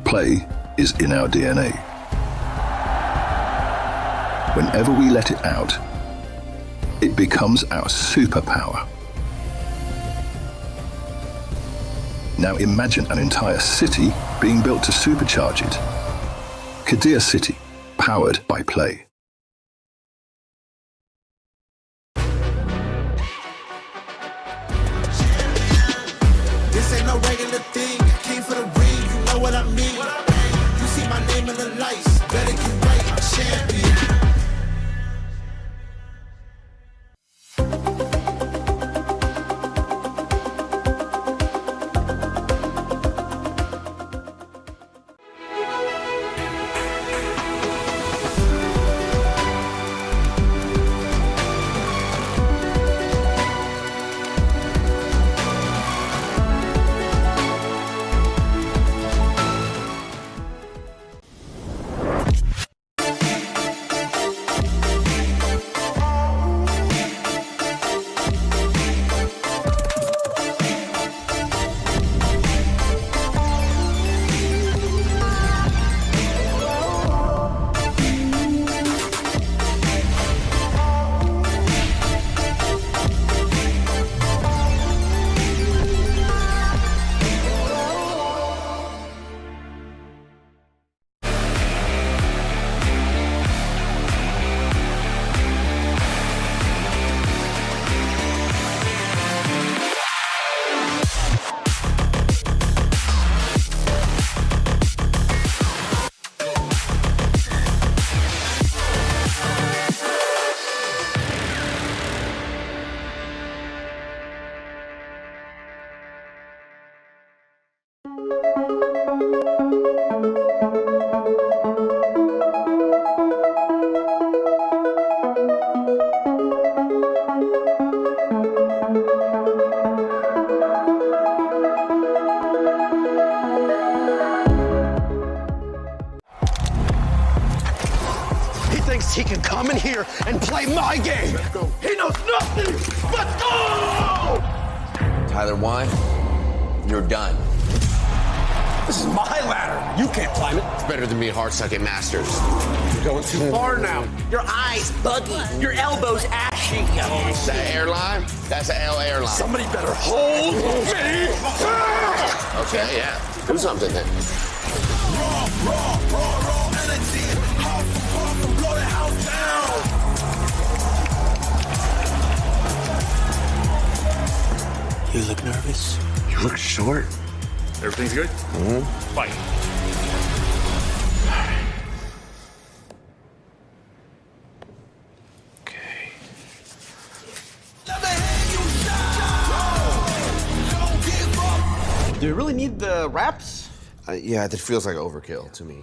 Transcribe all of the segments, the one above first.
Play is in our DNA. Whenever we let it out, it becomes our superpower. Now imagine an entire city being built to supercharge it. Kadir City, powered by Play. This ain't no regular thing. I came for the ring, you know what I mean. You see my name in the lights, better get right, I'm champion. He can come in here and play my game. Let's go. He knows nothing. Let's go! Tyler, why? You're done. This is my ladder. You can't climb it. It's better than me hard-sucking masters. You're going too far now. Your eyes buggy. Your elbows ashy. That airline? That's an L airline. Somebody better hold me. Okay, yeah. Do something then. Raw energy. Half from blow the house down. You look nervous. You look short. Everything's good? Mm-hmm. Fight. Okay. Do you really need the wraps? Yeah, that feels like overkill to me.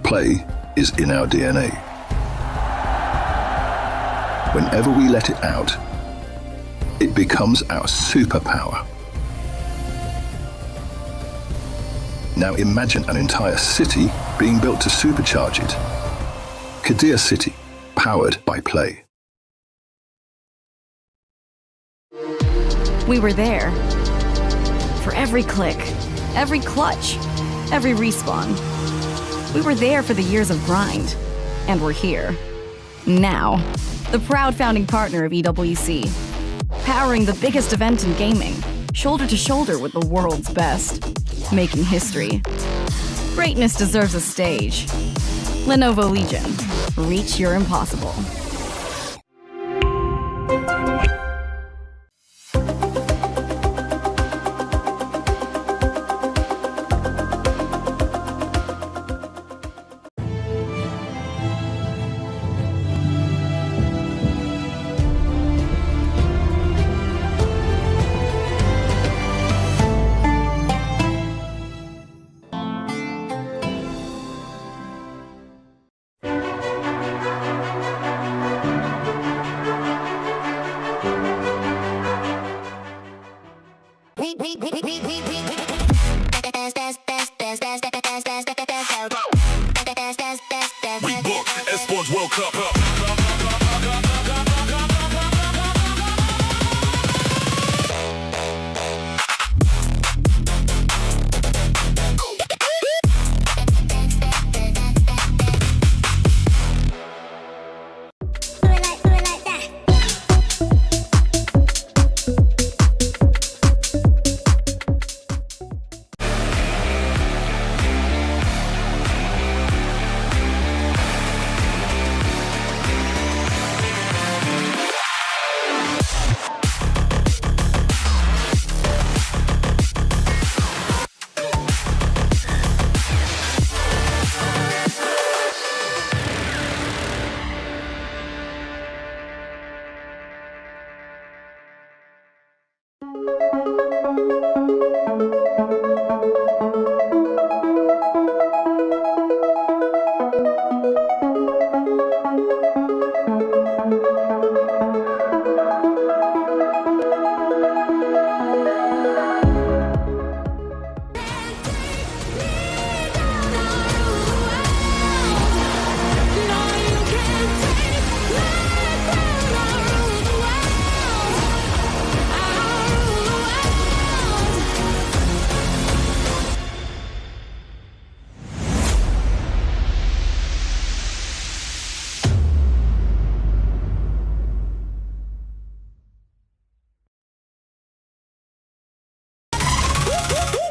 Play is in our DNA. Whenever we let it out, it becomes our superpower. Now imagine an entire city being built to supercharge it. Kadir City, powered by Play. We were there. For every click, every clutch, every respawn. We were there for the years of grind. And we're here. Now. The proud founding partner of EWC. Powering the biggest event in gaming. Shoulder to shoulder with the world's best. Making history. Greatness deserves a stage. Lenovo Legion. Reach your impossible. We booked Esports World Cup.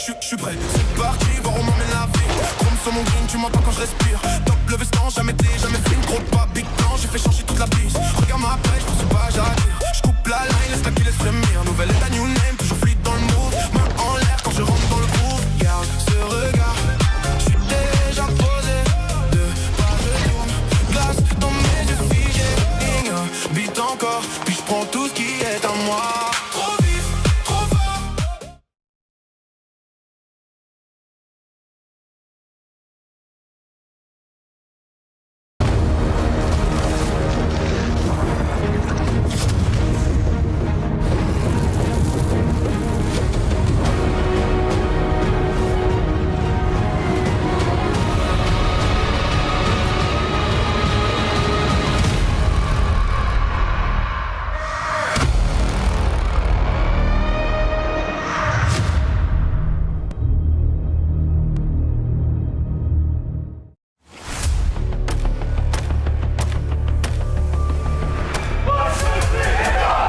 Je suis prêt, c'est parti, voir où m'emmène la vie. Comme sur mon green, tu m'entends quand je respire. Top le veston, jamais été, jamais fait une trop de pas. Big plan, j'ai fait changer toute la piste. Regarde ma pêche, je pense pas, j'attire. Je coupe la line, laisse la qui laisse frémir. Nouvelle état, new name, toujours fluide dans le move. Main en l'air quand je rentre dans le groove. Garde ce regard, je suis déjà posé. Deux pas de tourne, glace dans mes yeux figés. Beat encore, puis je prends tout ce qui est à moi.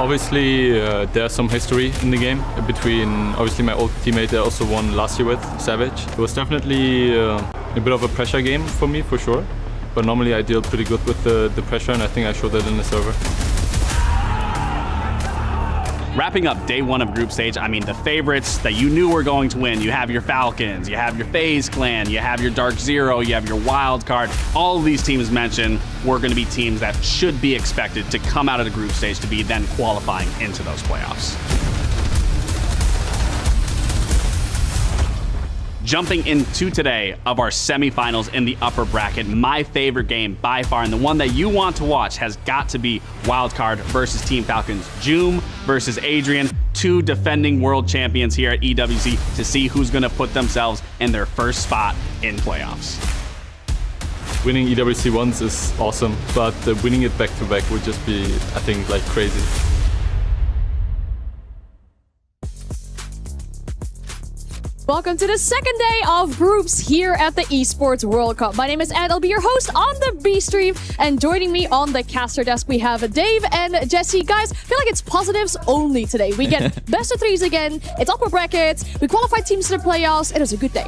Obviously, there's some history in the game between, obviously, my old teammate that also won last year with, Savage. It was definitely a bit of a pressure game for me, for sure. But normally I deal pretty good with the pressure, and I think I showed that in the server. Wrapping up day one of group stage, I mean, the favorites that you knew were going to win. You have your Falcons, you have your FaZe Clan, you have your Dark Zero, you have your Wild Card. All of these teams mentioned were going to be teams that should be expected to come out of the group stage to be then qualifying into those playoffs. Jumping into today of our semifinals in the upper bracket, my favorite game by far, and the one that you want to watch, has got to be Wildcard versus Team Falcons. Joom versus Adrian, two defending world champions here at EWC, to see who's going to put themselves in their first spot in playoffs. Winning EWC once is awesome, but winning it back-to-back would just be, I think, like crazy. Welcome to the second day of groups here at the Esports World Cup. My name is Ed. I'll be your host on the B stream, and joining me on the caster desk we have Dave and Jesse. Guys, I feel like it's positives only today. We get best of threes again. It's upper brackets. We qualified teams to the playoffs. It was a good day.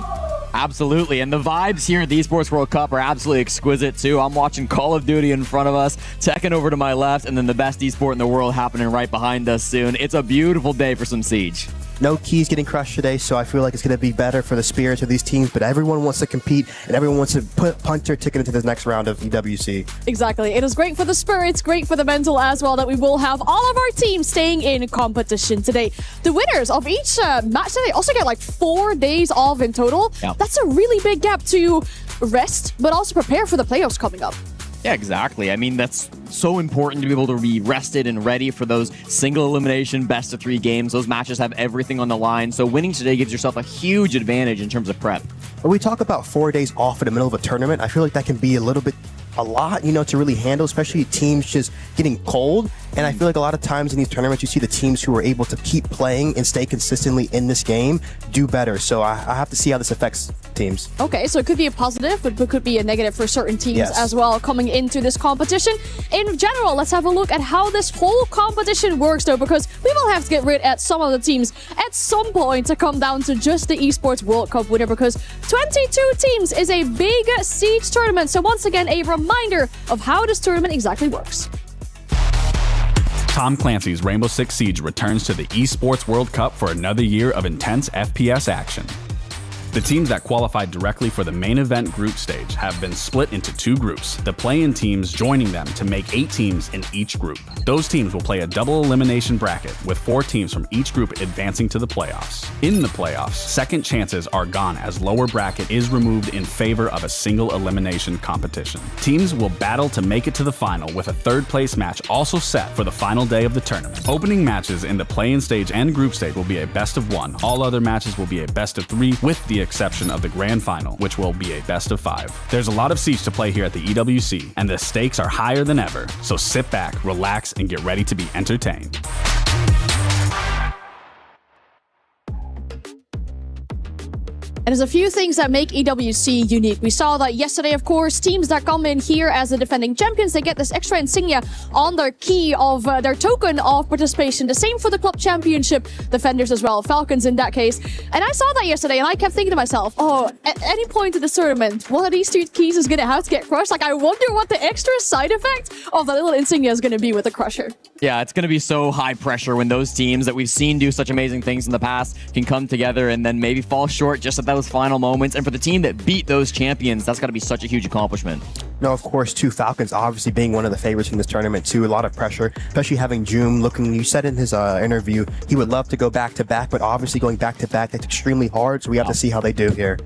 Absolutely, and the vibes here at the Esports World Cup are absolutely exquisite too. I'm watching Call of Duty in front of us, Tekken over to my left, and then the best esport in the world happening right behind us soon. It's a beautiful day for some Siege. No keys getting crushed today, so I feel like it's going to be better for the spirits of these teams, but everyone wants to compete, and everyone wants to punch their ticket into the next round of EWC. Exactly. It is great for the spirits, great for the mental as well, that we will have all of our teams staying in competition today. The winners of each match today also get like 4 days off in total. Yeah. That's a really big gap to rest, but also prepare for the playoffs coming up. Yeah, exactly. I mean, that's so important to be able to be rested and ready for those single elimination best of 3 games. Those matches have everything on the line, so winning today gives yourself a huge advantage in terms of prep. When we talk about 4 days off in the middle of a tournament, I feel like that can be a lot, to really handle, especially teams just getting cold. And I feel like a lot of times in these tournaments, you see the teams who are able to keep playing and stay consistently in this game do better. So I have to see how this affects teams. Okay, so it could be a positive, but it could be a negative for certain teams as well coming into this competition. In general, let's have a look at how this whole competition works, though, because we will have to get rid of some of the teams at some point to come down to just the Esports World Cup winner, because 22 teams is a big Siege tournament. So once again, a reminder of how this tournament exactly works. Tom Clancy's Rainbow Six Siege returns to the Esports World Cup for another year of intense FPS action. The teams that qualified directly for the main event group stage have been split into 2 groups, the play-in teams joining them to make 8 teams in each group. Those teams will play a double elimination bracket with 4 teams from each group advancing to the playoffs. In the playoffs, second chances are gone as lower bracket is removed in favor of a single elimination competition. Teams will battle to make it to the final, with a 3rd place match also set for the final day of the tournament. Opening matches in the play-in stage and group stage will be a best of 1. All other matches will be a best of 3, with the exception of the grand final, which will be a best of 5. There's a lot of Siege to play here at the EWC, and the stakes are higher than ever, so sit back, relax, and get ready to be entertained. And there's a few things that make EWC unique. We saw that yesterday, of course. Teams that come in here as the defending champions, they get this extra insignia on their key of their token of participation. The same for the Club Championship defenders as well, Falcons in that case. And I saw that yesterday, and I kept thinking to myself, oh, at any point in this tournament, one of these 2 keys is going to have to get crushed. Like, I wonder what the extra side effect of that little insignia is going to be with the crusher. Yeah, it's going to be so high pressure when those teams that we've seen do such amazing things in the past can come together and then maybe fall short just at those final moments. And for the team that beat those champions, that's got to be such a huge accomplishment. No, of course, 2 Falcons obviously being one of the favorites in this tournament too. A lot of pressure, especially having Joom looking. You said in his interview he would love to go back to back, but obviously going back to back, that's extremely hard. So we have to see how they do here.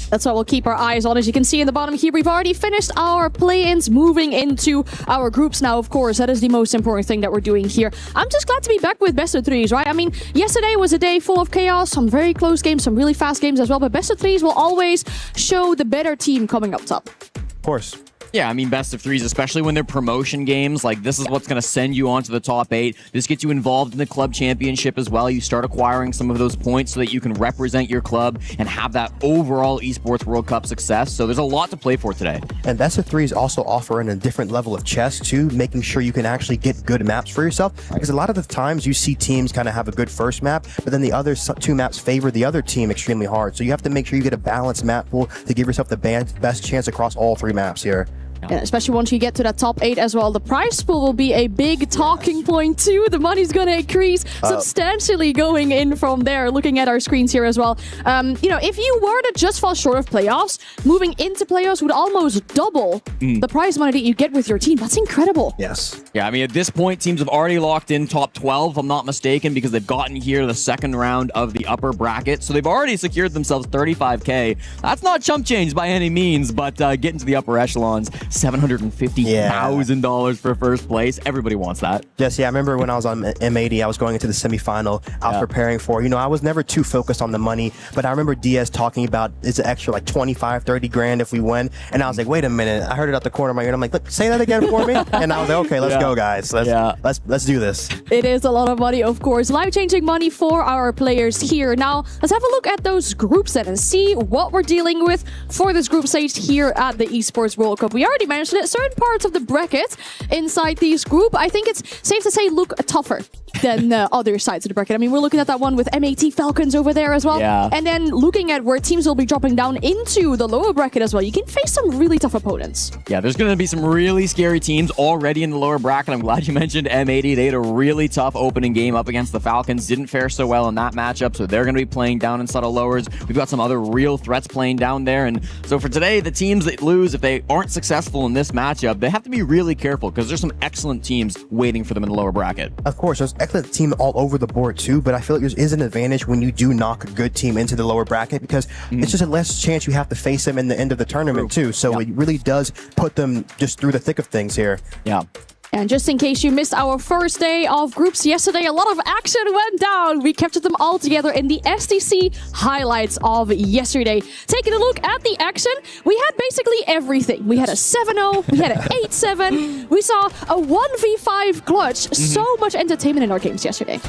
That's what we'll keep our eyes on. As you can see in the bottom here, we've already finished our play-ins, moving into our groups now, of course. That is the most important thing that we're doing here. I'm just glad to be back with best of 3s, right? I mean, yesterday was a day full of chaos, some very close games, some really fast games as well, but best of 3s will always show the better team coming up top. Of course. Yeah, I mean, best of 3s, especially when they're promotion games, like this is what's going to send you on to the top 8. This gets you involved in the club championship as well. You start acquiring some of those points so that you can represent your club and have that overall Esports World Cup success. So there's a lot to play for today. And best of 3s also offer in a different level of chess too, making sure you can actually get good maps for yourself. Because a lot of the times you see teams kind of have a good first map, but then the other 2 maps favor the other team extremely hard. So you have to make sure you get a balanced map pool to give yourself the best chance across all 3 maps here. And especially once you get to that top 8 as well, the prize pool will be a big talking point too. The money's going to increase substantially going in from there, looking at our screens here as well. If you were to just fall short of playoffs, moving into playoffs would almost double the prize money that you get with your team. That's incredible. Yes. Yeah, I mean, at this point, teams have already locked in top 12, if I'm not mistaken, because they've gotten here to the second round of the upper bracket. So they've already secured themselves $35K. That's not chump change by any means, but getting to the upper echelons, $750,000 for first place. Everybody wants that. Yes, I remember when I was on M80, I was going into the semifinal. I was preparing for, I was never too focused on the money, but I remember Diaz talking about it's an extra like 25, 30 grand if we win. And I was like, wait a minute. I heard it out the corner of my ear. And I'm like, look, say that again for me. And I was like, okay, let's go, guys. Let's do this. It is a lot of money, of course. Life-changing money for our players here. Now, let's have a look at those groups then and see what we're dealing with for this group stage here at the Esports World Cup. We already mentioned it. Certain parts of the bracket inside these group, I think it's safe to say, look tougher than other sides of the bracket. I mean, we're looking at that one with MAT Falcons over there as well. Yeah. And then looking at where teams will be dropping down into the lower bracket as well. You can face some really tough opponents. Yeah, there's going to be some really scary teams already in the lower bracket. I'm glad you mentioned M80. They had a really tough opening game up against the Falcons. Didn't fare so well in that matchup, so they're going to be playing down inside of lowers. We've got some other real threats playing down there. And so for today, the teams that lose, if they aren't successful in this matchup, they have to be really careful because there's some excellent teams waiting for them in the lower bracket. Of course, there's excellent team all over the board too, but I feel like there is an advantage when you do knock a good team into the lower bracket because it's just a less chance you have to face them in the end of the tournament too. So it really does put them just through the thick of things here. Yeah. And just in case you missed our first day of groups yesterday, a lot of action went down. We captured them all together in the STC highlights of yesterday. Taking a look at the action, we had basically everything. We had a 7-0, we had an 8-7, we saw a 1v5 clutch. So much entertainment in our games yesterday.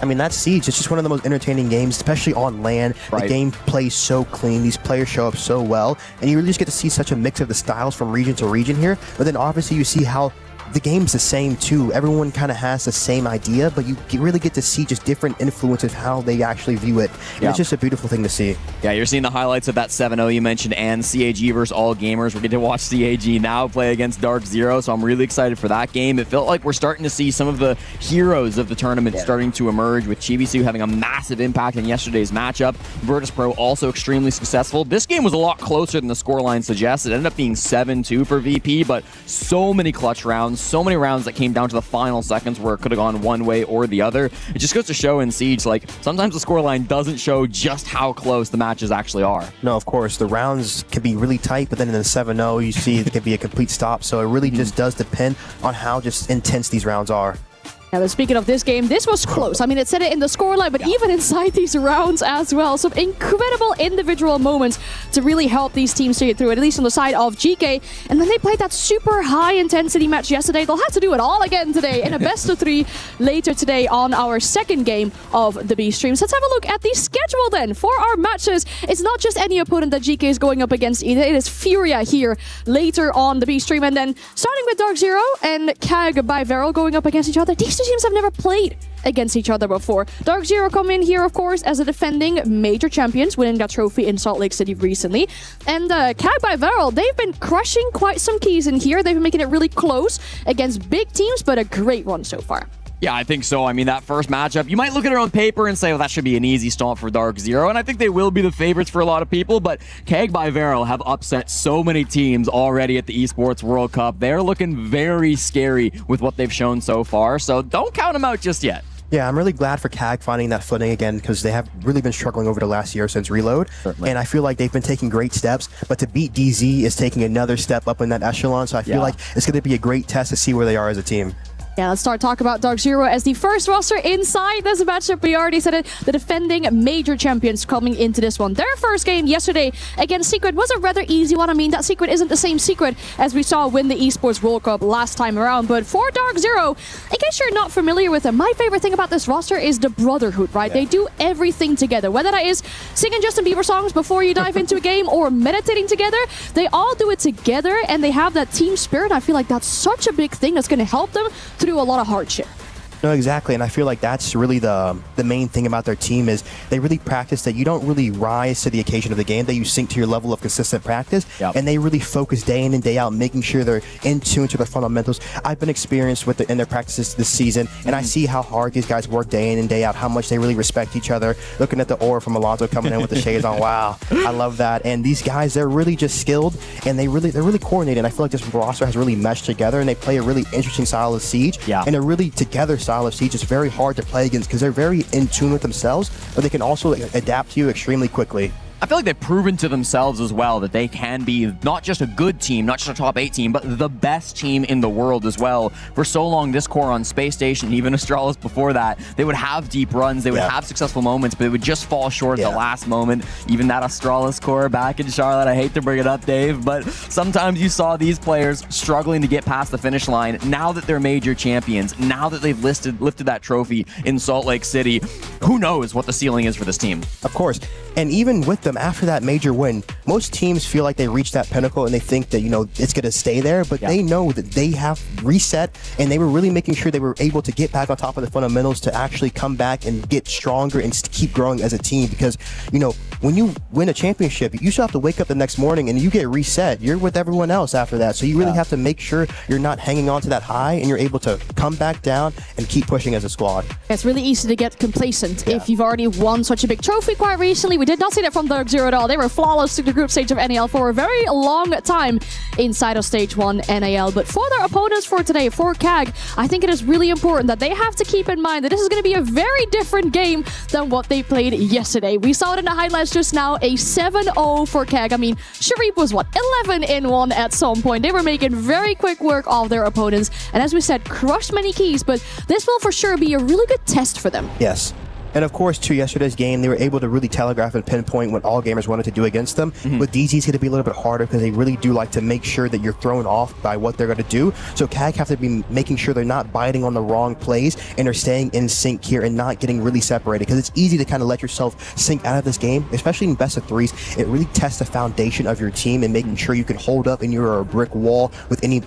I mean, that's Siege. It's just one of the most entertaining games, especially on LAN. The game plays so clean. These players show up so well. And you really just get to see such a mix of the styles from region to region here. But then obviously you see how the game's the same too. Everyone kind of has the same idea, but you really get to see just different influences, how they actually view it. And it's just a beautiful thing to see. Yeah, you're seeing the highlights of that 7-0 you mentioned and CAG versus All Gamers. We're getting to watch CAG now play against Dark Zero, so I'm really excited for that game. It felt like we're starting to see some of the heroes of the tournament starting to emerge, with Chibisu having a massive impact in yesterday's matchup. Virtus.pro also extremely successful. This game was a lot closer than the scoreline suggests. It ended up being 7-2 for VP, but so many clutch rounds, so many rounds that came down to the final seconds where it could have gone one way or the other. It just goes to show in Siege, like, sometimes the scoreline doesn't show just how close the matches actually are. No, of course, the rounds can be really tight, but then in the 7-0, you see it can be a complete stop. So it really just does depend on how just intense these rounds are. Now, but speaking of this game, this was close. I mean, it said it in the scoreline, but even inside these rounds as well. Some incredible individual moments to really help these teams to get through it, at least on the side of GK. And then they played that super high-intensity match yesterday. They'll have to do it all again today in a best-of-3 later today on our second game of the B streams. Let's have a look at the schedule then for our matches. It's not just any opponent that GK is going up against either. It is Furia here later on the B stream. And then starting with Dark Zero and CAG by Veril going up against each other. These two teams have never played against each other before. Dark Zero come in here, of course, as a defending major champions, winning that trophy in Salt Lake City recently. And CAG by Veril, they've been crushing quite some keys in here. They've been making it really close against big teams, but a great run so far. Yeah, I think so. I mean, that first matchup, you might look at it on paper and say, well, that should be an easy stomp for Dark Zero, and I think they will be the favorites for a lot of people, but CAG by Veril have upset so many teams already at the Esports World Cup. They're looking very scary with what they've shown so far, so don't count them out just yet. Yeah, I'm really glad for CAG finding that footing again, because they have really been struggling over the last year since Reload. Certainly. And I feel like they've been taking great steps, but to beat DZ is taking another step up in that echelon, so I feel like it's going to be a great test to see where they are as a team. Yeah, let's start talking about Dark Zero as the first roster inside this matchup. We already said it, the defending major champions coming into this one. Their first game yesterday against Secret was a rather easy one. I mean, that Secret isn't the same Secret as we saw win the Esports World Cup last time around. But for Dark Zero, in case you're not familiar with them, my favorite thing about this roster is the brotherhood, right? They do everything together. Whether that is singing Justin Bieber songs before you dive into a game or meditating together, they all do it together and they have that team spirit. I feel like that's such a big thing that's going to help them through a lot of hardship. No, exactly, and I feel like that's really the main thing about their team is they really practice that you don't really rise to the occasion of the game, that you sink to your level of consistent practice, and they really focus day in and day out, making sure they're in tune to the fundamentals. I've been experienced with in their practices this season, and I see how hard these guys work day in and day out, how much they really respect each other. Looking at the aura from Alonso coming in with the shades on, wow, I love that. And these guys, they're really just skilled, and they're really coordinated. And I feel like this roster has really meshed together, and they play a really interesting style of Siege, and a really together style of Siege is very hard to play against because they're very in tune with themselves, but they can also adapt to you extremely quickly. I feel like they've proven to themselves as well that they can be not just a good team, not just a top 8 team, but the best team in the world as well. For so long, this core on Space Station, even Astralis before that, they would have deep runs, they would have successful moments, but they would just fall short at the last moment. Even that Astralis core back in Charlotte, I hate to bring it up, Dave, but sometimes you saw these players struggling to get past the finish line. Now that they're major champions, now that they've lifted that trophy in Salt Lake City, who knows what the ceiling is for this team? Of course. And even with them, after that major win, most teams feel like they reached that pinnacle and they think that, it's going to stay there, but they know that they have reset, and they were really making sure they were able to get back on top of the fundamentals to actually come back and get stronger and keep growing as a team. Because, when you win a championship, you still have to wake up the next morning and you get reset. You're with everyone else after that. So you really have to make sure you're not hanging on to that high and you're able to come back down and keep pushing as a squad. It's really easy to get complacent if you've already won such a big trophy quite recently. We did not see that from Dark Zero at all. They were flawless to the group stage of NAL for a very long time inside of Stage 1 NAL. But for their opponents for today, for CAG, I think it is really important that they have to keep in mind that this is going to be a very different game than what they played yesterday. We saw it in the highlights just now, a 7-0 for CAG. I mean, Sharif was, 11-1 at some point. They were making very quick work of their opponents. And as we said, crushed many keys, but this will for sure be a really good test for them. Yes. And of course, to yesterday's game, they were able to really telegraph and pinpoint what all gamers wanted to do against them. With DZ, it's going to be a little bit harder because they really do like to make sure that you're thrown off by what they're going to do. So CAG have to be making sure they're not biting on the wrong plays and are staying in sync here and not getting really separated, because it's easy to kind of let yourself sink out of this game, especially in best of threes. It really tests the foundation of your team and making sure you can hold up and you're a brick wall with any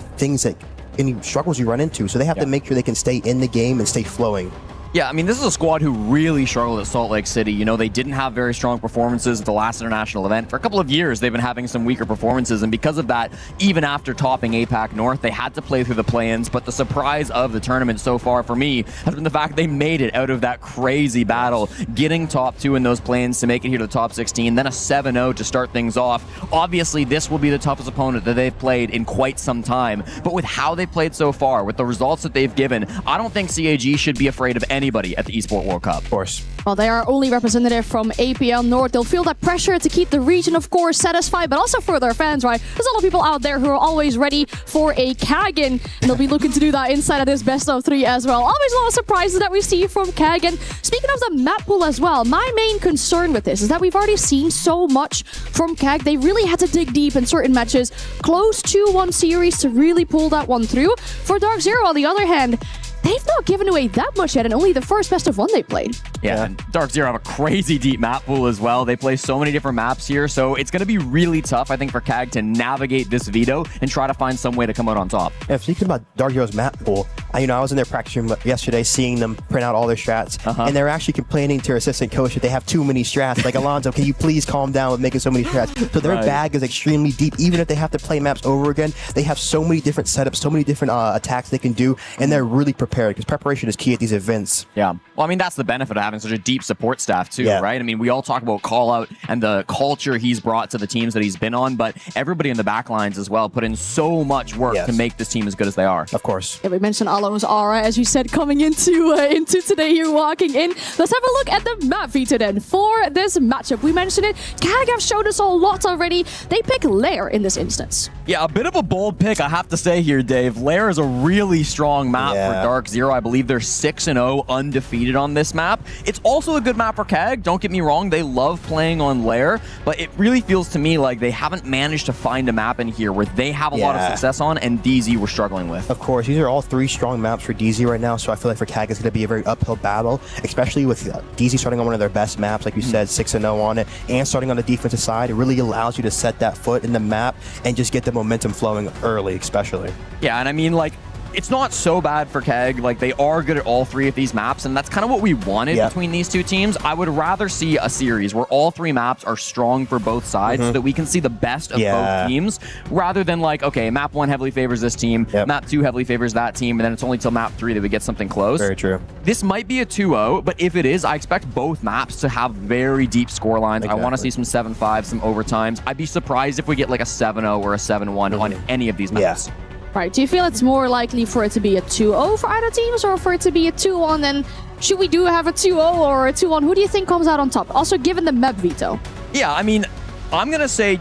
struggles you run into. So they have to make sure they can stay in the game and stay flowing. Yeah, I mean, this is a squad who really struggled at Salt Lake City. They didn't have very strong performances at the last international event. For a couple of years, they've been having some weaker performances, and because of that, even after topping APAC North, they had to play through the play-ins. But the surprise of the tournament so far for me has been the fact they made it out of that crazy battle, getting top 2 in those play-ins to make it here to the top 16, then a 7-0 to start things off. Obviously, this will be the toughest opponent that they've played in quite some time, but with how they played so far, with the results that they've given, I don't think CAG should be afraid of anybody at the Esports World Cup. Of course. Well, they are only representative from APL North. They'll feel that pressure to keep the region, of course, satisfied, but also for their fans, right? There's a lot of people out there who are always ready for a CAG, and they'll be looking to do that inside of this best of 3 as well. Always a lot of surprises that we see from CAG. And speaking of the map pool as well, my main concern with this is that we've already seen so much from CAG. They really had to dig deep in certain matches, close to one series to really pull that one through. For Dark Zero, on the other hand, they've not given away that much yet, and only the first best of 1 they played. Yeah, and Dark Zero have a crazy deep map pool as well. They play so many different maps here, so it's going to be really tough, I think, for CAG to navigate this veto and try to find some way to come out on top. Yeah, speaking about Dark Zero's map pool, I was in their practice room yesterday seeing them print out all their strats, and they're actually complaining to their assistant coach that they have too many strats. Like, Alonso, can you please calm down with making so many strats? So their bag is extremely deep. Even if they have to play maps over again, they have so many different setups, so many different attacks they can do, and they're really prepared, because preparation is key at these events. Yeah. Well, I mean, that's the benefit of having such a deep support staff too, right? I mean, we all talk about Call Out and the culture he's brought to the teams that he's been on, but everybody in the back lines as well put in so much work to make this team as good as they are. Of course. Yeah, we mentioned Alo's aura, as you said, coming into today here, walking in. Let's have a look at the map feature then for this matchup. We mentioned it. CAG have showed us a lot already. They pick Lair in this instance. Yeah, a bit of a bold pick, I have to say here, Dave. Lair is a really strong map for Dark Zero. I believe they're 6-0 undefeated on this map. It's also a good map for CAG. Don't get me wrong, they love playing on Lair, but it really feels to me like they haven't managed to find a map in here where they have a lot of success on and DZ were struggling with. Of course, these are all 3 strong maps for DZ right now, so I feel like for CAG it's going to be a very uphill battle, especially with DZ starting on one of their best maps, like you said, 6-0 on it, and starting on the defensive side. It really allows you to set that foot in the map and just get the momentum flowing early, especially. Yeah, and I mean, like, it's not so bad for Keg. Like, they are good at all three of these maps, and that's kind of what we wanted between these two teams. I would rather see a series where all three maps are strong for both sides so that we can see the best of both teams, rather than like, okay, map 1 heavily favors this team, map 2 heavily favors that team, and then it's only till map 3 that we get something close. Very true. This might be a 2-0, but if it is, I expect both maps to have very deep score lines. I want to see some 7-5, some overtimes. I'd be surprised if we get like a 7-0 or a 7-1 on any of these maps. Right. Do you feel it's more likely for it to be a 2-0 for either teams, or for it to be a 2-1? Then should we have a 2-0 or a 2-1? Who do you think comes out on top? Also, given the map veto. Yeah, I mean, I'm going to say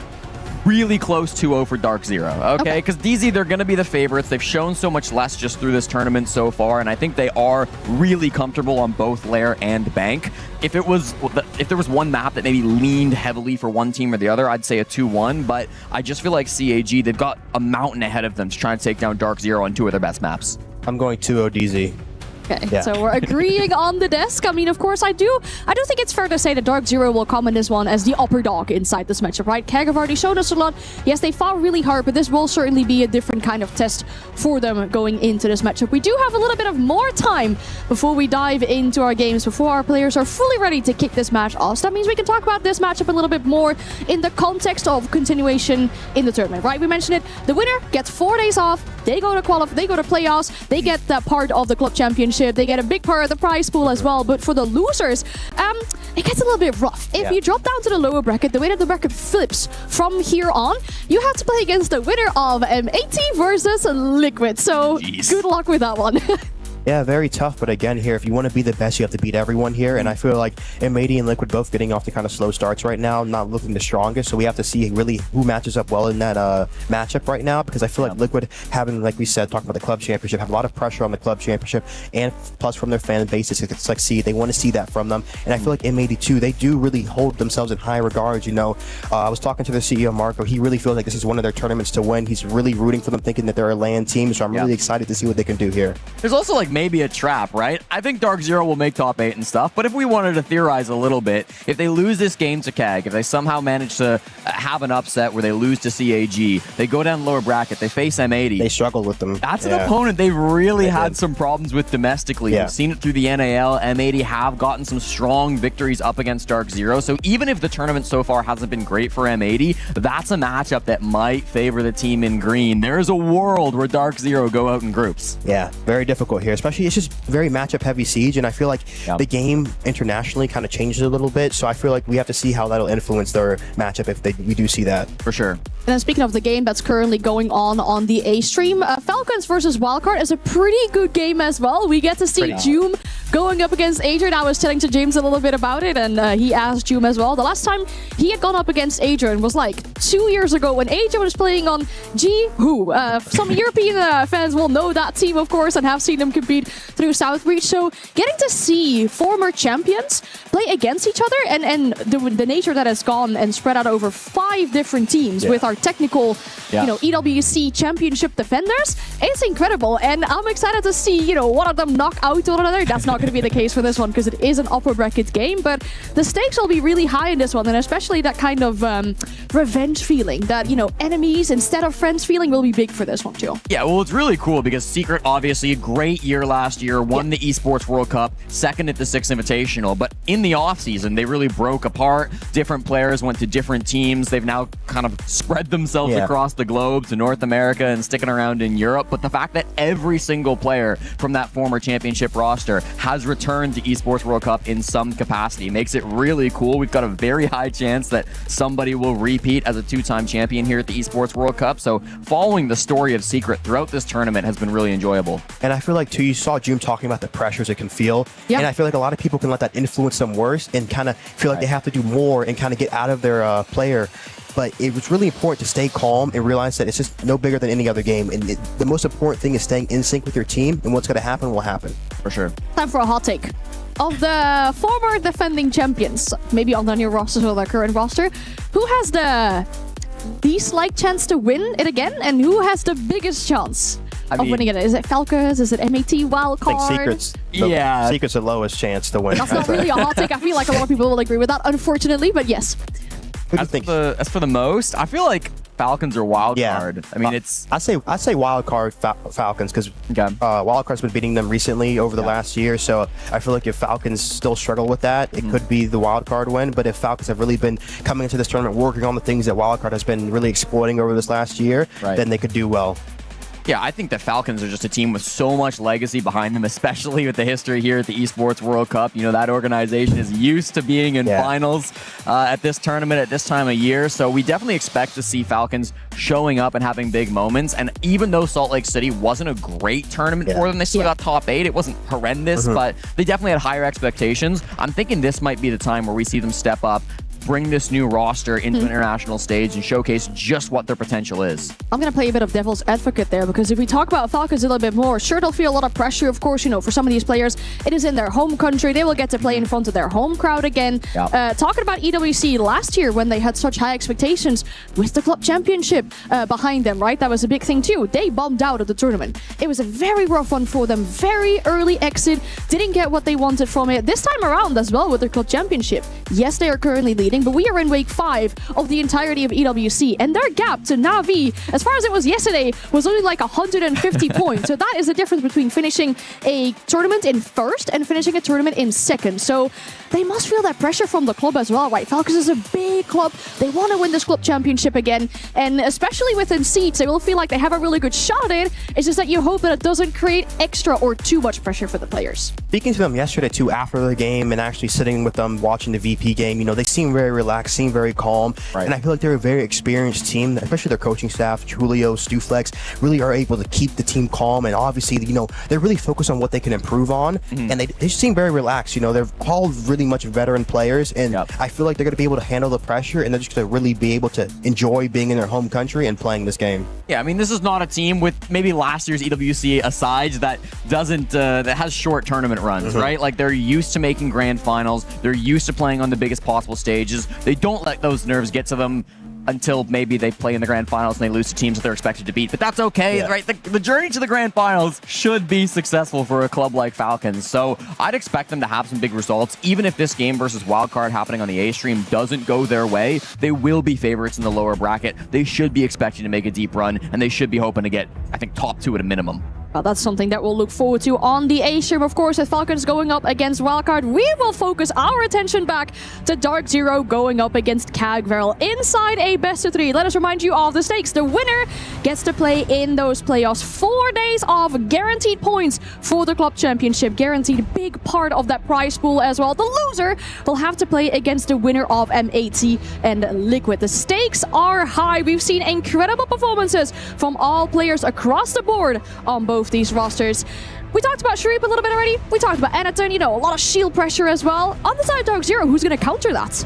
really close 2-0 for Dark Zero, okay? Because DZ, they're going to be the favorites. They've shown so much less just through this tournament so far, and I think they are really comfortable on both Lair and Bank. If there was one map that maybe leaned heavily for one team or the other, I'd say a 2-1, but I just feel like CAG, they've got a mountain ahead of them to try and take down Dark Zero on 2 of their best maps. I'm going 2-0 DZ. Okay, so we're agreeing on the desk. I mean, of course, I do think it's fair to say that Dark Zero will come in this one as the upper dog inside this matchup, right? Keg have already shown us a lot. Yes, they fought really hard, but this will certainly be a different kind of test for them going into this matchup. We do have a little bit of more time before we dive into our games, before our players are fully ready to kick this match off. So that means we can talk about this matchup a little bit more in the context of continuation in the tournament, right? We mentioned it. The winner gets 4 days off. They go to they go to playoffs. They get that part of the club championship. They get a big part of the prize pool as well. But for the losers, it gets a little bit rough. If you drop down to the lower bracket, the way that the bracket flips from here on, you have to play against the winner of MAT versus Liquid. So good luck with that one. Yeah, very tough. But again, here, if you want to be the best, you have to beat everyone here. And I feel like MAD and Liquid both getting off to kind of slow starts right now, not looking the strongest. So we have to see really who matches up well in that matchup right now, because I feel like Liquid having, like we said, talking about the club championship, have a lot of pressure on the club championship, and plus from their fan base to succeed. They want to see that from them. And I feel like MAD too, they do really hold themselves in high regards. You know, I was talking to the CEO, Marco. He really feels like this is one of their tournaments to win. He's really rooting for them, thinking that they're a LAN team. So I'm really excited to see what they can do here. There's also like maybe a trap, right? I think Dark Zero will make top 8 and stuff, but if we wanted to theorize a little bit, if they lose this game to Keg, if they somehow manage to have an upset where they lose to CAG, they go down lower bracket, they face M80. They struggle with them. That's an opponent they've really had some problems with domestically. We've seen it through the NAL. M80 have gotten some strong victories up against Dark Zero, so even if the tournament so far hasn't been great for M80, that's a matchup that might favor the team in green. There's a world where Dark Zero go out in groups. Yeah, very difficult here, especially it's just very matchup heavy Siege, and I feel like the game internationally kind of changes a little bit, so I feel like we have to see how that'll influence their matchup if we do see that. For sure. And then speaking of the game that's currently going on the A stream, Falcons versus Wildcard is a pretty good game as well. We get to see Joom going up against Adrian. I was telling to James a little bit about it, and he asked Joom as well. The last time he had gone up against Adrian was like 2 years ago when Adrian was playing on G-Who. Some European fans will know that team, of course, and have seen them compete through Southbreach. So getting to see former champions play against each other, and the nature that has gone and spread out over 5 different teams with our technical, EWC Championship defenders, it's incredible. And I'm excited to see, one of them knock out one another. That's not going to be the case for this one because it is an upper bracket game, but the stakes will be really high in this one, and especially that kind of revenge feeling, that, enemies instead of friends feeling will be big for this one too. Yeah, well, it's really cool because Secret, obviously, a great year last year, won the Esports World Cup, second at the 6 Invitational, but in the offseason, they really broke apart. Different players went to different teams. They've now kind of spread themselves across the globe to North America and sticking around in Europe, but the fact that every single player from that former championship roster has returned to Esports World Cup in some capacity makes it really cool. We've got a very high chance that somebody will repeat as a 2-time champion here at the Esports World Cup, so following the story of Secret throughout this tournament has been really enjoyable. And I feel like, too, you saw Joom talking about the pressures it can feel, and I feel like a lot of people can let that influence them worse and kind of feel like they have to do more and kind of get out of their player. But it was really important to stay calm and realize that it's just no bigger than any other game. And the most important thing is staying in sync with your team, and what's going to happen will happen. For sure. Time for a hot take. Of the former defending champions, maybe on the new roster or the current roster, who has the least like chance to win it again, and who has the biggest chance of winning it? Is it Falcons? Is it MAT Wildcard? I think Secret's the lowest chance to win. That's not really a hot take. I feel like a lot of people will agree with that, unfortunately, but yes. As for the most, I feel like Falcons or wild Yeah. card? I mean, it's... I say wild card Falcons because wild card's been beating them recently over the last year. So I feel like if Falcons still struggle with that, it could be the wild card win. But if Falcons have really been coming into this tournament working on the things that wild card has been really exploiting over this last year, then they could do well. Yeah, I think the Falcons are just a team with so much legacy behind them, especially with the history here at the Esports World Cup. You know, that organization is used to being in finals at this tournament at this time of year. So we definitely expect to see Falcons showing up and having big moments. And even though Salt Lake City wasn't a great tournament for them, they still got top 8. It wasn't horrendous, but they definitely had higher expectations. I'm thinking this might be the time where we see them step up, bring this new roster into the international stage and showcase just what their potential is. I'm going to play a bit of devil's advocate there, because if we talk about Falcons a little bit more, sure, they'll feel a lot of pressure, of course, you know, for some of these players. It is in their home country. They will get to play in front of their home crowd again. Talking about EWC last year when they had such high expectations with the club championship behind them, right? That was a big thing too. They bombed out of the tournament. It was a very rough one for them. Very early exit. Didn't get what they wanted from it. This time around as well with the club championship. Yes, they are currently leading, but we are in week 5 of the entirety of EWC, and their gap to Na'Vi, as far as it was yesterday, was only like 150 points. So that is the difference between finishing a tournament in first and finishing a tournament in second. So they must feel that pressure from the club as well, right? Falcons is a big club. They want to win this club championship again, and especially within seeds, they will feel like they have a really good shot at it. It's just that you hope that it doesn't create extra or too much pressure for the players. Speaking to them yesterday too, after the game, and actually sitting with them watching the VP game, you know, they seem very relaxed, seem very calm, and I feel like they're a very experienced team, especially their coaching staff, Julio, Stuflex, really are able to keep the team calm, and obviously, you know, they're really focused on what they can improve on, and they just seem very relaxed. You know, they're all really much veteran players, and I feel like they're going to be able to handle the pressure, and they're just going to really be able to enjoy being in their home country and playing this game. Yeah, I mean, this is not a team, with maybe last year's EWC aside, that doesn't that has short tournament runs, right? Like, they're used to making grand finals. They're used to playing on the biggest possible stages. They don't let those nerves get to them until maybe they play in the grand finals and they lose to teams that they're expected to beat. But that's okay, right? The journey to the grand finals should be successful for a club like Falcons. So I'd expect them to have some big results. Even if this game versus Wildcard happening on the A stream doesn't go their way, they will be favorites in the lower bracket. They should be expecting to make a deep run, and they should be hoping to get, I think, top 2 at a minimum. Well, that's something that we'll look forward to on the A-stream, of course, with Falcons going up against Wildcard. We will focus our attention back to Dark Zero going up against ag.al inside a best-of-3. Let us remind you of the stakes. The winner gets to play in those playoffs. 4 days of guaranteed points for the club championship. Guaranteed big part of that prize pool as well. The loser will have to play against the winner of M80 and Liquid. The stakes are high. We've seen incredible performances from all players across the board on both these rosters. We talked about Sharif a little bit already. We talked about Anaton, you know, a lot of shield pressure as well. On the side of Dark Zero, who's going to counter that?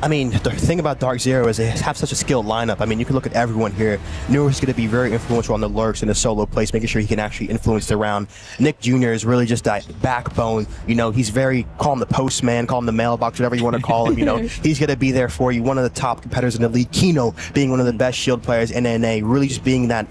I mean, the thing about Dark Zero is they have such a skilled lineup. I mean, you can look at everyone here. Noah's going to be very influential on the lurks in the solo place, making sure he can actually influence the round. Nick Jr. is really just that backbone. You know, he's very, call him the postman, call him the mailbox, whatever you want to call him. You know, he's going to be there for you. One of the top competitors in the league. Kino being one of the best shield players in NA, really just being that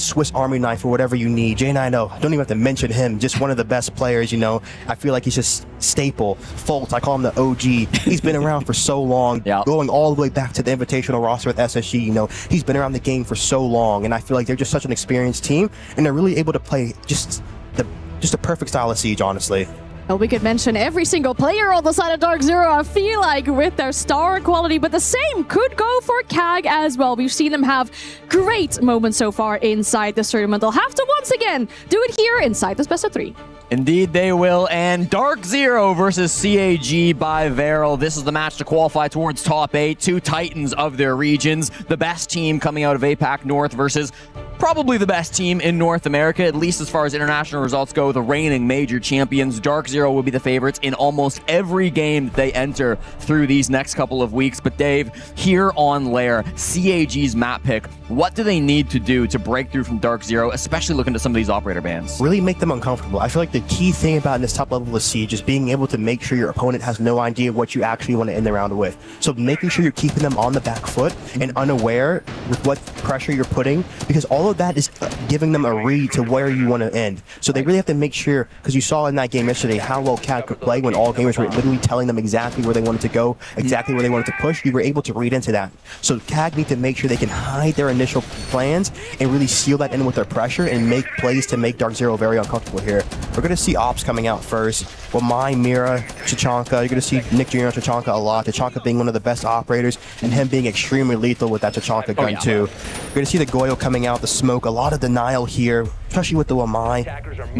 Swiss Army knife or whatever you need. J9, don't even have to mention him. Just one of the best players, you know. I feel like he's just staple. Fultz, I call him the OG. He's been around for so long, going all the way back to the invitational roster with SSG. You know, he's been around the game for so long, and I feel like they're just such an experienced team, and they're really able to play just a perfect style of Siege, honestly. Well, we could mention every single player on the side of Dark Zero, I feel like, with their star quality, but the same could go for CAG as well. We've seen them have great moments so far inside this tournament. They'll have to once again do it here inside this best-of-3. Indeed they will, and Dark Zero versus CAG by Veril. This is the match to qualify towards top 8. 2 titans of their regions. The best team coming out of APAC North versus probably the best team in North America, at least as far as international results go, the reigning major champions. Dark Zero will be the favorites in almost every game that they enter through these next couple of weeks. But Dave, here on Lair, CAG's map pick, what do they need to do to break through from Dark Zero, especially looking to some of these operator bans? Really make them uncomfortable. I feel like the key thing about this top level of Siege is being able to make sure your opponent has no idea what you actually want to end the round with. So making sure you're keeping them on the back foot and unaware with what pressure you're putting, because all all of that is giving them a read to where you want to end. So they really have to make sure, because you saw in that game yesterday how well CAG could play when all gamers were literally telling them exactly where they wanted to go, exactly where they wanted to push. You were able to read into that. So CAG need to make sure they can hide their initial plans and really seal that in with their pressure and make plays to make Dark Zero very uncomfortable here. We're going to see Ops coming out first. Well, mibr, Tachanka, you're going to see Nick Jr. on Tachanka a lot. Tachanka being one of the best operators and him being extremely lethal with that Tachanka gun too. We're going to see the Goyo coming out, the smoke, a lot of denial here, especially with the Wamai.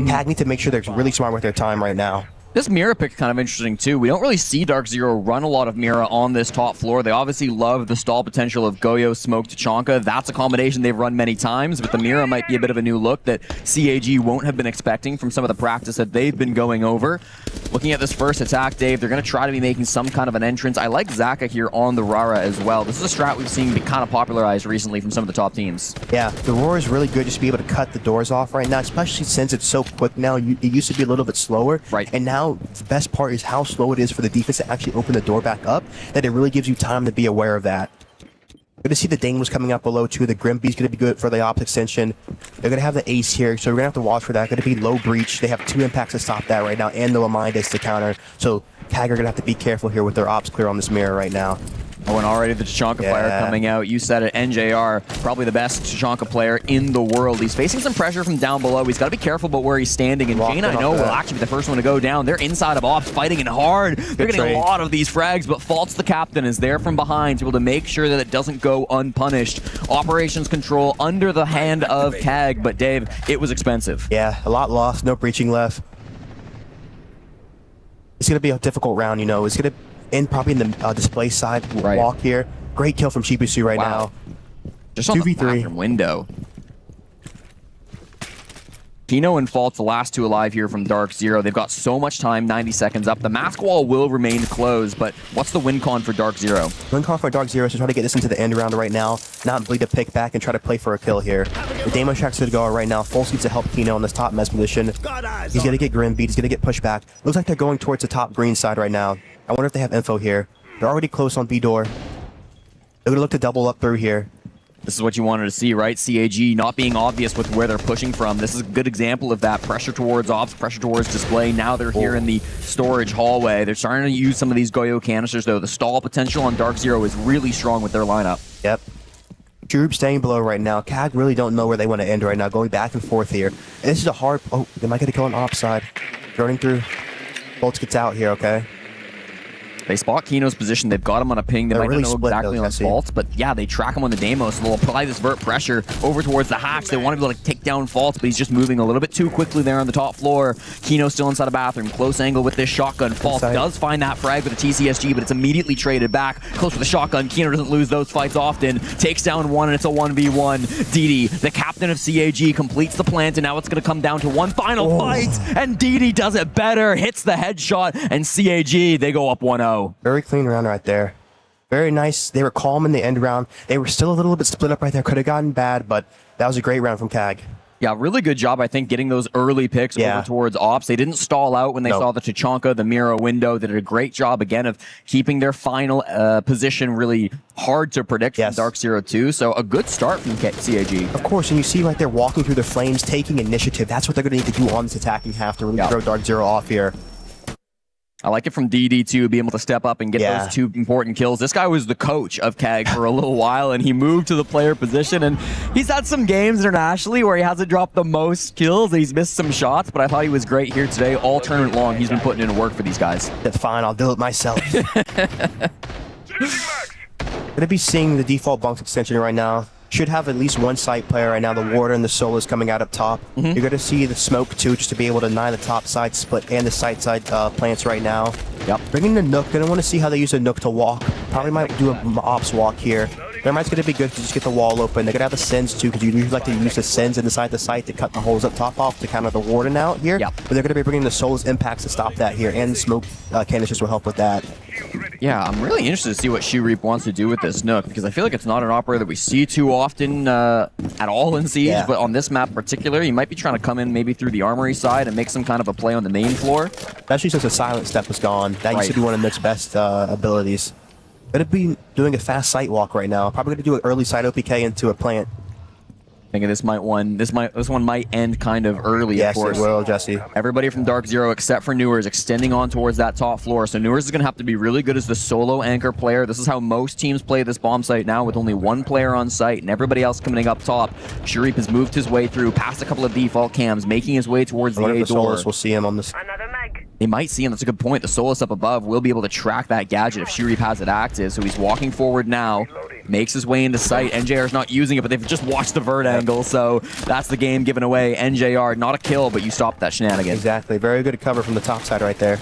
CAG need to make sure they're really smart with their time right now. This Mira pick is kind of interesting too. We don't really see Dark Zero run a lot of Mira on this top floor. They obviously love the stall potential of Goyo, Smoke, Tachanka. That's a combination they've run many times, but the Mira might be a bit of a new look that CAG won't have been expecting from some of the practice that they've been going over. Looking at this first attack, Dave, they're going to try to be making some kind of an entrance. I like Zaka here on the Rara as well. This is a strat we've seen be kind of popularized recently from some of the top teams. Yeah, the Roar is really good just to be able to cut the doors off right now, especially since it's so quick now. It used to be a little bit slower. Right. And now the best part is how slow it is for the defense to actually open the door back up, that it really gives you time to be aware of that. Good to see the Dangles coming up below too. The Grimby's going to be good for the Ops extension. They're going to have the Ace here, so we're going to have to watch for that. Going to be low breach. They have 2 impacts to stop that right now, and the Lamindis to counter. So CAG are going to have to be careful here with their Ops clear on this mirror right now. Oh, and already the Tachanka player coming out. You said it, NJR, probably the best Tachanka player in the world. He's facing some pressure from down below. He's got to be careful about where he's standing. And Jane, I know, will actually be the first one to go down. They're inside of Ops, fighting it hard. They're getting a lot of these frags, but Faults, the captain, is there from behind to be able to make sure that it doesn't go unpunished. Operations control under the hand of CAG, but Dave, it was expensive. Yeah, a lot lost, no breaching left. It's going to be a difficult round, you know. It's going to end probably in the display side walk here. Great kill from Chibusu right now. Just on 2v3. the bathroom window. Pino and Fault's the last 2 alive here from Dark Zero. They've got so much time, 90 seconds up. The mask wall will remain closed, but what's the win con for Dark Zero? Win con for Dark Zero is to try to get this into the end round right now, not bleed a pick back and try to play for a kill here. The Damo Shack's going to go right now. Full needs to help Pino in this top mess position. He's going to get Grim beat. He's going to get pushed back. Looks like they're going towards the top green side right now. I wonder if they have info here. They're already close on B door. They're going to look to double up through here. This is what you wanted to see, right? CAG not being obvious with where they're pushing from. This is a good example of that. Pressure towards Ops, pressure towards display. Now they're here in the storage hallway. They're starting to use some of these Goyo canisters, though. The stall potential on Dark Zero is really strong with their lineup. Yep. Group staying below right now. CAG really don't know where they want to end right now, going back and forth here. And this is a hard... Oh, they might get a kill on Ops side. Running through. Bolts gets out here, okay? They spot Kino's position. They've got him on a ping. They might really not know exactly on Faults, but yeah, they track him on the Damo, so they'll apply this vert pressure over towards the hatch. They want to be able to take down Faults, but he's just moving a little bit too quickly there on the top floor. Kino still inside a bathroom. Close angle with this shotgun. Faults does find that frag with a TCSG, but it's immediately traded back. Close with the shotgun. Kino doesn't lose those fights often. Takes down one, and it's a 1v1. Didi, the captain of CAG, completes the plant, and now it's going to come down to one final fight, and Didi does it better. Hits the headshot, and CAG, they go up 1-0. Very clean round right there. Very nice. They were calm in the end round. They were still a little bit split up right there. Could have gotten bad, but that was a great round from CAG. Yeah, really good job, I think, getting those early picks over towards Ops. They didn't stall out when they saw the Tachanka, the Mira window. They did a great job, again, of keeping their final position really hard to predict from Dark Zero 2. So a good start from CAG. Of course, and you see like they're walking through the flames, taking initiative. That's what they're going to need to do on this attacking half to really throw Dark Zero off here. I like it from DD too, being able to step up and get those 2 important kills. This guy was the coach of CAG for a little while, and he moved to the player position, and he's had some games internationally where he hasn't dropped the most kills. He's missed some shots, but I thought he was great here today. All tournament long, he's been putting in work for these guys. That's fine, I'll do it myself. Gonna be seeing the default bunks extension right now. Should have at least one site player right now. The Warder and the Solas coming out up top. You're going to see the smoke too, just to be able to deny the top side split and the side plants right now. Bringing the Nook. Going to want to see how they use the Nook to walk. Probably might do a Ops walk here. Thermite's going to be good to just get the wall open. They're going to have the Sens too, because you usually like to use the Sens inside the site to cut the holes up top off to counter the Warden out here. But they're going to be bringing the Solas impacts to stop that here, and the smoke canisters will help with that. Yeah, I'm really interested to see what She-Reap wants to do with this Nook, because I feel like it's not an operator that we see too often at all in Siege, but on this map in particular, he might be trying to come in maybe through the armory side and make some kind of a play on the main floor. Especially since the silent step was gone. That used to be one of Nook's best abilities. Gonna be doing a fast site walk right now. Probably gonna do an early side OPK into a plant. thinking this one might end kind of early. Yes, of course. it will, Jesse. Everybody from Dark Zero except for Newers extending on towards that top floor. So Newers is going to have to be really good as the solo anchor player. This is how most teams play this bomb site now, with only one player on site and everybody else coming up top. Sharif has moved his way through past a couple of default cams, making his way towards the A door. We'll see him on this. They might see him. That's a good point. The Solus up above will be able to track that gadget if Sharif has it active. So he's walking forward now, makes his way into sight. NJR is not using it, but they've just watched the vert angle. So that's the game given away. NJR, not a kill, but you stopped that shenanigan. Exactly. Very good cover from the top side right there.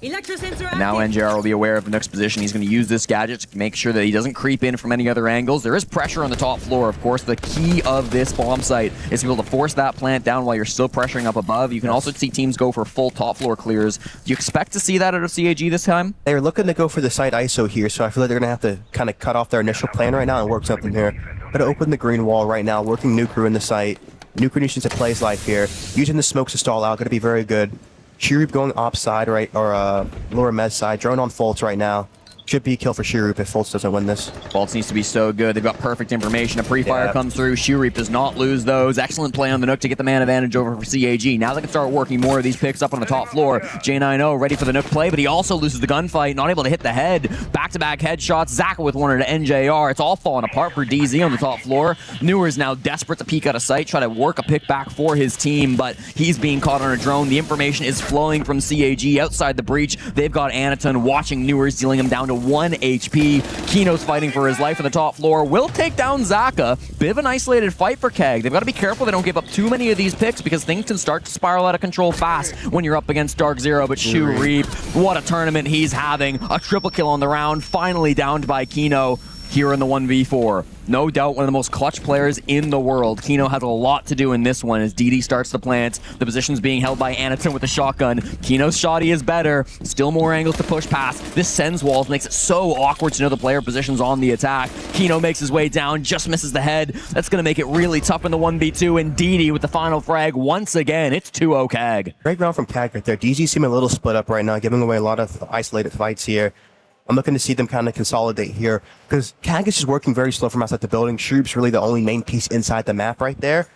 Now NJR will be aware of the Nook's position. He's going to use this gadget to make sure that he doesn't creep in from any other angles. There is pressure on the top floor. Of course, the key of this bomb site is to be able to force that plant down while you're still pressuring up above. You can also see teams go for full top floor clears. Do you expect to see that out of CAG this time? They're looking to go for the site ISO here, so I feel like they're going to have to kind of cut off their initial plan right now and work something here. Going to open the green wall right now, working Nukeru in the site. Nukeru needs to play his life here. Using the smokes to stall out, going to be very good. Shirip going op side, right, or lower med side. Drone on Fultz right now. Should be a kill for Shirip if Fultz doesn't win this. Fultz needs to be so good. They've got perfect information. A pre-fire comes through. Shirip does not lose those. Excellent play on the Nook to get the man advantage over for CAG. Now they can start working more of these picks up on the top floor. J90 ready for the Nook play, but he also loses the gunfight. Not able to hit the head. Back-to-back headshots. Zaka with one to NJR. It's all falling apart for DZ on the top floor. Newer is now desperate to peek out of sight, try to work a pick back for his team, but he's being caught on a drone. The information is flowing from CAG outside the breach. They've got Anaton watching Newers, dealing him down to 1 HP. Kino's fighting for his life on the top floor. Will take down Zaka. Bit of an isolated fight for KEG. They've got to be careful they don't give up too many of these picks because things can start to spiral out of control fast when you're up against Dark Zero. But Sharif, what a tournament he's having. A triple kill on the round. Finally downed by Kino here in the 1v4. No doubt one of the most clutch players in the world. Kino has a lot to do in this one as DD starts to plant. The position's being held by Anaton with the shotgun. Kino's shotty is better. Still more angles to push past. This sends walls, makes it so awkward to know the player position's on the attack. Kino makes his way down, just misses the head. That's going to make it really tough in the 1v2. And DD with the final frag once again. It's 2-0 KEG. Great round from KEG right there. DZ seem a little split up right now, giving away a lot of isolated fights here. I'm looking to see them kind of consolidate here because KEG is just working very slow from outside the building. Shrewb's really the only main piece inside the map right there.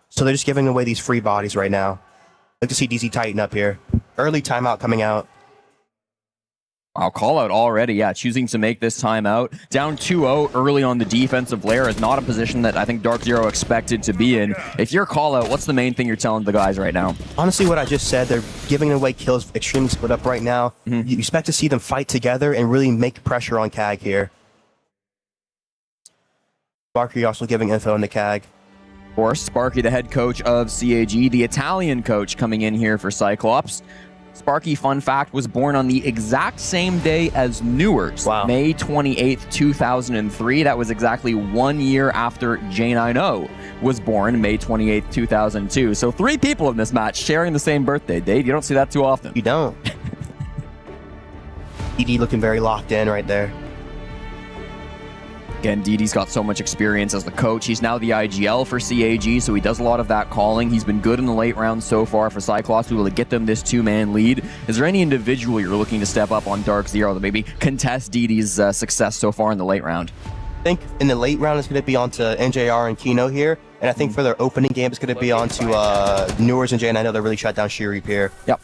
So they're just giving away these free bodies right now. Like to see DZ tighten up here. Early timeout coming out. Wow, call out already. Yeah, choosing to make this timeout. Down 2-0 early on the defensive layer is not a position that I think Dark Zero expected to be in. If you're call out, what's the main thing you're telling the guys right now? Honestly, what I just said, they're giving away kills extremely split up right now. You expect to see them fight together and really make pressure on KEG here. Sparky also giving info into KEG. Of course, Sparky, the head coach of CAG, the Italian coach coming in here for Cyclops. Sparky, fun fact, was born on the exact same day as Newers, May 28th, 2003. That was exactly 1 year after J90 was born, May 28th, 2002. So 3 people in this match sharing the same birthday. Dave, you don't see that too often. You don't. ED looking very locked in right there. Again, DD's got so much experience as the coach. He's now the ag.al for CAG, so he does a lot of that calling. He's been good in the late rounds so far for Cyclops, able to get them this 2-man lead. Is there any individual you're looking to step up on Dark Zero that maybe contest DD's success so far in the late round? I think in the late round it's going to be onto NJR and Kino here, and I think for their opening game it's going to be onto Newers and Jay, and I know they really shut down Shirip here. Yep.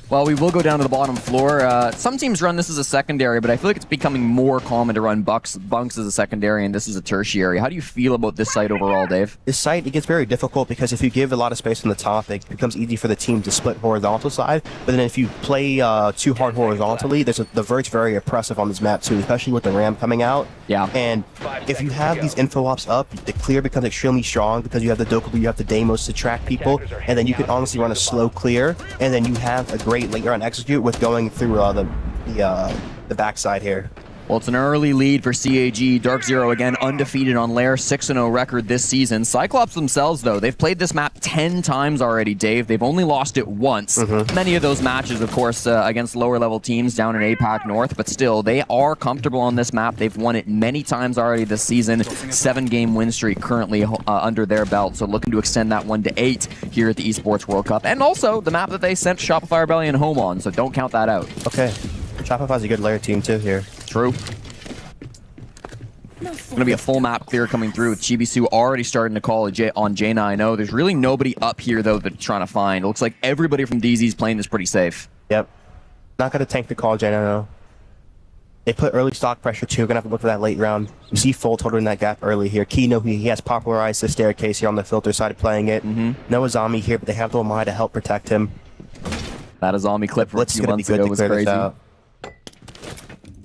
Well, we will go down to the bottom floor. Some teams run this as a secondary, but I feel like it's becoming more common to run bunks as a secondary, and this is a tertiary. How do you feel about this site overall, Dave? This site, it gets very difficult because if you give a lot of space on the top, it becomes easy for the team to split horizontal side. But then if you play too hard horizontally, the vert's very oppressive on this map too, especially with the RAM coming out. Yeah. And if you have these info ops up, the clear becomes extremely strong because you have the Dokubu, you have the Deimos to track people, and then you can honestly run a slow clear, and then you have a great late round execute with going through the backside here. Well, it's an early lead for CAG. Dark Zero, again, undefeated on Lair, 6-0 record this season. Cyclops themselves, though, they've played this map 10 times already, Dave. They've only lost it once. Many of those matches, of course, against lower-level teams down in APAC North, but still, they are comfortable on this map. They've won it many times already this season. 7-game win streak currently under their belt, so looking to extend that one to 8 here at the Esports World Cup. And also, the map that they sent Shopify Rebellion home on, so don't count that out. Okay. Shopify's a good layer team, too, here. True. Going to be a full map clear coming through with Chibisu already starting to call on J9O. There's really nobody up here, though, that trying to find. It looks like everybody from DZ's playing this pretty safe. Yep. Not going to tank the call, J9O. They put early stock pressure, too. Going to have to look for that late round. You see Fold holding that gap early here. Kino, he has popularized the staircase here on the filter side playing it. No Azami here, but they have the Omai to help protect him. That Azami clip from a few months ago was crazy.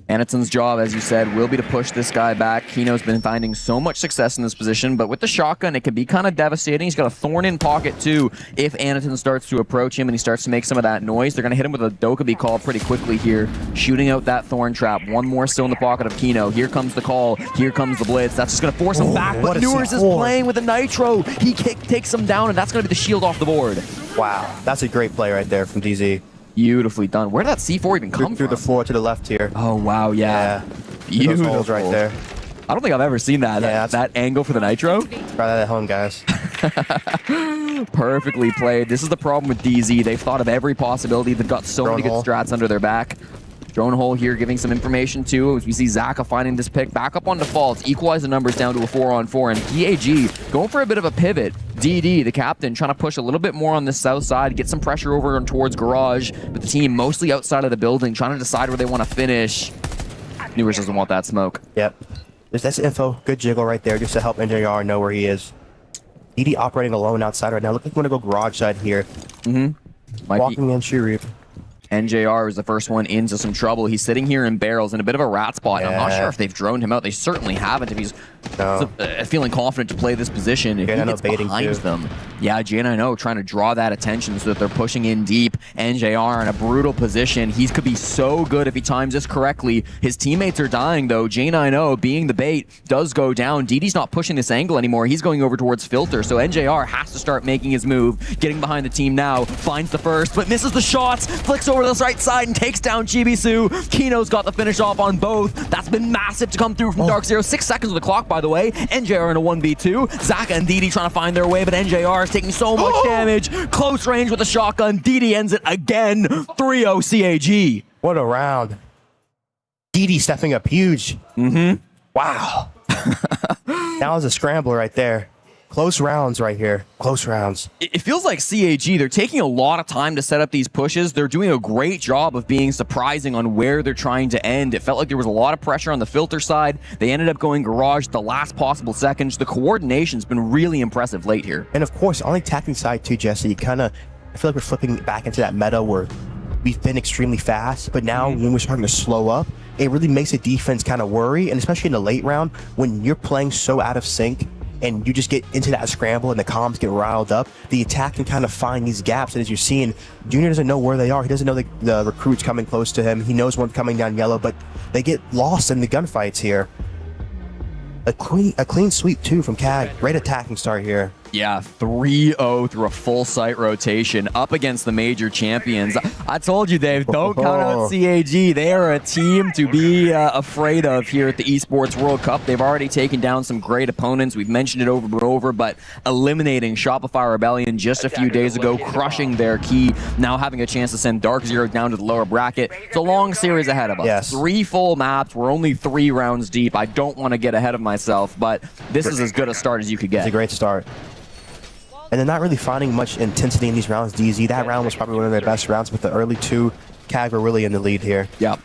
Anatons's job, as you said, will be to push this guy back. Kino's been finding so much success in this position, but with the shotgun, it can be kind of devastating. He's got a thorn in pocket, too. If Anaton starts to approach him and he starts to make some of that noise, they're going to hit him with a Dokkaebi call pretty quickly here, shooting out that thorn trap. One more still in the pocket of Kino. Here comes the call. Here comes the blitz. That's just going to force him back, but Newers is playing with a Nitro. He takes him down, and that's going to be the shield off the board. Wow, that's a great play right there from DZ. Beautifully done. Where did that C4 even come from? Through the floor to the left here. Oh, wow, yeah. Beautiful. Those holes right there. I don't think I've ever seen that. Yeah, that angle for the Nitro. Try that at home, guys. Perfectly played. This is the problem with DZ. They've thought of every possibility. They've got so many good strats under their back. Drone hole here giving some information too. As we see Zaka finding this pick back up on defaults, equalize the numbers down to a 4-on-4, and PAG going for a bit of a pivot. DD, the captain, trying to push a little bit more on the south side, get some pressure over and towards Garage, but the team mostly outside of the building, trying to decide where they want to finish. Newers doesn't want that smoke. Yep. That's info. Good jiggle right there just to help NJR know where he is. DD operating alone outside right now. Looks like we're going to go garage side here. Walking in Shiri. NJR is the first one into some trouble. He's sitting here in barrels in a bit of a rat spot. I'm not sure if they've droned him out. They certainly haven't. If he's feeling confident to play this position, if he gets behind them. Yeah, J9O trying to draw that attention so that they're pushing in deep. NJR in a brutal position. He could be so good if he times this correctly. His teammates are dying, though. J9O, being the bait, does go down. DD's not pushing this angle anymore. He's going over towards Filter, so NJR has to start making his move. Getting behind the team now. Finds the first, but misses the shots. Flicks over this right side and takes down Chibisu. Kino's got the finish off on both. That's been massive to come through from Dark Zero. 6 seconds of the clock, by the way. NJR in a 1v2. Zaka and DD trying to find their way, but NJR is taking so much damage. Close range with the shotgun. DD ends it again. 3-0 CAG. What a round. DD stepping up huge. Wow. That was a scrambler right there. Close rounds right here. Close rounds. It feels like CAG, they're taking a lot of time to set up these pushes. They're doing a great job of being surprising on where they're trying to end. It felt like there was a lot of pressure on the Filter side. They ended up going garage the last possible seconds. The coordination's been really impressive late here. And of course, on the attacking side too, Jesse, I feel like we're flipping back into that meta where we've been extremely fast, but now when we're starting to slow up, it really makes the defense kind of worry, and especially in the late round, when you're playing so out of sync, and you just get into that scramble and the comms get riled up, the attack can kind of find these gaps. And as you're seeing, Junior doesn't know where they are. He doesn't know the recruits coming close to him. He knows one's coming down yellow, but they get lost in the gunfights here. A clean sweep, too, from CAG. Great attacking start here. Yeah, 3-0 through a full site rotation up against the major champions. I told you, Dave, don't count out CAG. They are a team to be afraid of here at the Esports World Cup. They've already taken down some great opponents. We've mentioned it over and over, but eliminating Shopify Rebellion just a few days ago, crushing their key, now having a chance to send Dark Zero down to the lower bracket. It's a long series ahead of us. Yes. 3 full maps. We're only 3 rounds deep. I don't want to get ahead of myself, but this is as good a start as you could get. It's a great start. And they're not really finding much intensity in these rounds, DZ. That round was probably one of their best rounds, but the early 2, CAG were really in the lead here. Yep.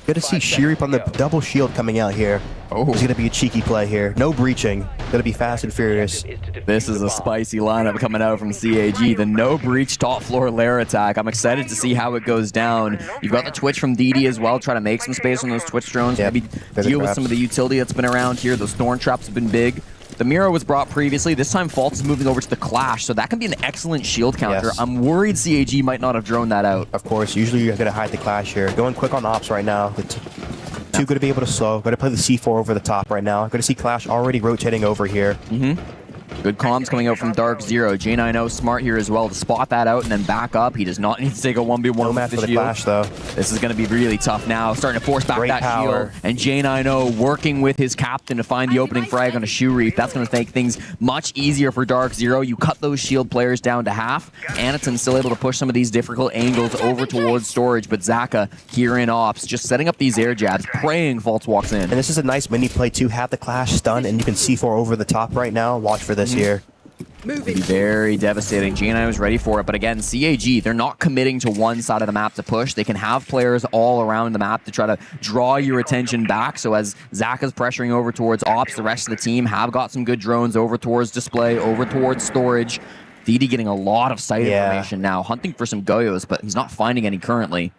Good to see Shirip on the double shield coming out here. It's going to be a cheeky play here. No breaching. Going to be fast and furious. This is a spicy lineup coming out from CAG. The no breach top floor lair attack. I'm excited to see how it goes down. You've got the Twitch from DD as well. Try to make some space on those Twitch drones. Maybe deal with some of the utility that's been around here. Those thorn traps have been big. The Mira was brought previously. This time Fault is moving over to the Clash, so that can be an excellent shield counter. Yes. I'm worried CAG might not have droned that out. Of course, usually you're going to hide the Clash here. Going quick on ops right now. Too good to be able to slow. Going to play the C4 over the top right now. Going to see Clash already rotating over here. Good comms coming out from Dark Zero. J9O smart here as well to spot that out and then back up. He does not need to take a 1v1 No with match the for the shield. Clash, though. This is going to be really tough now. Starting to force back Great that power. shield. And J9O working with his captain to find the opening frag on a Shoe Reef. That's going to make things much easier for Dark Zero. You cut those shield players down to half. Anaton's still able to push some of these difficult angles over towards storage, but Zaka here in ops, just setting up these air jabs, praying False walks in. And this is a nice mini play too. Have the Clash stun, and you can C4 over the top right now. Watch for this here. It'd be very devastating. G9 was ready for it, but again, CAG, they're not committing to one side of the map to push. They can have players all around the map to try to draw your attention back. So as Zaka's pressuring over towards ops, the rest of the team have got some good drones over towards display, over towards storage. DD getting a lot of site information now, hunting for some Goyos, but he's not finding any currently.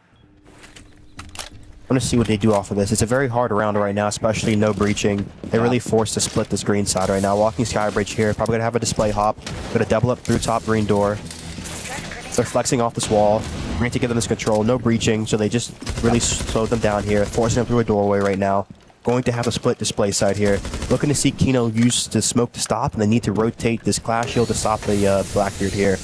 I want to see what they do off of this. It's a very hard round right now, especially no breaching. They're really forced to split this green side right now. Walking Skybridge here, probably going to have a display hop. Going to double up through top green door. They're flexing off this wall. Great to give them this control. No breaching, so they just really slowed them down here, forcing them through a doorway right now. Going to have a split display side here. Looking to see Kino use the smoke to stop, and they need to rotate this Clash shield to stop the Blackbeard here.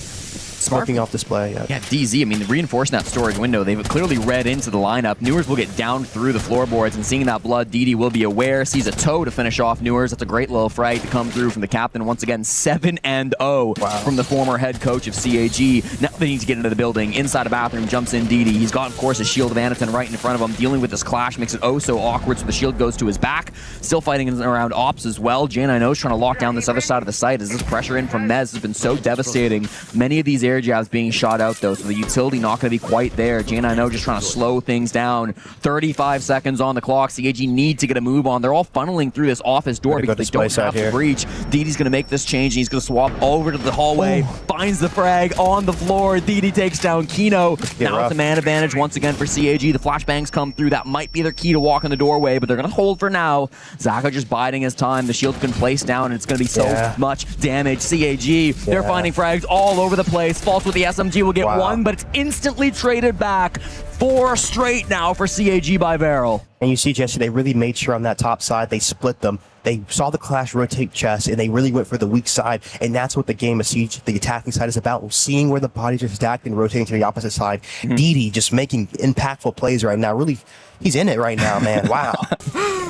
Smoking off display. Yeah, DZ, I mean, reinforcing that storage window, they've clearly read into the lineup. Newers will get down through the floorboards, and seeing that blood, DD will be aware, sees a toe to finish off Newers. That's a great little frag to come through from the captain. Once again, 7-0 from the former head coach of CAG. Now they need to get into the building. Inside a bathroom, jumps in DD. He's got, of course, a shield of Anaton right in front of him. Dealing with this Clash makes it oh so awkward, so the shield goes to his back. Still fighting around ops as well. J9O's trying to lock down this other side of the site as this pressure in from Mez has been so devastating. Many of these air jabs being shot out though, so the utility not going to be quite there. J9O just trying to slow things down. 35 seconds on the clock. CAG need to get a move on. They're all funneling through this office door because they don't have to breach. DD's going to make this change, and he's going to swap over to the hallway. Finds the frag on the floor. DD takes down Kino. Now it's a man advantage once again for CAG. The flashbangs come through. That might be their key to walk in the doorway, but they're going to hold for now. Zaka just biding his time. The shield's been placed down, and it's going to be so much damage. CAG, they're finding frags all over the place. False with the SMG will get one, but it's instantly traded back. 4 straight now for CAG by Barrel. And you see, Jesse, they really made sure on that top side, they split them. They saw the Clash rotate chest, and they really went for the weak side, and that's what the game of Siege, the attacking side, is about. Seeing where the bodies are stacked and rotating to the opposite side. DD just making impactful plays right now. Really, he's in it right now, man. Wow.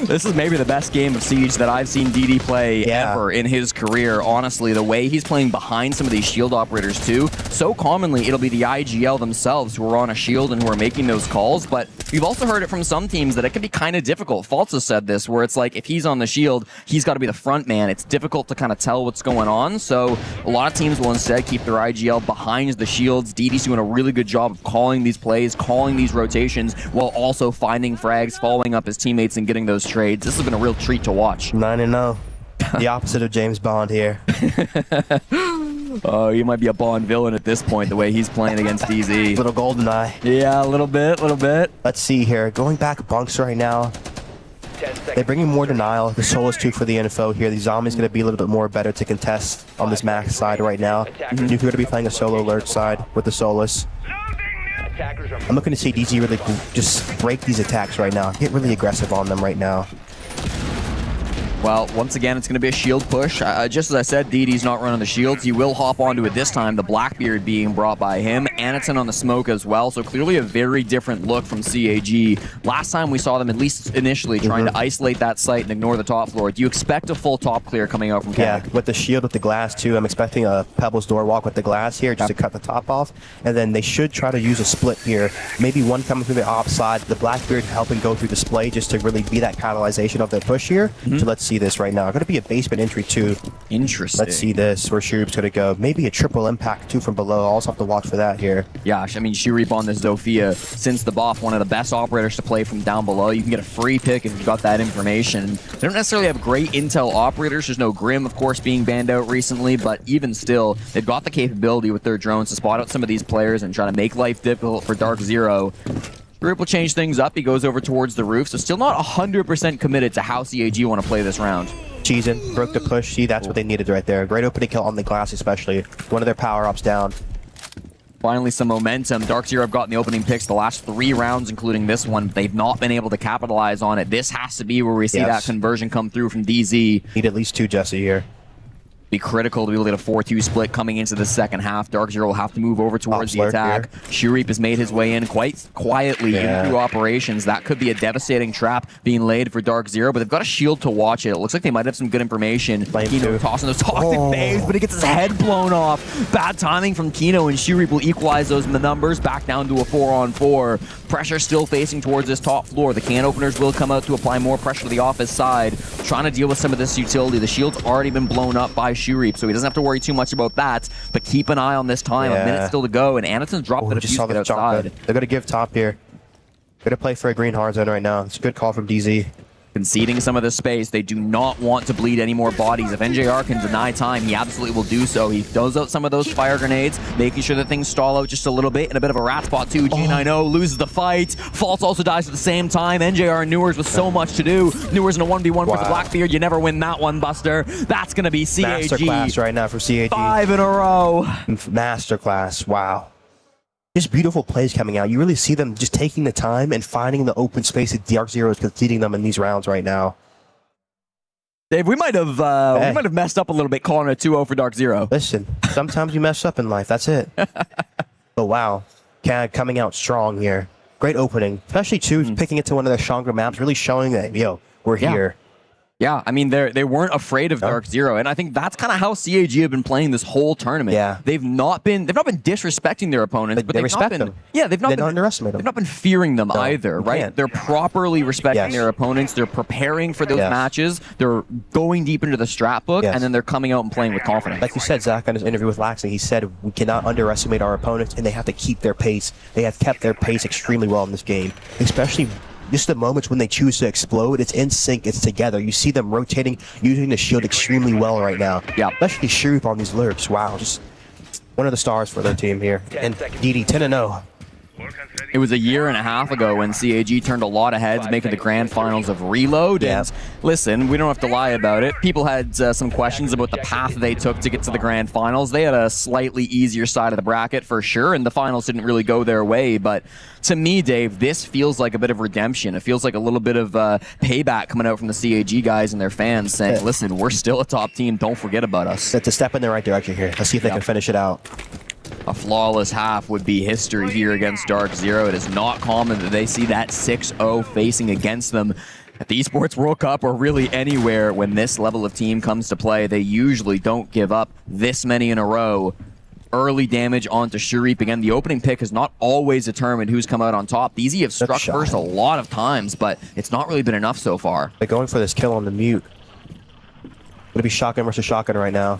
This is maybe the best game of Siege that I've seen DD play ever in his career. Honestly, the way he's playing behind some of these shield operators too. So commonly, it'll be the ag.al themselves who are on a shield and who are making those calls, but we've also heard it from some teams that it can be kind of difficult. False has said this, where it's like, if he's on the shield, he's got to be the front man. It's difficult to kind of tell what's going on, so a lot of teams will instead keep their ag.al behind the shields. DD's doing a really good job of calling these plays, calling these rotations, while also finding frags, following up his teammates, and getting those trades. This has been a real treat to watch. 9-0. The opposite of James Bond here. Oh, he might be a Bond villain at this point, the way he's playing against DZ. Little golden eye. Yeah, a little bit. Let's see here. Going back bunks right now. They're bringing more denial. The Solus 2 for the info here. The Zombie's going to be a little bit more better to contest on this max side right now. You're going to be playing a solo alert side with the Solus. I'm looking to see DZ really just break these attacks right now. Get really aggressive on them right now. Well, once again, it's going to be a shield push. Just as I said, DD's not running the shields. He will hop onto it this time, the Blackbeard being brought by him. Anaton on the smoke as well, so clearly a very different look from CAG. Last time we saw them, at least initially, trying to isolate that site and ignore the top floor. Do you expect a full top clear coming out from Keg? Yeah, with the shield with the glass too. I'm expecting a Pebbles door walk with the glass here just to cut the top off. And then they should try to use a split here. Maybe one coming through the op side, the Blackbeard helping go through display just to really be that catalyzation of their push here. So let's see this right now. Going to be a basement entry too. Interesting. Let's see this, where Shoob's going to go. Maybe a triple impact too from below. I'll also have to watch for that here. Yeah, I mean, Shoe on this Zofia, since the buff, one of the best operators to play from down below. You can get a free pick if you've got that information. They don't necessarily have great intel operators. There's no Grim, of course, being banned out recently, but even still, they've got the capability with their drones to spot out some of these players and try to make life difficult for Dark Zero. Group will change things up. He goes over towards the roof, so still not 100% committed to how CAG want to play this round. Cheesin, broke the push. See, that's what they needed right there. Great opening kill on the glass, especially. One of their power-ups down. Finally, some momentum. Dark Zero have gotten the opening picks the last 3 rounds, including this one. They've not been able to capitalize on it. This has to be where we see that conversion come through from DZ. Need at least 2 Jesse here. Be critical to be able to get a 4-2 split coming into the second half. Dark Zero will have to move over towards the attack. Shurip has made his way in quite quietly into operations. That could be a devastating trap being laid for Dark Zero, but they've got a shield to watch it. It looks like they might have some good information. Kino tossing those toxic phase, but he gets his head blown off. Bad timing from Kino, and Shurip will equalize those numbers back down to a 4-on-4. Pressure still facing towards this top floor. The can openers will come out to apply more pressure to the office side, trying to deal with some of this utility. The shield's already been blown up by Shurip, so he doesn't have to worry too much about that, but keep an eye on this time. A minute still to go, and Anaton's dropped the defuse get outside. They're going to give top here. Going to play for a green hard zone right now. It's a good call from DZ. Conceding some of the space. They do not want to bleed any more bodies. If NJR can deny time, he absolutely will do so. He throws out some of those fire grenades, making sure that things stall out just a little bit, and a bit of a rat spot too. G90 loses the fight. False also dies at the same time. NJR and Newers with so much to do. Newers in a 1v1 with the Blackbeard. You never win that one, Buster. That's going to be CAG. Masterclass right now for CAG. 5 in a row. Masterclass. Wow. Just beautiful plays coming out. You really see them just taking the time and finding the open space that Dark Zero is conceding them in these rounds right now. Dave, we might have messed up a little bit calling it 2-0 for Dark Zero. Listen, sometimes you mess up in life. That's it. But wow, CAG coming out strong here. Great opening, especially too picking it to one of their stronger maps, really showing that we're here. Yeah, I mean, they weren't afraid of Dark Zero, and I think that's kind of how CAG have been playing this whole tournament. Yeah, they've not been disrespecting their opponents, but they respect them. Yeah, they've not been underestimate them. They've not been fearing them either, right? Can't. They're properly respecting their opponents. They're preparing for those matches. They're going deep into the strat book, and then they're coming out and playing with confidence. Like you said, Zach, on his interview with Laxing, he said we cannot underestimate our opponents, and they have to keep their pace. They have kept their pace extremely well in this game, especially just the moments when they choose to explode. It's in sync, it's together. You see them rotating, using the shield extremely well right now. Yeah. Especially Shurip on these lurks. Wow, just one of the stars for their team here. And DD 10-0. It was a year and a half ago when CAG turned a lot of heads, making the grand finals of Reload. And listen, we don't have to lie about it. People had some questions about the path they took to get to the grand finals. They had a slightly easier side of the bracket for sure, and the finals didn't really go their way. But to me, Dave, this feels like a bit of redemption. It feels like a little bit of payback coming out from the CAG guys and their fans saying, listen, we're still a top team. Don't forget about us. That's a step in the right direction here. Let's see if they can finish it out. A flawless half would be history here against Dark Zero. It is not common that they see that 6-0 facing against them at the Esports World Cup or really anywhere. When this level of team comes to play, they usually don't give up this many in a row. Early damage onto Shurip. Again, the opening pick has not always determined who's come out on top. These have struck first a lot of times, but it's not really been enough so far. They're going for this kill on the mute. Gonna be shotgun versus shotgun right now.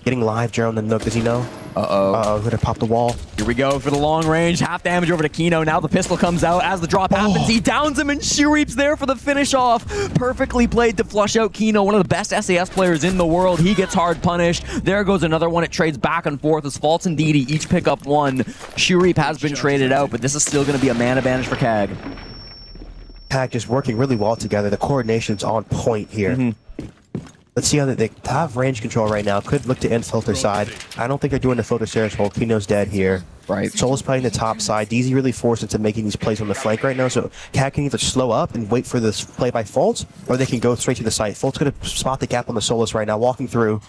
Getting live drone the Nook, does he know? Gonna pop the wall. Here we go for the long range. Half damage over to Kino. Now the pistol comes out as the drop happens. He downs him, and Shurip's there for the finish off. Perfectly played to flush out Kino, one of the best SAS players in the world. He gets hard punished. There goes another one. It trades back and forth as False and Didi each pick up one. Shurip has been traded out, but this is still going to be a man advantage for CAG. CAG just working really well together. The coordination's on point here. Let's see how they have range control right now. Could look to end filter side. I don't think they're doing the filter stairs hold. Kino's dead here. Right. Soul's playing the top side. DZ really forced into making these plays on the flank right now. So CAG can either slow up and wait for this play by Fultz, or they can go straight to the site. Fultz going to spot the gap on the Solus right now, walking through.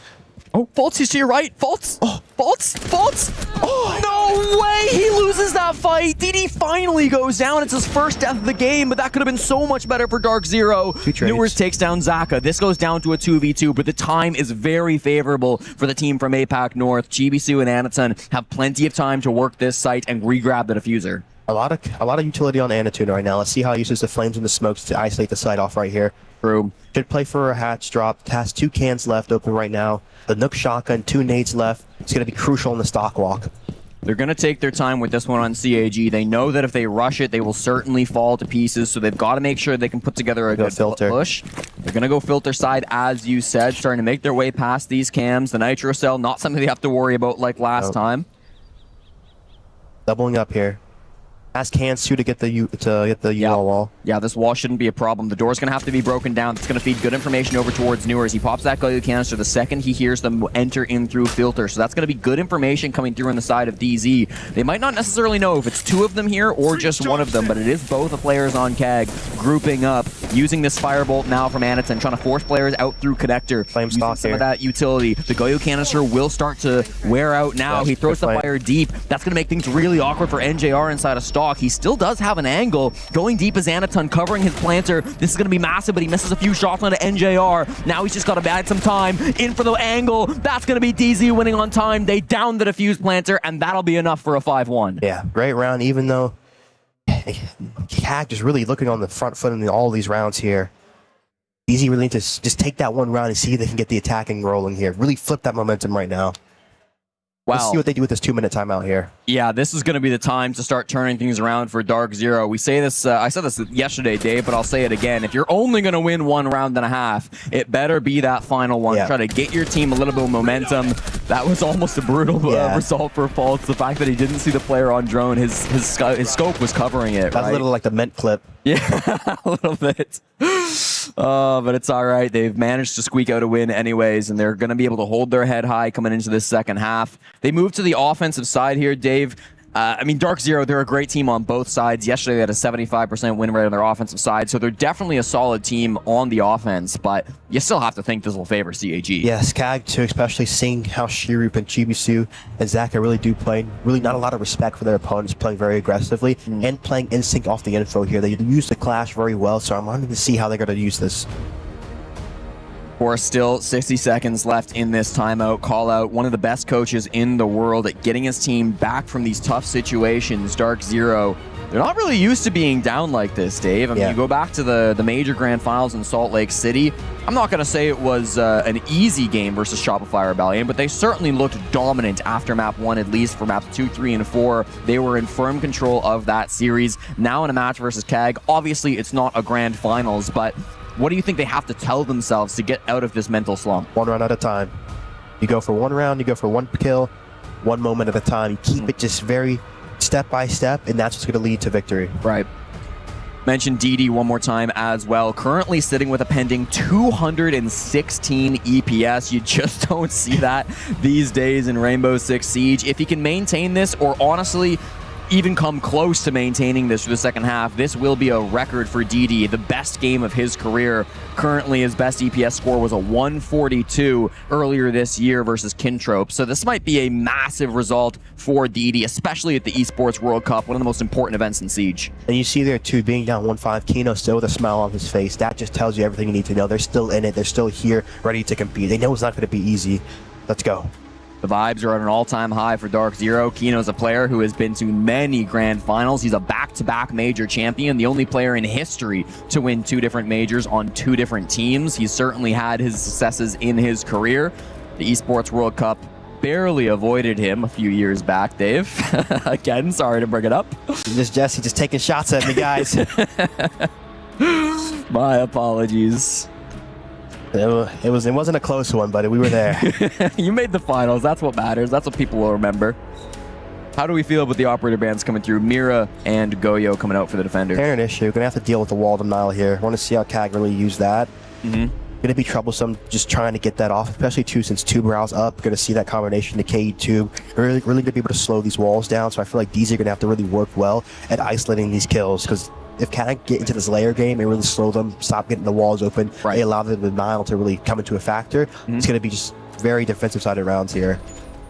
Oh, Fultz, he's to your right. Fultz. Oh, Fultz. Fultz. Oh, no way. He loses that fight. DD finally goes down. It's his first death of the game, but that could have been so much better for Dark Zero. Newers takes down Zaka. This goes down to a 2v2, but the time is very favorable for the team from APAC North. Chibisu and Anaton have plenty of time to work this site and re-grab the diffuser. A lot of utility on Anatune right now. Let's see how he uses the flames and the smokes to isolate the site off right here. True. Should play for a hatch drop. Has 2 cans left open right now. The Nook shotgun, 2 nades left. It's going to be crucial in the stock walk. They're going to take their time with this one on CAG. They know that if they rush it, they will certainly fall to pieces, so they've got to make sure they can put together a good filter push. They're going to go filter side, as you said, starting to make their way past these cams. The Nitro Cell, not something they have to worry about like last time. Doubling up here. Has cans too to get the UL wall. Yeah, this wall shouldn't be a problem. The door's going to have to be broken down. It's going to feed good information over towards Newers. He pops that Galil canister the second he hears them enter in through filter. So that's going to be good information coming through on the side of DZ. They might not necessarily know if it's 2 of them here or just 1 of them, but it is both the players on CAG grouping up, using this Firebolt now from Anaton, trying to force players out through connector. Flame using stock some here. of that utility. The Goyo canister will start to wear out now. Yeah, he throws the good fight. fire deep. That's going to make things really awkward for NJR inside of stock. He still does have an angle. Going deep is Anaton, covering his planter. This is going to be massive, but he misses a few shots onto NJR. Now he's just got to add some time. In for the angle. That's going to be DZ winning on time. They down the defuse planter, and that'll be enough for a 5-1. Yeah, great round, even though CAG just really looking on the front foot in all these rounds here. Easy really need to just take that one round and see if they can get the attacking rolling here. Really flip that momentum right now. Wow. Let's see what they do with this 2-minute timeout here. Yeah, this is going to be the time to start turning things around for Dark Zero. We say this, I said this yesterday, Dave, but I'll say it again. If you're only going to win 1 round and a half, it better be that final one. Yeah. Try to get your team a little bit of momentum. That was almost a brutal result for Fultz. The fact that he didn't see the player on drone, his scope was covering it. That's right? a little like the Ment clip. Yeah, a little bit. But it's all right. They've managed to squeak out a win anyways, and they're going to be able to hold their head high coming into this second half. They move to the offensive side here, Dave. I mean, Dark Zero, they're a great team on both sides. Yesterday, they had a 75% win rate on their offensive side, so they're definitely a solid team on the offense, but you still have to think this will favor CAG. Yes, CAG too, especially seeing how Shirup and Chibisu and Zaka really do play. Really not a lot of respect for their opponents, playing very aggressively and playing in sync off the info here. They use the clash very well, so I'm wanting to see how they're going to use this. For still 60 seconds left in this timeout, call out one of the best coaches in the world at getting his team back from these tough situations, Dark Zero. They're not really used to being down like this, Dave. I mean, you go back to the major grand finals in Salt Lake City. I'm not going to say it was an easy game versus Shopify Rebellion, but they certainly looked dominant after map 1, at least for maps 2, 3, and 4. They were in firm control of that series. Now in a match versus CAG, obviously it's not a grand finals, but what do you think they have to tell themselves to get out of this mental slump? 1 round at a time. You go for 1 round, you go for 1 kill, 1 moment at a time. You keep it just very step by step, and that's what's going to lead to victory. Right. Mention DD one more time as well. Currently sitting with a pending 216 EPS. You just don't see that these days in Rainbow Six Siege. If he can maintain this, or honestly even come close to maintaining this for the second half, this will be a record for DD, the best game of his career. Currently, his best EPS score was a 142 earlier this year versus Kintrope. So this might be a massive result for DD, especially at the Esports World Cup, one of the most important events in Siege. And you see there too, being down 1-5, Kino still with a smile on his face. That just tells you everything you need to know. They're still in it. They're still here, ready to compete. They know it's not going to be easy. Let's go. The vibes are at an all-time high for Dark Zero. Kino's a player who has been to many grand finals. He's a back-to-back major champion, the only player in history to win 2 different majors on 2 different teams. He's certainly had his successes in his career. The Esports World Cup barely avoided him a few years back, Dave. Again, sorry to bring it up. Just Jesse just taking shots at me, guys. My apologies. It wasn't a close one, but we were there. You made the finals. That's what matters. That's what people will remember. How do we feel about the operator bands coming through? Mira and Goyo coming out for the defender. They're an issue. Gonna have to deal with the wall denial here. Want to see how CAG really use that. Gonna be troublesome just trying to get that off, especially too since Tube Brow's up. Gonna see that combination decay Tube. Really gonna be able to slow these walls down. So I feel like these are gonna have to really work well at isolating these kills, because if CAG get into this layer game and really slow them, stop getting the walls open, they allow the denial to really come into a factor. It's going to be just very defensive-sided rounds here.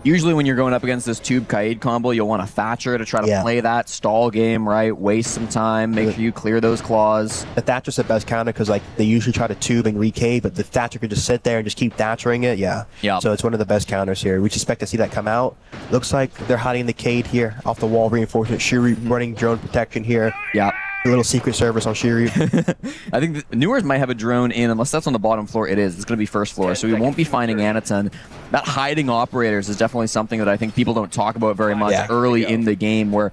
Usually when you're going up against this Tube Kaid combo, you'll want a Thatcher to try to play that stall game, right? Waste some time, make sure you clear those claws. The Thatcher's the best counter because like they usually try to tube and re-K, but the Thatcher could just sit there and just keep Thatchering it. So it's one of the best counters here. We expect to see that come out. Looks like they're hiding the Kaid here off the wall reinforcement. Shuri running drone protection here. A little secret service on Shiri. I think Newers might have a drone in, unless that's on the bottom floor. It is. It's going to be first floor, so we won't be finding Anaton. That hiding operators is definitely something that I think people don't talk about very much early in the game, where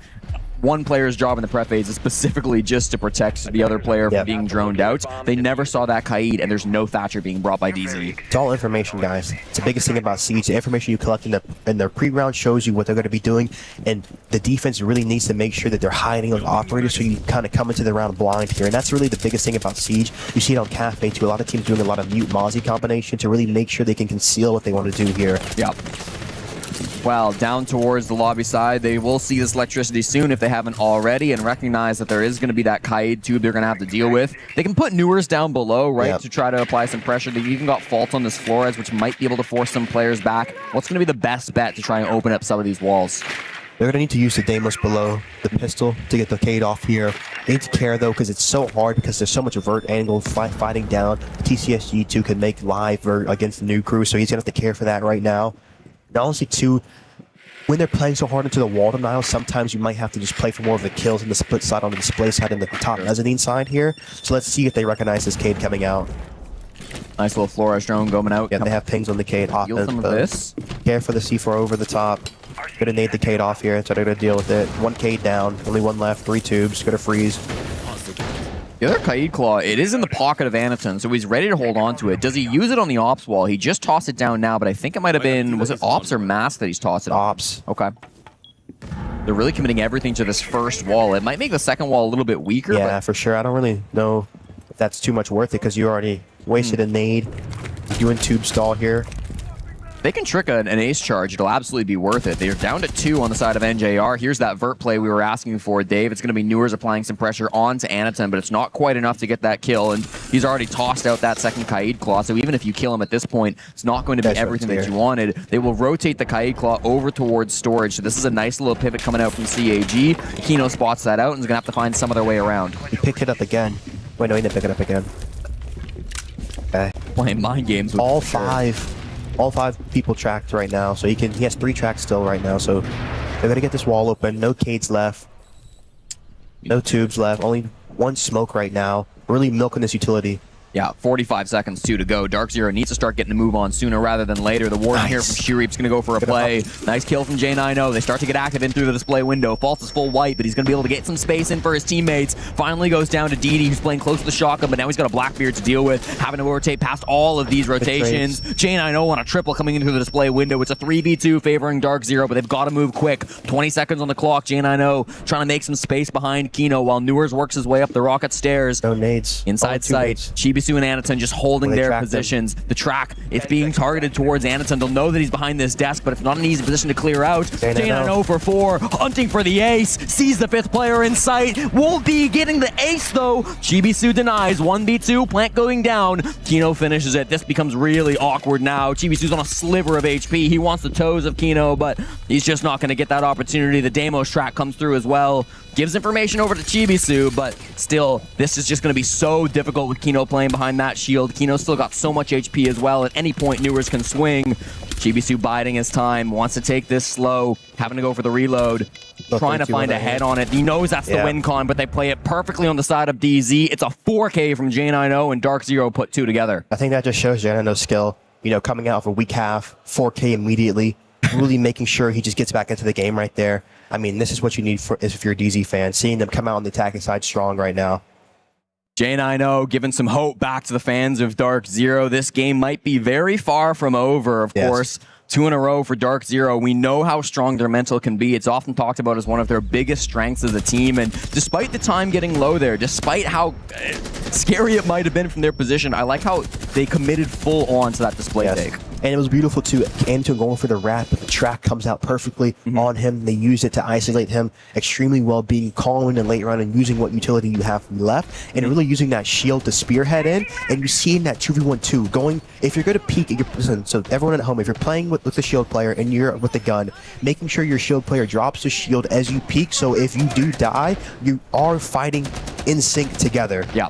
one player's job in the prep phase is specifically just to protect the other player from being droned out. They never saw that Kaid, and there's no Thatcher being brought by DZ. It's all information, guys. It's the biggest thing about Siege. The information you collect in the pre-round shows you what they're going to be doing, and the defense really needs to make sure that they're hiding those operators so you kind of come into the round blind here. And that's really the biggest thing about Siege. You see it on Cafe too. A lot of teams doing a lot of mute Mozzie combination to really make sure they can conceal what they want to do here. as well. Down towards the lobby side, they will see this electricity soon if they haven't already, and recognize that there is going to be that Kaid tube they're going to have to deal with. They can put Newers down below, right, to try to apply some pressure. They even got Fault on this Flores, which might be able to force some players back. What's going to be the best bet to try and open up some of these walls? They're going to need to use the Deimos below, the pistol, to get the Kaid off here. They need to care, though, because it's so hard because there's so much vert angle fighting down. TCSG2 can make live vert against the new crew, so he's going to have to care for that right now. And honestly, too, when they're playing so hard into the wall denial, sometimes you might have to just play for more of the kills in the split side on the display side and the top mezzanine side here. So let's see if they recognize this Kaid coming out. Nice little Flores drone going out. Yeah, they have pings on the Kaid. Deal some of this. Care for the C4 over the top. Gonna nade the Kaid off here, so they're gonna deal with it. One Kaid down, only one left, 3 tubes, gonna freeze. The other Kaid Claw, it is in the pocket of Anaton, so he's ready to hold on to it. Does he use it on the Ops wall? He just tossed it down now, but I think it might have been, was it Ops or Mask that he's tossed it? Ops. Okay. They're really committing everything to this first wall. It might make the second wall a little bit weaker. Yeah, for sure. I don't really know if that's too much worth it because you already wasted a nade. You're doing tube stall here. They can trick an ace charge. It'll absolutely be worth it. They're down to 2 on the side of NJR. Here's that vert play we were asking for, Dave. It's going to be Newers applying some pressure onto Anaton, but it's not quite enough to get that kill, and he's already tossed out that second Kaid Claw, so even if you kill him at this point, it's not going to be everything that you wanted. They will rotate the Kaid Claw over towards storage, so this is a nice little pivot coming out from CAG. Kino spots that out and is going to have to find some other way around. He picked it up again. Wait, no, he didn't pick it up again. Okay. Playing mind games with all five people tracked right now, so he has 3 tracks still right now, so they're gonna get this wall open. No Kaids left, no tubes left, only 1 smoke right now. Really milking this utility. Yeah, 45 seconds, 2 to go. Dark Zero needs to start getting a move on sooner rather than later. The Warden here from Shirip's going to go for a play. Nice kill from J90. They start to get active in through the display window. False is full white, but he's going to be able to get some space in for his teammates. Finally goes down to DD, who's playing close to the shotgun, but now he's got a Blackbeard to deal with, having to rotate past all of these rotations. J90 on a triple coming into the display window. It's a 3v2 favoring Dark Zero, but they've got to move quick. 20 seconds on the clock. J90 trying to make some space behind Kino while Newers works his way up the rocket stairs. No nades. Inside sight. Chibisu and Anaton just holding their positions. The track, it's being targeted towards Anaton. They'll know that he's behind this desk, but it's not an easy position to clear out. J90 for 4, hunting for the ace, sees the 5th player in sight, won't be getting the ace though. Chibisu denies, 1v2, plant going down. Kino finishes it. This becomes really awkward now. Chibisu's on a sliver of HP. He wants the toes of Kino, but he's just not going to get that opportunity. The Deimos track comes through as well. Gives information over to Chibisu, but still, this is just going to be so difficult with Kino playing behind that shield. Kino's still got so much HP as well. At any point, Newers can swing. Chibisu biding his time, wants to take this slow, having to go for the reload, trying to find a head on it. He knows that's the win con, but they play it perfectly on the side of DZ. It's a 4K from J90 and Dark Zero put 2 together. I think that just shows J90's skill. You know, coming out of a weak half, 4K immediately, really making sure he just gets back into the game right there. I mean, this is what you need if you're a DZ fan, seeing them come out on the attacking side strong right now. J90 giving some hope back to the fans of Dark Zero. This game might be very far from over, of course. 2 in a row for Dark Zero. We know how strong their mental can be. It's often talked about as one of their biggest strengths as a team, and despite the time getting low there, despite how scary it might have been from their position, I like how they committed full on to that display take. And it was beautiful too. Anaton going for the wrap, but the track comes out perfectly on him. They used it to isolate him extremely well, being calm in the late round and using what utility you have left, and really using that shield to spearhead in. And you see in that 2v1-2 going, if you're going to peek at your position, so everyone at home, if you're playing with the shield player and you're with the gun, making sure your shield player drops the shield as you peek, so if you do die, you are fighting in sync together. Yeah,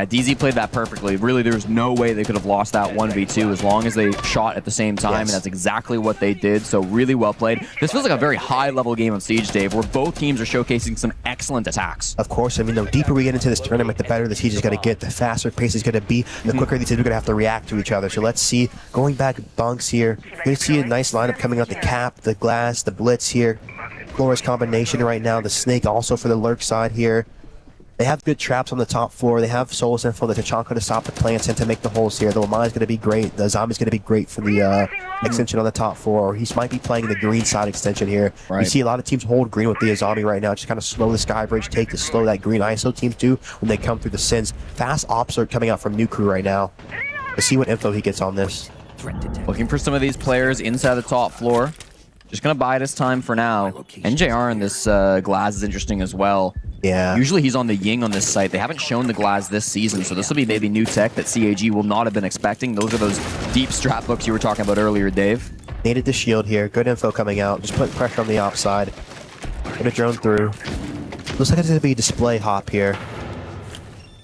DZ played that perfectly. Really, there was no way they could have lost that 1v2 as long as they shot at the same time, and that's exactly what they did, so really well played. This feels like a very high-level game of Siege, Dave, where both teams are showcasing some excellent attacks. Of course, I mean, the deeper we get into this tournament, the better the Siege is going to get, the faster pace is going to be, the quicker these teams are going to have to react to each other. So let's see, going back bunks here, you're going to see a nice lineup coming out, the Cap, the Glass, the Blitz here, Flores combination right now, the Snake also for the Lurk side here. They have good traps on the top floor. They have Souls Info, the Tachanka to stop the plants and to make the holes here. The Lamai is going to be great. The Zombie is going to be great for the extension on the top floor. Or he might be playing the green side extension here. You see a lot of teams hold green with the Zombie right now. Just kind of slow the Sky Bridge take to slow that green ISO teams do when they come through the Sins. Fast ops are coming out from New Crew right now. Let's see what info he gets on this. Looking for some of these players inside the top floor. Just going to bide his time for now. NJR in this Glaz is interesting as well. Yeah. Usually he's on the Ying on this site. They haven't shown the Glaz this season, so this will be maybe new tech that CAG will not have been expecting. Those are those deep strat books you were talking about earlier, Dave. Needed the shield here. Good info coming out. Just putting pressure on the offside. Put a drone through. Looks like it's going to be a display hop here.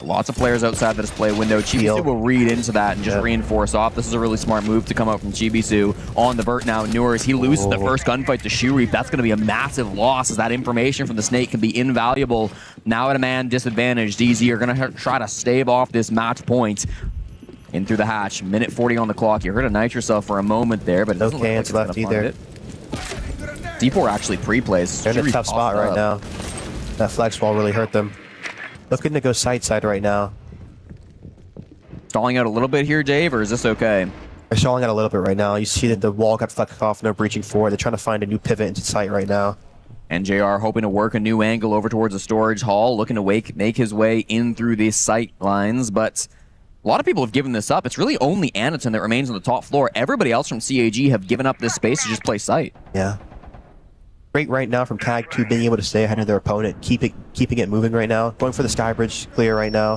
Lots of players outside the display window. Chibisu will read into that and just reinforce off. This is a really smart move to come out from Chibisu on the vert now. Newers, he loses the first gunfight to Shurif. That's going to be a massive loss as that information from the Snake can be invaluable. Now at a man disadvantage, DZ are going to try to stave off this match point. In through the hatch, minute 40 on the clock. You heard a Nitro yourself for a moment there, but it doesn't look like it's left either. D4 actually pre-plays. They're in a tough spot right now. That flex wall really hurt them. Looking to go side right now. Stalling out a little bit here, Dave, or is this okay? They're stalling out a little bit right now. You see that the wall got flexed off and they're breaching forward. They're trying to find a new pivot into sight right now. NJR hoping to work a new angle over towards the storage hall, looking to make his way in through these sight lines, but a lot of people have given this up. It's really only Anaton that remains on the top floor. Everybody else from CAG have given up this space to just play sight. Yeah. Great right now from Tag 2 being able to stay ahead of their opponent, keeping it moving right now. Going for the Skybridge clear right now.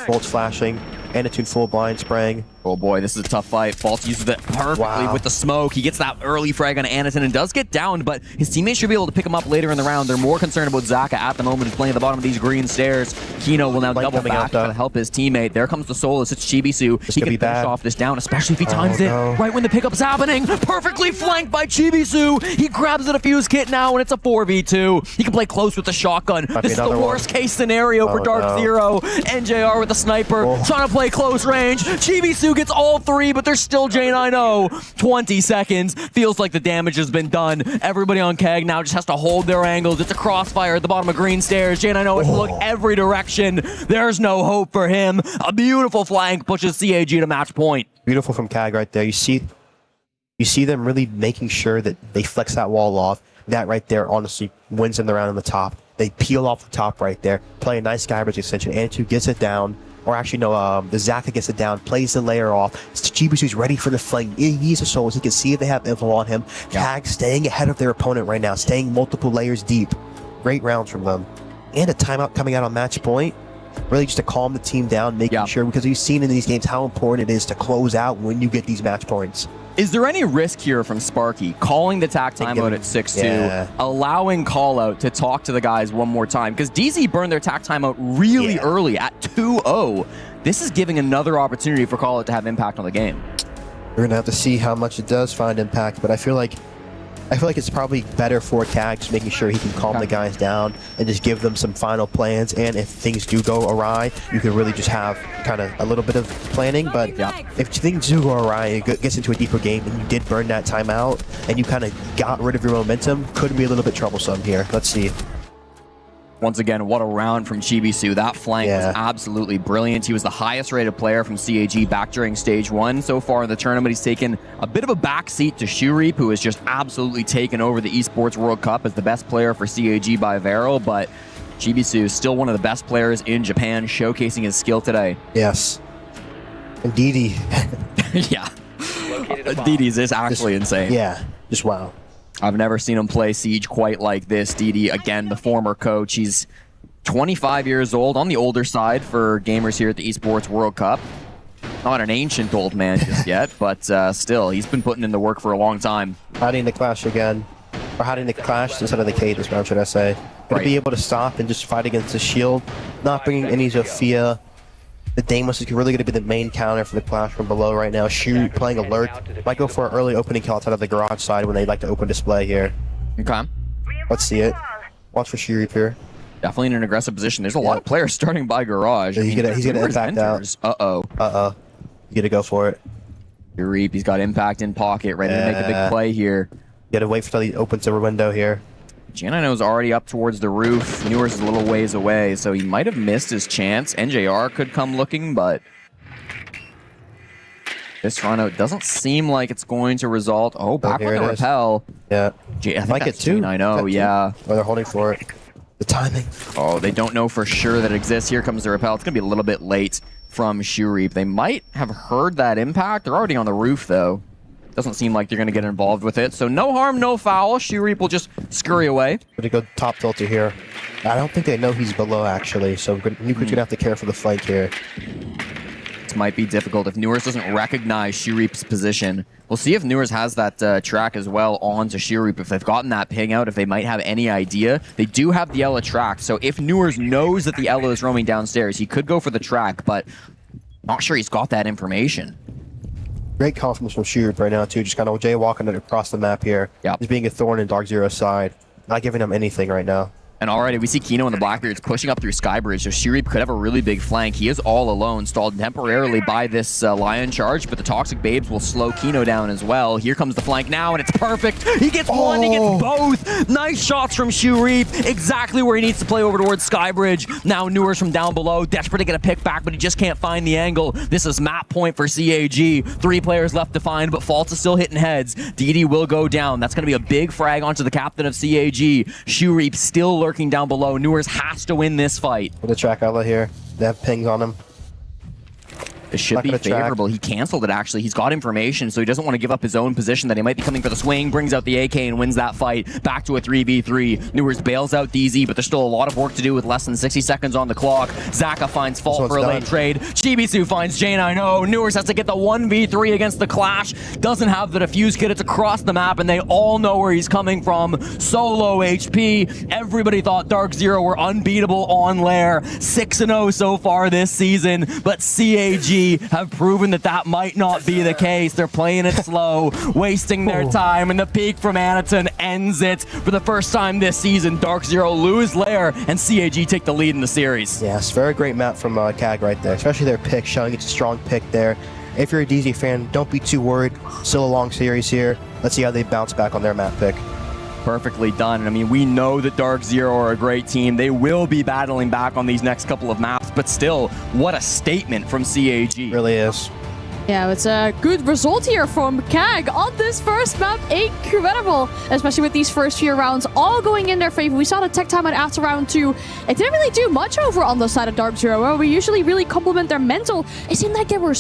Bolts flashing. Anaton full blind spraying. Oh boy, this is a tough fight. Fault uses it perfectly with the smoke. He gets that early frag on Anaton and does get downed, but his teammates should be able to pick him up later in the round. They're more concerned about Zaka at the moment, who's playing at the bottom of these green stairs. Kino will now double back to help his teammate. There comes the Solus. It's Chibisu. He can finish off this down, especially if he times it right when the pickup's happening. Perfectly flanked by Chibisu. He grabs the defuse kit now, and it's a 4v2. He can play close with the shotgun. This is the worst case scenario for Dark Zero. NJR with the sniper, trying to play close range. Chibisu gets all three, but there's still J90. 20 seconds. Feels like the damage has been done. Everybody on Keg now just has to hold their angles. It's a crossfire at the bottom of green stairs. J90 has to look every direction. There's no hope for him. A beautiful flank pushes CAG to match point. Beautiful from Kag right there. You see them really making sure that they flex that wall off. That right there honestly wins them the round on the top. They peel off the top right there. Play a nice Skybridge extension. Anaton gets it down. Or actually, no, the Zaka gets it down, plays the layer off. Chibusu's ready for the flank. He's a soul. He can see if they have info on him. Kag staying ahead of their opponent right now, staying multiple layers deep. Great rounds from them. And a timeout coming out on match point. Really just to calm the team down, making sure, because you've seen in these games how important it is to close out when you get these match points. Is there any risk here from Sparky calling the tack timeout at 6-2, allowing call out to talk to the guys one more time? Because DZ burned their tack timeout really early at 2-0. This is giving another opportunity for call out to have impact on the game. We're going to have to see how much it does find impact, but I feel like it's probably better for Kag just making sure he can calm the guys down and just give them some final plans. And if things do go awry, you can really just have kind of a little bit of planning. But if things do go awry, it gets into a deeper game, and you did burn that timeout, and you kind of got rid of your momentum, could be a little bit troublesome here. Let's see. Once again, what a round from Chibisu. That flank was absolutely brilliant. He was the highest rated player from CAG back during stage 1. So far in the tournament, he's taken a bit of a backseat to Shurip, who has just absolutely taken over the Esports World Cup as the best player for CAG by Vero. But Chibisu is still one of the best players in Japan, showcasing his skill today. Yes. And Didi. Yeah. Didi's is actually insane. Yeah. Just wow. I've never seen him play Siege quite like this. Didi, again, the former coach. He's 25 years old, on the older side for gamers here at the Esports World Cup. Not an ancient old man just yet, but still, he's been putting in the work for a long time. Hiding the clash again. Or hiding the clash instead of the K this round, should I say. Gonna be able to stop and just fight against the shield. Not bringing any Zofia. The Damus is really going to be the main counter for the clash from below right now. Shoot, playing alert. Might go for an early opening kill outside of the garage side when they like to open display here. Okay. Let's see it. Watch for Shurip here. Definitely in an aggressive position. There's a lot of players starting by garage. He's gonna impact out. Uh-oh. Uh-oh. You gotta go for it. Shurip, he's got impact in pocket, ready to make a big play here. You gotta wait till he opens a window here. J90's already up towards the roof. Newers is a little ways away, so he might have missed his chance. NJR could come looking, but this run out doesn't seem like it's going to result. Oh, back with the repel. Yeah. I think that's J90, yeah. Oh, they're holding for it. The timing. Oh, they don't know for sure that it exists. Here comes the repel. It's going to be a little bit late from Shurip. They might have heard that impact. They're already on the roof, though. Doesn't seem like they're going to get involved with it. So no harm, no foul. Shoereap will just scurry away. Going to go top filter here. I don't think they know he's below, actually. So Nuker's going to have to care for the flank here. This might be difficult if Newers doesn't recognize Shoereap's position. We'll see if Newers has that track as well onto Shoereap. If they've gotten that ping out, if they might have any idea. They do have the Ela track. So if Newers knows that the Ela is roaming downstairs, he could go for the track, but not sure he's got that information. Great confidence from Shoereap right now, too. Just kind of jaywalking it across the map here. Yep. Just being a thorn in Dark Zero's side. Not giving him anything right now. And already we see Kino and the Blackbeards pushing up through Skybridge, so Shoereap could have a really big flank. He is all alone, stalled temporarily by this Lion charge, but the Toxic Babes will slow Kino down as well. Here comes the flank now, and it's perfect. He gets one, he gets both. Nice shots from Shoereap, exactly where he needs to play over towards Skybridge. Now Newers from down below, desperate to get a pick back, but he just can't find the angle. This is map point for CAG. 3 players left to find, but Faults is still hitting heads. DD will go down. That's going to be a big frag onto the captain of CAG. Shoereap still lurking down below. Newers has to win this fight. With the track outlet here. They have pings on him. It should be favorable. He canceled it, actually. He's got information, so he doesn't want to give up his own position that he might be coming for the swing. Brings out the AK and wins that fight. Back to a 3v3. Newers bails out DZ, but there's still a lot of work to do with less than 60 seconds on the clock. Zaka finds Fault for a late trade. Chibisu finds J90. Newers has to get the 1v3 against the Clash. Doesn't have the defuse kit. It's across the map, and they all know where he's coming from. Solo HP. Everybody thought Dark Zero were unbeatable on Lair. 6-0 so far this season, but CAG have proven that that might not be the case. They're playing it slow, wasting their time, and the peak from Anaton ends it. For the first time this season, Dark Zero lose Lair, and CAG take the lead in the series. Yes, very great map from CAG right there, especially their pick, showing it's a strong pick there. If you're a DZ fan, don't be too worried. Still a long series here. Let's see how they bounce back on their map pick. Perfectly done. I mean, we know that Dark Zero are a great team. They will be battling back on these next couple of maps, but still, what a statement from CAG. Really is. Yeah, it's a good result here from CAG on this first map. Incredible, especially with these first few rounds all going in their favor. We saw the tech time after round 2. It didn't really do much over on the side of Dark Zero, where we usually really compliment their mental. It seemed like they were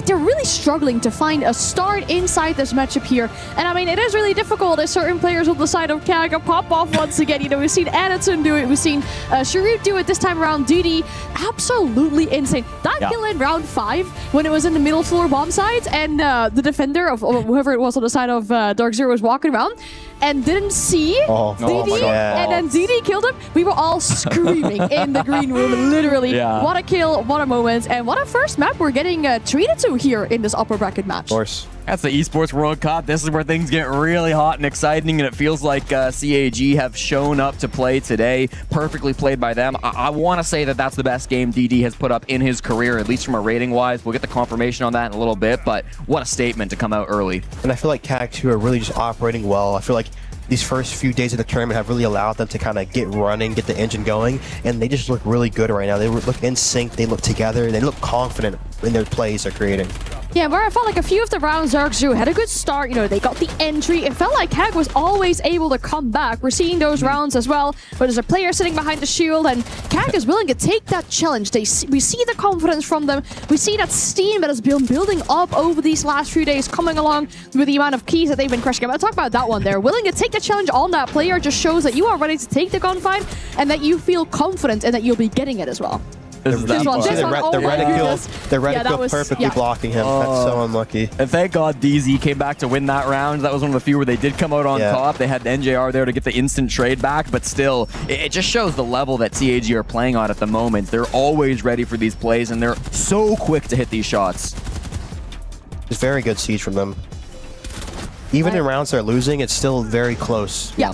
they're really struggling to find a start inside this matchup here. And I mean, it is really difficult as certain players on the side of CAG pop off once again. You know, we've seen Anaton do it, we've seen Shoereap do it this time around. DD, absolutely insane. That kill in round 5 when it was in the middle floor bomb sides, and the defender of whoever it was on the side of Dark Zero was walking around and didn't see DD, and then DD killed him. We were all screaming in the green room, literally. Yeah. What a kill, what a moment, and what a first map we're getting treated to here in this upper bracket match. Of course. That's the Esports World Cup. This is where things get really hot and exciting, and it feels like CAG have shown up to play today. Perfectly played by them. I want to say that that's the best game DD has put up in his career, at least from a rating-wise. We'll get the confirmation on that in a little bit, but what a statement to come out early. And I feel like CAG 2 are really just operating well. I feel like these first few days of the tournament have really allowed them to kind of get running, get the engine going, and they just look really good right now. They look in sync, they look together, they look confident in their plays they're creating. Yeah, where I felt like a few of the rounds Dark Zero had a good start. You know, they got the entry. It felt like CAG was always able to come back. We're seeing those rounds as well, where there's a player sitting behind the shield, and CAG is willing to take that challenge. We see the confidence from them. We see that steam that has been building up over these last few days, coming along with the amount of keys that they've been crushing. I'm going to talk about that one there. Willing to take the challenge on that player just shows that you are ready to take the gunfight and that you feel confident and that you'll be getting it as well. The reticule perfectly blocking him. That's so unlucky. And thank God DZ came back to win that round. That was one of the few where they did come out on top. They had NJR there to get the instant trade back, but still, it just shows the level that CAG are playing on at the moment. They're always ready for these plays, and they're so quick to hit these shots. It's very good siege from them. Even in rounds they're losing, it's still very close. Yeah.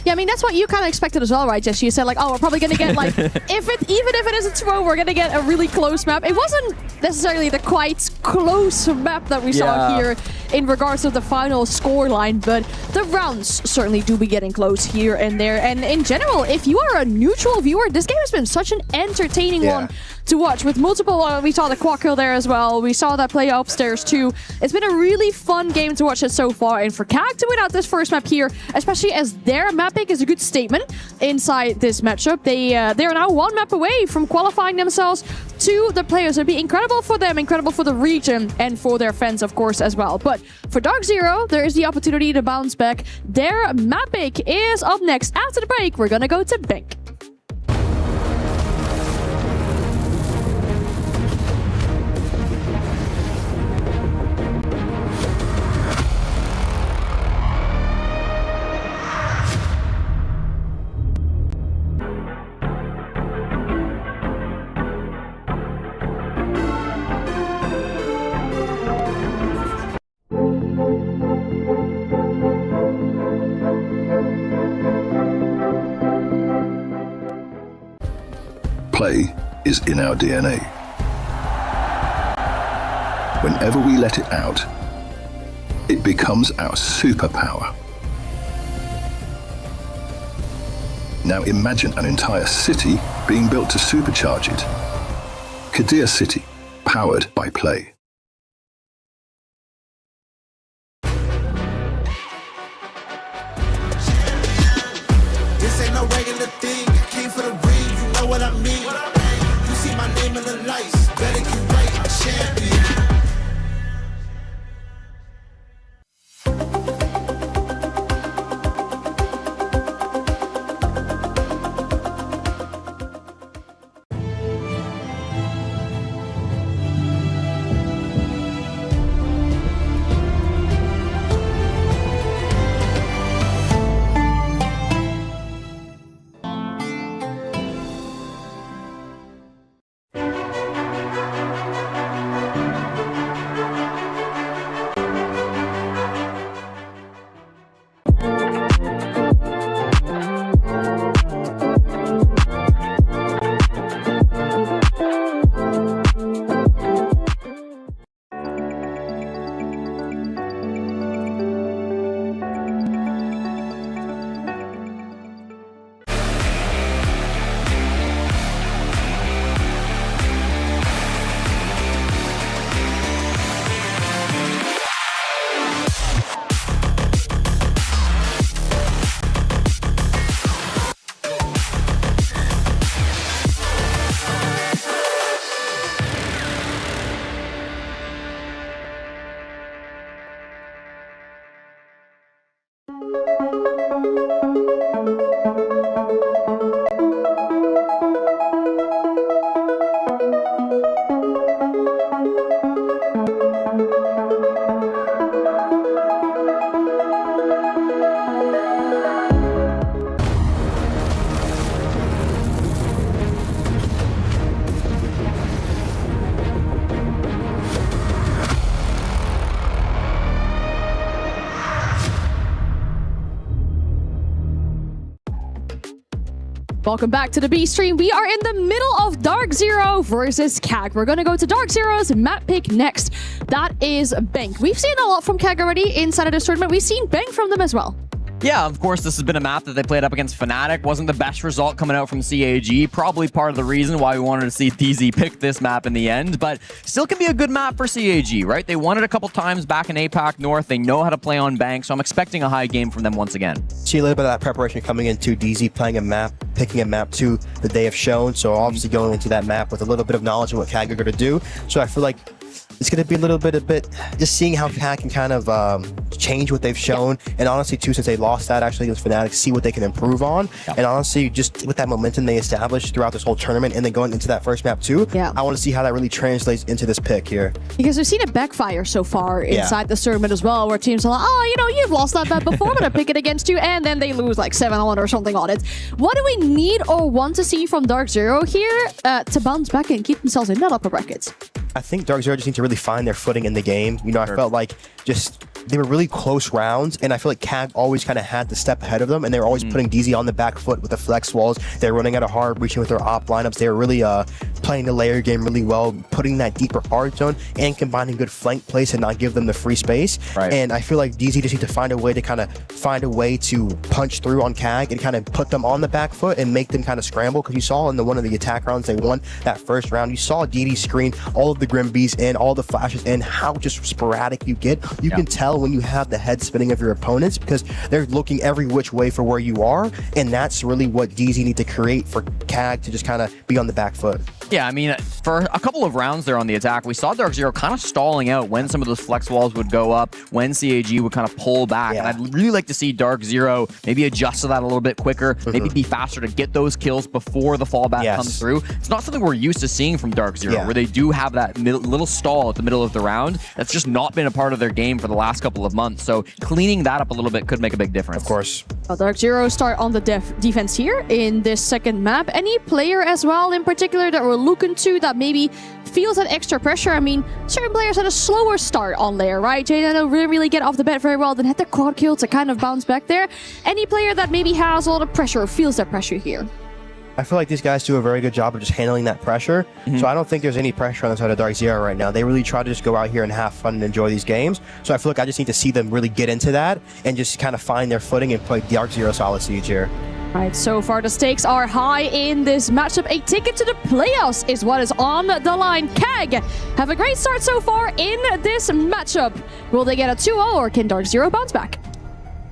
Yeah, I mean, that's what you kind of expected as well, right, Jesse? You said, like, oh, we're probably going to get, like, even if it is a throw, we're going to get a really close map. It wasn't necessarily the quite close map that we saw here in regards to the final scoreline, but the rounds certainly do be getting close here and there. And in general, if you are a neutral viewer, this game has been such an entertaining one to watch with multiple. We saw the quad kill there as well. We saw that play upstairs too. It's been a really fun game to watch it so far. And for CAG to win out this first map here, especially as their map pick is a good statement inside this matchup. They are now one map away from qualifying themselves to the players. It'd be incredible for them, incredible for the region, and for their fans, of course, as well. But for Dark Zero, there is the opportunity to bounce back. Their map pick is up next. After the break, we're gonna go to Bank. Play is in our DNA. Whenever we let it out, it becomes our superpower. Now imagine an entire city being built to supercharge it. Kadir City, powered by play. This ain't no regular thing. I came for the ring, you know what I mean. You see my name in the lights, better get right, I'm champion. Welcome back to the B stream. We are in the middle of Dark Zero versus CAG. We're going to go to Dark Zero's map pick next. That is Bank. We've seen a lot from CAG already inside of this tournament. We've seen Bank from them as well. Yeah, of course, this has been a map that they played up against Fnatic. Wasn't the best result coming out from CAG. Probably part of the reason why we wanted to see DZ pick this map in the end, but still can be a good map for CAG, right? They won it a couple times back in APAC North. They know how to play on Bank, so I'm expecting a high game from them once again. See a little bit of that preparation coming into DZ playing a map, picking a map 2 that they have shown. So obviously going into that map with a little bit of knowledge of what CAG are going to do. So I feel like it's going to be a bit, just seeing how CAG can kind of change what they've shown. And honestly, too, since they lost that actually against Fnatic, see what they can improve on. And honestly, just with that momentum they established throughout this whole tournament and then going into that first map too, I want to see how that really translates into this pick here. Because we've seen it backfire so far inside the tournament as well, where teams are like, oh, you know, you've lost that map before, I'm going to pick it against you, and then they lose like 7-1 or something on it. What do we need or want to see from Dark Zero here to bounce back and keep themselves in that upper brackets? I think Dark Zero just need to really find their footing in the game. You know, I felt like just they were really close rounds, and I feel like CAG always kind of had to step ahead of them, and they were always putting DZ on the back foot with the flex walls. They were running out of hard, reaching with their op lineups. They were really playing the layer game really well, putting that deeper hard zone and combining good flank plays and not give them the free space. And I feel like DZ just need to find a way to punch through on CAG and kind of put them on the back foot and make them kind of scramble. Because you saw in one of the attack rounds they won that first round, you saw DD screen all of the Grimbees in, all the flashes in, how just sporadic you get. You can tell when you have the head spinning of your opponents because they're looking every which way for where you are, and that's really what DZ need to create for CAG to just kind of be on the back foot. Yeah, I mean, for a couple of rounds there on the attack, we saw Dark Zero kind of stalling out when some of those flex walls would go up, when CAG would kind of pull back. And I'd really like to see Dark Zero maybe adjust to that a little bit quicker, maybe be faster to get those kills before the fallback comes through. It's not something we're used to seeing from Dark Zero, where they do have that little stall at the middle of the round. That's just not been a part of their game for the last couple of months. So cleaning that up a little bit could make a big difference. Of course. Well, Dark Zero start on the defense here in this second map. Any player as well in particular that we're looking to that maybe feels that extra pressure? I mean, certain players had a slower start on layer, right? ag.al didn't really get off the bat very well, then had the quad kill to kind of bounce back there. Any player that maybe has a lot of pressure or feels that pressure here? I feel like these guys do a very good job of just handling that pressure. So I don't think there's any pressure on the side of Dark Zero right now. They really try to just go out here and have fun and enjoy these games. So I feel like I just need to see them really get into that and just kind of find their footing and play Dark Zero solid siege here. Right, so far the stakes are high in this matchup. A ticket to the playoffs is what is on the line. KAG have a great start so far in this matchup. Will they get a 2-0 or can Dark Zero bounce back?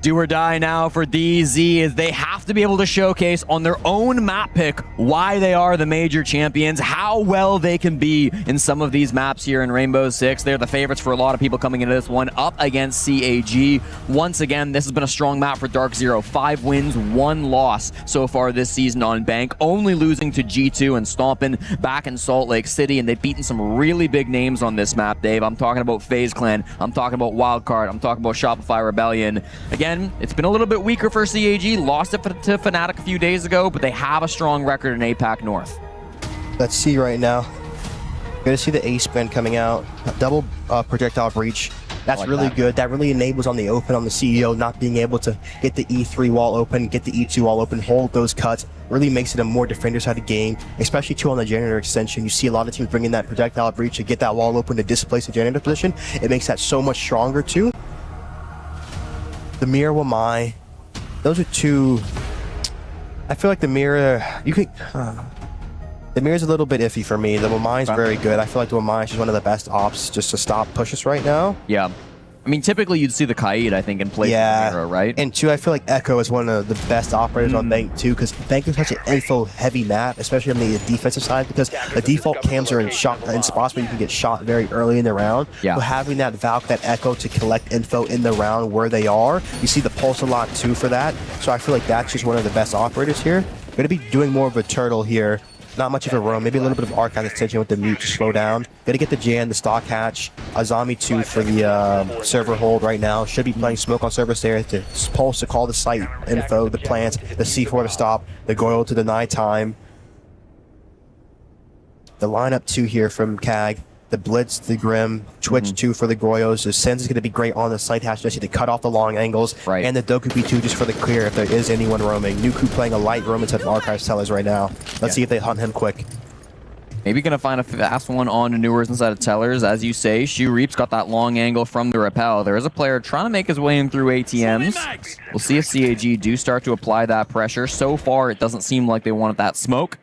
Do or die now for DZ as they have to be able to showcase on their own map pick why they are the major champions, how well they can be in some of these maps here in Rainbow Six. They're the favorites for a lot of people coming into this one, up against CAG. Once again, this has been a strong map for Dark Zero. 5 wins, 1 loss so far this season on Bank, only losing to G2 and stomping back in Salt Lake City, and they've beaten some really big names on this map, Dave. I'm talking about FaZe Clan, I'm talking about Wildcard, I'm talking about Shopify Rebellion. Again, it's been a little bit weaker for CAG. Lost it to Fnatic a few days ago, but they have a strong record in APAC North. Let's see right now. Good to see the ace spin coming out. Double projectile breach. That's like really good. That really enables on the open on the CEO not being able to get the E3 wall open, get the E2 wall open, hold those cuts. Really makes it a more defender-sided game, especially too on the janitor extension. You see a lot of teams bringing that projectile breach to get that wall open to displace the janitor position. It makes that so much stronger too. The mirror Wamai, those are two. I feel like the mirror, you could. The mirror's a little bit iffy for me. The Wamai's very good. I feel like the Wamai is just one of the best ops just to stop pushes right now. Yeah. I mean, typically you'd see the Kaid, I think, in place of the mirror, right? And two, I feel like Echo is one of the best operators on Bank too, because Bank is such an info-heavy map, especially on the defensive side, because the default cams are in spots where you can get shot very early in the round. Yeah. So having that Valk, that Echo to collect info in the round where they are, you see the pulse a lot too for that. So I feel like that's just one of the best operators here. Going to be doing more of a turtle here. Not much of a roam, maybe a little bit of archive extension with the mute to slow down. Gotta get the Jan, the stock hatch, Azami 2 for the server hold right now. Should be playing smoke on server stairs to pulse to call the site info, the plants, the C4 to stop, the Goyle to deny time. The lineup 2 here from KAG. The Blitz, the Grim, Twitch 2 for the Goyos. The Sense is going to be great on the site hatch just to cut off the long angles. Right. And the Dokupi 2 just for the clear if there is anyone roaming. Nuku playing a light roam instead of Archives Tellers right now. Let's see if they hunt him quick. Maybe going to find a fast one on Newers inside of Tellers. As you say, Shu Reap's got that long angle from the rappel. There is a player trying to make his way in through ATMs. We'll see if CAG do start to apply that pressure. So far, it doesn't seem like they wanted that smoke.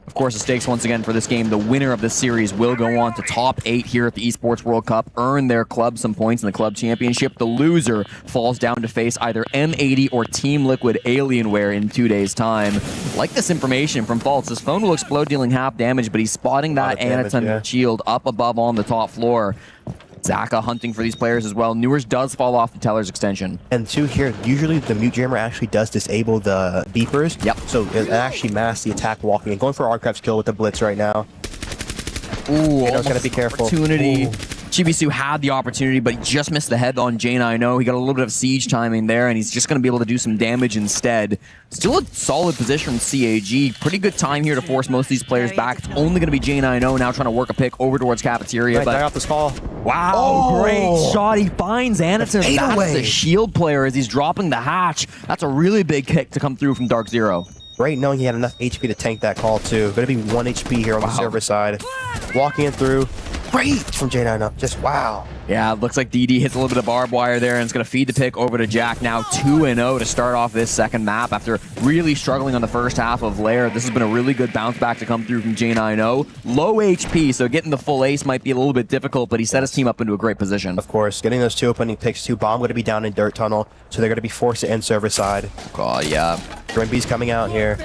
Of course, the stakes once again for this game, the winner of this series will go on to top 8 here at the Esports World Cup, earn their club some points in the club championship. The loser falls down to face either M80 or Team Liquid Alienware in 2 days' time. Like this information from Faults, his phone will explode dealing half damage, but he's spotting that Anaton shield up above on the top floor. Zaka hunting for these players as well. Newers does fall off the Teller's extension. And 2 here, usually the mute jammer actually does disable the beepers. Yep. So it actually masks the attack walking. And going for Archives kill with the Blitz right now. Ooh, Kato's got to be careful. Opportunity. Ooh. Chibisu had the opportunity, but he just missed the head on J9O. He got a little bit of siege timing there, and he's just going to be able to do some damage instead. Still a solid position from CAG. Pretty good time here to force most of these players back. It's only going to be J9O now trying to work a pick over towards Cafeteria. Right, but off the skull. Wow, great shot. He finds Anaton. That's the shield player as he's dropping the hatch. That's a really big kick to come through from Dark Zero. Great knowing he had enough HP to tank that call too. Going to be 1 HP here on the server side. Walking in through. Great from J9 up. Just wow. Yeah, it looks like DD hits a little bit of barbed wire there, and it's going to feed the pick over to Jack. Now 2-0 to start off this second map after really struggling on the first half of Lair. This has been a really good bounce back to come through from J9O. Low HP, so getting the full ace might be a little bit difficult, but he set his team up into a great position. Of course, getting those 2 opening picks too. Bomb going to be down in Dirt Tunnel, so they're going to be forced to end server side. God, yeah. Grimby's coming out here.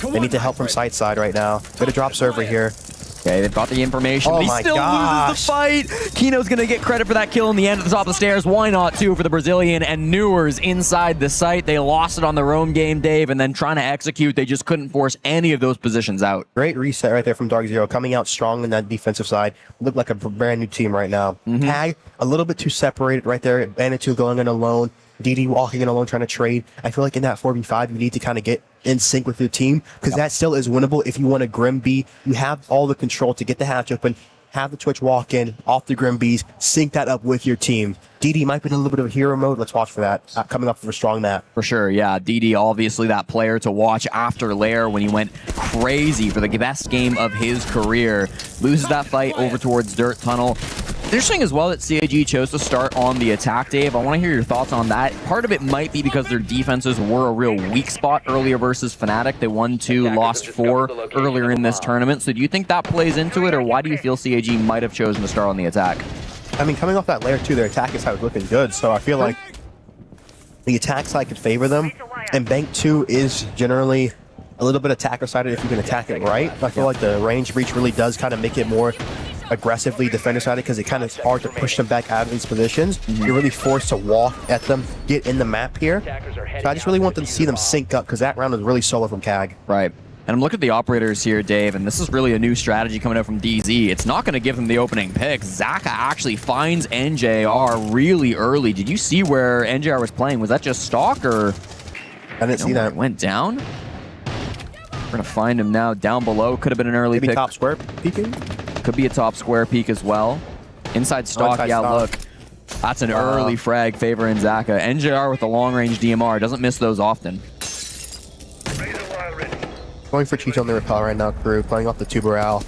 They need to help from side right now. Bit of drop server here. Okay, they've got the information. Oh He my still loses the fight. Kino's going to get credit for that kill in the end at the top of the stairs. Why not, too, for the Brazilian and Newers inside the site. They lost it on their own game, Dave, and then trying to execute, they just couldn't force any of those positions out. Great reset right there from Dark Zero, coming out strong in that defensive side. Look like a brand new team right now. Tag, a little bit too separated right there. Manitou going in alone. DD walking in alone, trying to trade. I feel like in that 4v5, you need to kind of get in sync with your team, because that still is winnable. If you want a Grim B, you have all the control to get the hatch open, have the Twitch walk in, off the Grim Bs, sync that up with your team. DD might be in a little bit of hero mode. Let's watch for that. Coming up for a strong map. For sure, yeah. DD, obviously that player to watch after Lair when he went crazy for the best game of his career. Loses that fight over towards Dirt Tunnel. Interesting as well that CAG chose to start on the attack, Dave. I want to hear your thoughts on that. Part of it might be because their defenses were a real weak spot earlier versus Fnatic. They won 2, lost 4 earlier in this tournament. So do you think that plays into it, or why do you feel CAG might have chosen to start on the attack? I mean, coming off that Lair 2, their attack is looking good. So I feel like the attack side could favor them. And Bank 2 is generally a little bit attacker-sided if you can attack it right. I feel like the range breach really does kind of make it more aggressively defender-sided, because it kind of is hard to push them back out of these positions. You're really forced to walk at them, get in the map here. So I just really want to see them sync up, because that round was really solo from CAG. Right. And I'm looking at the operators here, Dave, and this is really a new strategy coming out from DZ. It's not going to give them the opening pick. Zaka actually finds NJR really early. Did you see where NJR was playing? Was that just stock, or? I didn't see that. It went down? We're going to find him now down below. Could have been an early Maybe pick. top square peeking? Could be a top square peek as well. Inside stock, inside yeah, stock. look. That's an early frag favoring Zaka. NJR with the long-range DMR. Doesn't miss those often. Going for Cheech on the repel right now, crew. Playing off the Tuberal.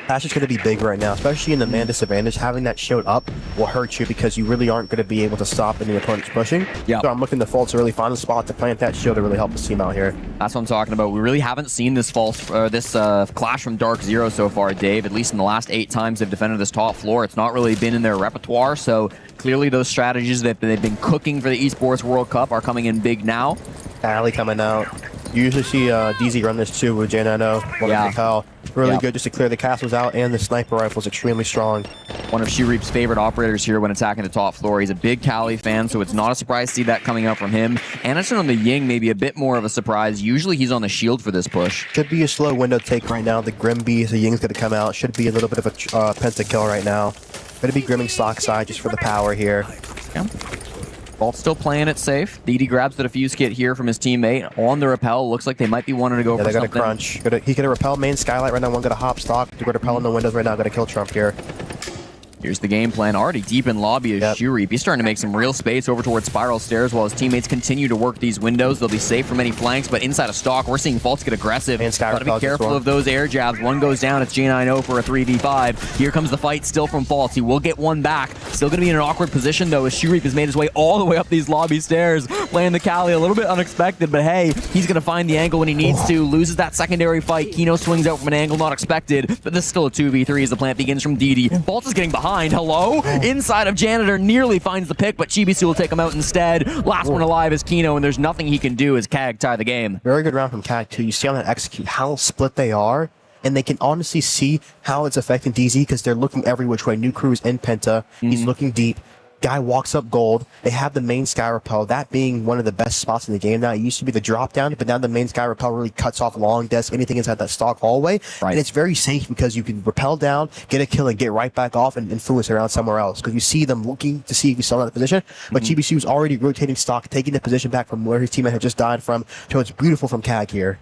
That's just going to be big right now, especially in the man disadvantage. Having that shield up will hurt you, because you really aren't going to be able to stop any opponents pushing. Yeah. So I'm looking to Fault to really find a spot to plant that shield to really help the team out here. That's what I'm talking about. We really haven't seen this clash from Dark Zero so far, Dave. At least in the last 8 times they've defended this top floor, it's not really been in their repertoire. So clearly those strategies that they've been cooking for the Esports World Cup are coming in big now. Alley coming out. You usually see DZ run this too with J9O. Yeah. Really good just to clear the castles out, and the sniper rifle is extremely strong. One of Shreep's favorite operators here when attacking the top floor. He's a big Cali fan, so it's not a surprise to see that coming out from him. Anderson on the Ying may be a bit more of a surprise. Usually he's on the shield for this push. Should be a slow window take right now. The Grim B, the Ying's going to come out. Should be a little bit of a pentakill right now. Going to be Grimming stock side just for the power here. Yeah. Vault's still playing it safe. DD grabs the defuse kit here from his teammate on the repel. Looks like they might be wanting to go for something. They got a crunch. He got a repel main skylight right now. One got a hop stock. They got a repel in the windows right now. Got a kill Trump here. Here's the game plan. Already deep in lobby is Shreep. He's starting to make some real space over towards Spiral Stairs while his teammates continue to work these windows. They'll be safe from any flanks, but inside of stock, we're seeing Faults get aggressive. Gotta be careful of those air jabs. One goes down. It's J9O for a 3v5. Here comes the fight still from Faults. He will get one back. Still gonna be in an awkward position though, as Shreep has made his way all the way up these lobby stairs. Playing the Cali a little bit unexpected, but hey, he's gonna find the angle when he needs to. Loses that secondary fight. Kino swings out from an angle not expected, but this is still a 2v3 as the plant begins from DD. Faults is getting behind. Hello? Inside of Janitor, nearly finds the pick, but Chibisu will take him out instead. Last one alive is Kino, and there's nothing he can do as CAG tie the game. Very good round from CAG too. You see on that execute how split they are, and they can honestly see how it's affecting DZ, because they're looking every which way. New Crew's in Penta. He's looking deep. Guy walks up gold. They have the main sky repel, that being one of the best spots in the game now. It used to be the drop down, but now the main sky repel really cuts off long desk, anything inside that stock hallway. Right. And it's very safe because you can rappel down, get a kill, and get right back off and influence around somewhere else. Because you see them looking to see if he's still in that position. But Chibisu is already rotating stock, taking the position back from where his teammate had just died from. So it's beautiful from CAG here.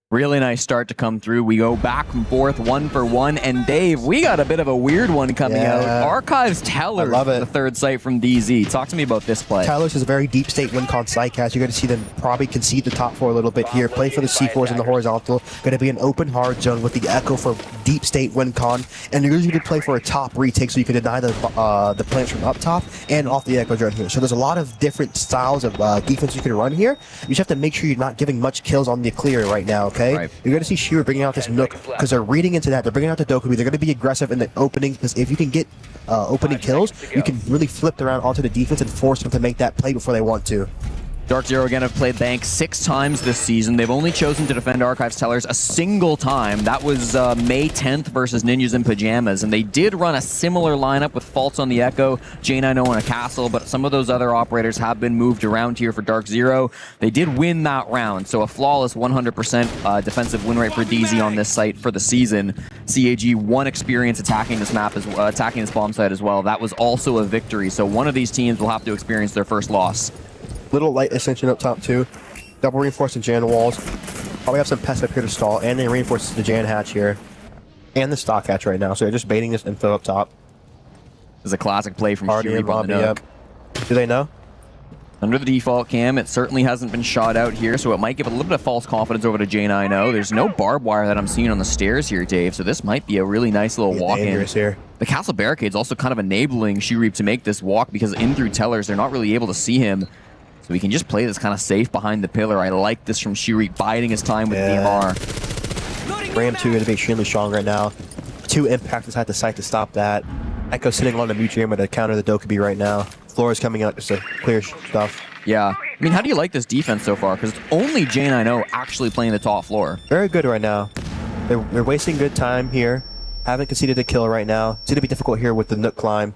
Really nice start to come through. We go back and forth 1 for 1. And Dave, we got a bit of a weird one coming out. Archives Tellers, the third site from DZ. Talk to me about this play. Tellers is a very deep state win con site cast. You're going to see them probably concede the top 4 a little bit here. Play for the C4s in the horizontal. Going to be an open hard zone with the Echo for deep state win con. And you're usually going to play for a top retake so you can deny the plants from up top and off the Echo drone here. So there's a lot of different styles of defense you can run here. You just have to make sure you're not giving much kills on the clear right now, okay? Right. You're going to see Shearer bringing out this Nook because they're reading into that. They're bringing out the Dokubi. They're going to be aggressive in the opening because if you can get opening kills, you can really flip around onto the defense and force them to make that play before they want to. Dark Zero again have played Bank 6 times this season. They've only chosen to defend Archives Tellers a single time. That was May 10th versus Ninjas in Pajamas. And they did run a similar lineup with Faults on the Echo, J9O on a Castle, but some of those other operators have been moved around here for Dark Zero. They did win that round, so a flawless 100% defensive win rate for DZ on this site for the season. CAG won experience attacking this map, attacking this bomb site as well. That was also a victory, so one of these teams will have to experience their first loss. Little light ascension up top too. Double reinforcing Jan walls. Probably have some pests up here to stall, and they reinforce the Jan hatch here. And the stock hatch right now, so they're just baiting this info up top. This is a classic play from Shuri on the Nook. Do they know? Under the default cam, it certainly hasn't been shot out here, so it might give a little bit of false confidence over to J9O. There's no barbed wire that I'm seeing on the stairs here, Dave, so this might be a really nice little walk-in. Here. The castle barricade's also kind of enabling Shuri to make this walk, because in through Tellers, they're not really able to see him. So he can just play this kind of safe behind the pillar. I like this from Shuri, biding his time with DMR. Ram 2 going to be extremely strong right now. 2 impacts inside the site to stop that. Echo sitting on the mute jammer to counter the Dokkaebi right now. Floor is coming out just to clear stuff. Yeah. I mean, how do you like this defense so far? Because it's only J9O actually playing the top floor. Very good right now. They're wasting good time here. Haven't conceded a kill right now. It's going to be difficult here with the Nook climb.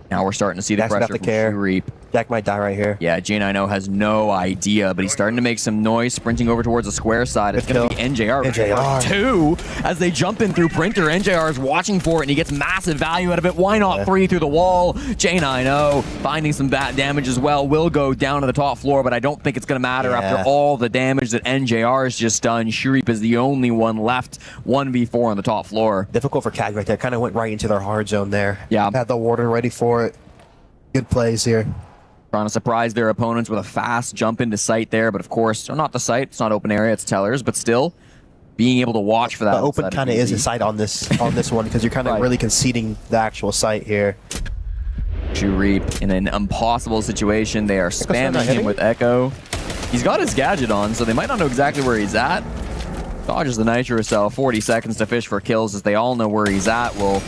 Now we're starting to see the Jack's pressure from Shuri. Jack might die right here. Yeah, J9O has no idea, but he's starting to make some noise, sprinting over towards the square side. It's going to be NJR. 2 as they jump in through Printer. NJR is watching for it, and he gets massive value out of it. Why not 3 through the wall? J9O finding some bad damage as well. Will go down to the top floor, but I don't think it's going to matter after all the damage that NJR has just done. Shuri is the only one left. 1v4 on the top floor. Difficult for CAG right there. Kind of went right into their hard zone there. Yeah. Had the warden ready for it. Good plays here. Trying to surprise their opponents with a fast jump into sight there, but of course, or not the site, it's not open area, it's Tellers, but still, being able to watch for that. The open kind of is a site on this one, because you're kind of really conceding the actual site here. Shuri in an impossible situation. They are spamming him with Echo. He's got his gadget on, so they might not know exactly where he's at. Dodges the Nitro Cell, 40 seconds to fish for kills, as they all know where he's at. Will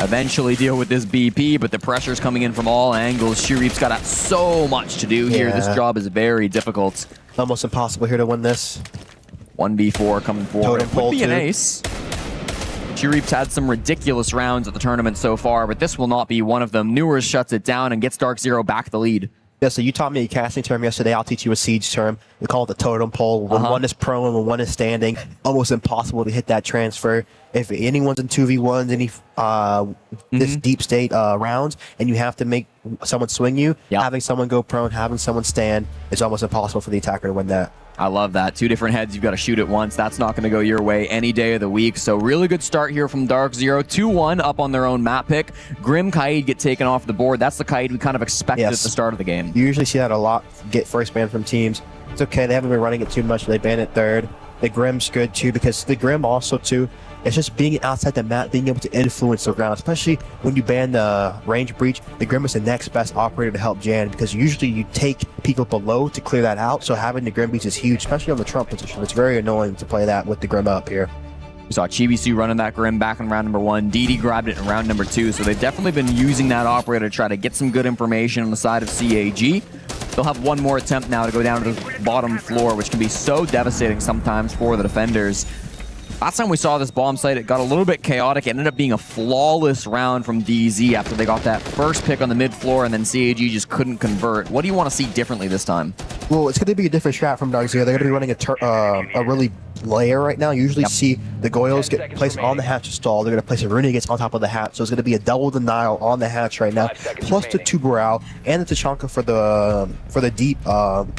eventually deal with this BP, but the pressure's coming in from all angles. Shuri's got so much to do here. This job is very difficult. Almost impossible here to win this. 1v4 coming forward. Totem pole would be an ace. Shuri's had some ridiculous rounds at the tournament so far, but this will not be one of them. Newers shuts it down and gets Dark Zero back the lead. Yeah, so you taught me a casting term yesterday. I'll teach you a siege term. We call it the totem pole. When one is prone and when one is standing, almost impossible to hit that transfer. If anyone's in 2v1s, this deep state rounds, and you have to make someone swing you, having someone go prone, having someone stand, it's almost impossible for the attacker to win that. I love that. 2 different heads, you've got to shoot at once. That's not going to go your way any day of the week. So really good start here from Dark Zero. 2-1 up on their own map pick. Grim Kaid get taken off the board. That's the Kaid we kind of expected at the start of the game. You usually see that a lot, get first ban from teams. It's okay, they haven't been running it too much. They ban it third. The Grim's good too, because the Grim also too, it's just being outside the map, being able to influence the ground, especially when you ban the range breach. The Grim is the next best operator to help Jan, because usually you take people below to clear that out, so having the Grim breach is huge, especially on the Trump position. It's very annoying to play that with the Grim up here. We saw Chibisu running that Grim back in round number 1. DD grabbed it in round number 2, so they've definitely been using that operator to try to get some good information on the side of CAG. They'll have one more attempt now to go down to the bottom floor, which can be so devastating sometimes for the defenders. Last time we saw this bomb site, it got a little bit chaotic. It ended up being a flawless round from DZ after they got that first pick on the mid floor, and then CAG just couldn't convert. What do you want to see differently this time? Well, it's going to be a different strat from Dark Zero. They're going to be running a really layer right now. You usually see the Goyles get placed on the hatch stall. They're going to place a Renegades on top of the hatch. So it's going to be a double denial on the hatch right now, plus the 2 Burrell and the Tachanka for the deep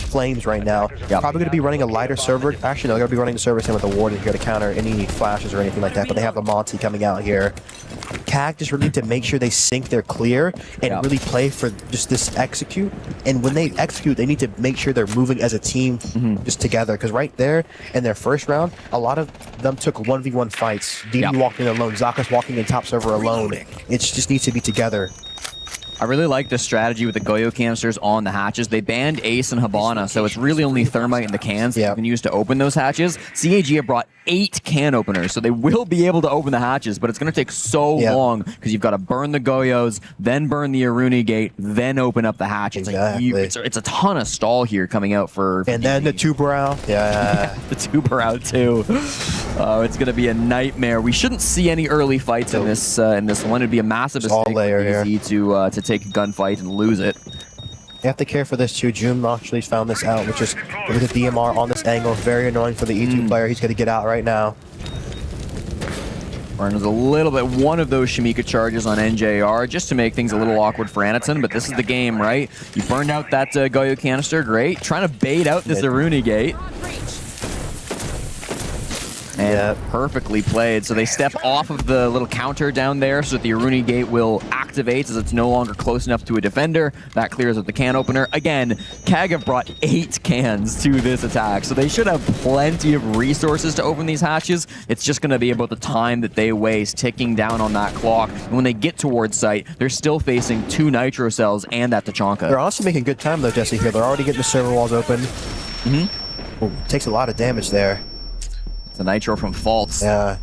flames right now. Probably going to be running a lighter server. Actually, no, they're going to be running the server with the Warden here to counter any flashes or anything like that. But they have the Monty coming out here. CAG just really need to make sure they sync their clear and really play for just this execute. And when they execute, they need to make sure they're moving as a team just together. Because right there in their first round, a lot of them took 1v1 fights. DD walked in alone. Zaka's walking in top server alone. It just needs to be together. I really like the strategy with the Goyo canisters on the hatches. They banned Ace and Habana, so it's really only Thermite in the cans that you can use to open those hatches. CAG have brought 8 can openers, so they will be able to open the hatches, but it's going to take so long because you've got to burn the Goyos, then burn the Aruni gate, then open up the hatches. Exactly. Like it's a ton of stall here coming out for and then the two-brow. Yeah. The two-brow too. It's going to be a nightmare. We shouldn't see any early fights in this one. It'd be a massive mistake for DZ to take a gunfight and lose it. You have to care for this too. June actually found this out, which is with the DMR on this angle. Very annoying for the E2 player. He's going to get out right now. Burns a little bit, one of those Shamika charges on NJR just to make things a little awkward for Anaton, but this is the game, right? You burned out that Goyo canister, great. Trying to bait out this Aruni gate. And perfectly played. So they step off of the little counter down there so that the Aruni gate will activate as it's no longer close enough to a defender. That clears up the can opener. Again, KAG have brought 8 cans to this attack, so they should have plenty of resources to open these hatches. It's just going to be about the time that they waste ticking down on that clock. And when they get towards site, they're still facing 2 Nitro cells and that Tachanka. They're also making good time though, Jesse, here. They're already getting the server walls open. Takes a lot of damage there. The Nitro from Faults. Yeah.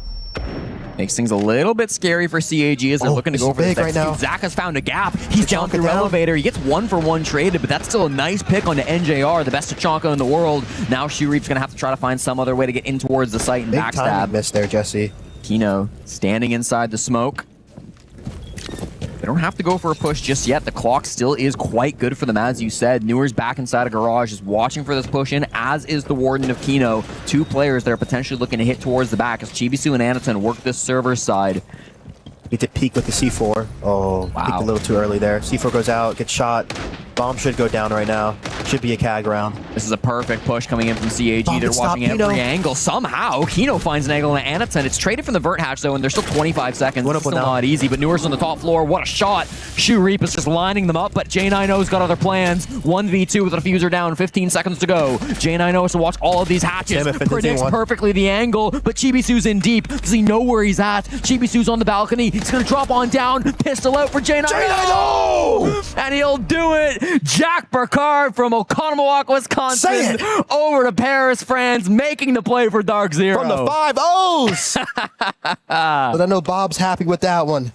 Makes things a little bit scary for CAG as they're looking to go for this right now. Zach has found a gap. He's down through elevator. He gets 1-for-1 traded, but that's still a nice pick onto NJR, the best Tachanka in the world. Now Shoereap's going to have to try to find some other way to get in towards the site and Big backstab. Time miss there, Jesse. Kino standing inside the smoke. They don't have to go for a push just yet. The clock still is quite good for them, as you said. Newer's back inside a garage, is watching for this push in, as is the Warden of Kino. 2 players that are potentially looking to hit towards the back as Chibisu and Anaton work this server side. Need to peek with the C4. Oh, wow. Peeked a little too early there. C4 goes out, gets shot. Bomb should go down right now. Should be a KAG round. This is a perfect push coming in from CAG. They're watching every angle. Somehow, Kino finds an angle on Anaton. It's traded from the vert hatch, though, and there's still 25 seconds. It's still not easy, but Newer's on the top floor. What a shot. Shoereap is just lining them up, but J9O's got other plans. 1v2 with a diffuser down, 15 seconds to go. J9O has to watch all of these hatches. Predicts perfectly the angle, but Chibisu's in deep. Does he know where he's at? Chibisu's on the balcony. He's going to drop on down. Pistol out for J9O! And he'll do it. Jack Burkhardt from Oconomowoc, Wisconsin, over to Paris, France, making the play for Dark Zero. From the 5-0s! But I know Bob's happy with that one.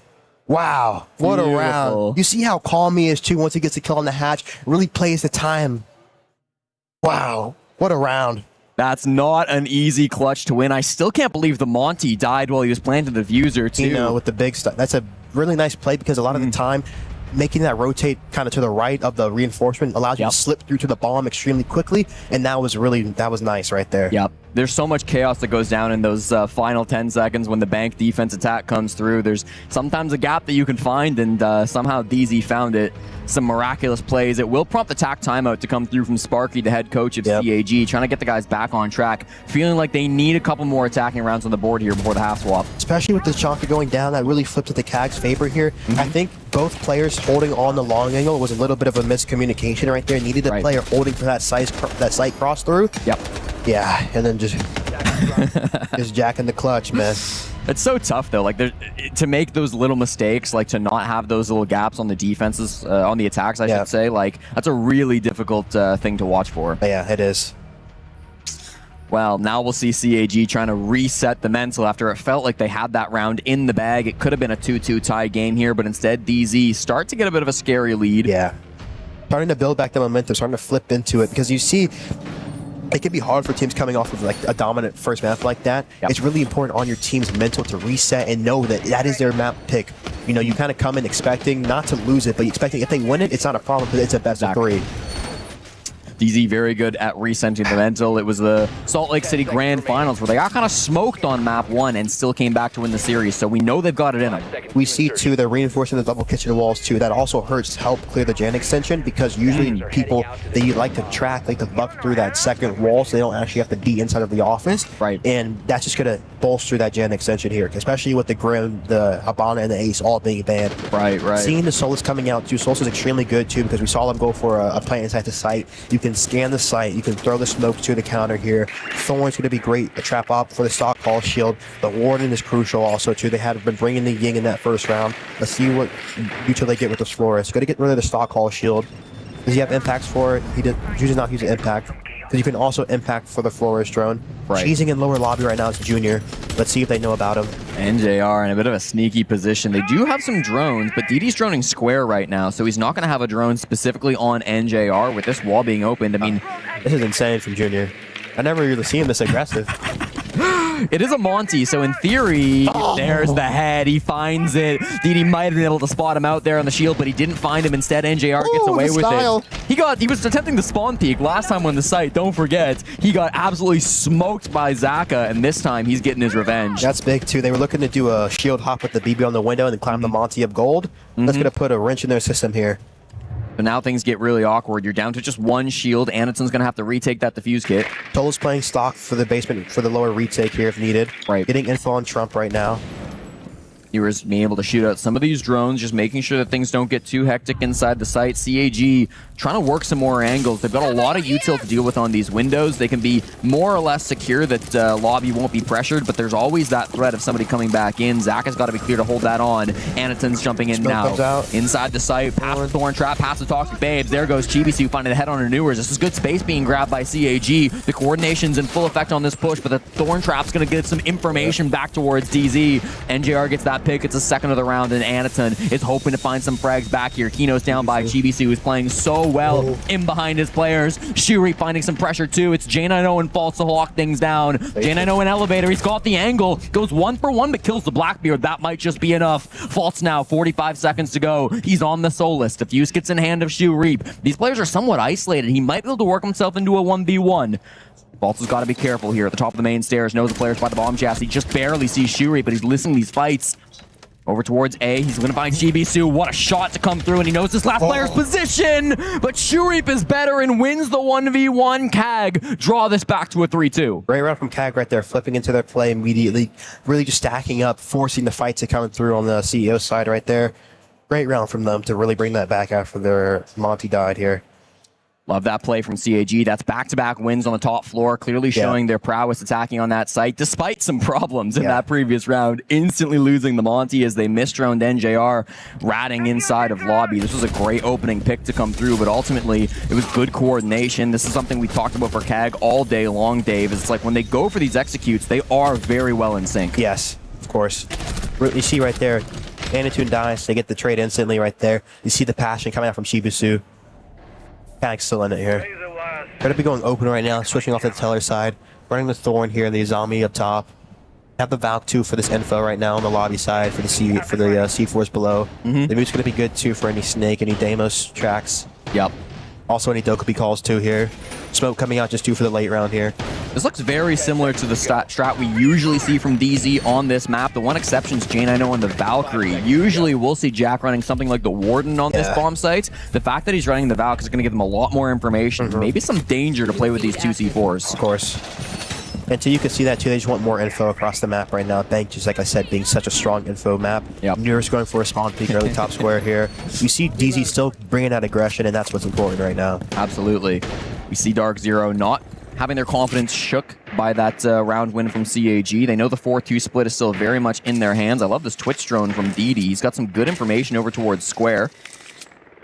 Wow, what a round. You see how calm he is, too, once he gets a kill on the hatch. Really plays the time. Wow, what a round. That's not an easy clutch to win. I still can't believe the Monty died while he was planting the diffuser, too. You know, with the big stuff. That's a really nice play because a lot of the time, making that rotate kind of to the right of the reinforcement allows you to slip through to the bomb extremely quickly, and that was nice right there. Yep. There's so much chaos that goes down in those final 10 seconds when the bank defense attack comes through. There's sometimes a gap that you can find, and somehow DZ found it. Some miraculous plays. It will prompt the tack timeout to come through from Sparky, the head coach of CAG, trying to get the guys back on track, feeling like they need a couple more attacking rounds on the board here before the half swap. Especially with the Tachanka going down, that really flipped to the KAG's favor here. I think both players holding on the long angle was a little bit of a miscommunication right there. Needed a player holding for that sight cross through. Yep. Yeah, and then just jacking the clutch, man. It's so tough though, like to make those little mistakes, like to not have those little gaps on the defenses, on the attacks, I should say. Like that's a really difficult thing to watch for. Yeah, it is. Well, now we'll see CAG trying to reset the mental after it felt like they had that round in the bag. It could have been a 2-2 tie game here, but instead DZ start to get a bit of a scary lead. Yeah, starting to build back the momentum, starting to flip into it, because you see, it can be hard for teams coming off of like a dominant first map like that. It's really important on your team's mental to reset and know that that is their map pick. You know, you kind of come in expecting not to lose it, but expecting if they win it, it's not a problem because it's a best of 3. DZ very good at resetting the mental. It was the Salt Lake City Grand Finals where they got kind of smoked on map 1 and still came back to win the series, so we know they've got it in them. We see, too, they're reinforcing the double kitchen walls, too. That also hurts to help clear the gen extension because usually people, they like to track, like to buck through that second wall so they don't actually have to be inside of the office. Right. And that's just going to bolster that gen extension here, especially with the Grim, the Habana, and the Ace all being banned. Right. Seeing the Solus coming out, too, Solus is extremely good, too, because we saw them go for a plant inside the site. You can can scan the site. You can throw the smoke to the counter here. Thorn's going to be great. A trap op for the stock call shield. The Warden is crucial also too. They have been bringing the Ying in that first round. Let's see what util they get with this Florist. Got to get rid of the stock call shield. Does he have impacts for it? He chooses not to use an impact. Because you can also impact for the Florist drone. Right. Cheesing in lower lobby right now is Junior. Let's see if they know about him. NJR in a bit of a sneaky position. They do have some drones, but DD's droning square right now, so he's not going to have a drone specifically on NJR with this wall being opened. I mean, this is insane from Junior. I never really seen him this aggressive. It is a Monty, so in theory, there's the head. He finds it. DD might have been able to spot him out there on the shield, but he didn't find him. Instead, NJR gets away with it. He was attempting the spawn peek last time on the site. Don't forget, he got absolutely smoked by Zaka, and this time he's getting his revenge. That's big too. They were looking to do a shield hop with the BB on the window and then climb the Monty of gold. That's going to put a wrench in their system here. But now things get really awkward. You're down to just one shield. Anderson's going to have to retake that defuse kit. Tolo's playing stock for the basement for the lower retake here if needed. Right. Getting info on Trump right now. Viewers being able to shoot out some of these drones, just making sure that things don't get too hectic inside the site. CAG trying to work some more angles. They've got a lot of util to deal with on these windows. They can be more or less secure that lobby won't be pressured, but there's always that threat of somebody coming back in. Zach has got to be clear to hold that on. Anaton's jumping in Smoke now. comes out. Inside the site, past the Thorn Trap, past the Toxic Babes. There goes Chibisu finding the head on Renewers. This is good space being grabbed by CAG. The coordination's in full effect on this push, but the Thorn Trap's going to get some information back towards DZ. NJR gets that pick. It's a second of the round, and Anaton is hoping to find some frags back here. Kino's down by Chibisu, who's playing so well in behind his players. Shuri finding some pressure too. It's J90 and False to lock things down. J90 in elevator. He's got the angle. Goes 1 for 1, but kills the Blackbeard. That might just be enough. False now. 45 seconds to go. He's on the Solus. Diffuse gets in hand of Shuri. These players are somewhat isolated. He might be able to work himself into a 1v1. False has got to be careful here at the top of the main stairs. Knows the players by the bomb chassis. Just barely sees Shuri, but he's listening to these fights. Over towards A, he's going to find Chibisu. What a shot to come through, and he knows this last player's position, but Shurip is better and wins the 1v1. CAG draw this back to a 3-2. Great round from CAG right there, flipping into their play immediately, really just stacking up, forcing the fight to come through on the CEO side right there. Great round from them to really bring that back after their Monty died here. Love that play from CAG. That's back-to-back wins on the top floor, clearly showing their prowess attacking on that site, despite some problems in that previous round, instantly losing the Monty as they misdroned NJR, ratting inside of lobby. This was a great opening pick to come through, but ultimately, it was good coordination. This is something we talked about for CAG all day long, Dave. It's like when they go for these executes, they are very well in sync. Yes, of course. You see right there, Anatune dies, they get the trade instantly right there. You see the passion coming out from Shibusu. CAG's still in it here. Gonna be going open right now, switching off to the Teller side. Running the Thorn here, the Izami up top. Have the Valk 2 for this info right now on the lobby side for the C4s below. The move's gonna be good too for any Snake, any Deimos tracks. Yep. Also any Dokubi calls too here. Smoke coming out just 2 for the late round here. This looks very similar to the strat we usually see from DZ on this map. The one exception is J90 and the Valkyrie. Usually we'll see Jack running something like the Warden on this bomb site. The fact that he's running the Valk is going to give them a lot more information. Maybe some danger to play with these 2 C4s. Of course. And so you can see that too. They just want more info across the map right now. Bank, just like I said, being such a strong info map. Nearest going for a spawn peek early top square here. You see DZ still bringing out aggression, and that's what's important right now. Absolutely. We see Dark Zero not having their confidence shook by that round win from CAG. They know the 4-2 split is still very much in their hands. I love this Twitch drone from DD. He's got some good information over towards Square.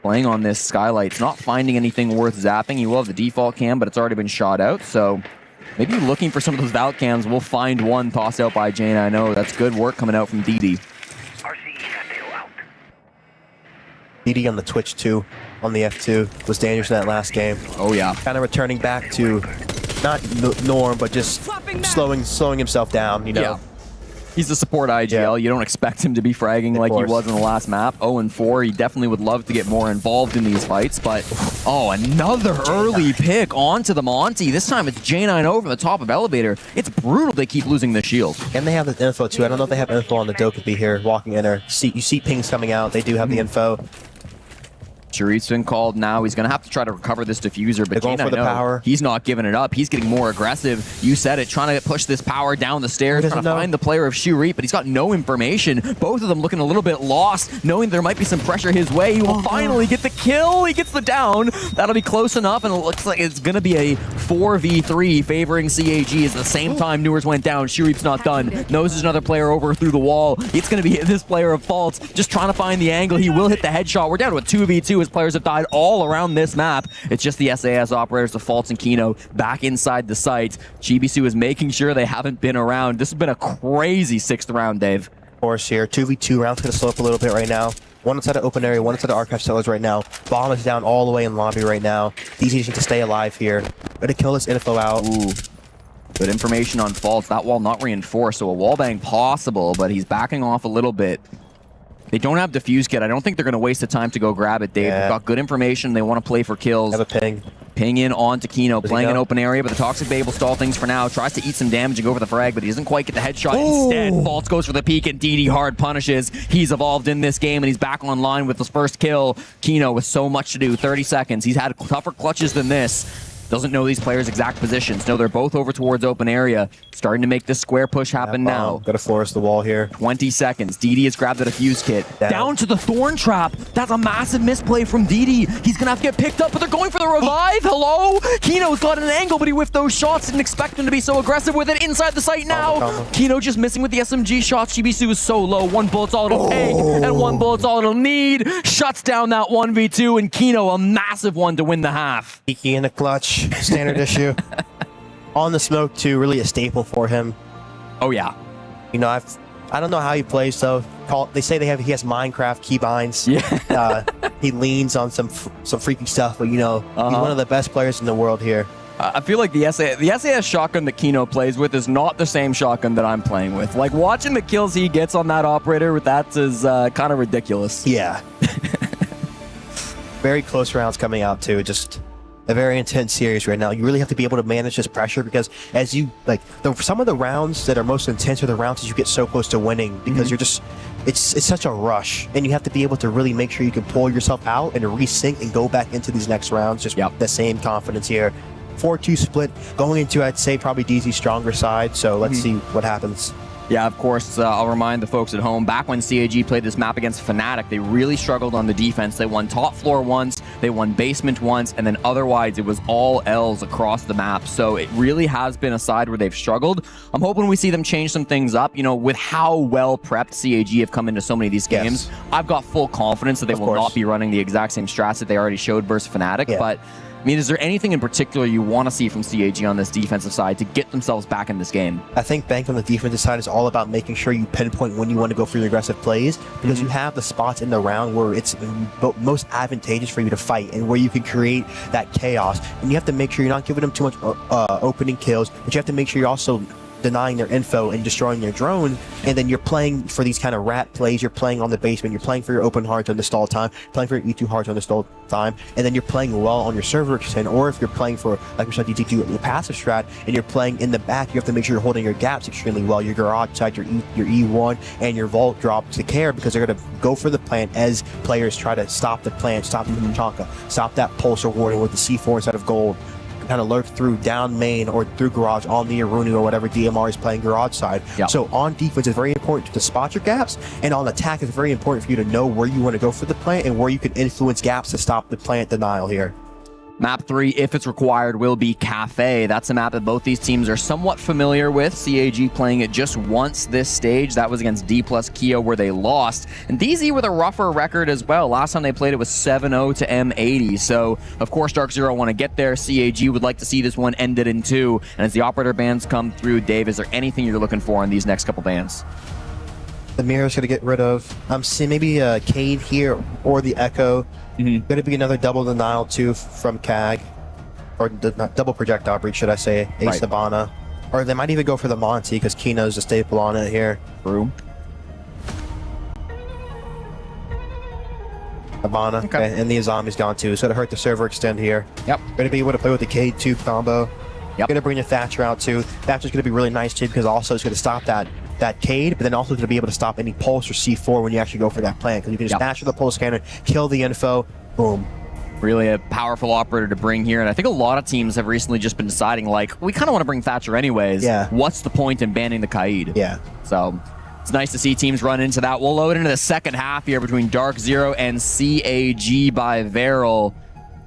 Playing on this Skylight. It's not finding anything worth zapping. He will have the default cam, but it's already been shot out, so maybe looking for some of those Valk cams. We'll find one tossed out by Jane. I know that's good work coming out from DD. DD on the Twitch too, on the F2, was dangerous in that last game. Oh yeah. Kind of returning back to not the norm, but just slowing himself down, you know. Yeah. He's the support ag.al. You don't expect him to be fragging like he was in the last map. 0-4. He definitely would love to get more involved in these fights, but another early pick onto the Monty. This time it's J90 from the top of elevator. It's brutal they keep losing the shield. And they have the info too. I don't know if they have info on the Dokubi here, walking in there. You see pings coming out. They do have the info. Chirrut's been called now. He's going to have to try to recover this diffuser, but going for the power. He's not giving it up. He's getting more aggressive. You said it, trying to push this power down the stairs, trying to find the player of Chirrut, but he's got no information. Both of them looking a little bit lost, knowing there might be some pressure his way. He will finally get the kill. He gets the down. That'll be close enough, and it looks like it's going to be a 4v3 favoring CAG. At the same time Newers went down, Chirrut's not done. Knows there's another player over through the wall. It's going to be this player of Faults, just trying to find the angle. He will hit the headshot. We're down to a 2v2 as players have died all around this map. It's just the SAS operators, the Faults and Kino back inside the site. GBC is making sure they haven't been around. This has been a crazy 6th round, Dave. Of course here, 2v2 rounds going to slow up a little bit right now. One inside of open area, one inside of archive cellars right now. Bomb is down all the way in lobby right now. DZ needs to stay alive here. Gonna kill this info out. Ooh. Good information on Faults. That wall not reinforced, so a wallbang possible, but he's backing off a little bit. They don't have defuse kit. I don't think they're going to waste the time to go grab it, Dave. Yeah. They've got good information. They want to play for kills. Have a ping. Ping in onto Kino, playing an open area, but the Toxic Babe will stall things for now. Tries to eat some damage and go for the frag, but he doesn't quite get the headshot. Instead, Faults goes for the peek, and DD hard punishes. He's evolved in this game, and he's back online with his first kill. Kino with so much to do, 30 seconds. He's had tougher clutches than this. Doesn't know these players' exact positions. No, they're both over towards open area. Starting to make this square push happen now. Gotta force the wall here. 20 seconds. DD has grabbed the defuse kit. Down to the Thorn Trap. That's a massive misplay from DD. He's gonna have to get picked up, but they're going for the revive. Hello? Kino's got an angle, but he whiffed those shots. Didn't expect him to be so aggressive with it inside the site now. Kino just missing with the SMG shots. GBC was so low. One bullet's all it'll take, and one bullet's all it'll need. Shuts down that 1v2, and Kino a massive one to win the half. Peeky in the clutch. Standard issue. On the smoke too, really a staple for him. Oh yeah. You know, I don't know how he plays though. They say he has Minecraft keybinds. Yeah. He leans on some freaky stuff, but you know, he's one of the best players in the world here. I feel like the SAS shotgun that Kino plays with is not the same shotgun that I'm playing with. Like, watching the kills he gets on that operator with that is kind of ridiculous. Yeah. Very close rounds coming out too. Just a very intense series right now. You really have to be able to manage this pressure, because as you some of the rounds that are most intense are the rounds that you get so close to winning, because you're just it's such a rush, and you have to be able to really make sure you can pull yourself out and resync and go back into these next rounds just with the same confidence here. 4-2 split going into, I'd say, probably DZ's stronger side, so let's see what happens. Yeah, of course, I'll remind the folks at home, back when CAG played this map against Fnatic, they really struggled on the defense. They won top floor once, they won basement once, and then otherwise it was all L's across the map. So it really has been a side where they've struggled. I'm hoping we see them change some things up. You know, with how well prepped CAG have come into so many of these games, I've got full confidence that they will not be running the exact same strats that they already showed versus Fnatic. But I mean, is there anything in particular you want to see from CAG on this defensive side to get themselves back in this game? I think Bank on the defensive side is all about making sure you pinpoint when you want to go for your aggressive plays, because you have the spots in the round where it's most advantageous for you to fight and where you can create that chaos. And you have to make sure you're not giving them too much opening kills, but you have to make sure you're also denying their info and destroying their drones. And then you're playing for these kind of rat plays. You're playing on the basement. You're playing for your open hard on the stall time, playing for your E2 hard on the stall time, and then you're playing well on your server extend. Or if you're playing for, like we saw DT do the passive strat, and you're playing in the back, you have to make sure you're holding your gaps extremely well. Your garage side, your E1, and your vault drop to care, because they're going to go for the plant as players try to stop the plant, stop the Minchonka, stop that pulsar warning with the C4 instead of gold. Kind of lurk through down main or through garage on the Arunu or whatever DMR is playing garage side. So on defense, it's very important to spot your gaps, and on attack, it's very important for you to know where you want to go for the plant and where you can influence gaps to stop the plant denial here. Map 3, if it's required, will be Cafe. That's a map that both these teams are somewhat familiar with. CAG playing it just once this stage. That was against D plus Keo, where they lost. And DZ with a rougher record as well. Last time they played it was 7-0 to M80. So, of course, Dark Zero want to get there. CAG would like to see this one ended in 2. And as the operator bans come through, Dave, is there anything you're looking for in these next couple bans? The Mirror's going to get rid of, I'm seeing maybe a Cade here or the Echo. Going to be another double denial too from CAG, or double projectile breach, should I say, Ace Sabana. Or they might even go for the Monty, because Kino's a staple on it here. True. Sabana, okay. And the Azami's gone too, so to hurt the server extend here. Going to be able to play with the Cade 2 combo. Going to bring the Thatcher out too. Thatcher's going to be really nice too, because also it's going to stop that Cade, but then also going to be able to stop any pulse or C4 when you actually go for that plant, because you can just Thatcher the pulse cannon, kill the info, boom. Really a powerful operator to bring here. And I think a lot of teams have recently just been deciding, like, we kind of want to bring Thatcher anyways. Yeah. What's the point in banning the Kaid? Yeah. So it's nice to see teams run into that. We'll load into the second half here between Dark Zero and CAG by Veril.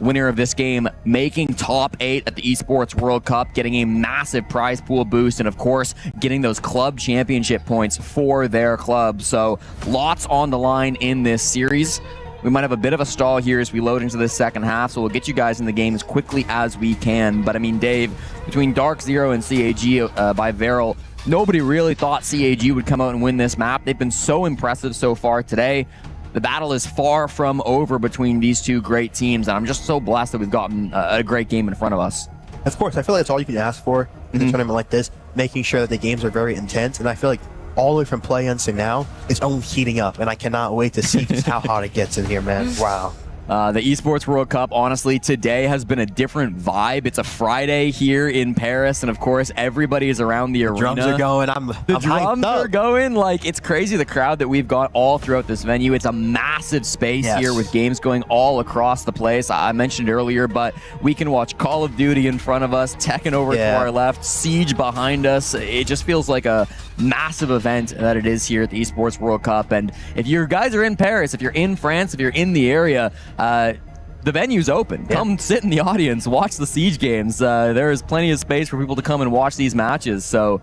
Winner of this game making top 8 at the Esports World Cup, getting a massive prize pool boost, and of course getting those club championship points for their club. So lots on the line in this series. We might have a bit of a stall here as we load into the second half, so we'll get you guys in the game as quickly as we can. But I mean, Dave, between Dark Zero and CAG by Veril, nobody really thought CAG would come out and win this map. They've been so impressive so far today. The battle is far from over between these two great teams, and I'm just so blessed that we've gotten a great game in front of us. Of course, I feel like that's all you can ask for in a tournament like this, making sure that the games are very intense. And I feel like all the way from play-ins to now, it's only heating up, and I cannot wait to see just how hot it gets in here, man. Wow. The Esports World Cup, honestly, today has been a different vibe. It's a Friday here in Paris, and of course, everybody is around the arena. Drums are going. The drums are going. Like, it's crazy the crowd that we've got all throughout this venue. It's a massive space here with games going all across the place. I mentioned earlier, but we can watch Call of Duty in front of us, Tekken over to our left, Siege behind us. It just feels like a massive event that it is here at the Esports World Cup. And if you guys are in Paris, if you're in France, if you're in the area, the venue's open. Come sit in the audience, watch the Siege games. There is plenty of space for people to come and watch these matches. So,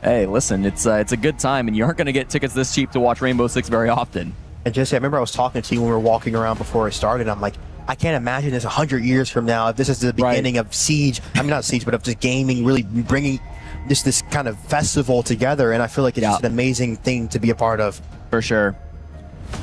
hey, listen, it's a good time, and you aren't going to get tickets this cheap to watch Rainbow Six very often. And Jesse, I remember I was talking to you when we were walking around before it started. I'm like, I can't imagine this 100 years from now, if this is the beginning of Siege. I mean, not Siege, but of just gaming, really bringing just this kind of festival together. And I feel like it's just an amazing thing to be a part of. For sure.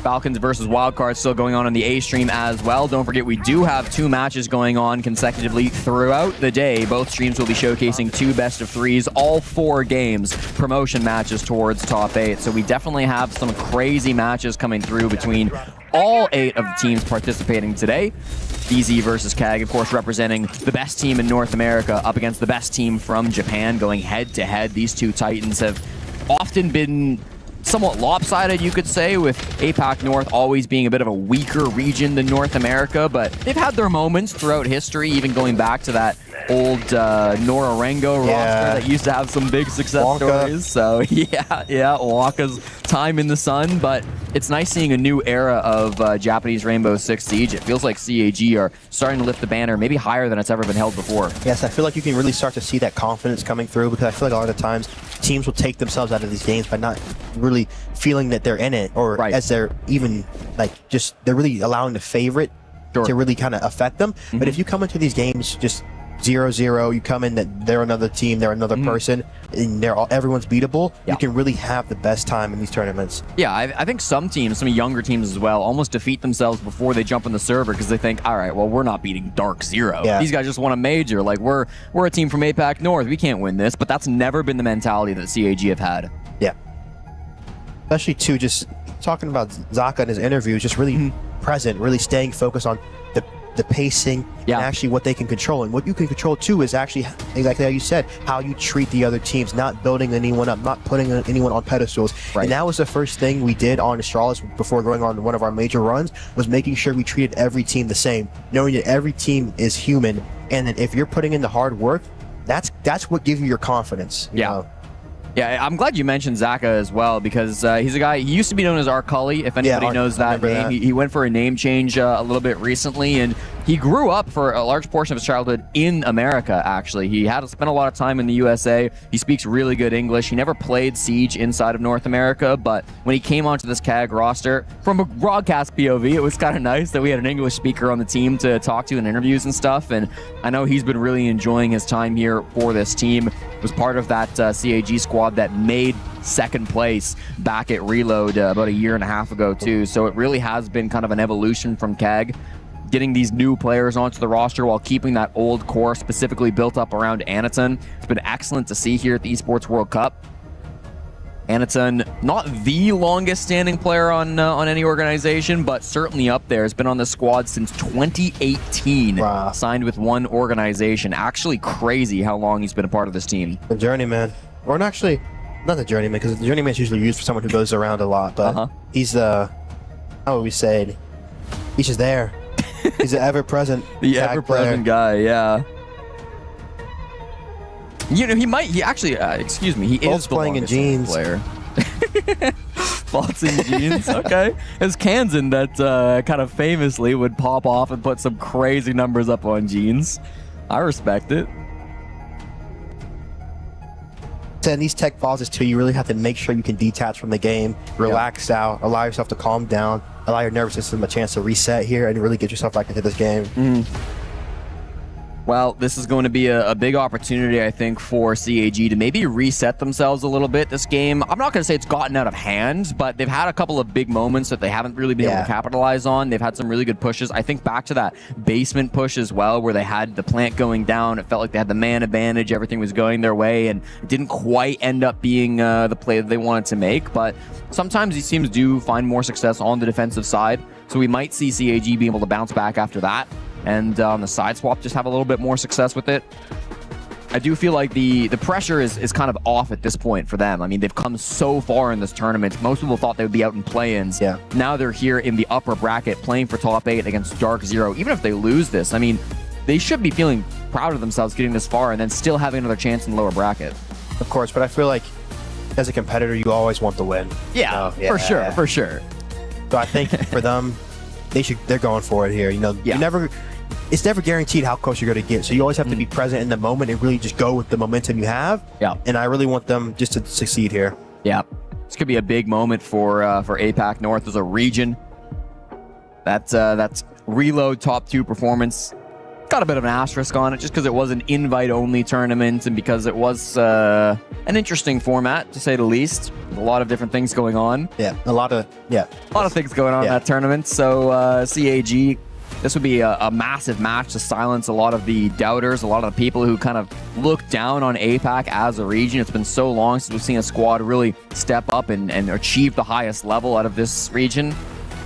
Falcons versus Wildcard still going on the A stream as well. Don't forget, we do have 2 matches going on consecutively throughout the day. Both streams will be showcasing 2 best of 3s, all 4 games, promotion matches towards top 8. So we definitely have some crazy matches coming through between all 8 of the teams participating today. DZ versus CAG, of course, representing the best team in North America up against the best team from Japan, going head to head. These 2 Titans have often been somewhat lopsided, you could say, with APAC North always being a bit of a weaker region than North America, but they've had their moments throughout history, even going back to that old Norarengo roster that used to have some big success stories. So Waka's time in the sun, but it's nice seeing a new era of Japanese Rainbow Six Siege. It feels like CAG are starting to lift the banner maybe higher than it's ever been held before. Yes, I feel like you can really start to see that confidence coming through, because I feel like a lot of times teams will take themselves out of these games by not really feeling that they're in it, or as they're even like they're really allowing the favorite to really kind of affect them. But if you come into these games just 0-0, you come in that they're another team, they're another person, and everyone's beatable, you can really have the best time in these tournaments. Yeah, I think some teams, some younger teams as well, almost defeat themselves before they jump on the server because they think, all right, well, we're not beating Dark Zero. These guys just want a major. Like, we're a team from APAC North. We can't win this. But that's never been the mentality that CAG have had. Yeah. Especially, too, just talking about Zaka in his interview, just really present, really staying focused on the pacing and actually what they can control. And what you can control too is actually exactly how you said, how you treat the other teams, not building anyone up, not putting anyone on pedestals. And that was the first thing we did on Astralis before going on one of our major runs, was making sure we treated every team the same, knowing that every team is human, and that if you're putting in the hard work, that's what gives you your confidence. You know? Yeah, I'm glad you mentioned Zaka as well, because he's a guy, he used to be known as Arcully, if anybody knows that name. He went for a name change a little bit recently, and he grew up for a large portion of his childhood in America, actually. He had spent a lot of time in the USA. He speaks really good English. He never played Siege inside of North America, but when he came onto this CAG roster, from a broadcast POV, it was kind of nice that we had an English speaker on the team to talk to in interviews and stuff, and I know he's been really enjoying his time here for this team. Was part of that CAG squad that made second place back at Reload about a year and a half ago too. So it really has been kind of an evolution from CAG, getting these new players onto the roster while keeping that old core specifically built up around Anaton. It's been excellent to see here at the Esports World Cup. Anaton, not the longest standing player on any organization, but certainly up there. Has been on the squad since 2018. Wow. Signed with one organization. Actually crazy how long he's been a part of this team. The journeyman. Or not the journeyman, because the journeyman is usually used for someone who goes around a lot, but he's the, how would we say, he's just there. He's an ever-present The ever-present guy, yeah. You know, he actually, excuse me, he Bolt's is the playing in jeans. player. Bolt's in jeans, okay. It's Kansan that kind of famously would pop off and put some crazy numbers up on jeans. I respect it. In these tech pauses too, you really have to make sure you can detach from the game, relax out, allow yourself to calm down, allow your nervous system a chance to reset here and really get yourself back into this game. Well, this is going to be a big opportunity, I think, for CAG to maybe reset themselves a little bit this game. I'm not going to say it's gotten out of hand, but they've had a couple of big moments that they haven't really been able to capitalize on. They've had some really good pushes. I think back to that basement push as well, where they had the plant going down. It felt like they had the man advantage. Everything was going their way, and it didn't quite end up being the play that they wanted to make. But sometimes these teams do find more success on the defensive side, so we might see CAG be able to bounce back after that. And on the side swap, just have a little bit more success with it. I do feel like the pressure is kind of off at this point for them. I mean, they've come so far in this tournament. Most people thought they would be out in play-ins. Yeah. Now they're here in the upper bracket playing for top 8 against Dark Zero. Even if they lose this, I mean, they should be feeling proud of themselves getting this far and then still having another chance in the lower bracket. Of course, but I feel like as a competitor, you always want to win. Yeah, So, for sure, for sure. So I think for them, they're going for it here. You know, it's never guaranteed how close you're going to get. So you always have to be present in the moment and really just go with the momentum you have. Yeah. And I really want them just to succeed here. Yeah. This could be a big moment for APAC North as a region. That's Reload top 2 performance. Got a bit of an asterisk on it just because it was an invite-only tournament and because it was an interesting format, to say the least. A lot of different things going on. Yeah, a lot of things going on in that tournament. So CAG, this would be a massive match to silence a lot of the doubters, a lot of the people who kind of look down on APAC as a region. It's been so long since we've seen a squad really step up and achieve the highest level out of this region.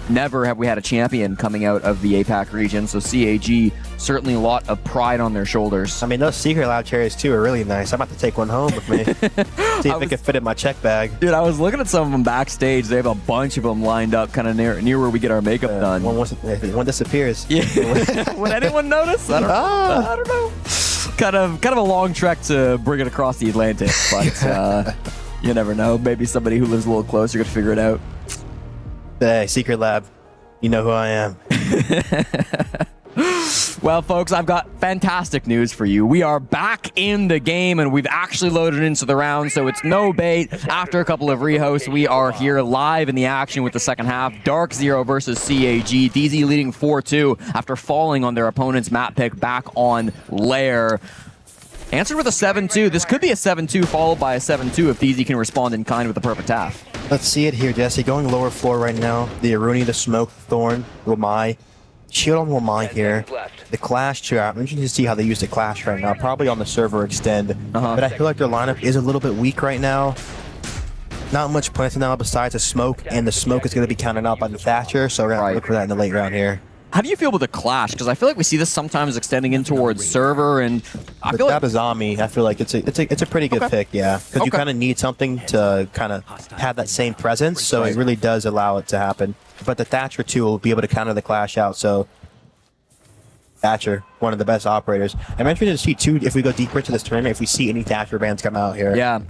Never have we had a champion coming out of the APAC region, so CAG, certainly a lot of pride on their shoulders. I mean, those Secret Lab cherries, too, are really nice. I'm about to take one home with me. See if it can fit in my check bag. Dude, I was looking at some of them backstage. They have a bunch of them lined up kind of near where we get our makeup done. One disappears. Yeah. Would anyone notice? I don't know. Kind of a long trek to bring it across the Atlantic, but you never know. Maybe somebody who lives a little closer could figure it out. Hey, Secret Lab, you know who I am. Well, folks, I've got fantastic news for you. We are back in the game, and we've actually loaded into the round, so it's no bait. After a couple of rehosts, we are here live in the action with the second half. Dark Zero versus CAG. DZ leading 4-2 after falling on their opponent's map pick back on Lair. Answered with a 7-2. This could be a 7-2 followed by a 7-2 if DZ can respond in kind with the perfect half. Let's see it here, Jesse. Going lower floor right now. The Aruni, the Smoke, Thorn, Wamai. Shield on Wamai here. The Clash too. I'm interested to see how they use the Clash right now. Probably on the server extend. But I feel like their lineup is a little bit weak right now. Not much planting now besides the Smoke, and the Smoke is going to be counted out by the Thatcher, so we're going to look for that in the late round here. How do you feel with the Clash? Because I feel like we see this sometimes extending in towards server, and I feel like Azami, I feel like it's a pretty good pick, yeah. Because you kind of need something to kind of have that same presence, so it really does allow it to happen. But the Thatcher too will be able to counter the Clash out, so Thatcher, one of the best operators. I'm interested to see too, if we go deeper into this tournament, if we see any Thatcher bans come out here. Yeah,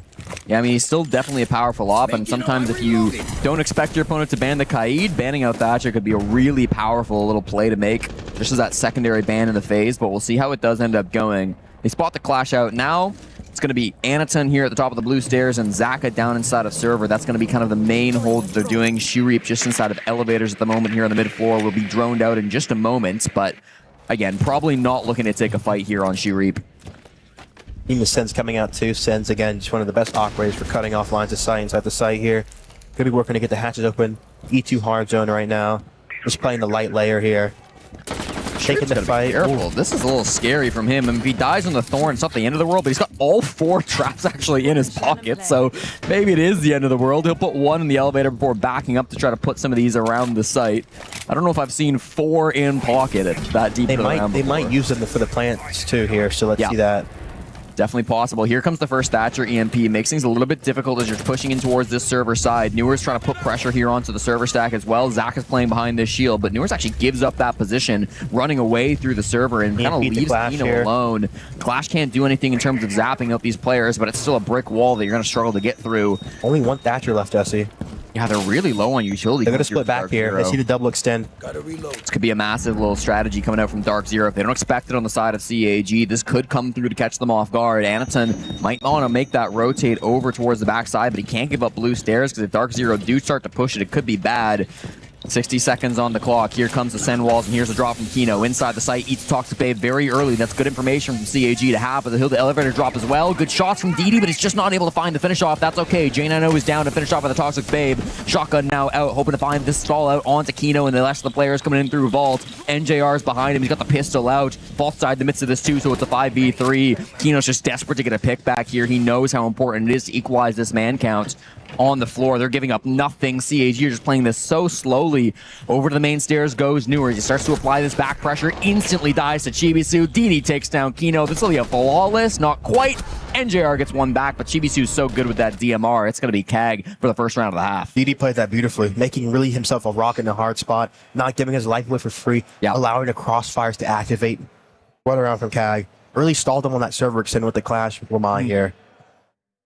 I mean, he's still definitely a powerful op, and sometimes if you don't expect your opponent to ban the Kaid, banning out Thatcher could be a really powerful little play to make, just as that secondary ban in the phase, but we'll see how it does end up going. They spot the Clash out now. It's going to be Anaton here at the top of the blue stairs and Zaka down inside of server. That's going to be kind of the main hold that they're doing. Shuriep just inside of elevators at the moment here on the mid floor will be droned out in just a moment, but again, probably not looking to take a fight here on Shuriep. Even Sen's coming out too. Sen's, again, just one of the best operators for cutting off lines of sight inside the site here. Could be working to get the hatches open. E2 hard zone right now. Just playing the light layer here. Taking the fight. Careful. This is a little scary from him. I mean, if he dies on the Thorn, it's not the end of the world, but he's got all 4 traps actually in his pocket, so maybe it is the end of the world. He'll put 1 in the elevator before backing up to try to put some of these around the site. I don't know if I've seen 4 in pocket that deep. They might use them for the plants too here, so let's see that. Definitely possible. Here comes the first Thatcher EMP. Makes things a little bit difficult as you're pushing in towards this server side. Newer's trying to put pressure here onto the server stack as well. Zach is playing behind this shield, but Newer's actually gives up that position, running away through the server and kind of leaves Kino alone. Clash can't do anything in terms of zapping out these players, but it's still a brick wall that you're going to struggle to get through. Only one Thatcher left, Jesse. Yeah, they're really low on utility. They're going to split back here. I see the double extend. This could be a massive little strategy coming out from Dark Zero. If they don't expect it on the side of CAG, this could come through to catch them off guard. Anaton might want to make that rotate over towards the backside, but he can't give up blue stairs because if Dark Zero do start to push it, it could be bad. 60 seconds on the clock. Here comes the send walls, and here's a drop from Kino. Inside the site, eats Toxic Babe very early. That's good information from CAG to have, but he'll the elevator drop as well. Good shots from DD, but he's just not able to find the finish off. That's okay. J9O is down to finish off with the Toxic Babe. Shotgun now out, hoping to find this stall out onto Kino, and the rest of the players coming in through Vault. NJR's behind him. He's got the pistol out. Vault side in the midst of this too, so it's a 5v3. Kino's just desperate to get a pick back here. He knows how important it is to equalize this man count on the floor. They're giving up nothing. CAG are just playing this so slowly. Over to the main stairs goes Newer. He starts to apply this back pressure. Instantly dies to Chibisu. DD takes down Kino. This will be a flawless. Not quite. NJR gets one back, but Chibisu's so good with that DMR. It's going to be KAG for the first round of the half. DD played that beautifully, making really himself a rock in a hard spot, not giving his life away for free, allowing the crossfires to activate. Run around from KAG. Really stalled him on that server extend with the clash with Lamai here.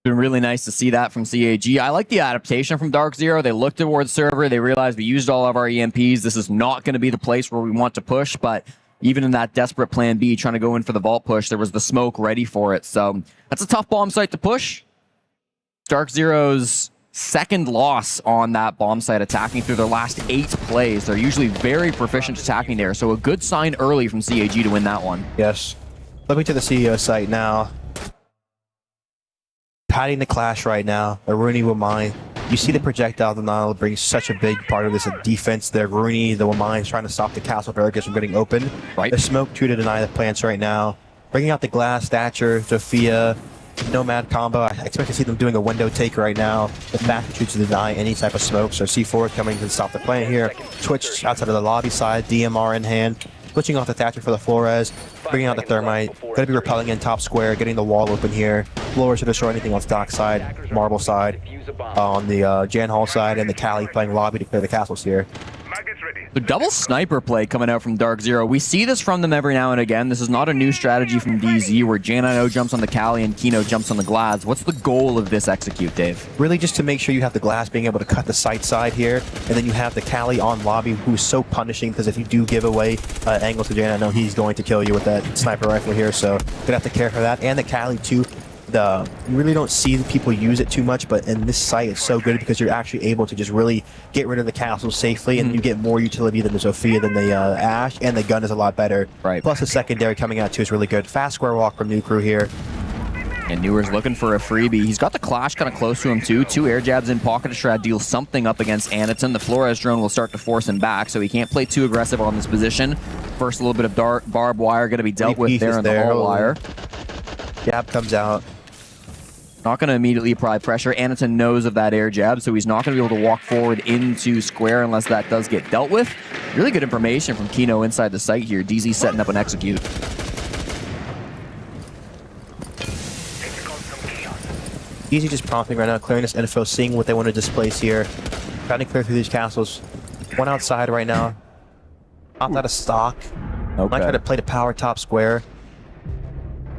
Been really nice to see that from CAG. I like the adaptation from Dark Zero. They looked towards server. They realized we used all of our EMPs. This is not going to be the place where we want to push, but even in that desperate plan B, trying to go in for the vault push, there was the smoke ready for it. So that's a tough bomb site to push. Dark Zero's second loss on that bomb site, attacking through their last 8 plays. They're usually very proficient attacking there, so a good sign early from CAG to win that one. Yes. Looking to the CEO site now. Patting the clash right now. Rooney will mine. You see the projectile denial brings such a big part of this defense there. Rooney, the Wamine is trying to stop the castle barricades from getting open. Right. The smoke to deny the plants right now. Bringing out the glass, Thatcher, Sophia, Nomad combo. I expect to see them doing a window take right now. The fast shoot to deny any type of smoke. So C4 coming to stop the plant here. Twitch outside of the lobby side, DMR in hand. Switching off the Thatcher for the Flores, bringing out the Thermite, going to be repelling in top square, getting the wall open here. Flores to destroy anything on stock side, marble side, on the Jan Hall side, and the Cali playing lobby to clear the castles here. The double sniper play coming out from Dark Zero. We see this from them every now and again. This is not a new strategy from DZ where J9O jumps on the Cali and Kino jumps on the Glads. What's the goal of this execute, Dave? Really just to make sure you have the Glass being able to cut the sight side here, and then you have the Cali on lobby who's so punishing because if you do give away angles to J9O, he's going to kill you with that sniper rifle here, so gonna have to care for that. And the Cali too. You really don't see people use it too much, but in this site it's so good because you're actually able to just really get rid of the castle safely, and you get more utility than the Sophia, than the Ash, and the gun is a lot better. Right. Plus the secondary coming out too is really good. Fast square walk from New Crew here. And Newer's looking for a freebie. He's got the Clash kind of close to him too. 2 air jabs in pocket to try to deal something up against Anaton. The Flores drone will start to force him back, so he can't play too aggressive on this position. First, a little bit of barbed wire going to be dealt with there in the whole wire. Jab comes out. Not going to immediately apply pressure. Anaton knows of that air jab, so he's not going to be able to walk forward into square unless that does get dealt with. Really good information from Kino inside the site here. DZ setting up an execute. Easy just prompting right now, clearing this info, seeing what they want to displace here. Trying to clear through these castles. One outside right now. Popped out of stock. Okay. Might try to play the power top square.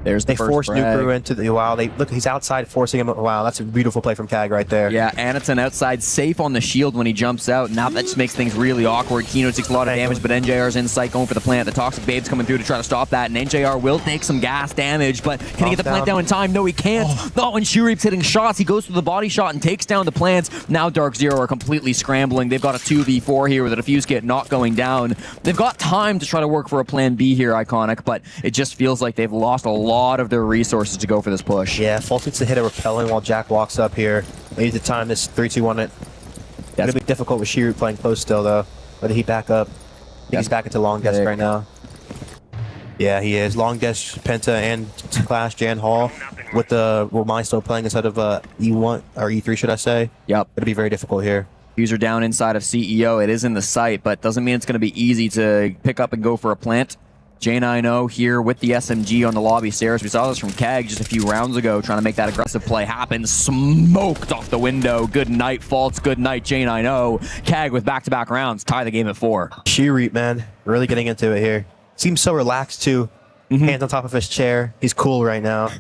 There's the they force New Crew into the wow. They look. He's outside, forcing him. Wow, that's a beautiful play from KAG right there. Yeah, Anaton outside, safe on the shield when he jumps out. Now that just makes things really awkward. Kino takes a lot of damage, but NJR's in sight going for the plant. The Toxic Babe's coming through to try to stop that, and NJR will take some gas damage, but can he get the plant down in time? No, he can't. Not when Shurip's hitting shots. He goes through the body shot and takes down the plants. Now Dark Zero are completely scrambling. They've got a 2v4 here with a defuse kit not going down. They've got time to try to work for a plan B here, Iconic, but it just feels like they've lost a lot of their resources to go for this push. Yeah, Fultz needs to hit a repelling while Jack walks up here. They need to time this 3-2-1 it. It's gonna be difficult with Shiru playing close still though. But he back up. He's back into long desk right now. Yeah, he is. Long desk, Penta, and Clash Jan Hall with the mine still playing instead of E1 or E3, should I say? Yep. It'll be very difficult here. User down inside of CEO. It is in the site, but doesn't mean it's going to be easy to pick up and go for a plant. J90 here with the SMG on the lobby stairs. We saw this from Keg just a few rounds ago, trying to make that aggressive play happen. Smoked off the window. Good night, Faults. Good night, J90. Keg with back-to-back rounds. Tie the game at 4. Shirip, man. Really getting into it here. Seems so relaxed, too. Hands on top of his chair. He's cool right now.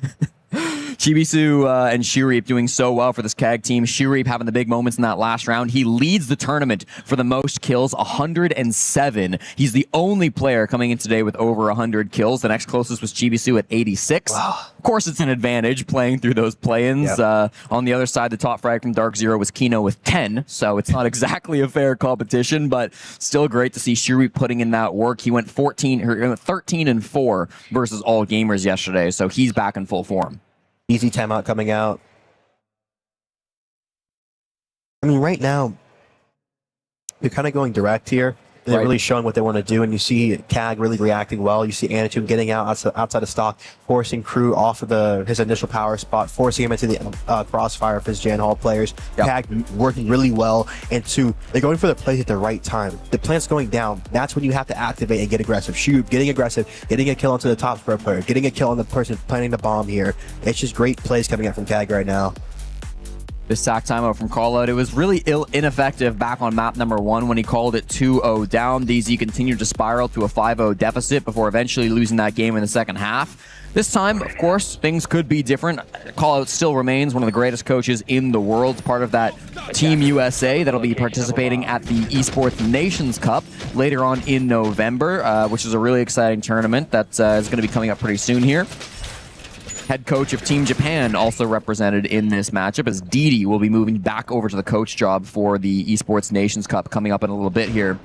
Chibisu and Shirip doing so well for this CAG team. Shirip having the big moments in that last round. He leads the tournament for the most kills, 107. He's the only player coming in today with over 100 kills. The next closest was Chibisu at 86. Wow. Of course, it's an advantage playing through those play-ins. Yep. On the other side, the top frag from Dark Zero was Kino with 10, so it's not exactly a fair competition, but still great to see Shirip putting in that work. He went 13-4 versus all gamers yesterday, so he's back in full form. Easy timeout coming out. I mean, right now, they're kind of going direct here. They're really showing what they want to do, and you see CAG really reacting well. You see Anatune getting out outside of stock, forcing Crew off of his initial power spot, forcing him into the crossfire of his Jan Hall players. Yep. CAG working really well, and they're going for the plays at the right time. The plant's going down. That's when you have to activate and get aggressive. Shoot, getting aggressive, getting a kill onto the top pro player, getting a kill on the person planting the bomb here. It's just great plays coming out from CAG right now. This sack timeout from Callout, it was really ineffective back on map number 1 when he called it 2-0 down. DZ continued to spiral to a 5-0 deficit before eventually losing that game in the second half. This time, of course, things could be different. Callout still remains one of the greatest coaches in the world, part of that Team USA that'll be participating at the Esports Nations Cup later on in November, which is a really exciting tournament that is going to be coming up pretty soon here. Head coach of Team Japan also represented in this matchup, as Didi will be moving back over to the coach job for the Esports Nations Cup coming up in a little bit here.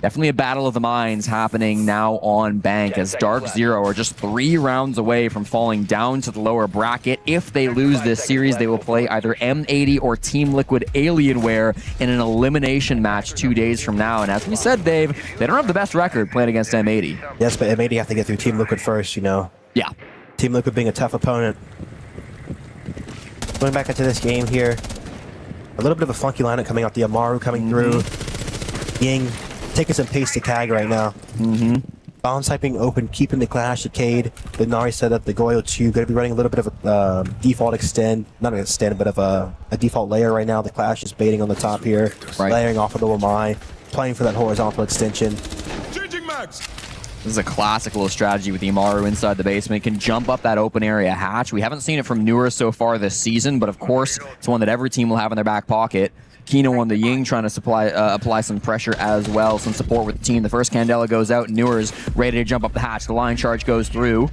Definitely a battle of the minds happening now on Bank, as Dark Zero are just 3 rounds away from falling down to the lower bracket. If they lose this series, they will play either M80 or Team Liquid Alienware in an elimination match 2 days from now. And as we said, Dave, they don't have the best record playing against M80. Yes, but M80 have to get through Team Liquid first, you know. Yeah. Team Liquid being a tough opponent. Going back into this game here. A little bit of a funky lineup coming out. The Amaru coming through. Ying taking some pace to CAG right now. Bomb sniping open, keeping the Clash, the Cade, the Nari setup, the Goyo 2. Going to be running a little bit of a default extend. Not an extend, but of a default layer right now. The Clash is baiting on the top here. Layering off of the Wamai. Playing for that horizontal extension. Changing mags. This is a classic little strategy with the Amaru inside the basement. Can jump up that open area hatch. We haven't seen it from Newer so far this season, but of course, it's one that every team will have in their back pocket. Kino on the Ying trying to apply some pressure as well, some support with the team. The first Candela goes out, Newer's ready to jump up the hatch. The line charge goes through.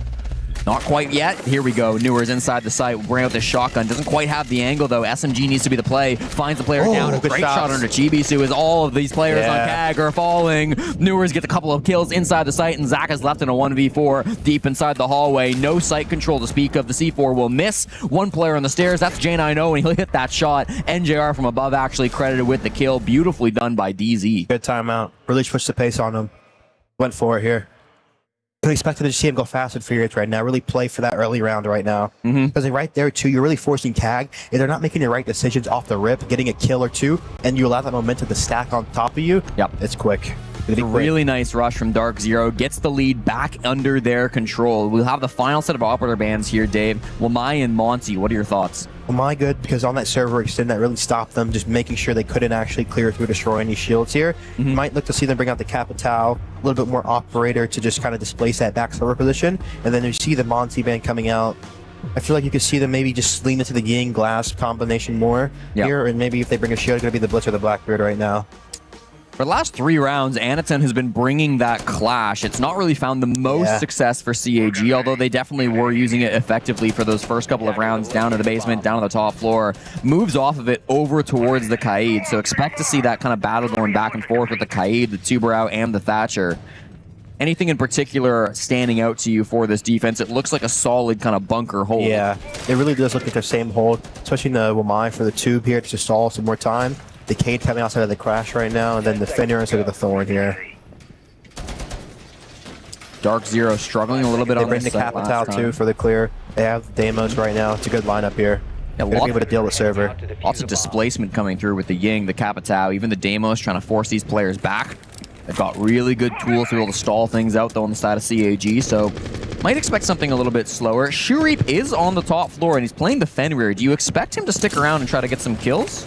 Not quite yet. Here we go. Newer's inside the site. Bring out the shotgun. Doesn't quite have the angle, though. SMG needs to be the play. Finds the player down. A great shot under Chibisu as all of these players on CAG are falling. Newer's gets a couple of kills inside the site, and Zach is left in a 1v4 deep inside the hallway. No site control to speak of. The C4 will miss. One player on the stairs. That's J90, and he'll hit that shot. NJR from above actually credited with the kill. Beautifully done by DZ. Good timeout. Really switched the pace on him. Went for it here. I expected to see him go fast with Furious right now. Really play for that early round right now. Because right there, too, you're really forcing CAG. If they're not making the right decisions off the rip, getting a kill or two, and you allow that momentum to stack on top of you, it's quick. A really nice rush from Dark Zero. Gets the lead back under their control. We'll have the final set of operator bands here, Dave. Wamai and Monty, what are your thoughts? Wamai good, because on that server extend, that really stopped them, just making sure they couldn't actually clear through, destroy any shields here. Might look to see them bring out the Capital, a little bit more operator to just kind of displace that back server position. And then you see the Monty band coming out. I feel like you could see them maybe just lean into the Ying Glass combination more here, and maybe if they bring a shield, it's going to be the Blitz or the Blackbeard right now. For the last 3 rounds, Anaton has been bringing that Clash. It's not really found the most success for CAG, although they definitely were using it effectively for those first couple of rounds down to the basement, down to the top floor. Moves off of it over towards the Kaid, so expect to see that kind of battle going back and forth with the Kaid, the Tuberau, and the Thatcher. Anything in particular standing out to you for this defense? It looks like a solid kind of bunker hold. Yeah, it really does look like the same hold, especially in the Wamai for the Tube here to stall some more time. The Cade coming outside of the Crash right now, and then the Fenrir instead of the Thorn here. Dark Zero struggling a little bit on this. They bring the Capital too for the clear. They have the Deimos right now. It's a good lineup here. They're be able to deal with server. Lots of displacement coming through with the Ying, the Capital, even the Deimos trying to force these players back. They've got really good tools to be able to stall things out, though, on the side of CAG, so might expect something a little bit slower. Shurip is on the top floor, and he's playing the Fenrir. Do you expect him to stick around and try to get some kills?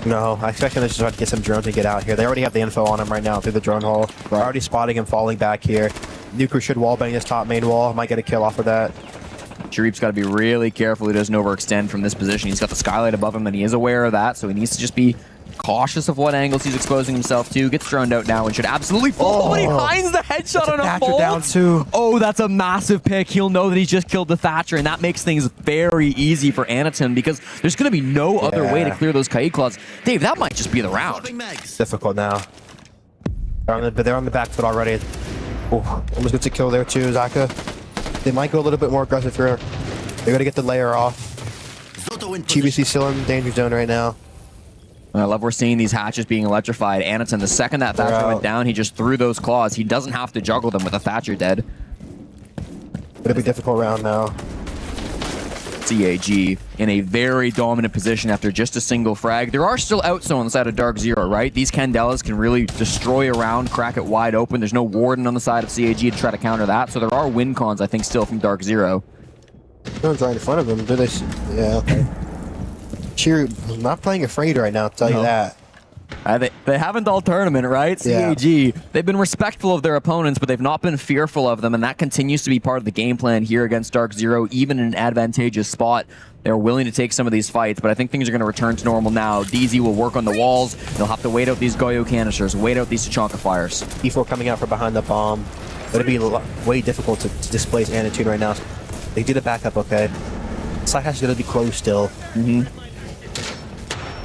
No, I expect him to just try to get some drones and get out here. They already have the info on him right now through the drone hole. We're already spotting him falling back here. Nuker should wallbang his top main wall. Might get a kill off of that. Shurip's got to be really careful he doesn't overextend from this position. He's got the skylight above him, and he is aware of that, so he needs to just be cautious of what angles he's exposing himself to. Gets droned out now and should absolutely fall, but he finds the headshot on a bolt. Down too. Oh, that's a massive pick. He'll know that he's just killed the Thatcher, and that makes things very easy for Anaton because there's going to be no other way to clear those Kaid claws. Dave, that might just be the round. Difficult now. They're on the back foot already. Oh, almost gets a kill there too, Zaka. They might go a little bit more aggressive here. They're going to get the layer off. GBC still in danger zone right now. I love we're seeing these hatches being electrified. Anaton, the second that Thatcher went down, he just threw those claws. He doesn't have to juggle them with a Thatcher dead. It'll be a difficult round now. CAG in a very dominant position after just a single frag. There are still outs on the side of Dark Zero, right? These Candelas can really destroy a round, crack it wide open. There's no Warden on the side of CAG to try to counter that, so there are win cons, I think, still from Dark Zero. No one's right in front of him, do they? Yeah, okay. Cheer, not playing afraid right now, I'll tell you that. They haven't all tournament, right? CAG, they've been respectful of their opponents, but they've not been fearful of them, and that continues to be part of the game plan here against Dark Zero, even in an advantageous spot. They're willing to take some of these fights, but I think things are going to return to normal now. DZ will work on the walls. They'll have to wait out these Goyo canisters, wait out these Tachanka fires. E4 coming out from behind the bomb. It'll be way difficult to displace Anatune right now. They did a backup, okay. Side is going to be closed still.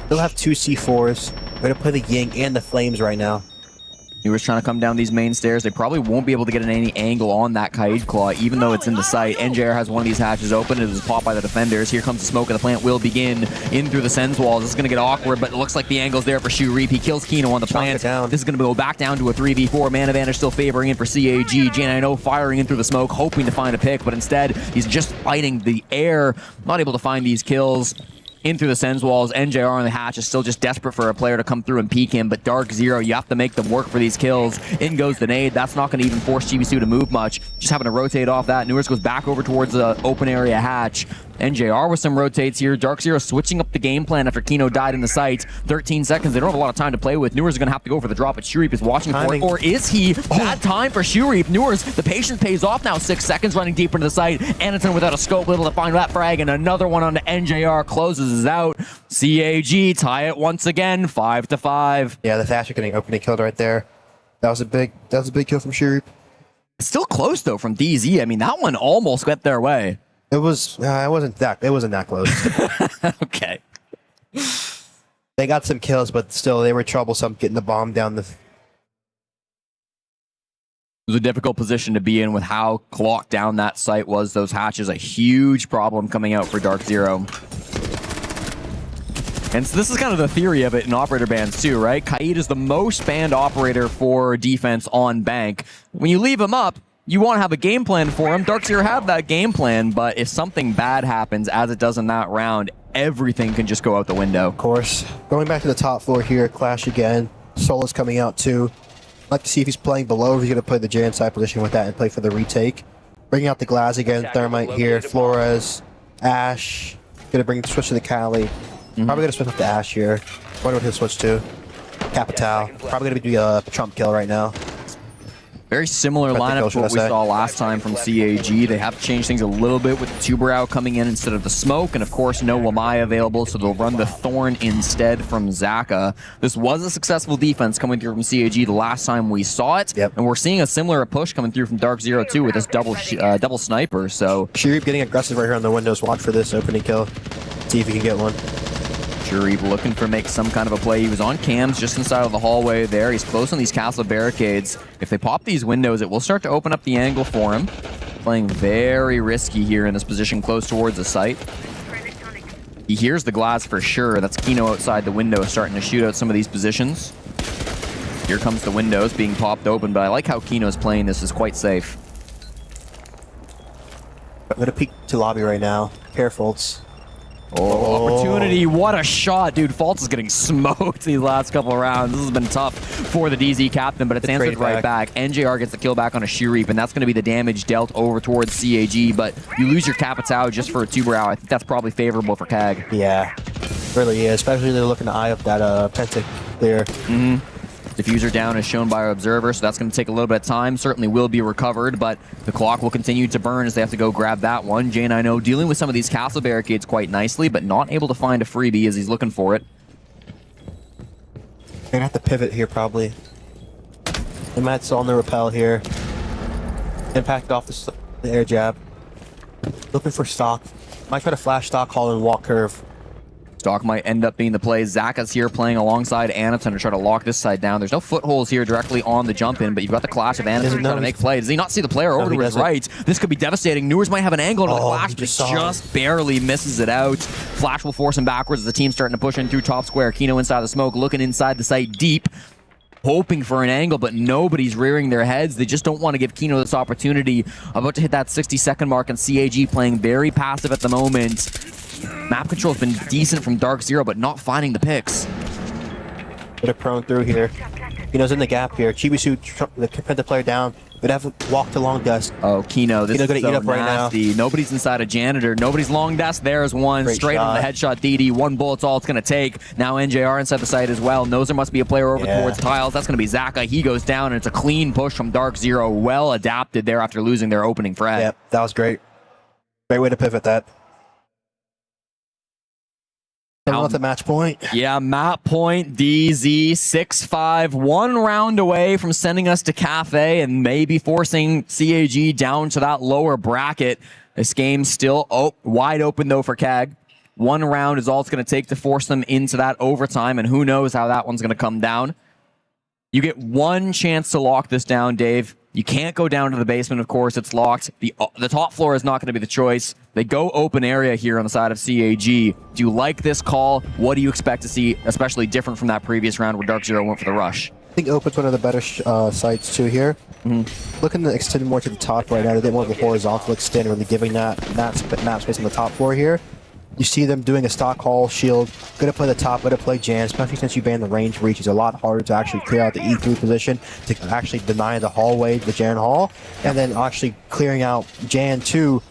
They'll have two C4s. They're going to play the Ying and the Flames right now. He was trying to come down these main stairs. They probably won't be able to get any angle on that Kaid Claw, even though it's in the sight. NJR has one of these hatches open. It was popped by the defenders. Here comes the smoke, and the plant will begin in through the Sens walls. This is going to get awkward, but it looks like the angle's there for Shurip. He kills Kino on the plant. This is going to go back down to a 3v4. Man Advantage still favoring in for CAG. J9O firing in through the smoke, hoping to find a pick, but instead, he's just fighting the air. Not able to find these kills. In through the Sens walls, NJR on the hatch is still just desperate for a player to come through and peek him, but Dark Zero, you have to make them work for these kills. In goes the nade. That's not going to even force GBC to move much. Just having to rotate off that. Newers goes back over towards the open area hatch. NJR with some rotates here. Dark Zero switching up the game plan after Kino died in the sight. 13 seconds. They don't have a lot of time to play with. Newers is going to have to go for the drop, but Shurip is watching for it. Or is he? Bad time for Shurip. Newers, the patience pays off now. 6 seconds running deeper into the site. Anaton without a scope, able to find that frag, and another one onto NJR. Closes out. CAG tie it once again, 5-5. Yeah, the Thatcher getting openly killed right there. That was a big kill from Shurip. It's still close though from DZ. I mean, that one almost went their way. It wasn't that close. Okay. They got some kills, but still they were troublesome getting the bomb down the. It was a difficult position to be in with how clocked down that site was. Those hatches, a huge problem coming out for Dark Zero. And so this is kind of the theory of it in operator bans too, right? Kaid is the most banned operator for defense on bank. When you leave him up, you want to have a game plan for him. Dark Zero have that game plan, but if something bad happens, as it does in that round, everything can just go out the window. Of course. Going back to the top floor here, Clash again. Sola's coming out too. I'd like to see if he's playing below, if he's going to play the J inside position with that and play for the retake. Bringing out the Glass again, Thermite here, Flores, Ash. Going to switch to the Cali. Probably going to switch up to Ash here. Wonder what he'll switch to. Capital. Probably going to be a Trump kill right now. Very similar lineup to what we saw last time from CAG. They have changed things a little bit with the Tuberau coming in instead of the smoke, and of course no Wamai available, so they'll run the Thorn instead from Zaka. This was a successful defense coming through from CAG the last time we saw it, and we're seeing a similar push coming through from Dark Zero too with this double sniper. So Shurip getting aggressive right here on the windows. Watch for this opening kill. See if he can get one. Shurip looking for make some kind of a play. He was on cams just inside of the hallway there. He's close on these castle barricades. If they pop these windows, it will start to open up the angle for him. Playing very risky here in this position close towards the site. He hears the Glass for sure. That's Kino outside the window starting to shoot out some of these positions. Here comes the windows being popped open, but I like how Kino's playing this. Is quite safe. I'm going to peek to lobby right now. Careful. Oh, opportunity. What a shot, dude. Faltz is getting smoked these last couple of rounds. This has been tough for the DZ captain, but it's answered right back. NJR gets the kill back on a Shirip, and that's going to be the damage dealt over towards CAG, but you lose your Capitao just for a Tuberao. I think that's probably favorable for CAG. Yeah, really is, especially they're looking to eye up that Penta clear. Diffuser down as shown by our observer, so that's going to take a little bit of time. Certainly will be recovered, but the clock will continue to burn as they have to go grab that one. J9O dealing with some of these castle barricades quite nicely, but not able to find a freebie as he's looking for it. They're going to have to pivot here, probably. They might still on the repel here. Impact off the air jab. Looking for stock. Might try to flash stock, haul, and walk curve. Stock might end up being the play. Zaka's here playing alongside Anaton to try to lock this side down. There's no footholds here directly on the jump in, but you've got the clash of Anaton trying to make play. Does he not see the player over to his right? This could be devastating. Newers might have an angle to the clash, but just barely misses it out. Flash will force him backwards as the team's starting to push in through top square. Kino inside the smoke, looking inside the site deep, hoping for an angle, but nobody's rearing their heads. They just don't want to give Kino this opportunity. About to hit that 60-second mark, and CAG playing very passive at the moment. Map control's been decent from Dark Zero, but not finding the picks. Bit of prone through here. Kino's in the gap here. Chibisu, the Penta player down. Would have walked to long desk. Oh, Kino, this is gonna so eat up nasty. right now. Nobody's inside a janitor. Nobody's long desk. There's one. Great straight shot. on the headshot DD. One bullet's all it's going to take. Now NJR inside the site as well. Knows there must be a player over towards tiles. That's going to be Zaka. He goes down, and it's a clean push from Dark Zero. Well adapted there after losing their opening frag. Yep, that was great. Great way to pivot that. Coming off the match point. Yeah, map point, DZ, 6-5, one round away from sending us to Cafe and maybe forcing CAG down to that lower bracket. This game's still wide open, though, for CAG. One round is all it's going to take to force them into that overtime, and who knows how that one's going to come down. You get one chance to lock this down, Dave. You can't go down to the basement, of course. It's locked. The top floor is not going to be the choice. They go open area here on the side of CAG. Do you like this call? What do you expect to see, especially different from that previous round where Dark Zero went for the rush? I think open's one of the better sites, too, here. Looking to extend more to the top right now. They did more of a horizontal extend, really giving that map space on the top floor here. You see them doing a stock haul shield. Going to play the top, going to play Jan, especially since you ban the range reach. It's a lot harder to actually clear out the E3 position, to actually deny the hallway, the Jan hall, and then actually clearing out Jan 2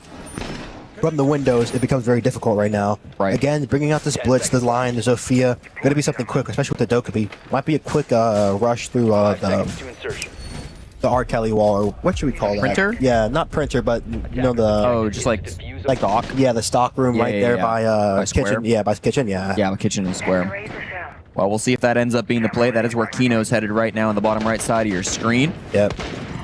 from the windows. It becomes very difficult right now. Again, bringing out this blitz, the line, the Zofia. Going to be something quick, especially with the Dokubi. Might be a quick rush through the R. Kelly wall, or what should we call that? Printer? Yeah, not printer, but you know the... Oh, just like stock? Yeah, the stock room there by Square? kitchen. Yeah, by kitchen, yeah. Yeah, by kitchen and square. Well, we'll see if that ends up being the play. That is where Kino's headed right now on the bottom right side of your screen. Yep.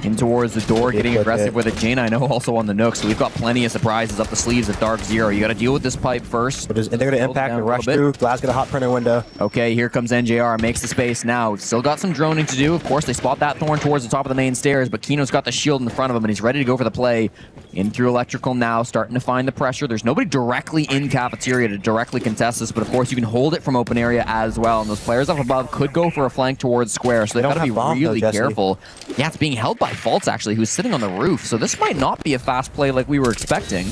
In towards the door, getting aggressive with it. J9O also on the Nook, so we've got plenty of surprises up the sleeves at Dark Zero. You got to deal with this pipe first. And they're going to impact and rush through. Glass got a hot printer window. Okay, here comes NJR, makes the space now. Still got some droning to do. Of course, they spot that Thorn towards the top of the main stairs, but Kino's got the shield in front of him, and he's ready to go for the play. In through electrical now, starting to find the pressure. There's nobody directly in cafeteria to directly contest this, but of course you can hold it from open area as well, and those players up above could go for a flank towards square, so they've got to be really careful. Yeah, it's being held by Faltz, actually, who's sitting on the roof, so this might not be a fast play like we were expecting.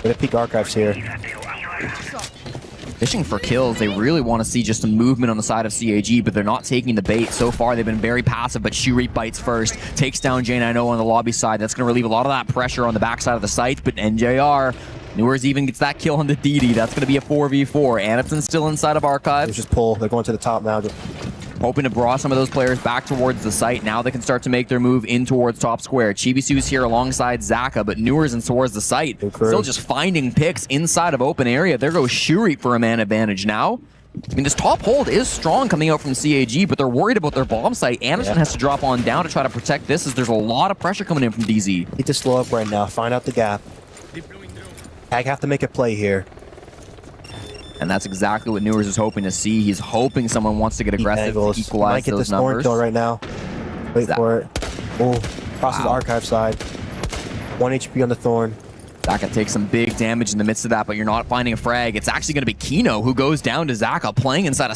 Gonna peek archives here. Fishing for kills, they really want to see just some movement on the side of CAG, but they're not taking the bait. So far, they've been very passive, but Shuri bites first, takes down J9O on the lobby side. That's going to relieve a lot of that pressure on the backside of the site, but NJR, Newers even gets that kill on the DD. That's going to be a 4v4. Anaton's still inside of Archive. Just pull. They're going to the top now. Hoping to draw some of those players back towards the site. Now they can start to make their move in towards top square. Chibisu's here alongside Zaka, but Newers in towards the site. Still just finding picks inside of open area. There goes Shuri for a man advantage now. I mean, this top hold is strong coming out from CAG, but they're worried about their bomb site. Anderson has to drop on down to try to protect this, as there's a lot of pressure coming in from DZ. Need to slow up right now, find out the gap. Ag have to make a play here. And that's exactly what Newers is hoping to see. He's hoping someone wants to get aggressive to equalize might get those this Thorn numbers. kill right now. Wait for it. Oh, crosses the archive side. 1 HP on the Thorn. Zaka takes some big damage in the midst of that, but you're not finding a frag. It's actually going to be Kino who goes down to Zaka, playing inside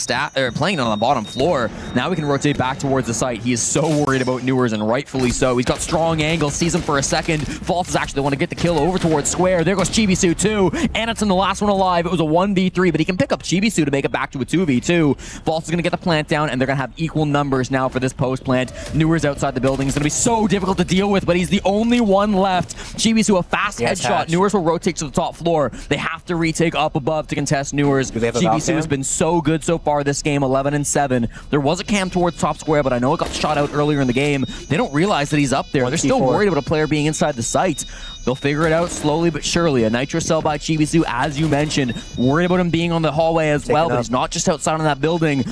playing on the bottom floor. Now we can rotate back towards the site. He is so worried about Newers, and rightfully so. He's got strong angles, sees him for a second. False is actually the one to get the kill over towards Square. There goes Chibisu too. Anatson, the last one alive. It was a 1v3, but he can pick up Chibisu to make it back to a 2v2. False is going to get the plant down, and they're going to have equal numbers now for this post plant. Newers outside the building is going to be so difficult to deal with, but he's the only one left. Chibisu, a fast headshot. Newers will rotate to the top floor. They have to retake up above to contest Newers. Chibisu has been so good so far this game, 11-7. There was a cam towards top square, but I know it got shot out earlier in the game. They don't realize that he's up there. They're still worried about a player being inside the site. They'll figure it out slowly but surely. A nitro cell by Chibisu, as you mentioned. Worried about him being on the hallway as well, but he's not just outside on that building.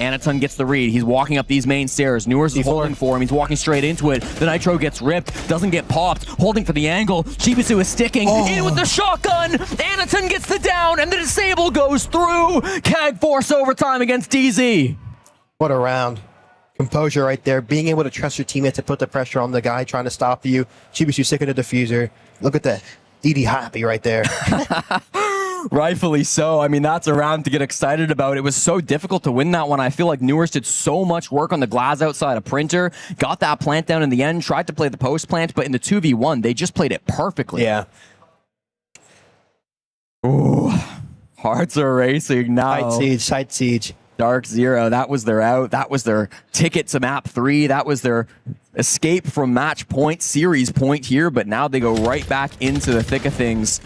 Anaton gets the read. He's walking up these main stairs. Newers is holding for him. He's walking straight into it. The nitro gets ripped. Doesn't get popped. Holding for the angle. Chibisu is sticking. In with the shotgun. Anaton gets the down, and the disable goes through. CAG force overtime against DZ. What a round. Composure right there. Being able to trust your teammate to put the pressure on the guy trying to stop you. Chibisu sick of the diffuser. Look at that. DD happy right there. Rightfully so. I mean, that's a round to get excited about. It was so difficult to win that one. I feel like Newers did so much work on the glass outside of Printer, got that plant down in the end, tried to play the post plant, but in the 2v1, they just played it perfectly. Yeah. Ooh, hearts are racing now. Side siege. Dark Zero, that was their out. That was their ticket to map 3. That was their escape from match point, series point here, but now they go right back into the thick of things.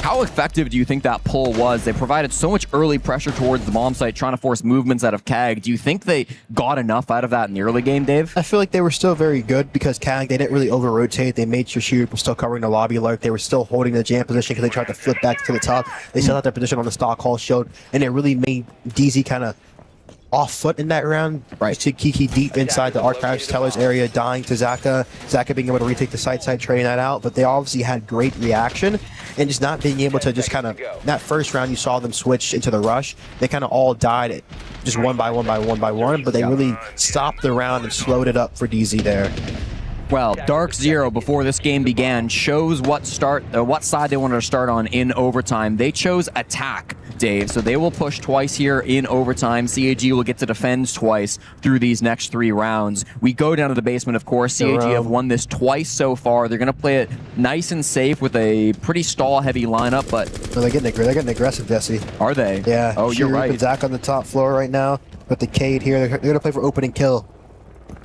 How effective do you think that pull was? They provided so much early pressure towards the bomb site, trying to force movements out of CAG. Do you think they got enough out of that in the early game, Dave? I feel like they were still very good because CAG, they didn't really over-rotate. They made sure Shooter was still covering the lobby alert. They were still holding the jam position because they tried to flip back to the top. They still had their position on the stock hall showed, and it really made DZ kind of off foot in that round. Right. To Kiki deep inside the archives tellers area, dying to Zaka. Zaka being able to retake the side, trading that out, but they obviously had great reaction, and just not being able to just kind of, that first round you saw them switch into the rush, they kind of all died it just one by one, but they really stopped the round and slowed it up for DZ there. Well, Dark Zero, before this game began, chose what side they wanted to start on in overtime. They chose attack, Dave, so they will push twice here in overtime. CAG will get to defend twice through these next 3 rounds. We go down to the basement, of course. CAG have won this twice so far. They're going to play it nice and safe with a pretty stall-heavy lineup, but... No, they're getting aggressive, Jesse. Are they? Yeah. Oh, you're right. Zach on the top floor right now, with the Cade here. They're going to play for opening kill.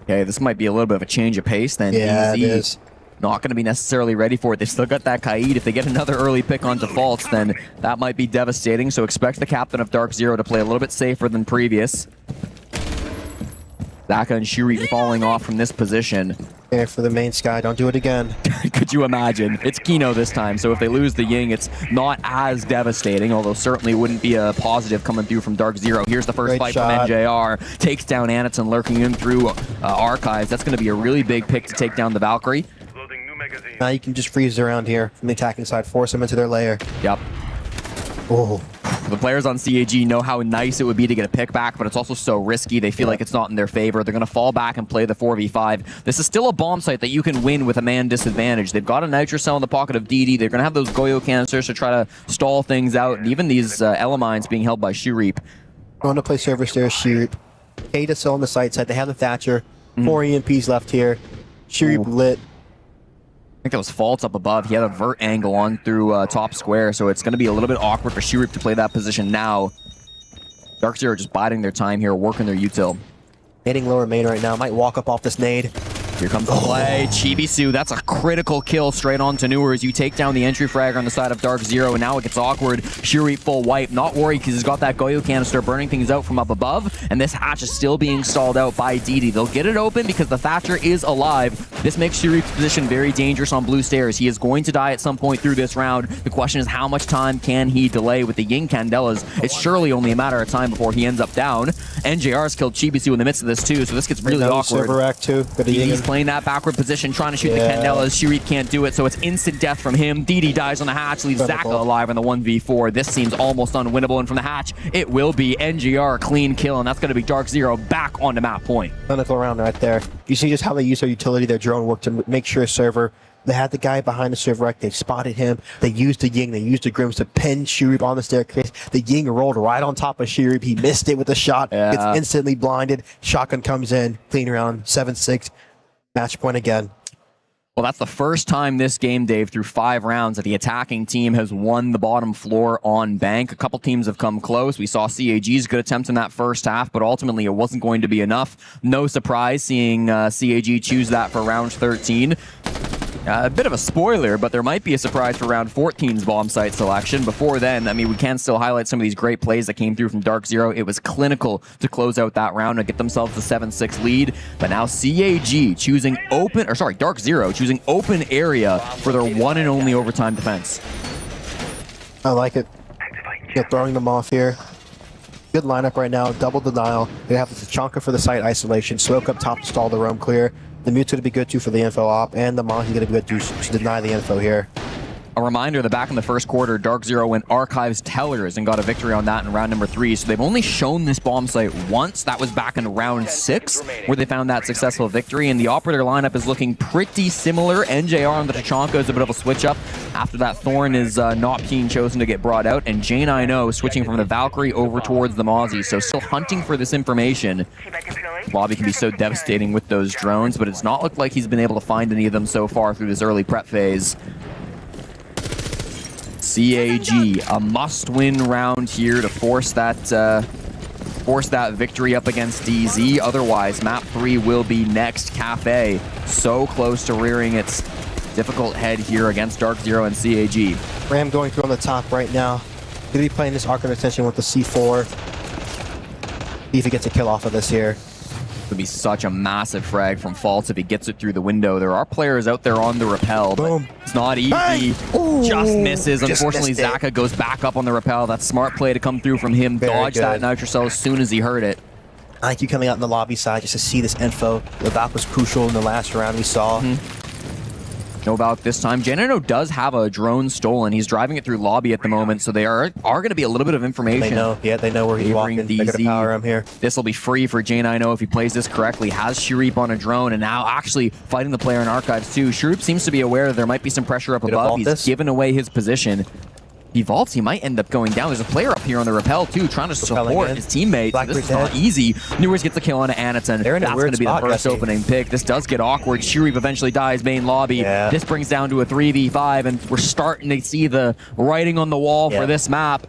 Okay, this might be a little bit of a change of pace then. Yeah, DZ it is. Not going to be necessarily ready for it. They've still got that Kaid. If they get another early pick on defaults, then that might be devastating. So expect the captain of Dark Zero to play a little bit safer than previous. Zaka and Shuri falling off from this position. There for the main sky. Don't do it again. Could you imagine? It's Kino this time, so if they lose the Ying, it's not as devastating, although certainly wouldn't be a positive coming through from Dark Zero. Here's the first fight from NJR. Takes down Anaton, lurking in through Archives. That's going to be a really big pick to take down the Valkyrie. Now you can just freeze around here from the attacking side, force them into their lair. Yep. Oh. The players on CAG know how nice it would be to get a pick back, but it's also so risky. They feel like it's not in their favor. They're going to fall back and play the 4v5. This is still a bomb site that you can win with a man disadvantage. They've got a nitro cell in the pocket of DD. They're going to have those Goyo canisters to try to stall things out, and even these Elemines being held by Shurip. Going to play server stairs, Shurip. Ada still on the site side. They have the Thatcher. 4 EMPs left here. Shurip lit. I think that was Faults up above. He had a vert angle on through top square, so it's going to be a little bit awkward for Shurip to play that position now. Dark Zero just biding their time here, working their util. Hitting lower main right now. Might walk up off this nade. Here comes the play. Chibisu, that's a critical kill straight on to Newers. You take down the entry frag on the side of Dark Zero, and now it gets awkward. Shuri full wipe. Not worried because he's got that Goyo canister burning things out from up above, and this hatch is still being stalled out by DD. They'll get it open because the Thatcher is alive. This makes Shuri's position very dangerous on blue stairs. He is going to die at some point through this round. The question is how much time can he delay with the Ying Candelas? It's surely only a matter of time before he ends up down. NJR's killed Chibisu in the midst of this too, so this gets really awkward. Server rack too. He's playing that backward position, trying to shoot the Candelas. Shuri can't do it, so it's instant death from him. DD dies on the hatch, leaves Zaka alive on the 1v4. This seems almost unwinnable, and from the hatch, it will be NGR a clean kill, and that's going to be Dark Zero back onto map point. Clinical round right there. You see just how they use their utility, their drone work to make sure server They had the guy behind the serve rec. They spotted him. They used the Ying. They used the Grims to pin Shirip on the staircase. The Ying rolled right on top of Shirip. He missed it with a shot. Gets instantly blinded. Shotgun comes in. Clean round. 7-6. Match point again. Well, that's the first time this game, Dave, through 5 rounds that the attacking team has won the bottom floor on bank. A couple teams have come close. We saw CAG's good attempt in that first half, but ultimately it wasn't going to be enough. No surprise seeing CAG choose that for round 13. A bit of a spoiler, but there might be a surprise for round 14's bomb site selection. Before then, I mean, we can still highlight some of these great plays that came through from Dark Zero. It was clinical to close out that round and get themselves the 7-6 lead. But now CAG choosing Dark Zero choosing open area for their one and only overtime defense. I like it. Yeah, throwing them off here. Good lineup right now. Double denial. They have the Tachanka for the site isolation. Smoke up top to stall the roam clear. The mute's going to be good too for the info op, and the Monty's going to be good too to deny the info here. A reminder that back in the first quarter, Dark Zero went Archives Tellers and got a victory on that in round number 3. So they've only shown this bomb site once. That was back in round 6, where they found that successful victory. And the operator lineup is looking pretty similar. NJR on the Tachanka is a bit of a switch up after that Thorn is not being chosen to get brought out. And J9O switching from the Valkyrie over towards the Mozzie. So still hunting for this information. Lobby can be so devastating with those drones, but it's not looked like he's been able to find any of them so far through this early prep phase. CAG, a must-win round here to force that victory up against DZ. Otherwise, map 3 will be next. Cafe so close to rearing its difficult head here against Dark Zero and CAG. Ram going through on the top right now. Going to be playing this Arc of Attention with the C4. See if he gets a kill off of this here. Would be such a massive frag from False if he gets it through the window. There are players out there on the rappel, but it's not easy. Just misses. Unfortunately, Zaka goes back up on the rappel. That's smart play to come through from him. Dodge that Nitrocell as soon as he heard it. I like you coming out in the lobby side just to see this info. The Valk was crucial in the last round we saw. No Valk this time. J9O does have a drone stolen. He's driving it through lobby at the moment, so they are going to be a little bit of information. They know. Yeah, they know where he's walking. They're going to power him here. This will be free for J9O if he plays this correctly. Has Shirip on a drone and now actually fighting the player in Archives too. Shirip seems to be aware that there might be some pressure up above. He's given away his position. He vaults, he might end up going down. There's a player up here on the rappel too, trying to support his teammates. So this is not easy. Newers gets the kill on Anaton. That's going to be the first opening pick. This does get awkward. Shirip eventually dies main lobby. This brings down to a 3v5, and we're starting to see the writing on the wall for this map.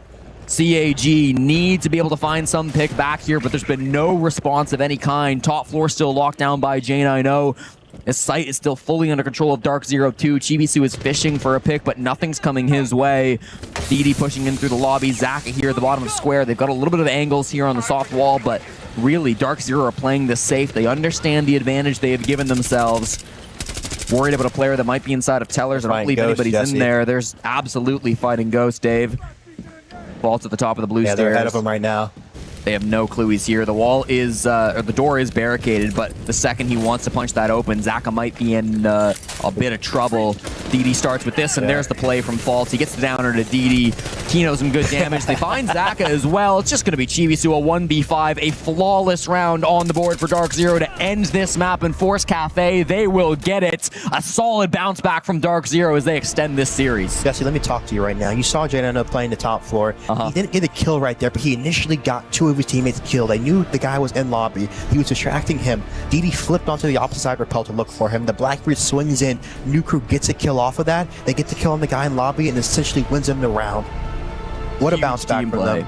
CAG need to be able to find some pick back here, but there's been no response of any kind. Top floor still locked down by J9O. His site is still fully under control of Dark Zero 2. Chibisu is fishing for a pick, but nothing's coming his way. DD pushing in through the lobby. Zaka here at the bottom of the square. They've got a little bit of angles here on the soft wall, but really, Dark Zero are playing this safe. They understand the advantage they have given themselves. Worried about a player that might be inside of Tellers. I don't believe anybody's in there. There's absolutely fighting Ghost, Dave. Vault's at the top of the blue stairs. They're ahead of him right now. They have no clue he's here. The wall is, or the door is barricaded, but the second he wants to punch that open, Zaka might be in a bit of trouble. DD starts with this, and there's the play from False. He gets the downer to DD. Kino's some good damage. They find Zaka as well. It's just going to be Chibisu, a 1v5, a flawless round on the board for Dark Zero to end this map and force Cafe. They will get it. A solid bounce back from Dark Zero as they extend this series. Jesse, let me talk to you right now. You saw J9O playing the top floor. He didn't get a kill right there, but he initially got 2 of his teammates killed. They knew the guy was in lobby. He was distracting him. DD flipped onto the opposite side rappel to look for him. The Blackbeard swings in. New Crew gets a kill off of that. They get the kill on the guy in lobby and essentially wins him the round. What a bounce back from them.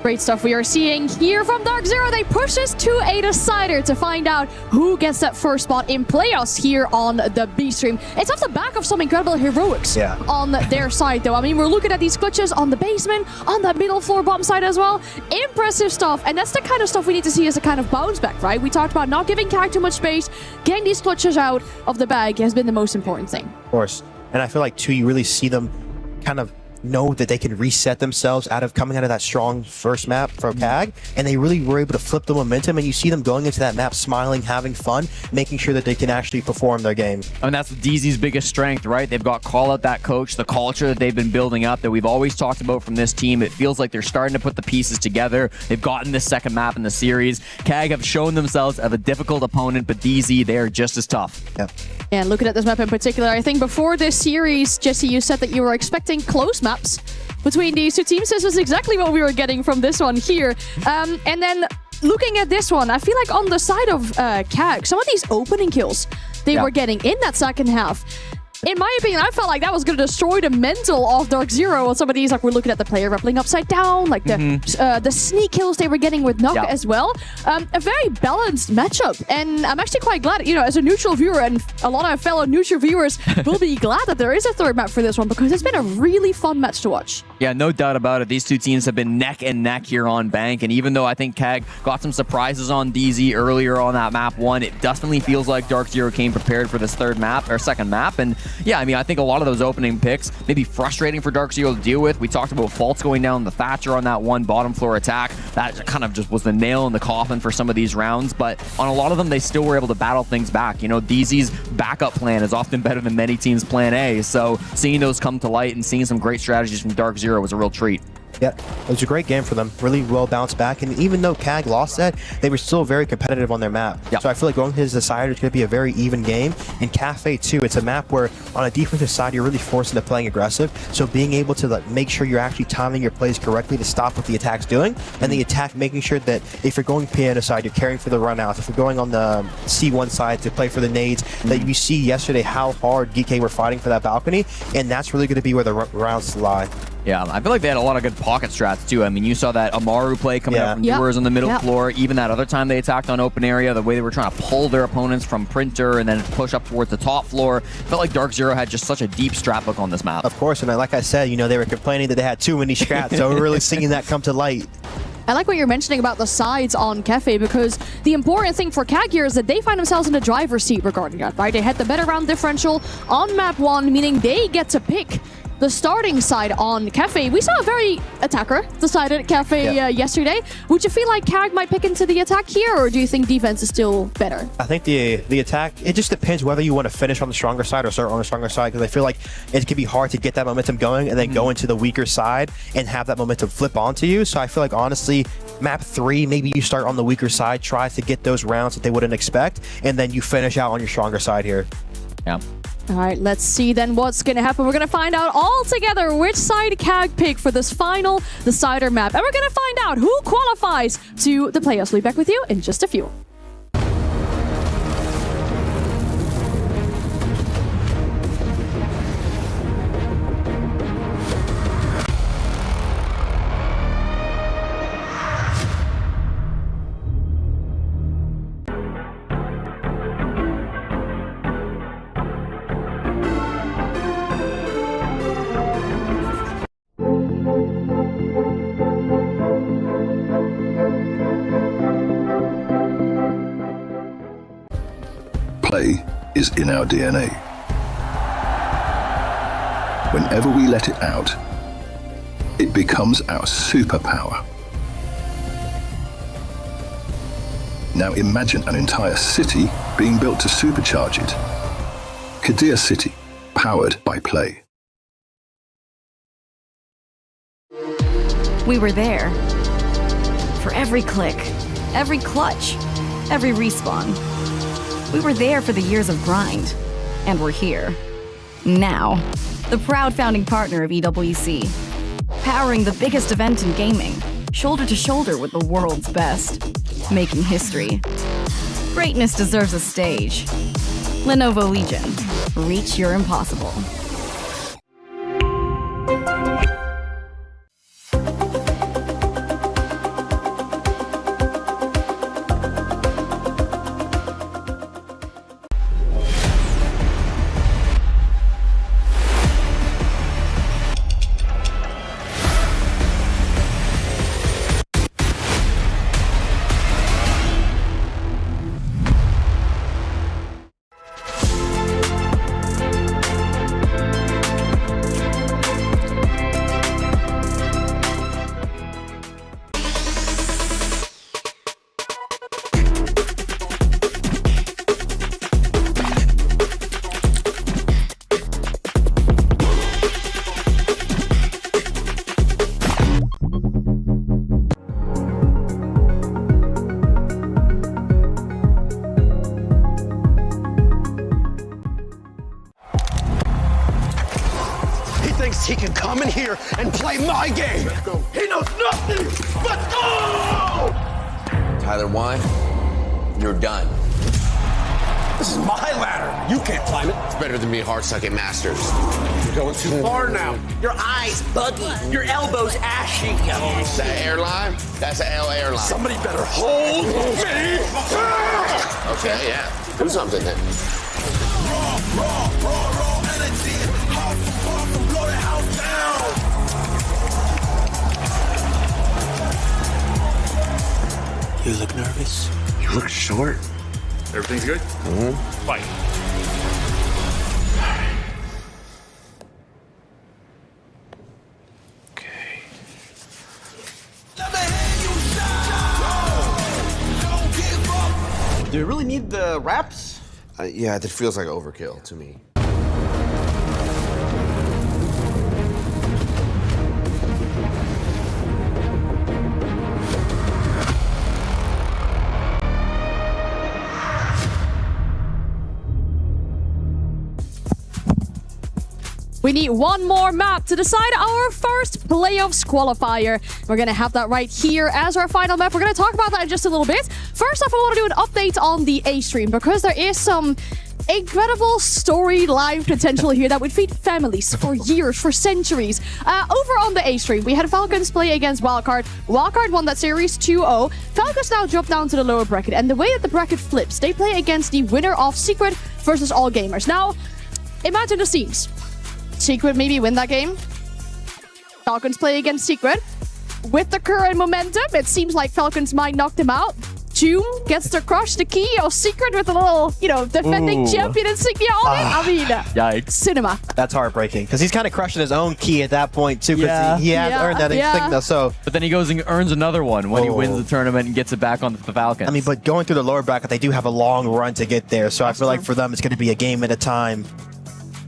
Great stuff we are seeing here from Dark Zero. They push us to a decider to find out who gets that first spot in playoffs here on the B stream. It's off the back of some incredible heroics on their side, though. I mean, we're looking at these clutches on the basement, on that middle floor bomb side as well. Impressive stuff, and that's the kind of stuff we need to see as a kind of bounce back, right? We talked about not giving CAG too much space. Getting these clutches out of the bag has been the most important thing. Of course. And I feel like, too, you really see them kind of know that they can reset themselves coming out of that strong first map for CAG, and they really were able to flip the momentum, and you see them going into that map smiling, having fun, making sure that they can actually perform their game. And that's DZ's biggest strength, right? They've got Call Out, that coach, the culture that they've been building up that we've always talked about from this team. It feels like they're starting to put the pieces together. They've gotten this second map in the series. CAG have shown themselves as a difficult opponent, but DZ, they're just as tough. Yeah. And looking at this map in particular, I think before this series, Jesse, you said that you were expecting close maps between these two teams. This was exactly what we were getting from this one here. And then looking at this one, I feel like on the side of CAG, some of these opening kills they were getting in that second half, in my opinion, I felt like that was going to destroy the mental of Dark Zero on some of these. Like, we're looking at the player rappelling upside down, like the sneak kills they were getting with Nock as well. A very balanced matchup. And I'm actually quite glad, you know, as a neutral viewer, and a lot of fellow neutral viewers will be glad that there is a third map for this one, because it's been a really fun match to watch. Yeah, no doubt about it. These two teams have been neck and neck here on Bank, and even though I think CAG got some surprises on DZ earlier on that map 1, it definitely feels like Dark Zero came prepared for this third map, or second map. And yeah, I mean, I think a lot of those opening picks may be frustrating for Dark Zero to deal with. We talked about faults going down the Thatcher on that one bottom floor attack. That kind of just was the nail in the coffin for some of these rounds, but on a lot of them, they still were able to battle things back. You know, DZ's backup plan is often better than many teams' plan A, so seeing those come to light and seeing some great strategies from Dark Zero was a real treat. Yeah, it was a great game for them. Really well bounced back. And even though CAG lost that, they were still very competitive on their map. Yep. So I feel like going to his decider is going to be a very even game. And Cafe, too, it's a map where on a defensive side, you're really forced into playing aggressive. So being able to like make sure you're actually timing your plays correctly to stop what the attack's doing. And the attack making sure that if you're going piano side, you're carrying for the runouts. If you're going on the C1 side to play for the nades, that you see yesterday how hard GK were fighting for that balcony. And that's really going to be where the rounds lie. Yeah, I feel like they had a lot of good pocket strats, too. I mean, you saw that Amaru play coming up from viewers on the middle floor. Even that other time they attacked on open area, the way they were trying to pull their opponents from Printer and then push up towards the top floor. Felt like Dark Zero had just such a deep strat book on this map. Of course, and like I said, you know, they were complaining that they had too many strats, so we're really seeing that come to light. I like what you're mentioning about the sides on Cafe, because the important thing for CAG here is that they find themselves in the driver's seat regarding that, right? They had the better round differential on map 1, meaning they get to pick the starting side on Cafe. We saw a very attacker-decided Cafe yesterday. Would you feel like CAG might pick into the attack here, or do you think defense is still better? I think the attack, it just depends whether you want to finish on the stronger side or start on the stronger side, because I feel like it can be hard to get that momentum going and then go into the weaker side and have that momentum flip onto you. So I feel like, honestly, map 3, maybe you start on the weaker side, try to get those rounds that they wouldn't expect, and then you finish out on your stronger side here. Yeah. All right, let's see then what's going to happen. We're going to find out all together which side CAG pick for this final decider map. And we're going to find out who qualifies to the playoffs. We'll be back with you in just a few. Play is in our DNA. Whenever we let it out, it becomes our superpower. Now imagine an entire city being built to supercharge it. Kadir City, powered by Play. We were there. For every click, every clutch, every respawn. We were there for the years of grind, and we're here. Now, the proud founding partner of EWC, powering the biggest event in gaming, shoulder to shoulder with the world's best, making history. Greatness deserves a stage. Lenovo Legion, reach your impossible. Nice, he can come in here and play my game. He knows nothing. Let's go! Tyler Wine, you're done. This is my ladder. You can't climb it. It's better than me hard sucking masters. You're going too far now. Your eyes buggy. Your elbows ashy. Is that airline? That's an L airline. Somebody better hold me. Okay, yeah. Do something then. Raw energy. Hard from blow the house down. You look nervous. You look short. Everything's good? Fight. Okay. Let me hear you shout. Don't give up. Do you really need the wraps? Yeah, that feels like overkill to me. We need one more map to decide our first playoffs qualifier. We're going to have that right here as our final map. We're going to talk about that in just a little bit. First off, I want to do an update on the A stream because there is some incredible story live potential here that would feed families for years, for centuries. Over on the A stream, we had Falcons play against Wildcard. Wildcard won that series 2-0. Falcons now drop down to the lower bracket, and the way that the bracket flips, they play against the winner of Secret versus All Gamers. Now, imagine the scenes. Secret maybe win that game. Falcons play against Secret. With the current momentum, it seems like Falcons might knock them out. Doom gets to crush the key of Secret with a little, defending champion insignia on it. I mean, yikes. Cinema. That's heartbreaking because he's kind of crushing his own key at that point too because he has earned that insignia. So, but then he goes and earns another one when he wins the tournament and gets it back on the Falcons. I mean, but going through the lower bracket, they do have a long run to get there. So I feel like for them, it's going to be a game at a time.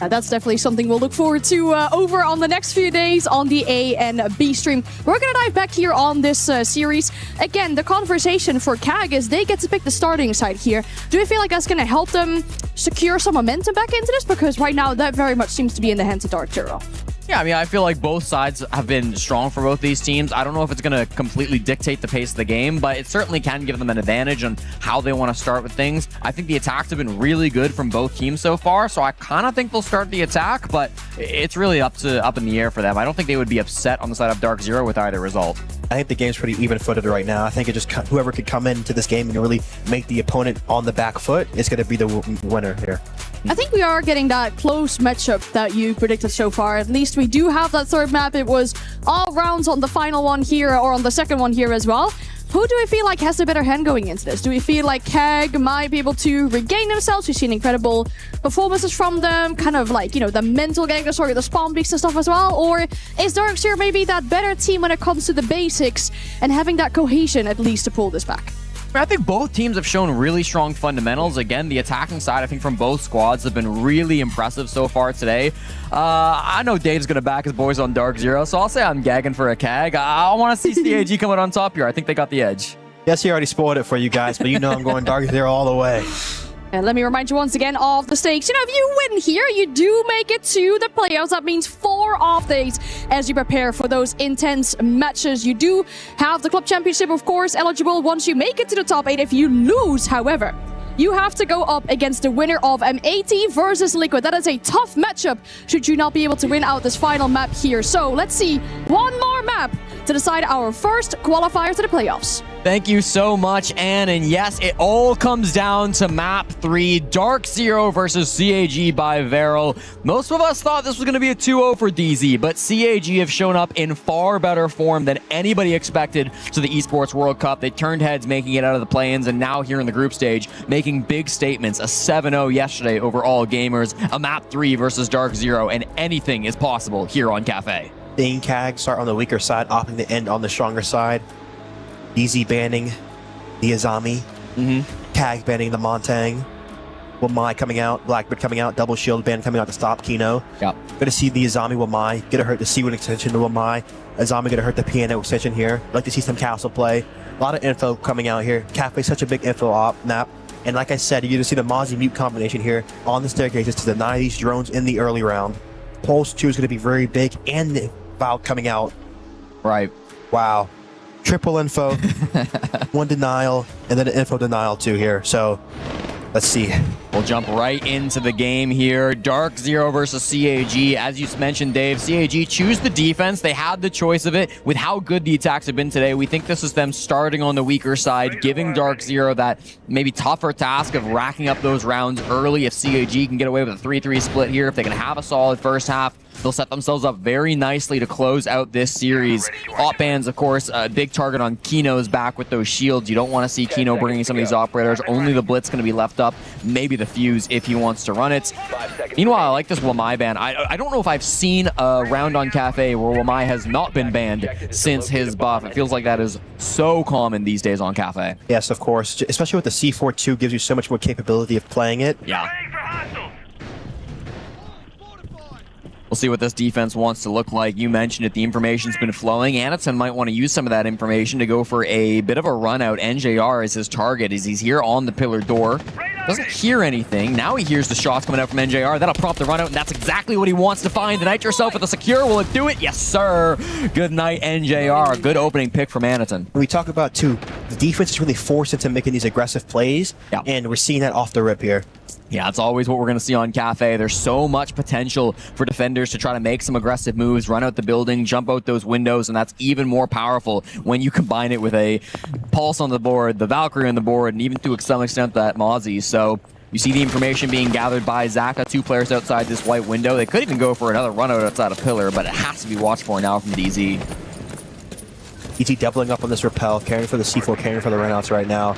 That's definitely something we'll look forward to over on the next few days on the A and B stream. We're going to dive back here on this series. Again, the conversation for CAG is they get to pick the starting side here. Do you feel like that's going to help them secure some momentum back into this? Because right now, that very much seems to be in the hands of Dark Zero. Yeah, I mean, I feel like both sides have been strong for both these teams. I don't know if it's going to completely dictate the pace of the game, but it certainly can give them an advantage on how they want to start with things. I think the attacks have been really good from both teams so far, so I kind of think they'll start the attack, but it's really up in the air for them. I don't think they would be upset on the side of Dark Zero with either result. I think the game's pretty even-footed right now. I think it just whoever could come into this game and really make the opponent on the back foot is going to be the winner here. I think we are getting that close matchup that you predicted so far. At least we do have that third map. It was all rounds on the final one here or on the second one here as well. Who do we feel like has the better hand going into this? Do we feel like CAG might be able to regain themselves? We've seen incredible performances from them, kind of like, the mental getting the story, the spawn beast and stuff as well. Or is Dark Zero maybe that better team when it comes to the basics and having that cohesion at least to pull this back? I think both teams have shown really strong fundamentals. Again, the attacking side, I think, from both squads have been really impressive so far today. I know Dave's going to back his boys on Dark Zero, so I'll say I'm gagging for a CAG. I want to see CAG coming on top here. I think they got the edge. Yes, he already spoiled it for you guys, but I'm going Dark Zero all the way. And let me remind you once again of the stakes. If you win here, you do make it to the playoffs. That means 4 off days as you prepare for those intense matches. You do have the Club Championship, of course, eligible once you make it to the top 8. If you lose, however, you have to go up against the winner of M80 versus Liquid. That is a tough matchup should you not be able to win out this final map here. So let's see one more map to decide our first qualifier to the playoffs. Thank you so much, Anne. And yes, it all comes down to map 3, Dark Zero versus CAG by Veril. Most of us thought this was going to be a 2-0 for DZ, but CAG have shown up in far better form than anybody expected to the Esports World Cup. They turned heads, making it out of the play-ins, and now here in the group stage, making big statements. A 7-0 yesterday over All Gamers, a map 3 versus Dark Zero, and anything is possible here on Cafe. Seeing CAG start on the weaker side, opting to end on the stronger side. DZ banning the Azami. CAG banning the Montang. Wamai coming out. Blackbird coming out. Double shield ban coming out to stop Kino. Yep. Good to see the Azami Wamai. Gonna hurt the C1 extension to Wamai. Azami gonna hurt the piano extension here. Like to see some castle play. A lot of info coming out here. Cafe such a big info op map. And like I said, you're gonna see the Mozzie Mute combination here on the staircases to deny these drones in the early round. Pulse 2 is going to be very big, and the Valve coming out. Right. Wow. Triple info, 1 denial, and then an info denial too here. So let's see. We'll jump right into the game here. Dark Zero versus CAG. As you mentioned, Dave, CAG choose the defense. They had the choice of it. With how good the attacks have been today, we think this is them starting on the weaker side, giving Dark Zero that maybe tougher task of racking up those rounds early. If CAG can get away with a 3-3 split here, if they can have a solid first half, they'll set themselves up very nicely to close out this series. Op bans, of course, a big target on Kino's back with those shields. You don't want to see Kino bringing some of these operators. Only the Blitz going to be left up. Maybe the Fuse if he wants to run it. Meanwhile, I like this Wamai ban. I don't know if I've seen a round on Cafe where Wamai has not been banned since his buff. It feels like that is so common these days on Cafe. Yes, of course. Especially with the C4-2 gives you so much more capability of playing it. Yeah. We'll see what this defense wants to look like. You mentioned it, the information's been flowing. Anatson might want to use some of that information to go for a bit of a run out. NJR is his target as he's here on the pillar door. Doesn't hear anything. Now he hears the shots coming out from NJR. That'll prompt the run out, and that's exactly what he wants to find. The Nitro Self with a secure. Will it do it? Yes, sir. Good night, NJR. Good opening pick from Anatson. We talk about, too, the defense is really forced into making these aggressive plays, and we're seeing that off the rip here. Yeah, it's always what we're going to see on Cafe. There's so much potential for defenders to try to make some aggressive moves, run out the building, jump out those windows, and that's even more powerful when you combine it with a Pulse on the board, the Valkyrie on the board, and even to some extent that Mozzie. So you see the information being gathered by Zaka, 2 players outside this white window. They could even go for another run out outside a pillar, but it has to be watched for now from DZ. DZ doubling up on this repel, caring for the C4, caring for the runouts right now.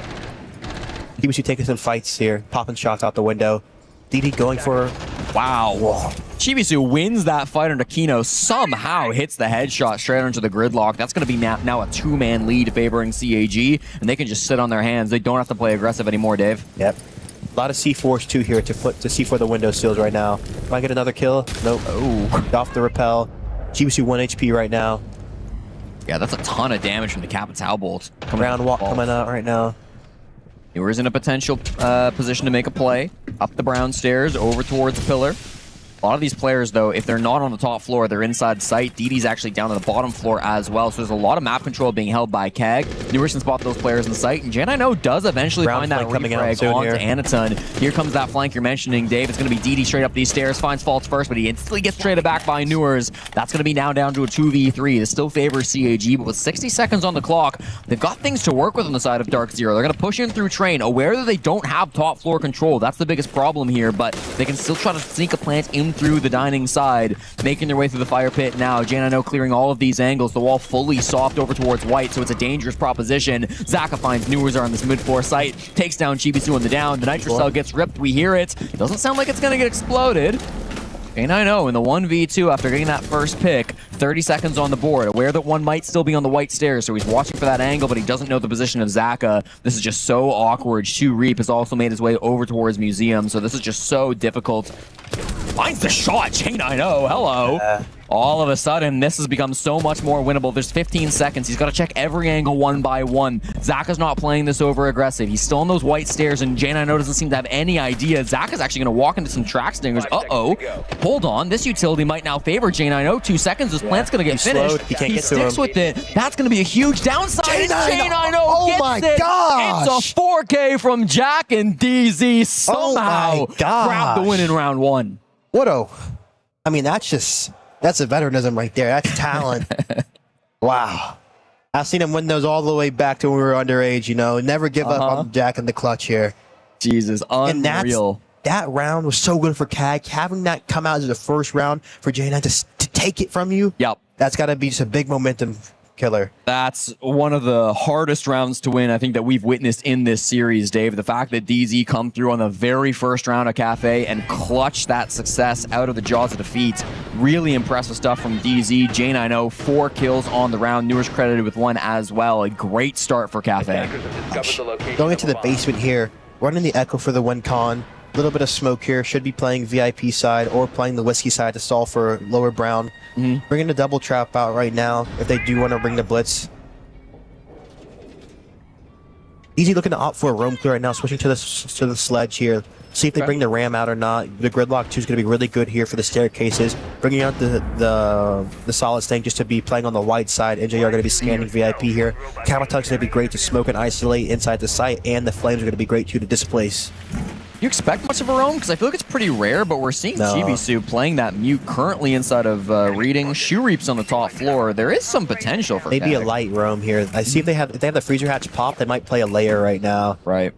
EWC taking some fights here, popping shots out the window. DD going for... Wow. Whoa. Chibisu wins that fight under Kino, somehow hits the headshot straight into the gridlock. That's going to be now a 2-man lead favoring CAG, and they can just sit on their hands. They don't have to play aggressive anymore, Dave. Yep. A lot of C4s too here to C4 the window seals right now. Might get another kill. Nope. Oh. Off the repel. Chibisu 1 HP right now. Yeah, that's a ton of damage from the Capital bolt. Round walk coming out right now. Newer's in a potential position to make a play. Up the brown stairs, over towards the pillar. A lot of these players, though, if they're not on the top floor, they're inside sight. DD's actually down on the bottom floor as well, so there's a lot of map control being held by Keg. Newer can spot those players in sight, and Jan, I know, does eventually find that refrag onto Anatson. Here comes that flank you're mentioning, Dave. It's going to be DD straight up these stairs, finds Faults first, but he instantly gets traded back by Newers. That's going to be now down to a 2v3. This still favors CAG, but with 60 seconds on the clock, they've got things to work with on the side of Dark Zero. They're going to push in through Train, aware that they don't have top floor control. That's the biggest problem here, but they can still try to sneak a plant in through the dining side, making their way through the fire pit now. Janino clearing all of these angles, the wall fully soft over towards white, so it's a dangerous proposition. Zaka finds Newers on this mid-floor site, takes down Chibisu on the down. The Nitro Cell gets ripped, we hear it. Doesn't sound like it's gonna get exploded. And I know, in the 1v2, after getting that first pick, 30 seconds on the board, aware that one might still be on the white stairs, so he's watching for that angle, but he doesn't know the position of Zaka. This is just so awkward. Shu Reap has also made his way over towards Museum, so this is just so difficult. Finds the shot, Chain, I know, hello. All of a sudden, this has become so much more winnable. There's 15 seconds. He's got to check every angle one by one. Zaka's not playing this over aggressive. He's still on those white stairs, and Jane, I know, doesn't seem to have any idea. Zaka's actually going to walk into some track stingers. Uh-oh. Hold on. This utility might now favor Jane. I know 2 seconds. This plant's going to get finished. Slowed. He can't get to sticks him. with it. That's going to be a huge downside. Jane, I know. Oh my gosh. It's a 4K from Jack, and DZ somehow grabbed the win in round 1. What a... I mean, that's a veteranism right there. That's talent. Wow. I've seen him win those all the way back to when we were underage, you know. Never give up on Jack in the clutch here. Jesus, unreal. That round was so good for CAG. Having that come out as the first round for J9 to take it from you, that's got to be just a big momentum killer. That's one of the hardest rounds to win, I think, that we've witnessed in this series, Dave. The fact that DZ come through on the very first round of Cafe and clutch that success out of the jaws of defeat. Really impressive stuff from DZ. Jane, I know, 4 kills on the round. Newer's credited with 1 as well. A great start for Cafe. Going into the basement here, running the Echo for the win con. A little bit of smoke here. Should be playing VIP side or playing the Whiskey side to solve for lower brown. Bringing the double trap out right now if they do want to bring the blitz. Easy looking to opt for a roam clear right now, switching to the sledge here. See if they bring the ram out or not. The gridlock 2 is going to be really good here for the staircases. Bringing out the solid thing just to be playing on the white side. NJR are going to be scanning VIP here. Capital's going to be great to smoke and isolate inside the site, and the flames are going to be great too to displace. You expect much of a roam? Because I feel like it's pretty rare, but we're seeing Chibisu playing that mute currently inside of reading. Shoe Reap's on the top floor. There is some potential for maybe a light roam here. I see if they have the freezer hatch pop, they might play a layer right now. Right.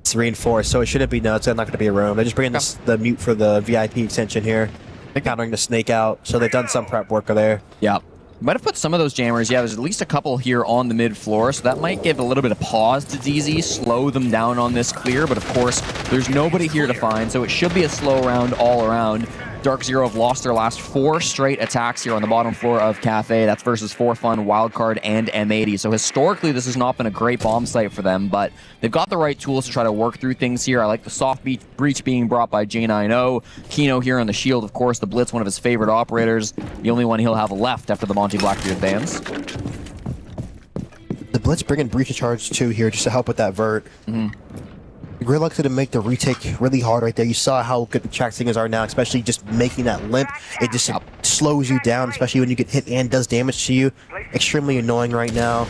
It's reinforced, so it shouldn't be nuts. It's not going to be a roam. They're just bringing the mute for the VIP extension here. They're countering the snake out, so they've done some prep work there. Yeah. Might have put some of those jammers. Yeah, there's at least a couple here on the mid floor, so that might give a little bit of pause to DZ, slow them down on this clear, but of course, there's nobody here to find, so it should be a slow round all around. Dark Zero have lost their last 4 straight attacks here on the bottom floor of Cafe. That's versus 4Fun, Wildcard, and M80. So historically, this has not been a great bomb site for them, but they've got the right tools to try to work through things here. I like the soft breach being brought by J90. Kino here on the shield, of course. The Blitz, one of his favorite operators. The only one he'll have left after the Monty Blackbeard bans. The Blitz bringing Breach of Charge 2 here just to help with that vert. Gridlock's going to make the retake really hard right there. You saw how good the track singers are now, especially just making that limp. It just slows you down, especially when you get hit and does damage to you. Extremely annoying right now.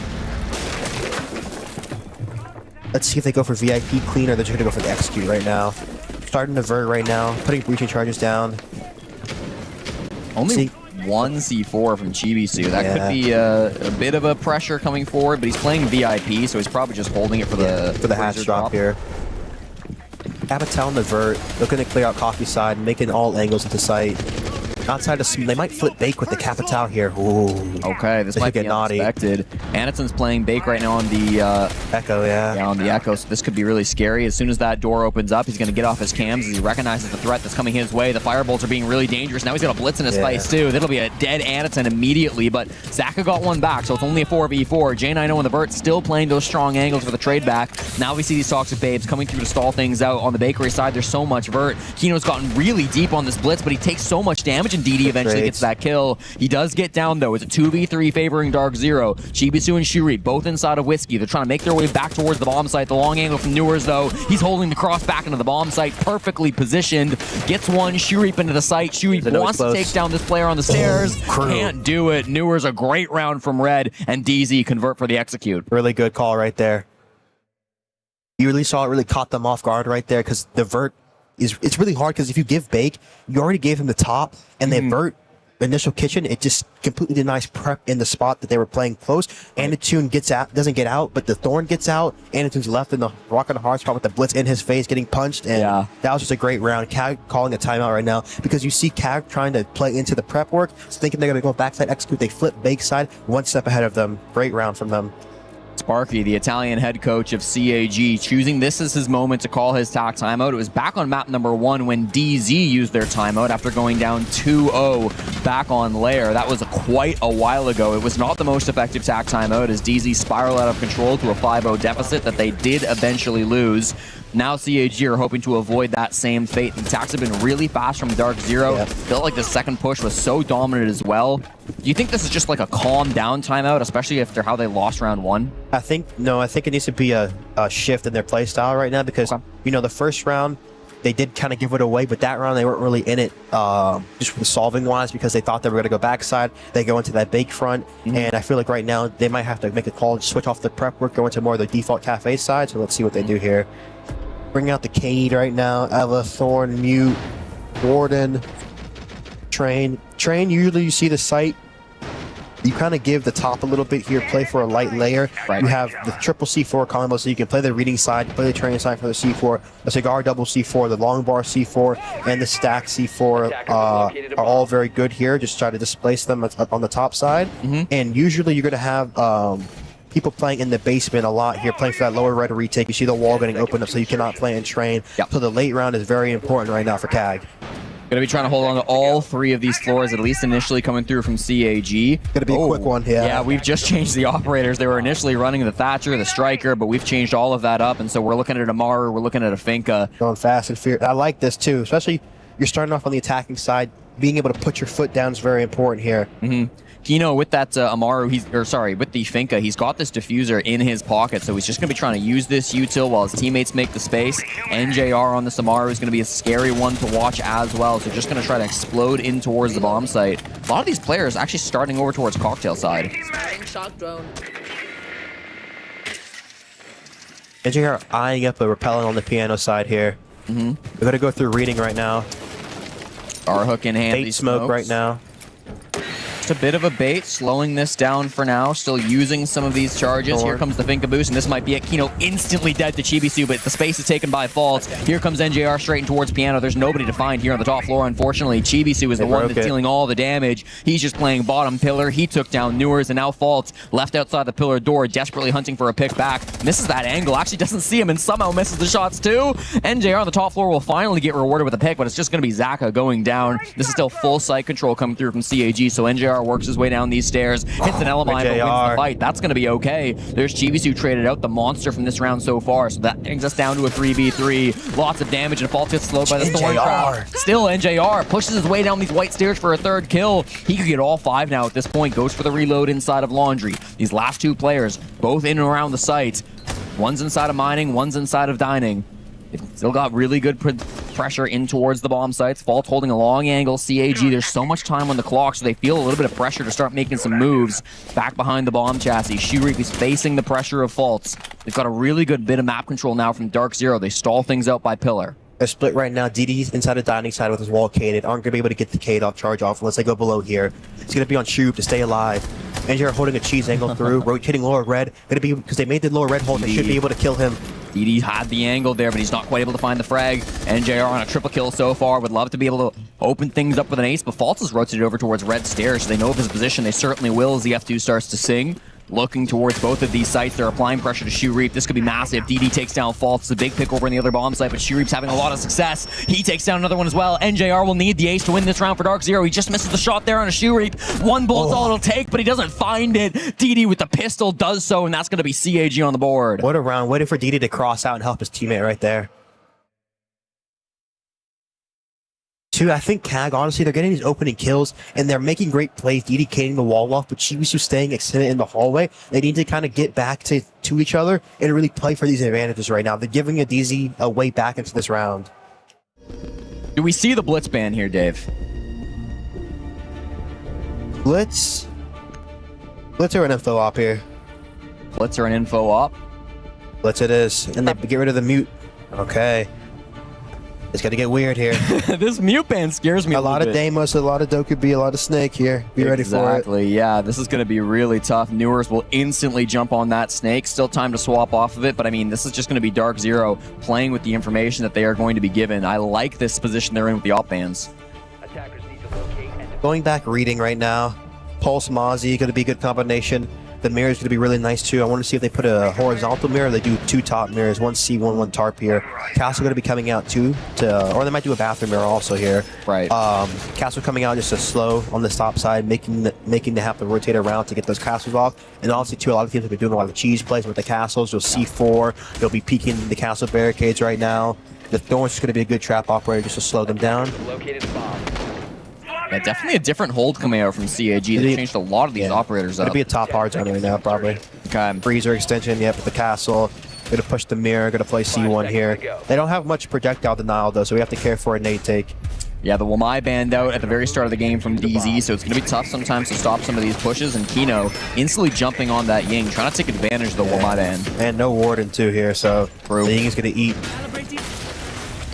Let's see if they go for VIP clean or they're just going to go for the execute right now. Starting the vert right now, putting breaching charges down. Only one C4 from Chibisu. That could be a bit of a pressure coming forward, but he's playing VIP, so he's probably just holding it for the hatch drop here. ag.al in the vert, looking to clear out coffee side, making all angles into sight. Outside of they might flip Bake with the Capital here. Ooh. Okay, this might be unexpected. Anderson's playing Bake right now on the Echo, yeah, on the Echo, so this could be really scary. As soon as that door opens up, he's going to get off his cams as he recognizes the threat that's coming his way. The firebolts are being really dangerous. Now he's got a Blitz in his face too. That'll be a dead Anderson immediately, but Zaka got one back, so it's only a 4v4. J90 and the Vert still playing those strong angles for the trade back. Now we see these Toxic Babes coming through to stall things out on the Bakery side. There's so much Vert. Kino's gotten really deep on this Blitz, but he takes so much damage, and DD eventually gets that kill. He does get down though. It's a 2v3 favoring Dark Zero. Chibisu and Shuri both inside of Whiskey. They're trying to make their way back towards the bomb site. The long angle from Newers though. He's holding the cross back into the bomb site, perfectly positioned. Gets one. Shuri into the site. Shuri wants to take down this player on the stairs. Can't do it. Newers a great round from Red, and DZ convert for the execute. Really good call right there. You really saw it really caught them off guard right there, because the Vert it's really hard, because if you give Bake, you already gave him the top, and they Vert initial kitchen, it just completely denies prep in the spot that they were playing close. Anatune gets out, doesn't get out, but the Thorn gets out. Anatune's left in the rock and the hard spot with the Blitz in his face, getting punched, and that was just a great round. CAG calling a timeout right now, because you see CAG trying to play into the prep work, thinking they're going to go backside execute. They flip Bake side, one step ahead of them. Great round from them. Sparky, the Italian head coach of CAG, choosing this as his moment to call his TAC timeout. It was back on map number 1 when DZ used their timeout after going down 2-0 back on Lair. That was quite a while ago. It was not the most effective TAC timeout as DZ spiraled out of control to a 5-0 deficit that they did eventually lose. Now CAG are hoping to avoid that same fate. The attacks have been really fast from Dark Zero. Felt like the second push was so dominant as well. Do you think this is just like a calm down timeout, especially after how they lost round 1? I think it needs to be a shift in their play style right now, because you know, the first round they did kind of give it away, but that round they weren't really in it just for the solving wise, because they thought they were going to go backside. They go into that Bake front, and I feel like right now they might have to make a call, switch off the prep work, go into more of the default Cafe side. So let's see what they do here. Bring out the Cade right now. Ella, Thorn, Mute, Warden, Train. Usually you see the site, you kind of give the top a little bit here, play for a light layer. You have the triple C4 combo, so you can play the reading side, play the training side for the C4, a cigar double C4, the long bar C4, and the stack C4 are all very good here. Just try to displace them on the top side. And usually you're going to have people playing in the basement a lot here, playing for that lower red retake. You see the wall getting opened up, so you cannot play and train. So the late round is very important right now for CAG. Going to be trying to hold on to all 3 of these floors, at least initially coming through from CAG. Going to be a quick one, Yeah, we've just changed the operators. They were initially running the Thatcher, the Striker, but we've changed all of that up, and so we're looking at a Maru, we're looking at a Finka. Going fast and fierce. I like this too, especially you're starting off on the attacking side. Being able to put your foot down is very important here. Kino with that Amaru, with the Finka, he's got this diffuser in his pocket, so he's just going to be trying to use this util while his teammates make the space. NJR on this Amaru is going to be a scary one to watch as well, so just going to try to explode in towards the bomb site. A lot of these players actually starting over towards Cocktail side. Shock drone. NJR eyeing up a repellent on the piano side here. We're going to go through reading right now. Our hook in hand. Bait smoke right now. A bit of a bait, slowing this down for now, still using some of these charges. Here comes the Finka boost, and this might be it. Kino instantly dead to Chibisu, but the space is taken by Faults. Here comes NJR straight in towards Piano. There's nobody to find here on the top floor, unfortunately. Chibisu is the one that's dealing all the damage. He's just playing bottom pillar. He took down Newers, and now Faults left outside the pillar door, desperately hunting for a pick back. Misses that angle, actually doesn't see him, and somehow misses the shots too. NJR on the top floor will finally get rewarded with a pick, but it's just going to be Zaka going down. This is still full site control coming through from CAG, so NJR works his way down these stairs, hits an LMI, but wins the fight. That's going to be okay. There's Chibisu traded out, the monster from this round so far, so that brings us down to a 3v3. Lots of damage, and Faults gets slowed by the Thorn Trap. Still, NJR pushes his way down these white stairs for a third kill. He could get all 5 now at this point. Goes for the reload inside of Laundry. These last 2 players, both in and around the site. One's inside of mining, one's inside of dining. They've still got really good pressure in towards the bomb sites. Faults holding a long angle. CAG, there's so much time on the clock, so they feel a little bit of pressure to start making some moves back behind the bomb chassis. Shuriq is facing the pressure of Faults. They've got a really good bit of map control now from Dark Zero. They stall things out by pillar. They're split right now. DD's inside the dining side with his wall caded. Aren't going to be able to get the Cade off charge off unless they go below here. It's going to be on Shuriq to stay alive. NJR holding a cheese angle through, rotating lower red. Going to be, because they made the lower red hold, they should be able to kill him. DD had the angle there, but he's not quite able to find the frag. NJR on a triple kill so far. Would love to be able to open things up with an ace, but Faults is rotated over towards red stairs, so they know of his position. They certainly will as the F2 starts to sing. Looking towards both of these sites, they're applying pressure to Shuriq. This could be massive. DD takes down Faults. It's a big pick over in the other bomb site, but Shuriq's having a lot of success. He takes down another one as well. NJR will need the ace to win this round for Dark Zero. He just misses the shot there on a Shuriq. One bullet's all it'll take, but he doesn't find it. DD with the pistol does so, and that's going to be CAG on the board. What a round. Waiting for DD to cross out and help his teammate right there. I think CAG, honestly, they're getting these opening kills, and they're making great plays, dedicating the wall off, but Chibisu staying extended in the hallway. They need to kind of get back to each other and really play for these advantages right now. They're giving a DZ a way back into this round. Do we see the Blitz ban here, Dave? Blitz or an info op here? Blitz or an info op? Blitz it is, and they get rid of the mute. Okay. It's gonna get weird here. This mute ban scares me a lot of bit. Deimos, a lot of Dokubi, a lot of Snake here. Be ready for it. Exactly, yeah. This is gonna be really tough. Newers will instantly jump on that Snake. Still time to swap off of it, but I mean, this is just gonna be Dark Zero playing with the information that they are going to be given. I like this position they're in with the op bans. Going back reading right now. Pulse Mozzie, gonna be a good combination. The mirror is going to be really nice too. I want to see if they put a horizontal mirror. They do 2 top mirrors, 1 C1, 1 tarp here. Castle going to be coming out too, or they might do a bathroom mirror also here. Right. Castle coming out just a slow on the top side, making them have to rotate around to get those castles off. And honestly too, a lot of teams have been doing a lot of cheese plays with the castles. You'll see 4. They'll be peeking the castle barricades right now. The Thorn's just going to be a good trap operator just to slow them down. Yeah, definitely a different hold coming out from CAG. They changed a lot of these operators up. It'll be a top hard zone right now, probably. Okay. Freezer extension, yep, with the castle. Gonna push the mirror, gonna play C1 here. They don't have much projectile denial though, so we have to care for a nade take. Yeah, the Wamai banned out at the very start of the game from DZ, so it's going to be tough sometimes to stop some of these pushes, and Kino instantly jumping on that Ying, trying to take advantage of the Wamai ban. And no Warden too here, so the Ying is going to eat.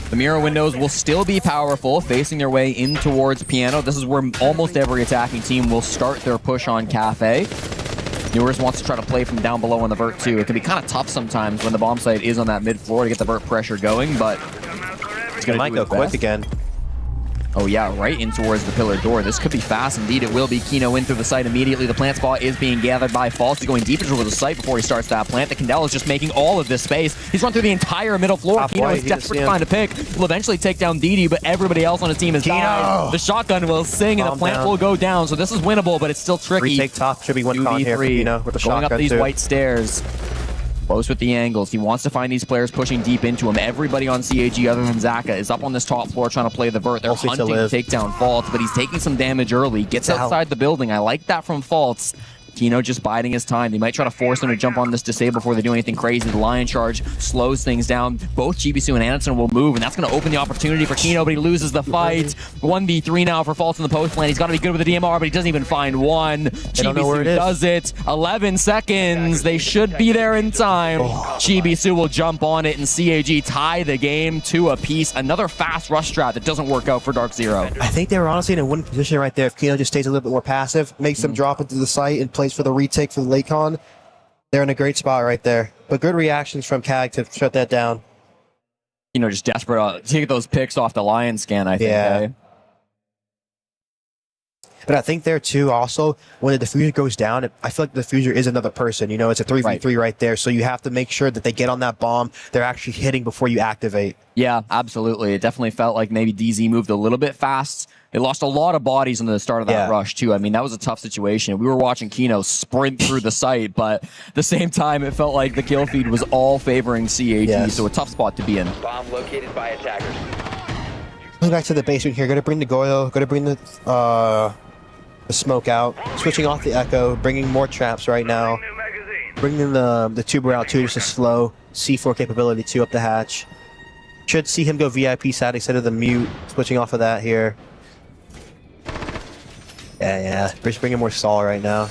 The mirror windows will still be powerful, facing their way in towards Piano. This is where almost every attacking team will start their push on Cafe. Newers wants to try to play from down below on the vert too. It can be kind of tough sometimes when the bomb site is on that mid floor to get the vert pressure going, but it's going to might go quick again. Oh yeah, right in towards the pillar door. This could be fast indeed. It will be. Kino in through the site immediately. The plant spot is being gathered by Faults. He's going deep into the site before he starts that plant. The Candela is just making all of this space. He's run through the entire middle floor. Kino is desperate to find a pick. Will eventually take down DD, but everybody else on his team is died. The shotgun will sing and the plant will go down. So this is winnable, but it's still tricky. Retake top should be one con here for Kino with the shotgun going up these too. white stairs. Close with the angles. He wants to find these players pushing deep into him. Everybody on CAG other than Zaka is up on this top floor trying to play the vert. They're hunting to take down Faults, but he's taking some damage early. Gets outside the building. I like that from Faults. Kino just biding his time. They might try to force him to jump on this disable before they do anything crazy. The Lion Charge slows things down. Both Chibisu and Anderson will move, and that's going to open the opportunity for Kino, but he loses the fight. 1v3 now for Faults in the post lane. He's got to be good with the DMR, but he doesn't even find one. Chibisu does it. 11 seconds. They should be there in time. Chibisu will jump on it, and CAG tie the game 2 apiece. Another fast rush strat that doesn't work out for Dark Zero. I think they were honestly in a win position right there. If Kino just stays a little bit more passive, makes them drop into the site and plays for the retake for the Lakon, they're in a great spot right there. But good reactions from CAG to shut that down. Just desperate to get those picks off the Lion scan, I think. Yeah. But I think there too, also, when the diffuser goes down, I feel like the diffuser is another person. It's a 3v3 right there. So you have to make sure that they get on that bomb. They're actually hitting before you activate. Yeah, absolutely. It definitely felt like maybe DZ moved a little bit fast. They lost a lot of bodies in the start of that rush, too. I mean, that was a tough situation. We were watching Kino sprint through the site, but at the same time, it felt like the kill feed was all favoring CAG, so a tough spot to be in. Bomb located by attackers. Going back to the basement here. Going to bring the Goyo. Going to bring the smoke out. Switching off the Echo. Bringing more traps right now. Bringing the tuber out, too, just a slow C4 capability, too, up the hatch. Should see him go VIP side instead of the mute. Switching off of that here. Yeah. We're just bringing more stall right now.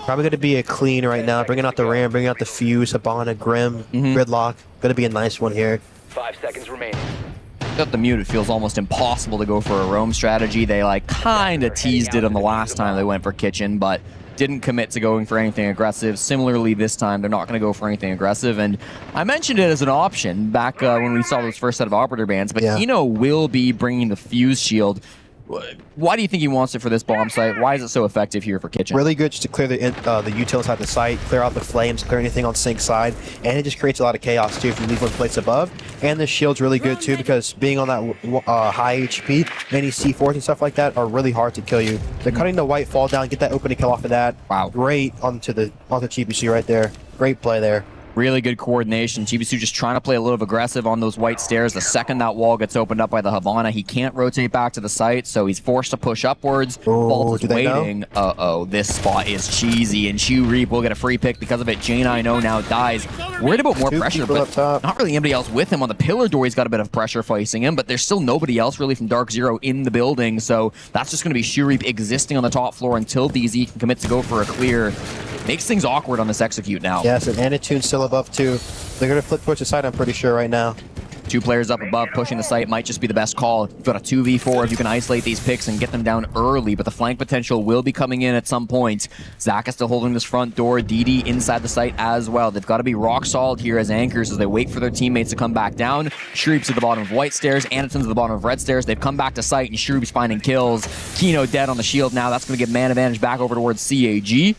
Probably going to be a clean right now. Bringing out the Ram, bringing out the Fuse, Habana, Grim, Gridlock. Going to be a nice one here. 5 seconds remaining. Without the mute, it feels almost impossible to go for a roam strategy. They kind of teased it on the last time they went for Kitchen, but didn't commit to going for anything aggressive. Similarly, this time, they're not going to go for anything aggressive. And I mentioned it as an option back when we saw those first set of Operator bans, but Kino will be bringing the Fuse Shield. Why do you think he wants it for this bomb site? Why is it so effective here for Kitchen? Really good just to clear the util inside the site, clear out the flames, clear anything on sync side, and it just creates a lot of chaos too if you leave one place above. And the shield's really good too because being on that high HP, any C4s and stuff like that are really hard to kill you. They're cutting the white fall down, get that opening kill off of that. Wow. Great onto GPC right there. Great play there. Really good coordination. Chibisu just trying to play a little aggressive on those white stairs. The second that wall gets opened up by the Havana, he can't rotate back to the site, so he's forced to push upwards. Fault is waiting. Uh-oh, this spot is cheesy, and Shu Reap will get a free pick because of it. Jane I know now dies. Worried about more pressure, but not really anybody else with him. On the pillar door, he's got a bit of pressure facing him, but there's still nobody else really from Dark Zero in the building, so that's just going to be Shu Reap existing on the top floor until DZ can commit to go for a clear. Makes things awkward on this execute now. Yes, and Anitune's still above too. They're going to flip towards the side, I'm pretty sure, right now. 2 players up above pushing the site might just be the best call. You've got a 2v4 if you can isolate these picks and get them down early, but the flank potential will be coming in at some point. Zach is still holding this front door. DD inside the site as well. They've got to be rock solid here as anchors as they wait for their teammates to come back down. Shreep's at the bottom of white stairs. Anderson's at the bottom of red stairs. They've come back to site, and Shreep's finding kills. Kino dead on the shield now. That's going to give man advantage back over towards CAG.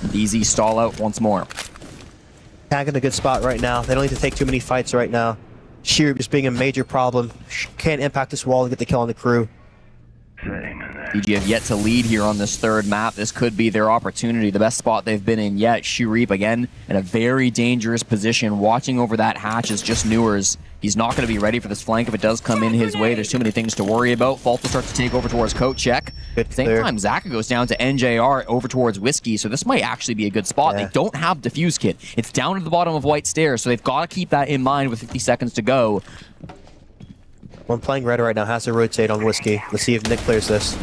DZ stall out once more. Tag in a good spot right now. They don't need to take too many fights right now. Sheer just being a major problem. Can't impact this wall and get the kill on the crew. DG have yet to lead here on this third map. This could be their opportunity, the best spot they've been in yet. Shurip again in a very dangerous position. Watching over that hatch is just Newers. He's not going to be ready for this flank if it does come in his way. There's too many things to worry about. Fault will start to take over towards Coat Check. Same time, Zaka goes down to NJR over towards Whiskey, so this might actually be a good spot. They don't have Diffuse Kit. It's down to the bottom of White Stairs, so they've got to keep that in mind with 50 seconds to go. One playing red right now has to rotate on Whiskey. Let's see if Nick clears this.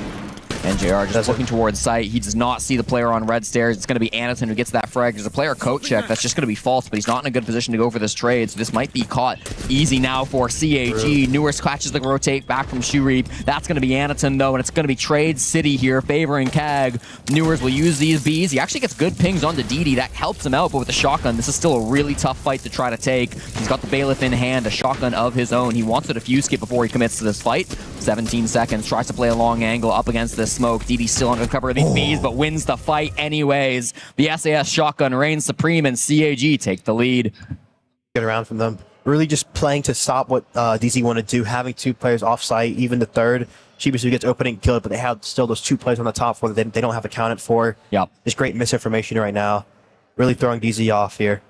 NJR just looking towards site. He does not see the player on red stairs. It's going to be Anderson who gets that frag. There's a player Coat Check that's just going to be false, but he's not in a good position to go for this trade, so this might be caught easy now for CAG. Newers catches the rotate back from Shurip. That's going to be Anderson though, and it's going to be Trade City here favoring CAG. Newers will use these Bs. He actually gets good pings onto DD. That helps him out, but with the shotgun, this is still a really tough fight to try to take. He's got the Bailiff in hand, a shotgun of his own. He wants to defuse kit before he commits to this fight. 17 seconds, tries to play a long angle up against this smoke. DD still under cover of these Bs, but wins the fight anyways. The SAS shotgun reigns supreme, and CAG take the lead. Get around from them. Really just playing to stop what DZ want to do, having 2 players off site, even the third. Shibisu gets opening killed, but they have still those 2 players on the top floor that they don't have accounted for. Yep. Just great misinformation right now. really throwing DZ off here.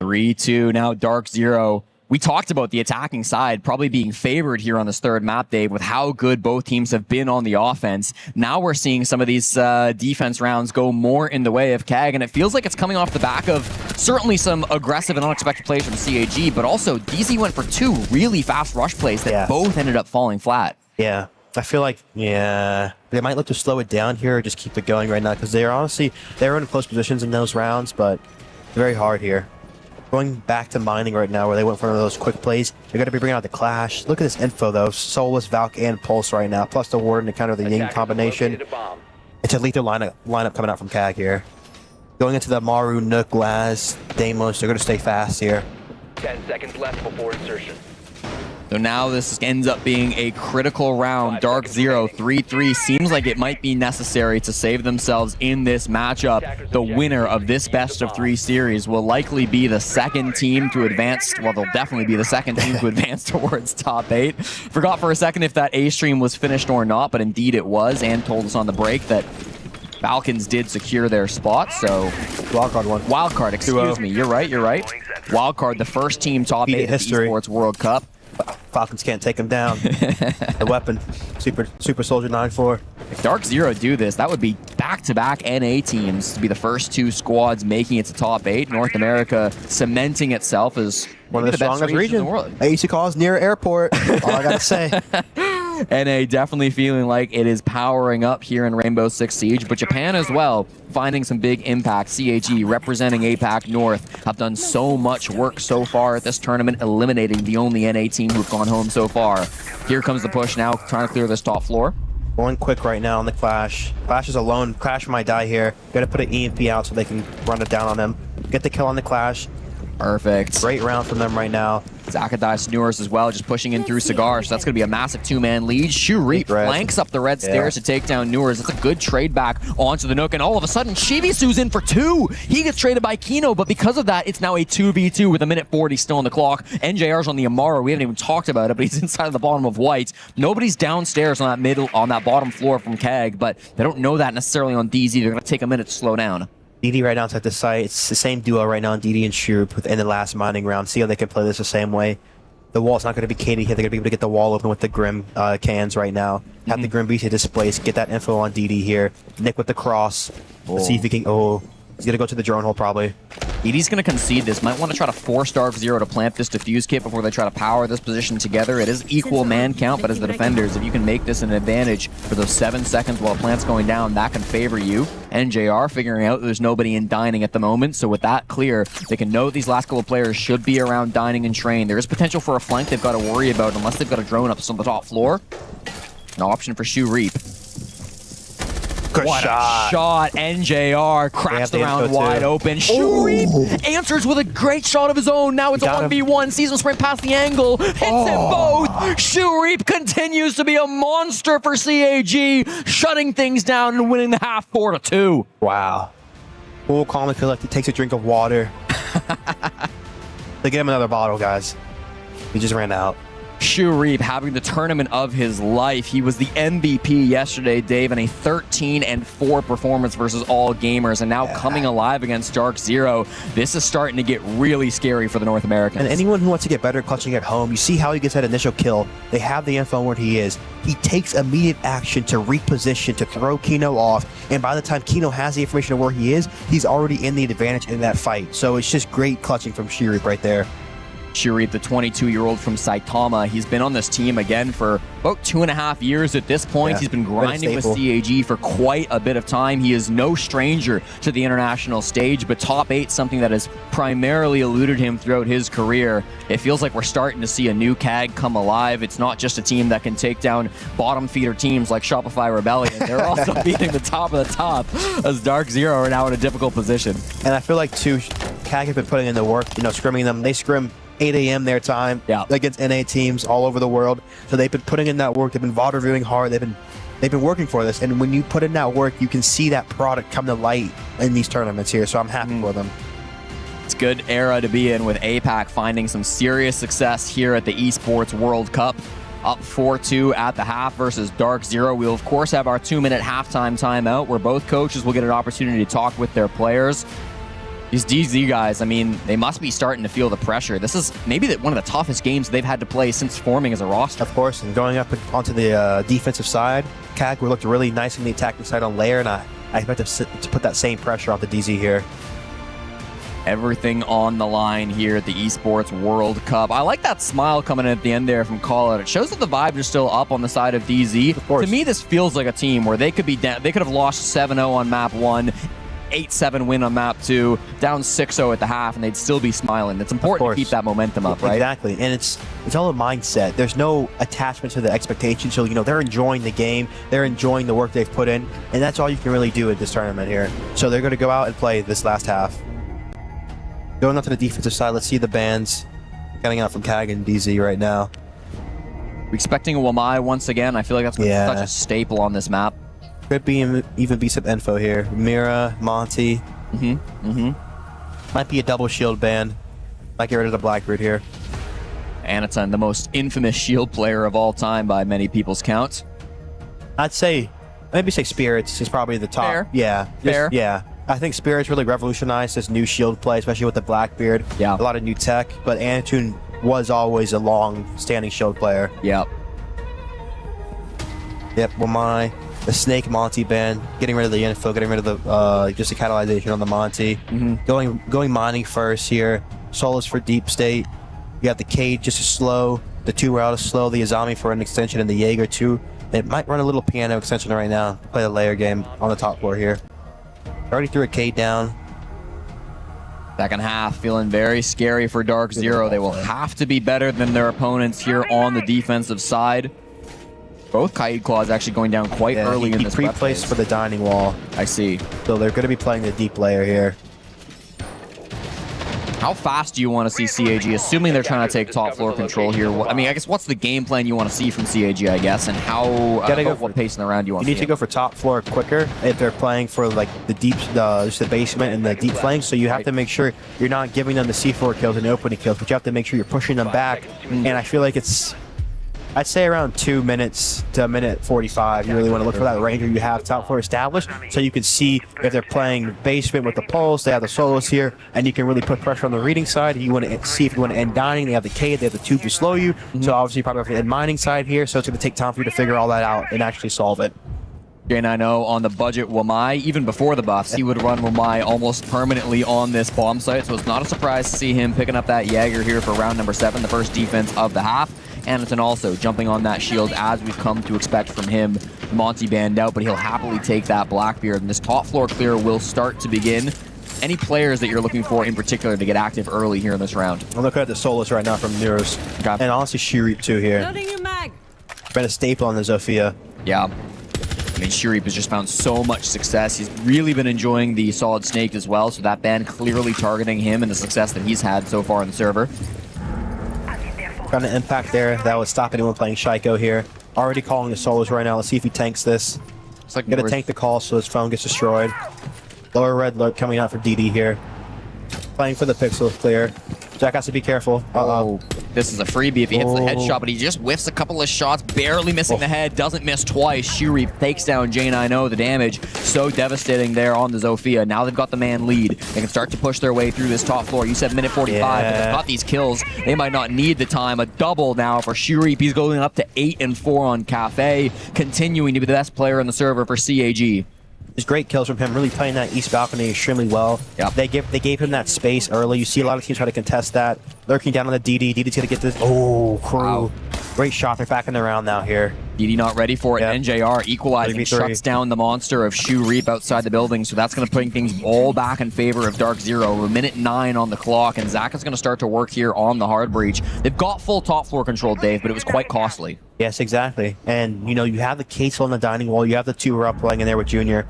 3-2 now Dark Zero. We talked about the attacking side probably being favored here on this third map, Dave, with how good both teams have been on the offense. Now we're seeing some of these defense rounds go more in the way of CAG, and it feels like it's coming off the back of certainly some aggressive and unexpected plays from CAG, but also DZ went for 2 really fast rush plays that both ended up falling flat. Yeah, I feel like, they might look to slow it down here or just keep it going right now, because they're in close positions in those rounds, but very hard here. Going back to mining right now, where they went for one of those quick plays. They're going to be bringing out the Clash. Look at this info, though. Soulless, Valk, and Pulse right now, plus the Warden to counter the Ying combination. It's a lethal lineup coming out from CAG here. Going into the Maru, Nook, Laz, Deimos. They're going to stay fast here. 10 seconds left before insertion. So now this ends up being a critical round. Dark Zero 3-3 seems like it might be necessary to save themselves in this matchup. The winner of this best of 3 series will likely be the second team to advance. Well, they'll definitely be the second team to advance towards top 8. Forgot for a second if that A stream was finished or not, but indeed it was, and told us on the break that Falcons did secure their spot, so... Wildcard one. Wildcard, excuse me. You're right. Wildcard, the first team top 8 at the Esports World Cup. Falcons can't take him down. The weapon. Super Soldier 9-4. If Dark Zero do this, that would be back-to-back NA teams to be the first 2 squads making it to top 8. North America cementing itself as one of the strongest regions in the world. AEC calls near airport. All I gotta say. NA definitely feeling like it is powering up here in Rainbow Six Siege, but Japan as well, finding some big impact. CAG representing APAC North have done so much work so far at this tournament, eliminating the only NA team who've gone home so far. Here comes the push now, trying to clear this top floor. Going quick right now on the Clash. Clash is alone. Clash might die here. Gotta put an EMP out so they can run it down on them. Get the kill on the Clash. Perfect. Great round from them right now. ag.al Snewers as well, just pushing in through Cigar, so that's going to be a massive 2-man lead. Reap flanks up the red stairs to take down Newers. It's a good trade back onto the Nook, and all of a sudden, Shivisu's in for 2. He gets traded by Kino, but because of that, it's now a 2v2 with a minute 40 still on the clock. NJR's on the Amaro. We haven't even talked about it, but he's inside the bottom of White. Nobody's downstairs on that bottom floor from CAG, but they don't know that necessarily on DZ. They're going to take a minute to slow down. DD right now inside the site. It's the same duo right now on DD and Shroop within the last mining round. See how they can play this the same way. The wall's not going to be Katie here. They're going to be able to get the wall open with the Grim cans right now. Have the Grim BC displace. Get that info on DD here. Nick with the cross. Let's see if he can... Oh, he's going to go to the drone hole probably. DD's going to concede this. Might want to try to force Dark Zero to plant this defuse kit before they try to power this position together. It is equal man count, but as the defenders, if you can make this an advantage for those 7 seconds while plant's going down, that can favor you. NJR figuring out there's nobody in dining at the moment, so with that clear, they can know these last couple of players should be around dining and train. There is potential for a flank they've got to worry about unless they've got a drone up on the top floor. An option for Reap. Good what shot. A shot. NJR cracks the round wide open. Reap answers with a great shot of his own. Now it's a 1v1. Sees him sprint past the angle. Hits them both. Reap continues to be a monster for CAG, shutting things down and winning the half 4-2. Wow. Cool, calm, and collect. He takes a drink of water. They get him another bottle, guys. He just ran out. Reap having the tournament of his life. He was the MVP yesterday, Dave, in a 13-4 performance versus all gamers, and now coming alive against Dark Zero. This is starting to get really scary for the North Americans. And anyone who wants to get better at clutching at home, you see how he gets that initial kill. They have the info on where he is. He takes immediate action to reposition, to throw Kino off, and by the time Kino has the information of where he is, he's already in the advantage in that fight. So it's just great clutching from Reap right there. Reap, the 22-year-old from Saitama. He's been on this team again for about 2.5 years at this point. He's been grinding with CAG for quite a bit of time. He is no stranger to the international stage, but top 8 something that has primarily eluded him throughout his career. It feels like we're starting to see a new CAG come alive. It's not just a team that can take down bottom feeder teams like Shopify Rebellion. They're also beating the top of the top as Dark Zero are now in a difficult position. And I feel like, too, CAG have been putting in the work, scrimming them. They scrim 8 a.m. their time against NA teams all over the world. So they've been putting in that work. They've been VOD reviewing hard. They've been working for this. And when you put in that work, you can see that product come to light in these tournaments here. So I'm happy for them. It's a good era to be in with APAC finding some serious success here at the Esports World Cup. Up 4-2 at the half versus Dark Zero. We'll, of course, have our 2-minute halftime timeout where both coaches will get an opportunity to talk with their players. These DZ guys, I mean, they must be starting to feel the pressure. This is maybe one of the toughest games they've had to play since forming as a roster. Of course, and going up onto the defensive side, CAG looked really nice on the attacking side on Lair, and I expect to put that same pressure on the DZ here. Everything on the line here at the Esports World Cup. I like that smile coming in at the end there from Callout. It shows that the vibes are still up on the side of DZ. Of course. To me, this feels like a team where they could be down. They could have lost 7-0 on map 1, 8-7 win on map 2, down 6-0 at the half, and they'd still be smiling. It's important to keep that momentum up, right? Exactly, and it's all a mindset. There's no attachment to the expectation, so they're enjoying the game, they're enjoying the work they've put in, and that's all you can really do at this tournament here. So they're going to go out and play this last half. Going up to the defensive side, let's see the bans getting out from CAG and DZ right now. We're expecting a Wamai once again. I feel like that's such a staple on this map. Could be even be some info here. Mira, Monty. Might be a double shield ban. Might get rid of the Blackbeard here. Anaton, the most infamous shield player of all time by many people's counts. I'd say, maybe say Spirits is probably the top. Fair. Yeah. Fair. Yeah. I think Spirits really revolutionized this new shield play, especially with the Blackbeard. Yeah. A lot of new tech, but Anatun was always a long-standing shield player. Yep. Yep, Wamai. The Snake Monty ban, getting rid of the info, getting rid of the just the catalyzation on the Monty. Going mining first here. Solus for Deep State. You have the Cade just to slow. The 2 route to slow. The Azami for an extension and the Jaeger too. It might run a little piano extension right now. Play the layer game on the top floor here. Already threw a Cade down. Second half feeling very scary for Dark Zero. They will have to be better than their opponents here on the defensive side. Both Kaid Claws actually going down quite early in this pre-placed for the dining wall. I see. So they're going to be playing the deep layer here. How fast do you want to see CAG, assuming they're trying to take top floor control here? I mean, I guess what's the game plan you want to see from CAG, I guess, and how, what pace in the round you want to see? You need to go for top floor quicker if they're playing for like the deep, just the basement and the deep flanks. So you have to make sure you're not giving them the C4 kills and the opening kills, but you have to make sure you're pushing them back. And I feel like it's, I'd say around 2 minutes to a minute 45. You really want to look for that range where you have top floor established, so you can see if they're playing basement with the pulse. They have the solos here, and you can really put pressure on the reading side. You want to see if you want to end dining. They have the Cade, they have the tube to slow you. So obviously you probably have the end mining side here. So it's going to take time for you to figure all that out and actually solve it. J90 on the budget Wamai, even before the buffs, he would run Wamai almost permanently on this bomb site, so it's not a surprise to see him picking up that Jaeger here for round number 7, the first defense of the half. Anaton also jumping on that shield as we've come to expect from him. Monty banned out, but he'll happily take that Blackbeard, and this top floor clear will start to begin. Any players that you're looking for in particular to get active early here in this round? I'm looking at the solos right now from Neuros. And honestly, Shirip too here. Been a staple on the Zofia. Yeah. I mean, Shirip has just found so much success. He's really been enjoying the Solid Snake as well, so that ban clearly targeting him and the success that he's had so far in the server. Trying to impact there. That would stop anyone playing Shaiko here. Already calling the solos right now. Let's see if he tanks this. It's like gonna tank the call so his phone gets destroyed. Lower red alert coming out for DD here. Playing for the pixel clear. Jack has to be careful. Oh, this is a freebie if he hits the headshot, but he just whiffs a couple of shots, barely missing the head, doesn't miss twice. Shirip takes down J90. The damage so devastating there on the Zofia. Now they've got the man lead. They can start to push their way through this top floor. You said minute 45, but they've got these kills. They might not need the time. A double now for Shirip. He's going up to 8-4 on Cafe, continuing to be the best player in the server for CAG. There's great kills from him, really playing that east balcony extremely well. Yep. They gave him that space early. You see a lot of teams try to contest that. Lurking down on the DD. DD's gonna get this. Oh, crew. Wow. Great shot. They're back in the round now here. DD not ready for it. Yep. NJR equalizing, shuts down the monster of Shirip outside the building, so that's going to bring things all back in favor of Dark Zero. A minute 9 on the clock, and Zach is going to start to work here on the hard breach. They've got full top floor control, Dave, but it was quite costly. Yes, exactly. And, you know, you have the Case on the dining wall. You have the 2 Rupp playing in there with Junior.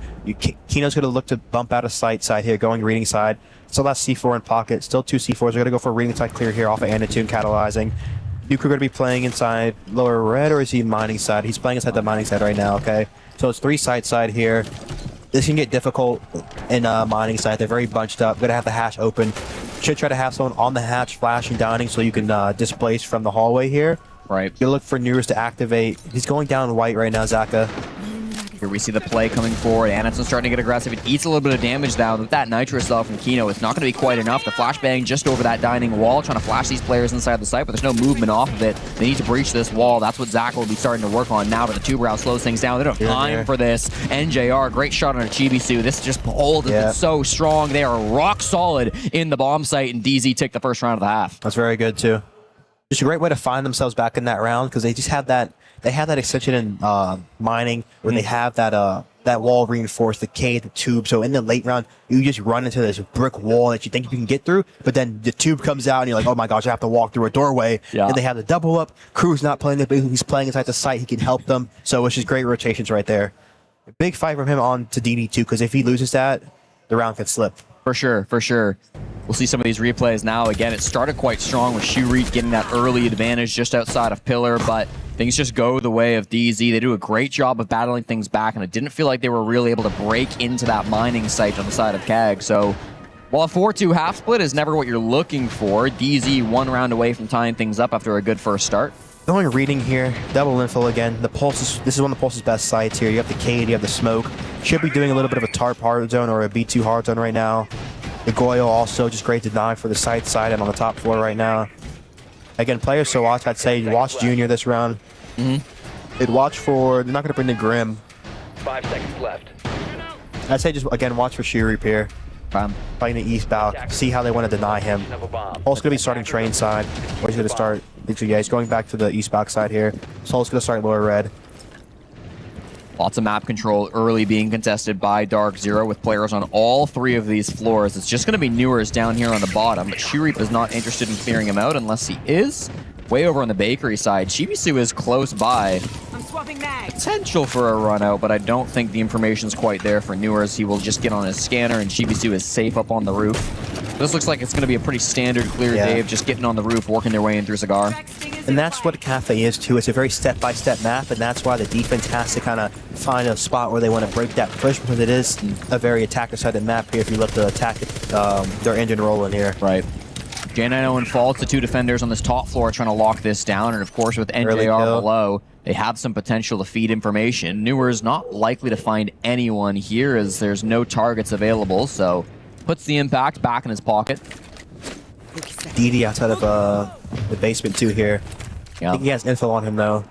Kino's going to look to bump out of sight side here, going reading side. Still that C4 in pocket. Still 2 C4s. They're going to go for reading side clear here off of Anatune, catalyzing. Duke are going to be playing inside lower red, or is he mining side? He's playing inside the mining side right now, okay? So it's 3 side here. This can get difficult in mining side. They're very bunched up. Going to have the hatch open. Should try to have someone on the hatch flashing dining so you can displace from the hallway here. Right. You look for Neuros to activate. He's going down white right now, Zaka. Here we see the play coming forward. Anton's starting to get aggressive. It eats a little bit of damage down. With that Nitro cell from Kino, it's not going to be quite enough. The flashbang just over that dining wall, trying to flash these players inside the site, but there's no movement off of it. They need to breach this wall. That's what Zach will be starting to work on now, but the two brow slows things down. They don't have time for this. NJR, great shot on a Chibisu. This just hold has been so strong. They are rock solid in the bomb site, and DZ took the first round of the half. That's very good, too. Just a great way to find themselves back in that round, because they just have that. They have that extension in mining where they have that wall reinforced, the K, the tube. So in the late round, you just run into this brick wall that you think you can get through, but then the tube comes out and you're like, oh my gosh, I have to walk through a doorway. And they have the double up. Crew's not playing it, but he's playing inside the site. He can help them. So it's just great rotations right there. A big fight from him on to DD too, because if he loses that, the round could slip. For sure, for sure. We'll see some of these replays now. Again, it started quite strong with Shureet getting that early advantage just outside of Pillar, but things just go the way of DZ. They do a great job of battling things back, and it didn't feel like they were really able to break into that mining site on the side of CAG. So while a 4-2 half split is never what you're looking for, DZ 1 round away from tying things up after a good first start. Going reading here, double info again. The Pulse this is one of the Pulse's best sites here. You have the Cade, you have the smoke. Should be doing a little bit of a TARP hard zone or a B2 hard zone right now. The Goyle also just great deny for the side and on the top floor right now. Again, players to watch, I'd say watch Junior this round. They'd watch for, they're not going to bring the Grim. 5 seconds left. I'd say just, again, watch for Shiri here. Fighting the East Balk, see how they want to deny him. Pulse going to be starting train side. Or he's going to start, yeah, he's going back to the East Balk side here. Soul's going to start lower red. Lots of map control early being contested by Dark Zero with players on all 3 of these floors. It's just going to be Newers down here on the bottom. Shureep is not interested in clearing him out unless he is. Way over on the bakery side, Chibisu is close by. I'm swapping mags. Potential for a run out, but I don't think the information's quite there for Newers. He will just get on his scanner, and Chibisu is safe up on the roof. This looks like it's going to be a pretty standard clear day of just getting on the roof, working their way in through Cigar. And that's what Cafe is too. It's a very step-by-step map, and that's why the defense has to kind of find a spot where they want to break that push, because it is a very attacker-sided map here if you let the attack their engine roll in here. Right. J90 and Faults, the 2 defenders on this top floor trying to lock this down, and of course with NJR below, they have some potential to feed information. Newer's not likely to find anyone here as there's no targets available, so puts the impact back in his pocket. DD outside of the basement too here. I think he has info on him though.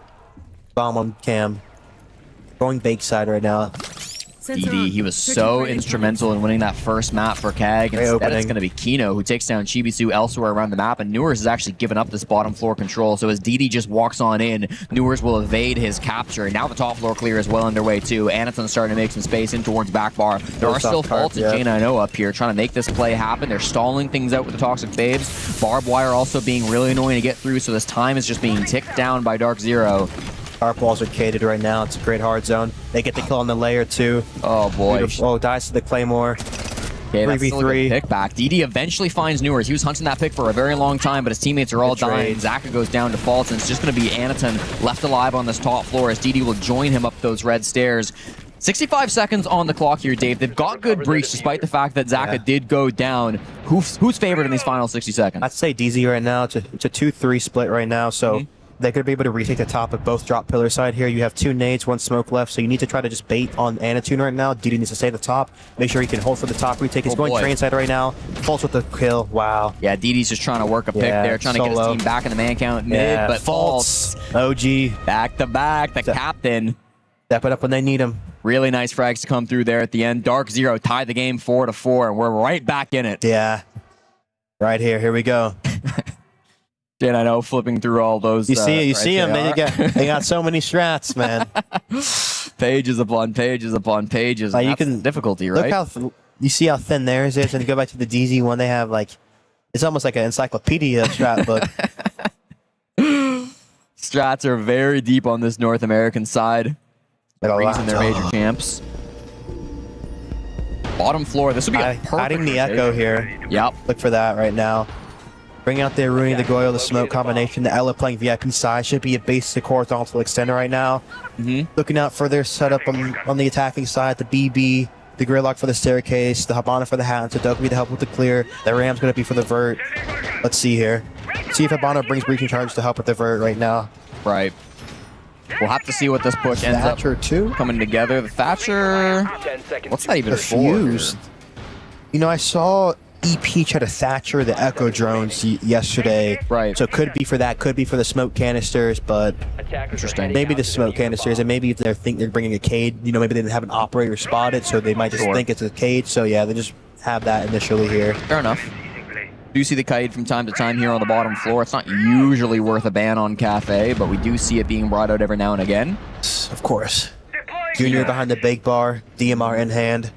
Bomb on cam. Going bake side right now. DD, he was so instrumental in winning that first map for CAG. Instead, it's going to be Kino who takes down Chibisu elsewhere around the map, and Newers has actually given up this bottom floor control. So as DD just walks on in, Newers will evade his capture. Now the top floor clear is well underway too. Anaton's starting to make some space in towards back bar. There are still Faults and J90 up here trying to make this play happen. They're stalling things out with the Toxic Babes. Barbed wire also being really annoying to get through, so this time is just being ticked down by Dark Zero. Tarp walls are cated right now. It's a great hard zone. They get the kill on the layer too. Oh boy. Beautiful. Oh, dies to the Claymore. Okay, that's still a good pick back. DD eventually finds Newers. He was hunting that pick for a very long time, but his teammates are all dying. Zaka goes down to Faults, and it's just going to be Anaton left alive on this top floor as DD will join him up those red stairs. 65 seconds on the clock here, Dave. They've got good breach despite the fact that Zaka did go down. Who's favored in these final 60 seconds? I'd say DZ right now. It's a 2-3 split right now, so they could be able to retake the top of both drop pillar side here. You have 2 nades, 1 smoke left, so you need to try to just bait on Anatune right now. DD needs to stay at the top. Make sure he can hold for the top retake. He's going train side right now. Faults with the kill. Wow. Yeah, DD's just trying to work a pick there, trying to get his team back in the man count mid, but Faults. OG. Back to back, the captain. Step it up when they need him. Really nice frags to come through there at the end. Dark Zero tied the game 4-4, and we're right back in it. Yeah. Right here. Here we go. And I know flipping through all those. You see it. You see them. They got so many strats, man. Pages upon pages upon pages. Like you can difficulty, right? Look how you see how thin theirs is, and you go back to the DZ one. They have like it's almost like an encyclopedia strat book. Strats are very deep on this North American side. The reason they're major champs. Bottom floor. This would be a perfect hiding the echo here. Yep. Look for that right now. Bring out the Aruni, the Goyle, the smoke combination. The Ella playing VIP side. Should be a basic horizontal extender right now. Looking out for their setup on the attacking side. The BB, the Gridlock for the staircase, the Habana for the hat, and Sudoku to help with the clear. The Ram's going to be for the vert. Let's see here. See if Habana brings breaching charge to help with the vert right now. Right. We'll have to see what this push ends Thatcher up too? coming together. The Thatcher, what's that even The for? Fuse. You know, I saw EP try to Thatcher the Echo drones yesterday. Right. So it could be for that, could be for the smoke canisters, but Interesting. maybe the smoke canisters, and maybe if they think they're bringing a Cade, you know, maybe they didn't have an operator spotted, so they might just think it's a Cade. So yeah, they just have that initially here. Fair enough. Do see the kite from time to time here on the bottom floor. It's not usually worth a ban on Cafe, but we do see it being brought out every now and again. Of course. Junior behind the big bar, DMR in hand.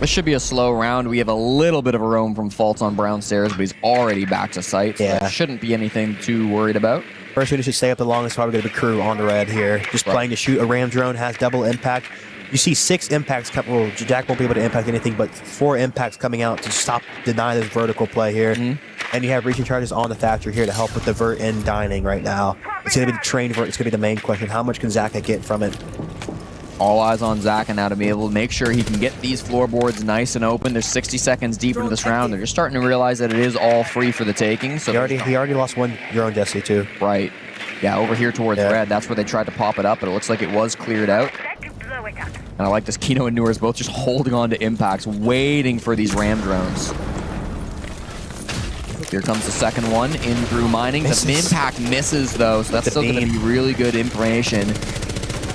This should be a slow round. We have a little bit of a roam from Faults on brown stairs, but he's already back to sight. So that shouldn't be anything too worried about. First one who should stay up the longest, probably going to be Crew on the red here. Just playing to shoot. A ram drone has double impact. You see 6 impacts come. Well, Jack won't be able to impact anything, but 4 impacts coming out to deny this vertical play here. And you have reaching charges on the Thatcher here to help with the vert and dining right now. It's going to be the train vert. It's going to be the main question. How much can Zaka get from it? All eyes on Zaka now to be able to make sure he can get these floorboards nice and open. There's 60 seconds deep into this round. They're just starting to realize that it is all free for the taking. So he already lost one drone Jesse too. Right. Yeah, over here towards red. That's where they tried to pop it up, but it looks like it was cleared out. And I like this. Kino and Newers both just holding on to impacts, waiting for these ram drones. Here comes the second one in through mining. The impact misses though, so that's still going to be really good information.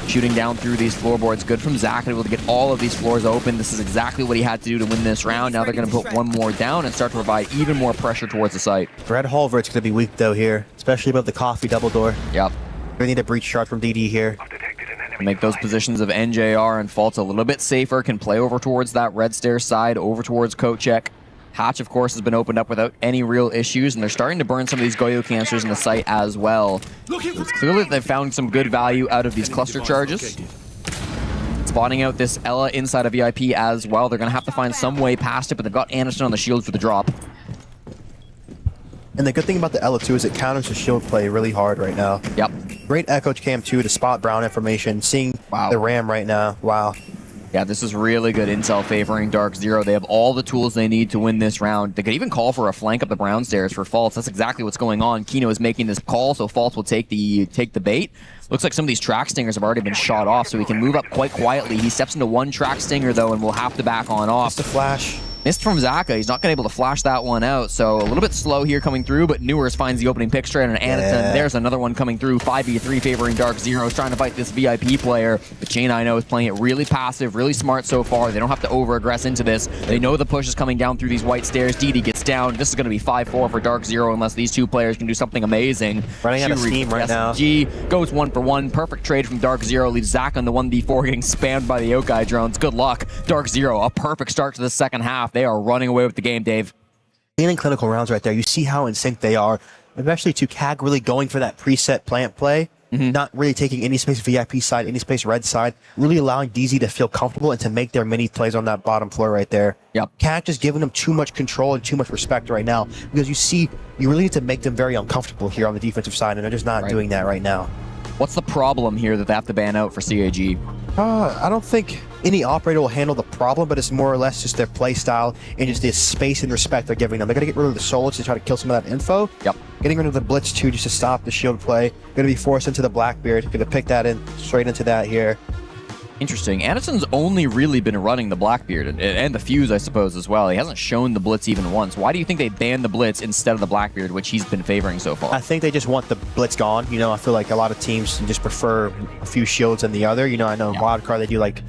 Shooting down through these floorboards. Good from Zach, able to get all of these floors open. This is exactly what he had to do to win this round. Now they're going to put one more down and start to provide even more pressure towards the site. Red Halvert's going to be weak though here, especially above the coffee double door. Yep. We need a breach shot from DD here. Make those positions of NJR and Faults a little bit safer. Can play over towards that red stair side, over towards Kochek. Hatch, of course, has been opened up without any real issues, and they're starting to burn some of these Goyo canisters in the site as well. It's clearly that they've found some good value out of these cluster charges. Spotting out this Ella inside of VIP as well. They're going to have to find some way past it, but they've got Anderson on the shield for the drop. And the good thing about the Ella too is it counters the shield play really hard right now. Yep. Great Echo Cam 2 to spot Brown information. Seeing the Ram right now. Wow. Yeah, this is really good intel favoring Dark Zero. They have all the tools they need to win this round. They could even call for a flank up the brown stairs for Faults. That's exactly what's going on. Kino is making this call, so Faults will take the bait. Looks like some of these track stingers have already been shot off, so he can move up quite quietly. He steps into one track stinger, though, and will have to back on off. Just a flash. Missed from Zaka. He's not going to be able to flash that one out, so a little bit slow here coming through, but Newers finds the opening pick straight on Anderson. There's another one coming through. 5v3 favoring Dark Zero, trying to fight this VIP player. But Chain, I know, is playing it really passive, really smart so far. They don't have to over-aggress into this. They know the push is coming down through these white stairs. DD gets down. This is going to be 5-4 for Dark Zero unless these two players can do something amazing. Running out of steam right now. SG goes 1-for-1. Perfect trade from Dark Zero. Leaves Zach on the 1v4 getting spammed by the Yokai drones. Good luck. Dark Zero, a perfect start to the second half. They are running away with the game, Dave. In clinical rounds right there, you see how in sync they are. Especially to CAG really going for that preset plant play. Not really taking any space VIP side, any space red side. Really allowing DZ to feel comfortable and to make their mini plays on that bottom floor right there. Yep. CAG just giving them too much control and too much respect right now. Because you see, you really need to make them very uncomfortable here on the defensive side, and they're just not doing that right now. What's the problem here that they have to ban out for CAG? I don't think any operator will handle the problem, but it's more or less just their play style and just the space and respect they're giving them. They're going to get rid of the solos to try to kill some of that info. Yep. Getting rid of the blitz too, just to stop the shield play. Going to be forced into the Blackbeard. Going to pick that in straight into that here. Interesting. Anderson's only really been running the Blackbeard and the Fuse, I suppose, as well. He hasn't shown the Blitz even once. Why do you think they banned the Blitz instead of the Blackbeard, which he's been favoring so far? I think they just want the Blitz gone. You know, I feel like a lot of teams just prefer a few shields than the other. You know, I know in Wildcard they do like,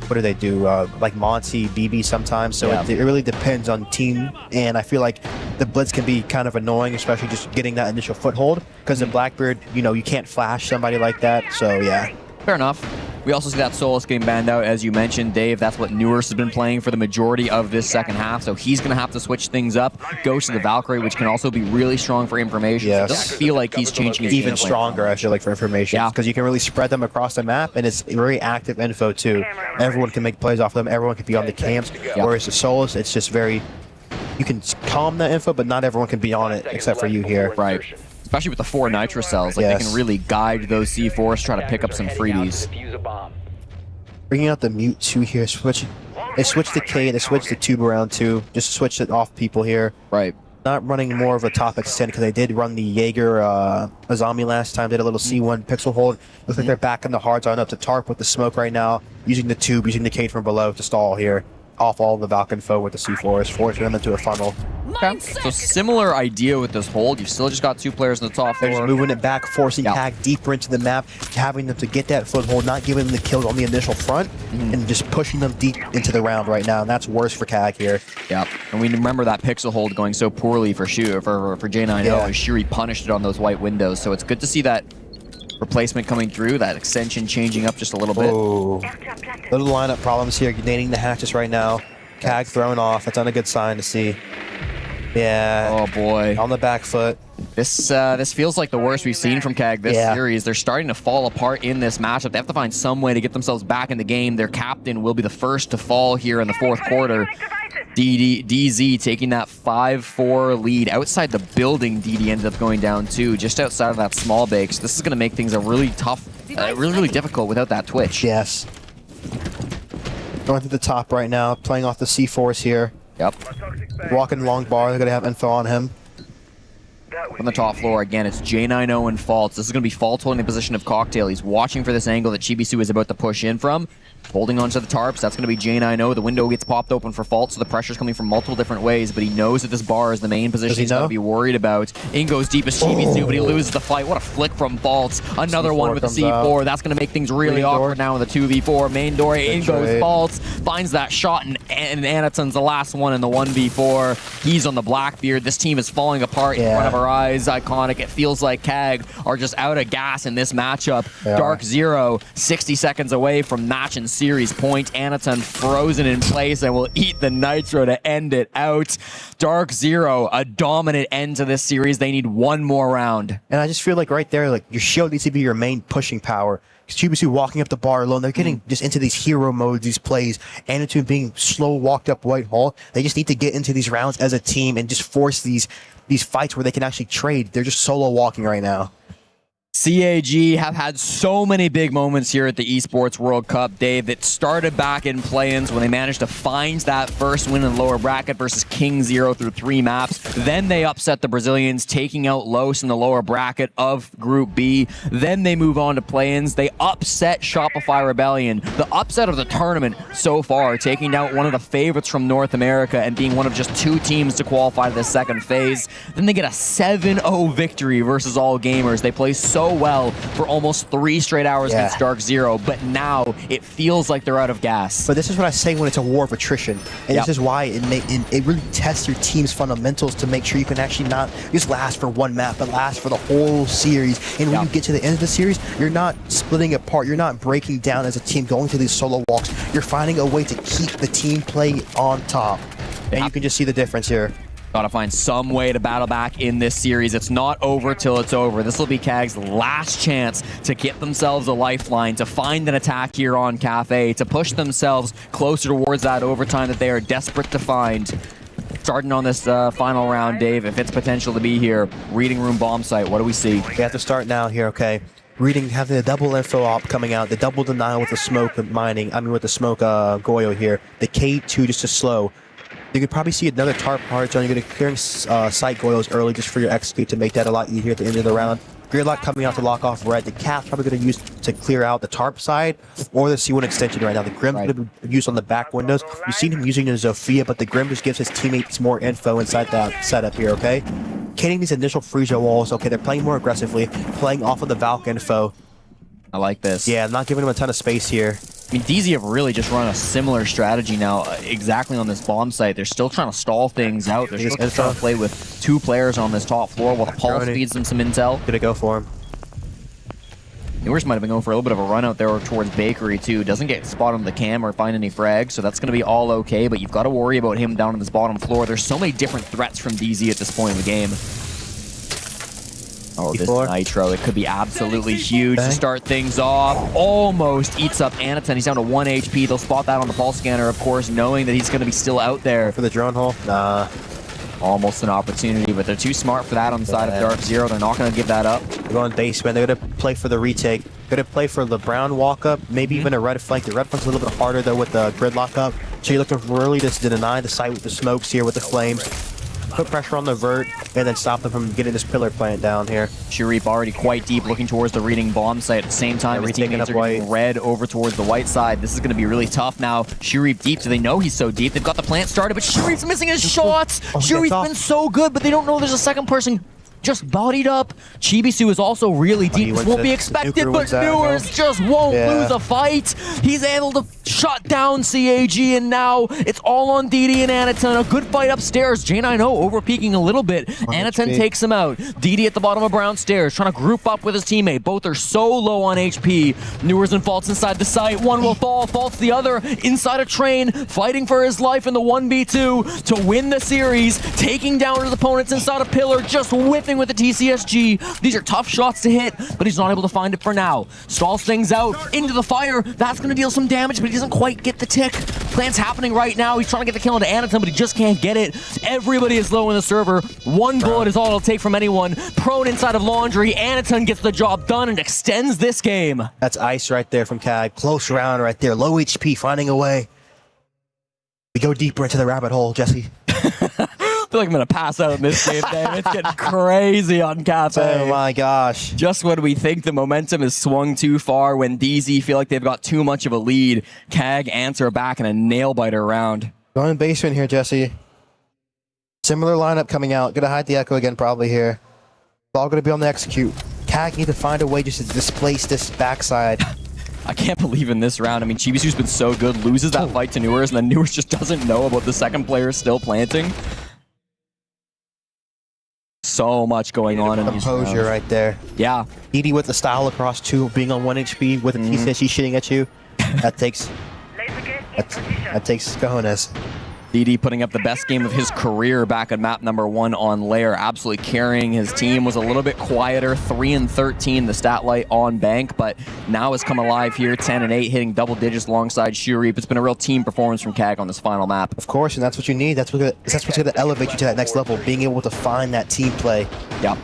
what do they do? Like Monty, BB sometimes. So it really depends on team. And I feel like the Blitz can be kind of annoying, especially just getting that initial foothold. Because in Blackbeard, you know, you can't flash somebody like that. So yeah. Fair enough. We also see that Solus getting banned out, as you mentioned, Dave. That's what Newers has been playing for the majority of this second half, so he's going to have to switch things up. Goes to the Valkyrie, which can also be really strong for information. Yes. So it doesn't feel like he's changing his even game plan. stronger, I feel like, for information. Yeah. Because you can really spread them across the map, and it's very active info, too. Everyone can make plays off them. Everyone can be on the camps. Whereas the Solus, it's just very... You can calm that info, but not everyone can be on it, except for you here. Right. Especially with the 4 Nitro cells. Like, they can really guide those C4s, try to pick up some freebies. Bringing out the Mute 2 here. They switched the K, they switched the Tube around, too. Just switched it off people here. Right. not running more of a top extend because they did run the Jaeger Azami last time. Did a little C1 pixel hold. Looks like they're back in the hard zone up to Tarp with the smoke right now. Using the tube, using the cage from below to stall here. Off all the Valken foe with the C4s, forcing them into a funnel. Okay. So similar idea with this hold. You've still just got 2 players in the top They're floor. just moving it back, forcing CAG deeper into the map, having them to get that foothold, not giving them the kills on the initial front, and just pushing them deep into the round right now. And that's worse for CAG here. Yep. And we remember that pixel hold going so poorly for J9O. Yeah. Shuri punished it on those white windows. So it's good to see that replacement coming through, that extension changing up just a little bit. Oh, little lineup problems here, nading the hatches right now. CAG thrown off. That's not a good sign to see. Yeah. Oh boy. On the back foot. This feels like the worst we've seen from CAG this series. They're starting to fall apart in this matchup. They have to find some way to get themselves back in the game. Their captain will be the first to fall here in the 4th quarter. DZ taking that 5-4 lead. Outside the building, DD ended up going down too, just outside of that small base. This is going to make things a really tough, really difficult without that twitch. Yes. Going to the top right now, playing off the C4s here. Yep. Walking long bar, they're going to have info on him. On the top floor, again, it's J9O and Faults. This is going to be Faults holding the position of Cocktail. He's watching for this angle that Chibisu is about to push in from. Holding onto the tarps, that's going to be J9O. The window gets popped open for Faults, so the pressure's coming from multiple different ways, but he knows that this bar is the main position he's going to be worried about. In goes deep as Chibisu, but he loses the fight. What a flick from Faults. Another one with the C4. That's going to make things really awkward now in the 2v4. Main door, in goes Faults. Finds that shot, and Anaton's the last one in the 1v4. He's on the Blackbeard. This team is falling apart in front of our eyes. Iconic. It feels like CAG are just out of gas in this matchup. Dark Zero, 60 seconds away from match and series point. Anaton frozen in place and will eat the nitro to end it out. Dark Zero, a dominant end to this series. They need one more round. And I just feel like right there, like your shield needs to be your main pushing power. Because Chibisu walking up the bar alone, they're getting just into these hero modes, these plays. Anaton being slow walked up White Hall. They just need to get into these rounds as a team and just force these fights where they can actually trade. They're just solo walking right now. CAG have had so many big moments here at the Esports World Cup, Dave. It started back in play-ins when they managed to find that first win in the lower bracket versus King Zero through 3 maps. Then they upset the Brazilians, taking out Los in the lower bracket of Group B. Then they move on to play-ins. They upset Shopify Rebellion, the upset of the tournament so far, taking out one of the favorites from North America and being one of just 2 teams to qualify to the second phase. Then they get a 7-0 victory versus All Gamers. They play so well for almost 3 straight hours against Dark Zero, but now it feels like they're out of gas. But this is what I say when it's a war of attrition, and this is why it really tests your team's fundamentals to make sure you can actually not just last for one map, but last for the whole series. And when you get to the end of the series, you're not splitting apart, you're not breaking down as a team, going to these solo walks. You're finding a way to keep the team play on top, and you can just see the difference here. Gotta find some way to battle back in this series. It's not over till it's over. This will be CAG's last chance to get themselves a lifeline, to find an attack here on Cafe, to push themselves closer towards that overtime that they are desperate to find. Starting on this final round, Dave, if it's potential to be here, Reading Room bomb site, what do we see? We have to start now here, okay? Reading, having the double info op coming out, the double denial with the smoke mining, with the smoke Goyo here, the K2 just to slow. You could probably see another tarp hard zone. You're going to clearing site Goyos early just for your execute to make that a lot easier at the end of the round. Gridlock coming out to lock off red. The Cat's probably going to use to clear out the tarp side or the C1 extension right now. The Grim's going to be used on the back windows. You've seen him using the Zofia, but the Grim just gives his teammates more info inside that setup here, okay? Getting these initial Frisia walls, okay, they're playing more aggressively, playing off of the Valk info. I like this. Yeah, not giving him a ton of space here. I mean, DZ have really just run a similar strategy now, exactly on this bomb site. They're still trying to stall things out. They're still trying to play with 2 players on this top floor while Pulse feeds them some intel. Gonna go for him. Newers might have been going for a little bit of a run out there towards Bakery, too. Doesn't get spotted on the cam or find any frags, so that's going to be all okay, but you've got to worry about him down on this bottom floor. There's so many different threats from DZ at this point in the game. Oh, this nitro, it could be absolutely huge to start things off. Almost eats up Anaton. He's down to 1 HP. They'll spot that on the pulse scanner, of course, knowing that he's going to be still out there. For the drone hole? Nah. Almost an opportunity, but they're too smart for that on the side of Dark Zero. They're not going to give that up. They're going basement. They're going to play for the retake. Going to play for the brown walk-up, maybe even a red flank. The red flank's a little bit harder, though, with the gridlock up. So you're looking really just to deny the site with the smokes here with the flames. put pressure on the vert, and then stop them from getting this pillar plant down here. Shurip already quite deep, looking towards the reading bomb site. At the same time, his teammates are getting red over towards the white side. This is going to be really tough now. Shurip deep. Do they know he's so deep? They've got the plant started, but Shurip's missing his shots. Shurip's been so good, but they don't know there's a second person just bodied up. Chibisu is also really deep. This won't be expected, but Newers just won't lose a fight. He's able to shut down CAG, and now it's all on DD and Anaton. A good fight upstairs. J9O over-peaking a little bit. Anaton takes him out. DD at the bottom of brown stairs, trying to group up with his teammate. Both are so low on HP. Newers and Faults inside the site. One will fall. Faults the other inside a train, fighting for his life in the 1v2 to win the series, taking down his opponents inside a pillar, just whipping with the TCSG. These are tough shots to hit, but he's not able to find it for now. Stalls things out into the fire. That's going to deal some damage, but he doesn't quite get the tick. Plant's happening right now. He's trying to get the kill into Anaton, but he just can't get it. Everybody is low in the server. One bullet is all it'll take from anyone. Prone inside of Laundry. Anaton gets the job done and extends this game. That's ice right there from CAG. Close round right there. Low HP, finding a way. We go deeper into the rabbit hole, Jesse. I feel like I'm going to pass out in this game, man. It's getting crazy on Cafe. Oh my gosh. Just when we think the momentum is swung too far, when DZ feel like they've got too much of a lead, CAG answer back in a nail-biter round. Going basement here, Jesse. Similar lineup coming out. Gonna hide the Echo again probably here. It's all gonna be on the execute. CAG need to find a way just to displace this backside. I can't believe in this round. I mean, Chibisu's been so good, loses that fight to Newers, and then Newers just doesn't know about the second player still planting. So much going on in these rounds. Composure right there. Yeah. DD with the style across 2, being on 1 HP with a TCSG shitting at you. That takes cojones. DD putting up the best game of his career back at map number 1 on Lair, absolutely carrying his team. Was a little bit quieter, 3-13 the stat light on Bank, but now has come alive here, 10-8, hitting double digits alongside Shurip. It's been a real team performance from CAG on this final map. Of course, and that's what you need. That's what's going to elevate you to that next level, being able to find that team play. Yep.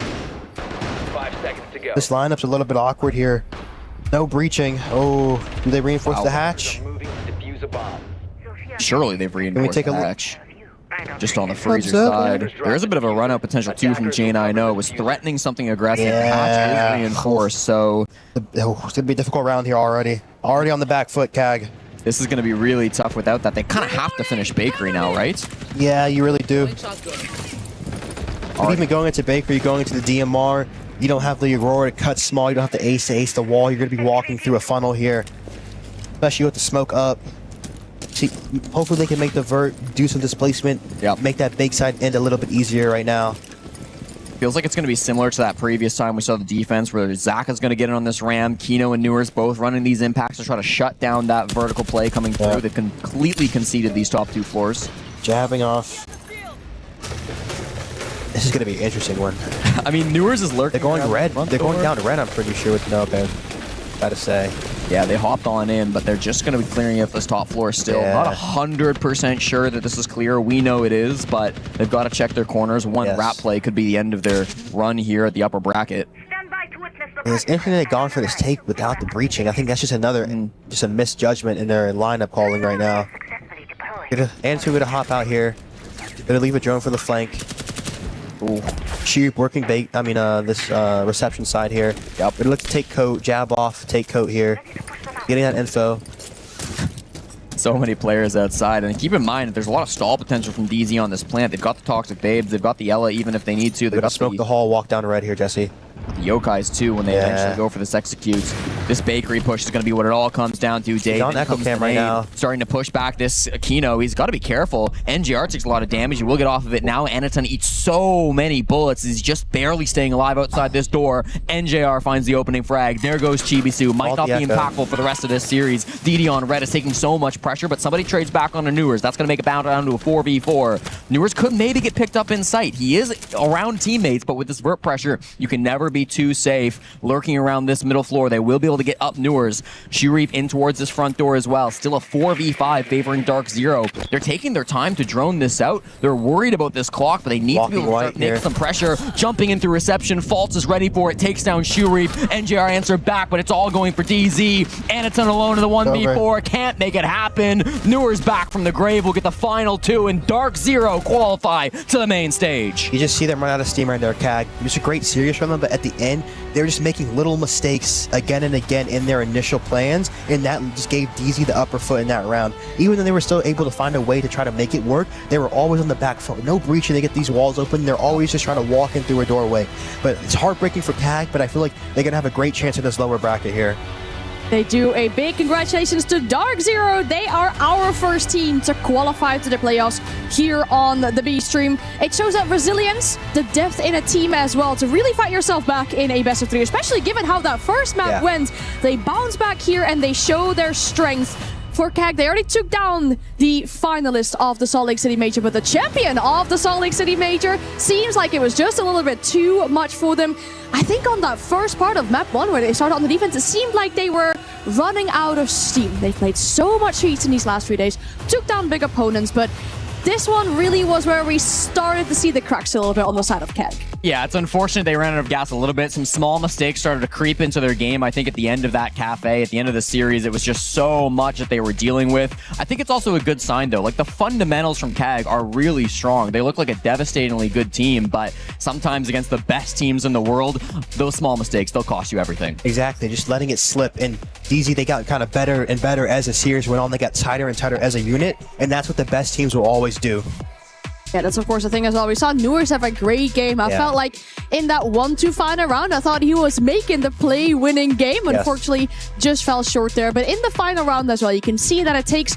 5 seconds to go. This lineup's a little bit awkward here. No breaching. Oh, do they reinforce the hatch? Surely they've reinforced the hatch. Just on the freezer side. There is a bit of a run-out potential too from J9O. Was threatening something aggressive. The hatch is reinforced, so... it's going to be a difficult round here already. Already on the back foot, CAG. This is going to be really tough without that. They kind of have to finish Bakery now, right? Yeah, you really do. Even going into Bakery, going into the DMR, you don't have the Aurora to cut small. You don't have to ace the wall. You're going to be walking through a funnel here. Especially with the smoke up. See, hopefully they can make the vert, do some displacement, make that bake side end a little bit easier right now. Feels like it's going to be similar to that previous time we saw the defense where Zach is going to get in on this ram. Kino and Newers both running these impacts to try to shut down that vertical play coming through. They've completely conceded these top 2 floors. Jabbing off. This is going to be an interesting one. I mean, Newers is lurking. They're going red. They're going down to red, I'm pretty sure. With okay. Gotta say. Yeah, they hopped on in, but they're just going to be clearing up this top floor still. Not 100% sure that this is clear. We know it is, but they've got to check their corners. One rat play could be the end of their run here at the upper bracket. It's interesting they've gone for this take without the breaching. I think that's just another, just a misjudgment in their lineup calling right now. Ansu gonna hop out here. Gonna leave a drone for the flank. Ooh. Sheep working this reception side here. Yep. Gonna look to take coat, jab off, take coat here. Getting that info. So many players outside, and keep in mind there's a lot of stall potential from DZ on this plant. They've got the Toxic Babes, they've got the Ella even if they need to. They've got smoke the hall, walk down red here, Jesse. The Yokais too when they eventually go for this execute. This Bakery push is going to be what it all comes down to. Dave on Echo Cam right now. Starting to push back this Kino. He's got to be careful. NGR takes a lot of damage. He will get off of it now. Anaton eats so many bullets. He's just barely staying alive outside this door. NJR finds the opening frag. There goes Chibisu. Might not be impactful for the rest of this series. DD on red is taking so much pressure, but somebody trades back on to Newers. That's going to make it bound down to a 4v4. Newers could maybe get picked up in sight. He is around teammates, but with this vert pressure, you can never be too safe. Lurking around this middle floor, they will be able able to get up Newers. Shureef in towards this front door as well. Still a 4v5 favoring Dark Zero. They're taking their time to drone this out. They're worried about this clock, but they need to be able to start making some pressure. Jumping in through reception. False is ready for it. Takes down Shureef. NJR answer back, but it's all going for DZ. Anaton alone in the 1v4. Can't make it happen. Newers back from the grave will get the final 2, and Dark Zero qualify to the main stage. You just see them run out of steam right there, CAG. It was a great series from them, but at the end, they were just making little mistakes again and again in their initial plans, and that just gave DZ the upper foot in that round. Even though they were still able to find a way to try to make it work, they were always on the back foot. No breaching, they get these walls open, they're always just trying to walk in through a doorway. But it's heartbreaking for CAG, but I feel like they're going to have a great chance in this lower bracket here. They do. A big congratulations to Dark Zero. They are our first team to qualify to the playoffs here on the B stream. It shows that resilience, the depth in a team as well, to really fight yourself back in a best of 3, especially given how that first map went. They bounce back here and they show their strength. For CAG, they already took down the finalist of the Salt Lake City Major, but the champion of the Salt Lake City Major seems like it was just a little bit too much for them. I think on that first part of map 1 where they started on the defense, it seemed like they were running out of steam. They played so much heat in these last 3 days, took down big opponents, but this one really was where we started to see the cracks a little bit on the side of CAG. Yeah, it's unfortunate they ran out of gas a little bit. Some small mistakes started to creep into their game. I think at the end of that cafe, at the end of the series, it was just so much that they were dealing with. I think it's also a good sign, though. Like, the fundamentals from CAG are really strong. They look like a devastatingly good team, but sometimes against the best teams in the world, those small mistakes, they'll cost you everything. Exactly, just letting it slip. And DZ, they got kind of better and better as the series went on. They got tighter and tighter as a unit, and that's what the best teams will always do. Yeah, that's of course the thing as well. We saw Newers have a great game. I felt like in that 1-2 final round, I thought he was making the play-winning game. Unfortunately, just fell short there. But in the final round as well, you can see that it takes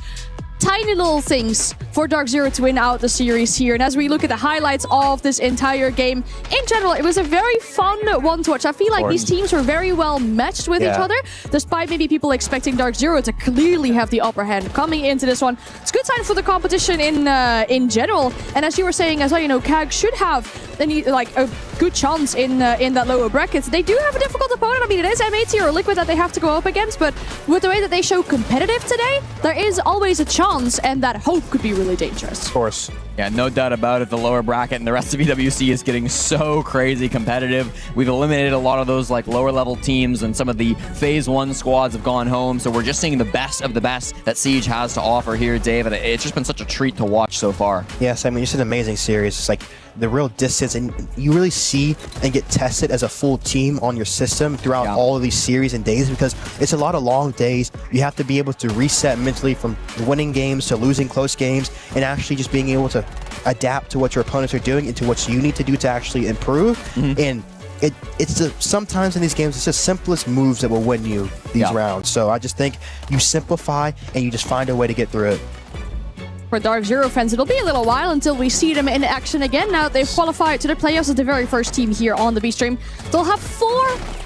tiny little things for Dark Zero to win out the series here. And as we look at the highlights of this entire game, in general, it was a very fun one to watch. I feel like these teams were very well matched with each other, despite maybe people expecting Dark Zero to clearly have the upper hand coming into this one. It's a good sign for the competition in general. And as you were saying as well, you know, CAG should have a good chance in that lower bracket. They do have a difficult opponent. I mean, it is M80 or Liquid that they have to go up against, but with the way that they show competitive today, there is always a chance, and that hope could be really dangerous. Of course. Yeah, no doubt about it. The lower bracket and the rest of EWC is getting so crazy competitive. We've eliminated a lot of those like lower level teams, and some of the phase 1 squads have gone home. So we're just seeing the best of the best that Siege has to offer here, Dave. And it's just been such a treat to watch so far. Yes, I mean, it's an amazing series. It's like the real distance, and you really see and get tested as a full team on your system throughout all of these series and days, because it's a lot of long days. You have to be able to reset mentally from winning games to losing close games, and actually just being able to adapt to what your opponents are doing and to what you need to do to actually improve. And sometimes in these games, it's the simplest moves that will win you these rounds. So I just think you simplify and you just find a way to get through it. For Dark Zero fans, it'll be a little while until we see them in action again. Now they've qualified to the playoffs as the very first team here on the B stream. They'll have 4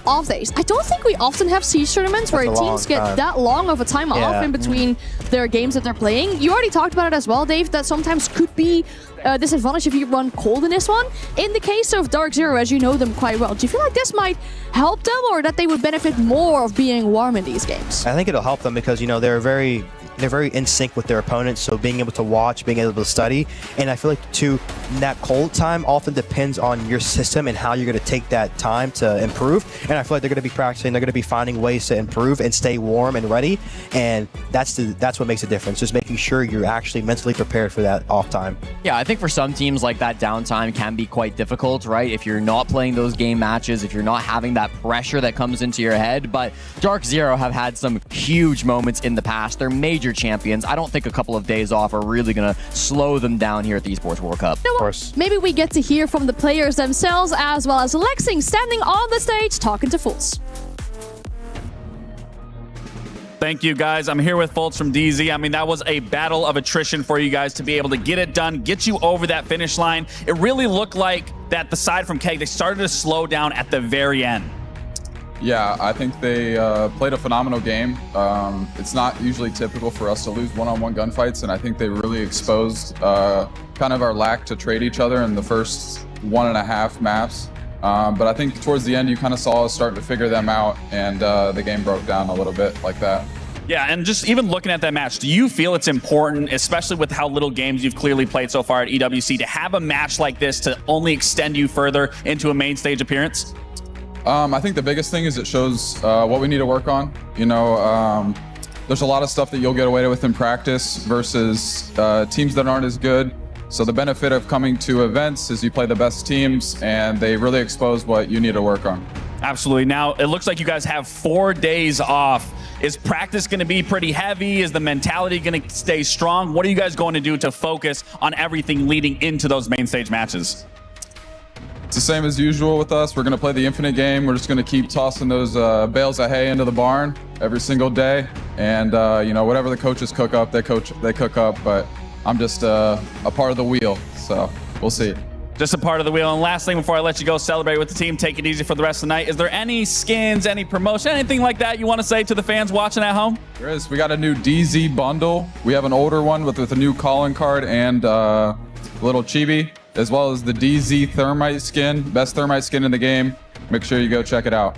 off days. I don't think we often have Siege tournaments where teams get that long of a time off in between their games that they're playing. You already talked about it as well, Dave, that sometimes could be a disadvantage if you run cold in this one. In the case of Dark Zero, as you know them quite well, do you feel like this might help them, or that they would benefit more of being warm in these games? I think it'll help them because, you know, they're very in sync with their opponents, so being able to watch, being able to study, and I feel like too, that cold time often depends on your system and how you're going to take that time to improve, and I feel like they're going to be practicing, they're going to be finding ways to improve and stay warm and ready, and that's what makes a difference, just making sure you're actually mentally prepared for that off time. Yeah, I think for some teams, like, that downtime can be quite difficult, right? If you're not playing those game matches, if you're not having that pressure that comes into your head, but Dark Zero have had some huge moments in the past. They're major champions. I don't think a couple of days off are really going to slow them down here at the Esports World Cup. Of course. Maybe we get to hear from the players themselves, as well as Lexing standing on the stage talking to Fultz. Thank you, guys. I'm here with Fultz from DZ. I mean, that was a battle of attrition for you guys to be able to get it done, get you over that finish line. It really looked like that the side from CAG, they started to slow down at the very end. Yeah, I think they played a phenomenal game. It's not usually typical for us to lose one-on-one gunfights, and I think they really exposed kind of our lack to trade each other in the first 1.5 maps. But I think towards the end, you kind of saw us starting to figure them out, and the game broke down a little bit like that. Yeah, and just even looking at that match, do you feel it's important, especially with how little games you've clearly played so far at EWC, to have a match like this to only extend you further into a main stage appearance? I think the biggest thing is it shows what we need to work on. You know, there's a lot of stuff that you'll get away with in practice versus teams that aren't as good. So the benefit of coming to events is you play the best teams, and they really expose what you need to work on. Absolutely. Now, it looks like you guys have 4 days off. Is practice going to be pretty heavy? Is the mentality going to stay strong? What are you guys going to do to focus on everything leading into those main stage matches? It's the same as usual with us. We're going to play the infinite game. We're just going to keep tossing those bales of hay into the barn every single day. And, you know, whatever the coaches cook up, they cook up. But I'm just a part of the wheel. So we'll see. Just a part of the wheel. And last thing before I let you go celebrate with the team, take it easy for the rest of the night. Is there any skins, any promotion, anything like that you want to say to the fans watching at home? There is. We got a new DZ bundle. We have an older one with a new calling card and a little chibi, as well as the DZ thermite skin, best thermite skin in the game. Make sure you go check it out.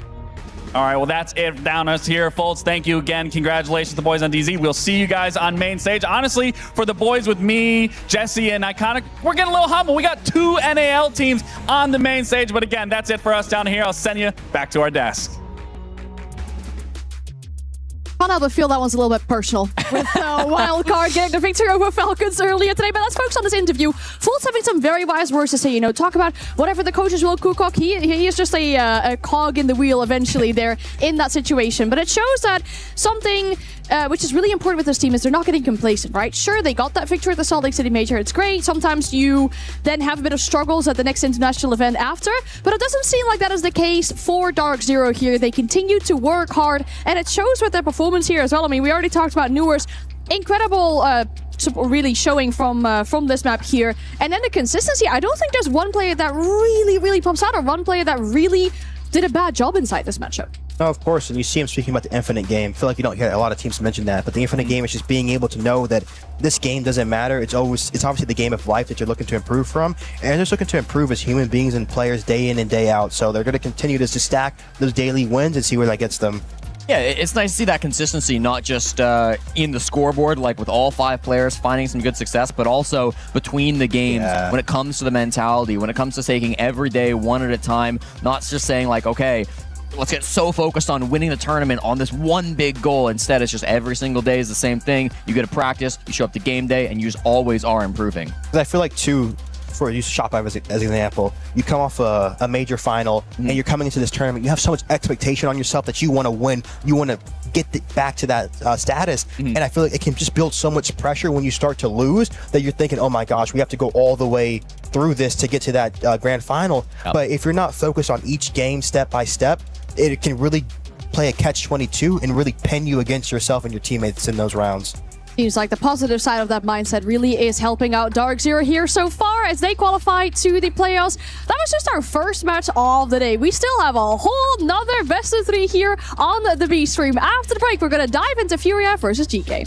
All right, well, that's it down us here, folks. Thank you again. Congratulations to the boys on DZ. We'll see you guys on main stage. Honestly, for the boys with me, Jesse, and Iconic, we're getting a little humble. We got 2 NAL teams on the main stage. But again, that's it for us down here. I'll send you back to our desk. Can't help but feel that one's a little bit personal with Wildcard getting the victory over Falcons earlier today. But let's focus on this interview. Fultz having some very wise words to say, you know, talk about whatever the coaches will cook. He is just a cog in the wheel eventually there in that situation. But it shows that something which is really important with this team is they're not getting complacent, right? Sure, they got that victory at the Salt Lake City Major. It's great. Sometimes you then have a bit of struggles at the next international event after, but it doesn't seem like that is the case for Dark Zero here. They continue to work hard, and it shows with their performance here as well. I mean, we already talked about Newer's incredible really showing from this map here. And then the consistency. I don't think there's one player that really pops out, or one player that really did a bad job inside this matchup. No, of course, and you see him speaking about the infinite game. I feel like you don't hear a lot of teams mention that, but the infinite game is just being able to know that this game doesn't matter. It's obviously the game of life that you're looking to improve from, and they're just looking to improve as human beings and players day in and day out. So they're going to continue to stack those daily wins and see where that gets them. Yeah, it's nice to see that consistency, not just in the scoreboard, like with all 5 players finding some good success, but also between the games when it comes to the mentality, when it comes to taking every day one at a time, not just saying like, okay, let's get so focused on winning the tournament on this one big goal. Instead, it's just every single day is the same thing. You get to practice, you show up to game day, and you just always are improving. I feel like, too, for use Shop as an example, you come off a major final, and you're coming into this tournament, you have so much expectation on yourself that you want to win, you want to get back to that status, and I feel like it can just build so much pressure when you start to lose that you're thinking, oh my gosh, we have to go all the way through this to get to that grand final. But if you're not focused on each game step by step, it can really play a catch-22 and really pin you against yourself and your teammates in those rounds. Seems like the positive side of that mindset really is helping out Dark Zero here so far as they qualify to the playoffs. That was just our first match of the day. We still have a whole nother best of 3 here on the B stream. After the break, we're going to dive into Furia versus GK.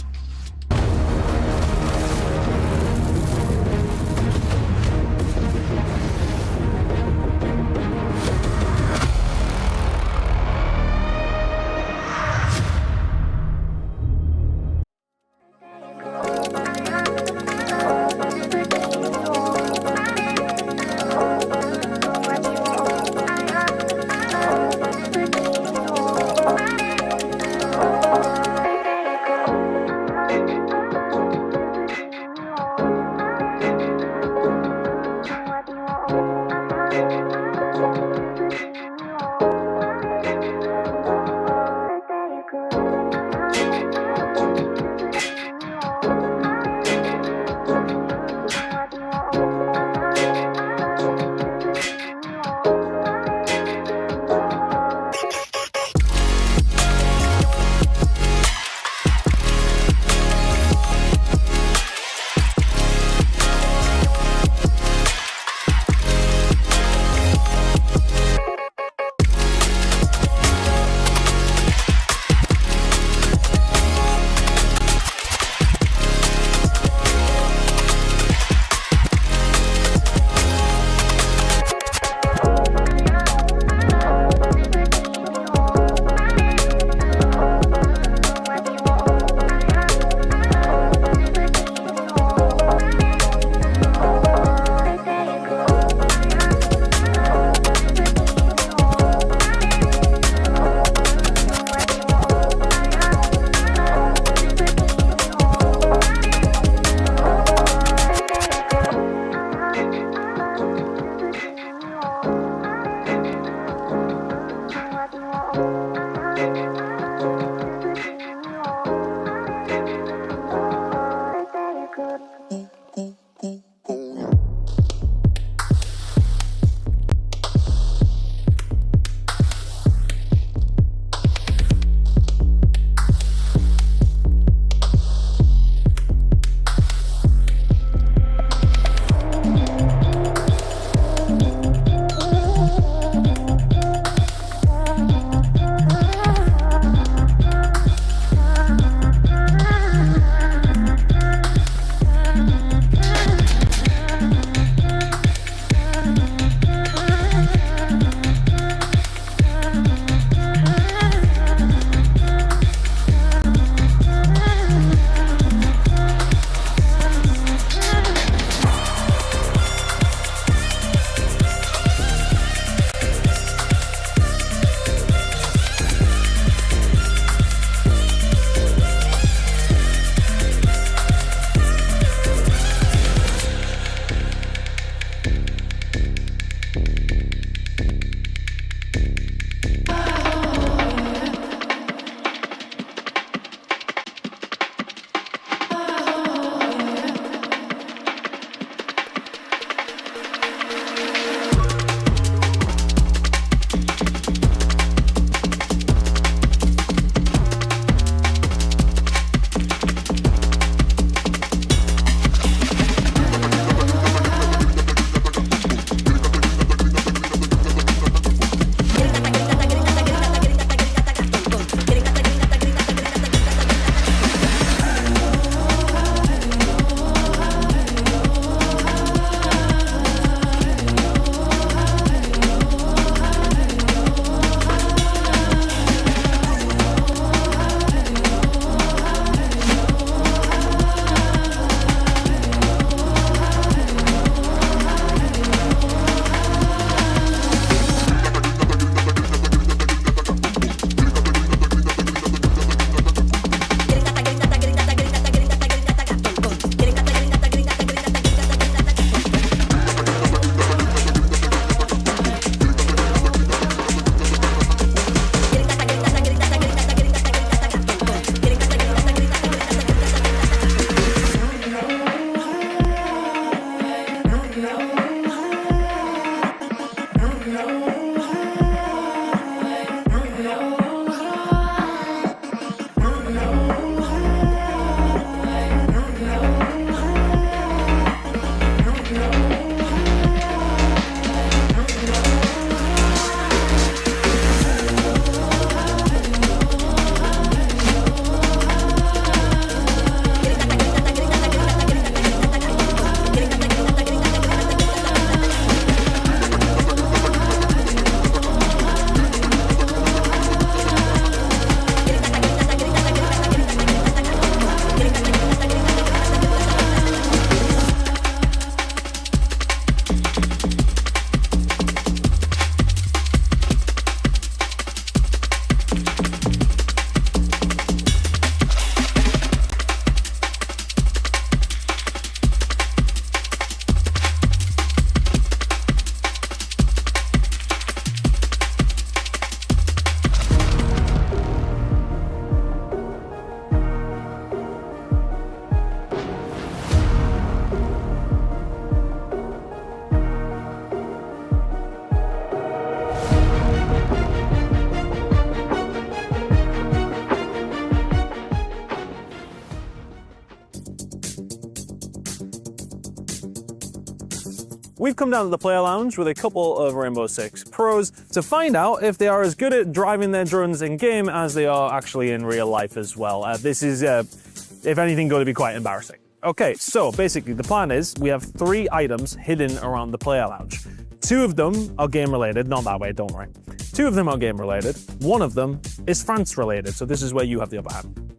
we've come down to the player lounge with a couple of Rainbow Six pros to find out if they are as good at driving their drones in game as they are actually in real life as well. This is, if anything, going to be quite embarrassing. Okay, so basically the plan is we have 3 items hidden around the player lounge. 2 of them are game related, not that way, don't worry. 2 of them are game related, 1 of them is France related, so this is where you have the upper hand.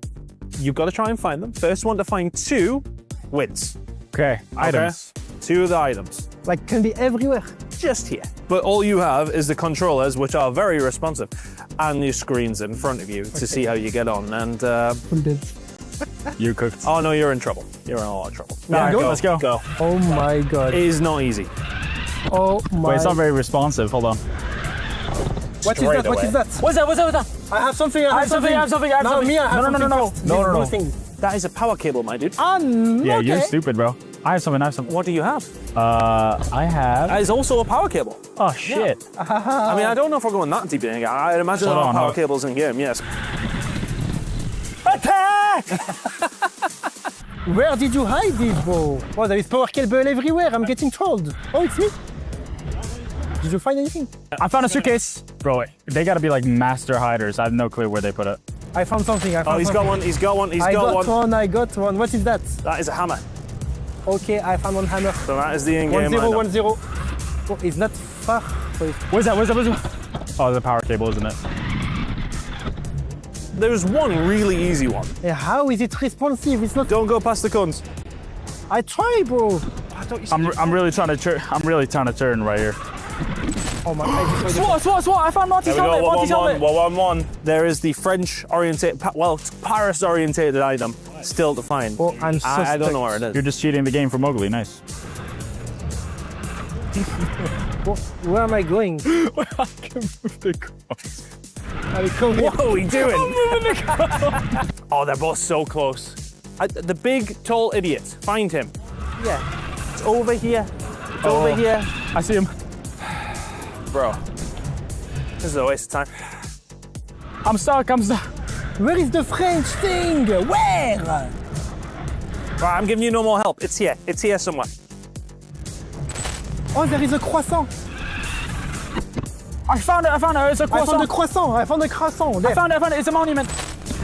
You've got to try and find them. First one to find 2 wins. Okay, items. 2 of the items. Like, can be everywhere. Just here. But all you have is the controllers, which are very responsive, and your screens in front of you to see how you get on. And you cooked. Oh no, you're in trouble. You're in a lot of trouble. Yeah, let's go. Go. Oh my god. It is not easy. Oh my. Wait, it's not very responsive. Hold on. What is that? What is that? What's that? What's that? What's that? I have something. I have something. I have something. No, me, I have something. No. That is a power cable, my dude. Yeah, okay. you're stupid, bro. I have something. What do you have? I have. That is also a power cable. Oh shit. Yeah. I mean, I don't know if we're going that deep in the game. I'd imagine there are power cables in game. Yes. Attack! Where did you hide this, bro? Oh, there is power cable everywhere. I'm getting trolled. Oh, it's me. Did you find anything? I found a suitcase. Bro, they gotta be like master hiders. I have no clue where they put it. I found something. Oh, he's got one. He's got one. I got one. What is that? That is a hammer. Okay, I found one hammer. So that is the in-game 1-0. Oh, it's not far. Where's that? Oh, the power cable, isn't it? There's one really easy one. Yeah, how is it responsive? It's not. Don't go past the cones. I try, bro. I'm really trying to turn right here. Oh my god. SWAT! I found Monty's helmet. 1-1. There is the French-oriented, well, Paris-orientated item still to find. Oh, I'm so I don't know where it is. You're just cheating the game for Mowgli. Nice. Where am I going? I can move the cross. What are we doing? Oh, they're both so close. The big, tall idiot. Find him. Yeah. It's over here. It's over here. I see him. Bro, this is a waste of time. I'm stuck. Where is the French thing? Where? Right, I'm giving you no more help. It's here. It's here somewhere. Oh, there is a croissant. I found it. It's a croissant. I found a croissant. There. I found it. It's a monument.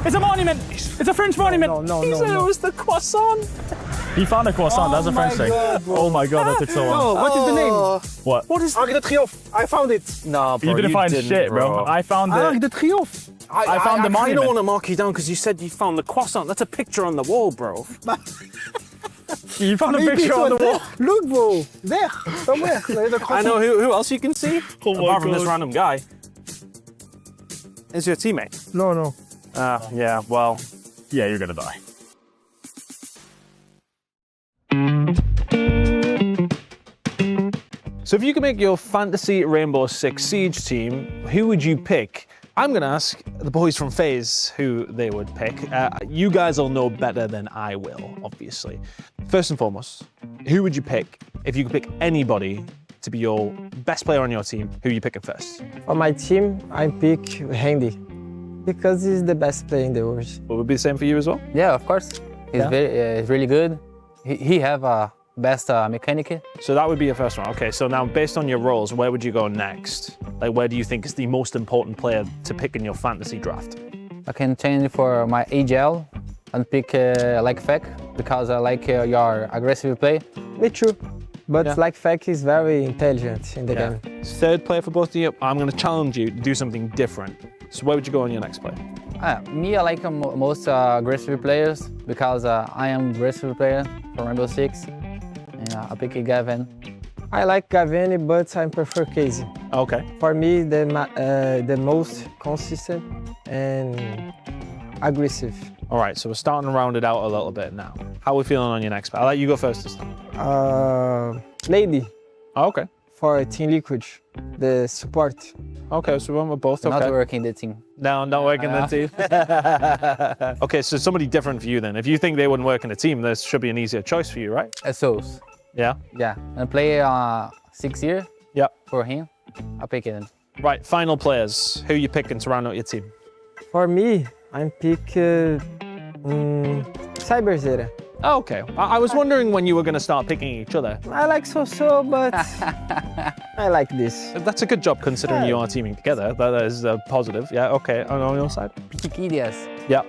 It's a French monument. No. It was the croissant. He found a croissant. That's a French thing. Oh my god, that took so long. Oh, what is the name? What? What is Arc de Triomphe. I found it. No, bro, you didn't find shit, bro. I found it. Arc de Triomphe. I found the monument. I don't want to mark you down because you said you found the croissant. That's a picture on the wall, bro. You found a picture on the wall. Look, bro. There, somewhere. There is a croissant. I know who else you can see. Apart from this random guy. Is your teammate? No. Yeah, well. Yeah, you're gonna die. So if you could make your fantasy Rainbow Six Siege team, who would you pick? I'm gonna ask the boys from FaZe who they would pick. You guys will know better than I will, obviously. First and foremost, who would you pick if you could pick anybody to be your best player on your team? Who are you picking first? For my team, I pick Handy because he's the best player in the world. What would be the same for you as well? Yeah, of course. He's really good. He have a best mechanic. So that would be your first one. Okay, so now based on your roles, where would you go next? Like, where do you think is the most important player to pick in your fantasy draft? I can change for my ag.al and pick like Fek because I like your aggressive play. Me too. But like Fek is very intelligent in the game. Third player for both of you, I'm going to challenge you to do something different. So where would you go on your next play? Me, I like most aggressive players because I am aggressive player for Rainbow Six. I pick Gavin. I like Gavin, but I prefer Casey. Okay. For me, the most consistent and aggressive. All right, so we're starting to round it out a little bit now. How are we feeling on your next play? I'll let you go first this time. Lady. Oh, okay. For Team Liquid, the support. Okay, so we're both okay. Not working the team. No, not working the team. Okay, so somebody different for you then. If you think they wouldn't work in a team, there should be an easier choice for you, right? SOs. Yeah? Yeah, and play 6 years. Yeah. For him, I'll pick it. Right, final players. Who are you picking to round out your team? For me, I pick Cyberzera. Oh, okay. I was wondering when you were going to start picking each other. I like so, but I like this. That's a good job considering you are teaming together. That is positive. Yeah, okay. And on your side? Pichiquidias. Yeah.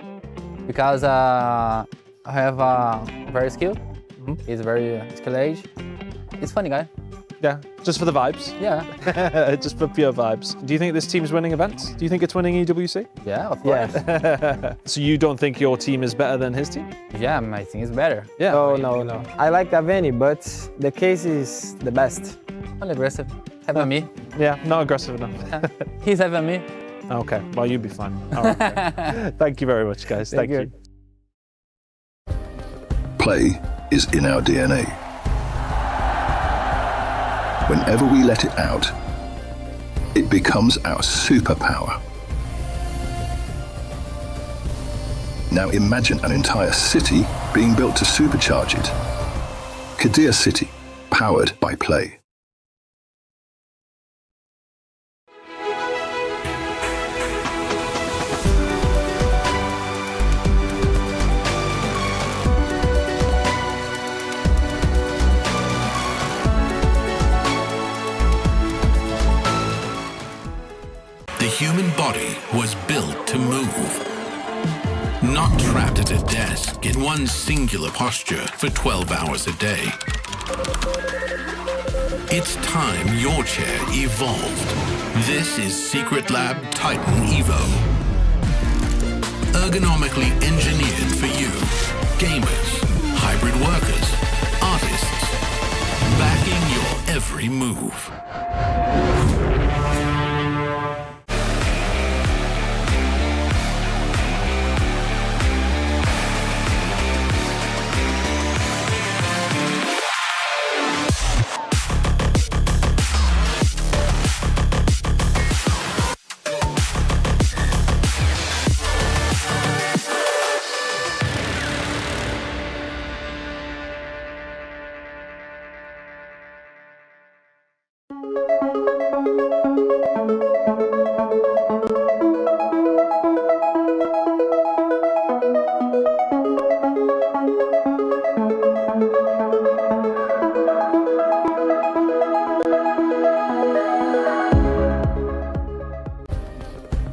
Because I have very skilled. He's very skilled age. He's funny guy. Yeah, just for the vibes? Yeah. Just for pure vibes. Do you think this team's winning events? Do you think it's winning EWC? Yeah, of course. So you don't think your team is better than his team? Yeah, I think it's better. Yeah. No. I like Aveni, but the case is the best. Only aggressive. Having me. Yeah, not aggressive enough. He's having me. Okay, well, you'll be fine. All right, okay. Thank you very much, guys. Thank you. Play is in our DNA. Whenever we let it out, it becomes our superpower. Now imagine an entire city being built to supercharge it. Kadir City, powered by Play. The human body was built to move. Not trapped at a desk in one singular posture for 12 hours a day. It's time your chair evolved. This is Secret Lab Titan Evo. Ergonomically engineered for you, gamers, hybrid workers, artists, backing your every move.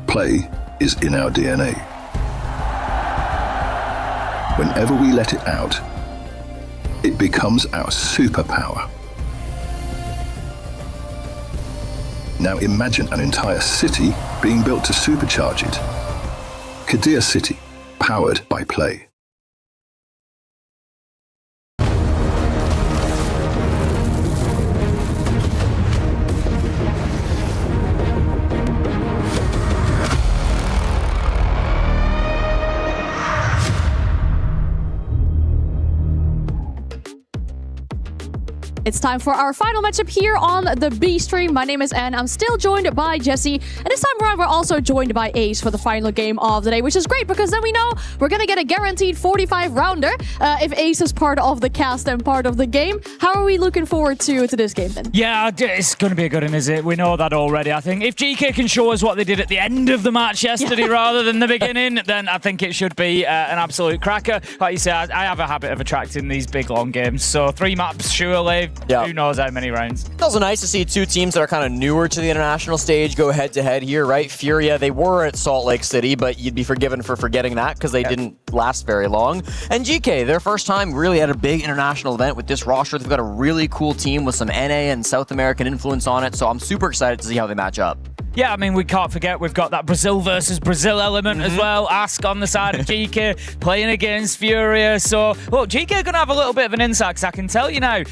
Play is in our DNA. Whenever we let it out, it becomes our superpower. Now imagine an entire city being built to supercharge it. Kadir City, powered by Play. It's time for our final matchup here on the B stream. My name is Anne. I'm still joined by Jesse. And this time around, we're also joined by Ace for the final game of the day, which is great because then we know we're going to get a guaranteed 45-rounder if Ace is part of the cast and part of the game. How are we looking forward to this game then? Yeah, it's going to be a good one, is it? We know that already. I think if GK can show us what they did at the end of the match yesterday rather than the beginning, then I think it should be an absolute cracker. Like you say, I have a habit of attracting these big, long games. So 3 maps, surely. Yeah. Who knows how many rounds? It's also nice to see two teams that are kind of newer to the international stage go head-to-head here, right? Furia, they were at Salt Lake City, but you'd be forgiven for forgetting that because they didn't last very long. And GK, their first time really at a big international event with this roster. They've got a really cool team with some NA and South American influence on it, so I'm super excited to see how they match up. Yeah, I mean, we can't forget we've got that Brazil versus Brazil element as well. Ask on the side of GK playing against Furia. So, look, GK are going to have a little bit of an insight because I can tell you now,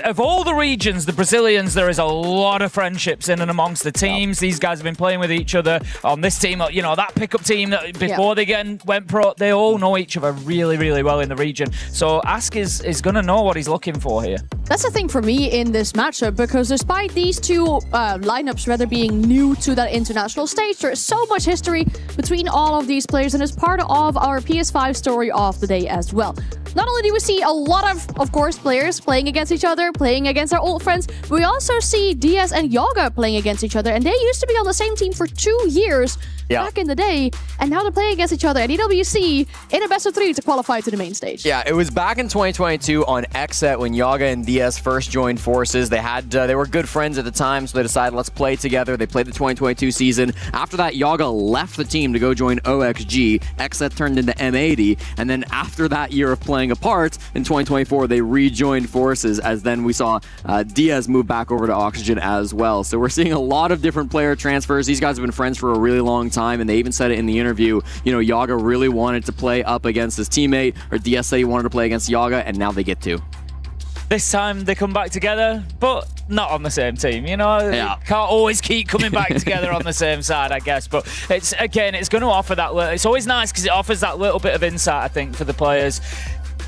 of all the regions, the Brazilians, there is a lot of friendships in and amongst the teams. These guys have been playing with each other on this team. You know, that pickup team that before they went pro, they all know each other really, really well in the region. So, Ask is going to know what he's looking for here. That's the thing for me in this matchup because despite these two lineups rather being new to that international stage, there is so much history between all of these players and it's part of our PS5 story of the day as well. not only do we see a lot of course, players playing against each other, playing against our old friends, we also see Diaz and Yaga playing against each other. And they used to be on the same team for 2 years back in the day, and now they're playing against each other at EWC in a best of 3 to qualify to the main stage. Yeah, it was back in 2022 on Xset when Yaga and Diaz first joined forces. They were good friends at the time, so they decided let's play together. They played the 2022 season. After that, Yaga left the team to go join OXG. Xset turned into M80, and then after that year of playing apart, in 2024, they rejoined forces, as then we saw Diaz move back over to Oxygen as well. So we're seeing a lot of different player transfers. These guys have been friends for a really long time, and they even said it in the interview. You know, Yaga really wanted to play up against his teammate, or Diaz said he wanted to play against Yaga, and now they get to. This time they come back together, but not on the same team, you know? Yeah. Can't always keep coming back together on the same side, I guess. But it's going to offer that little... It's always nice because it offers that little bit of insight, I think, for the players.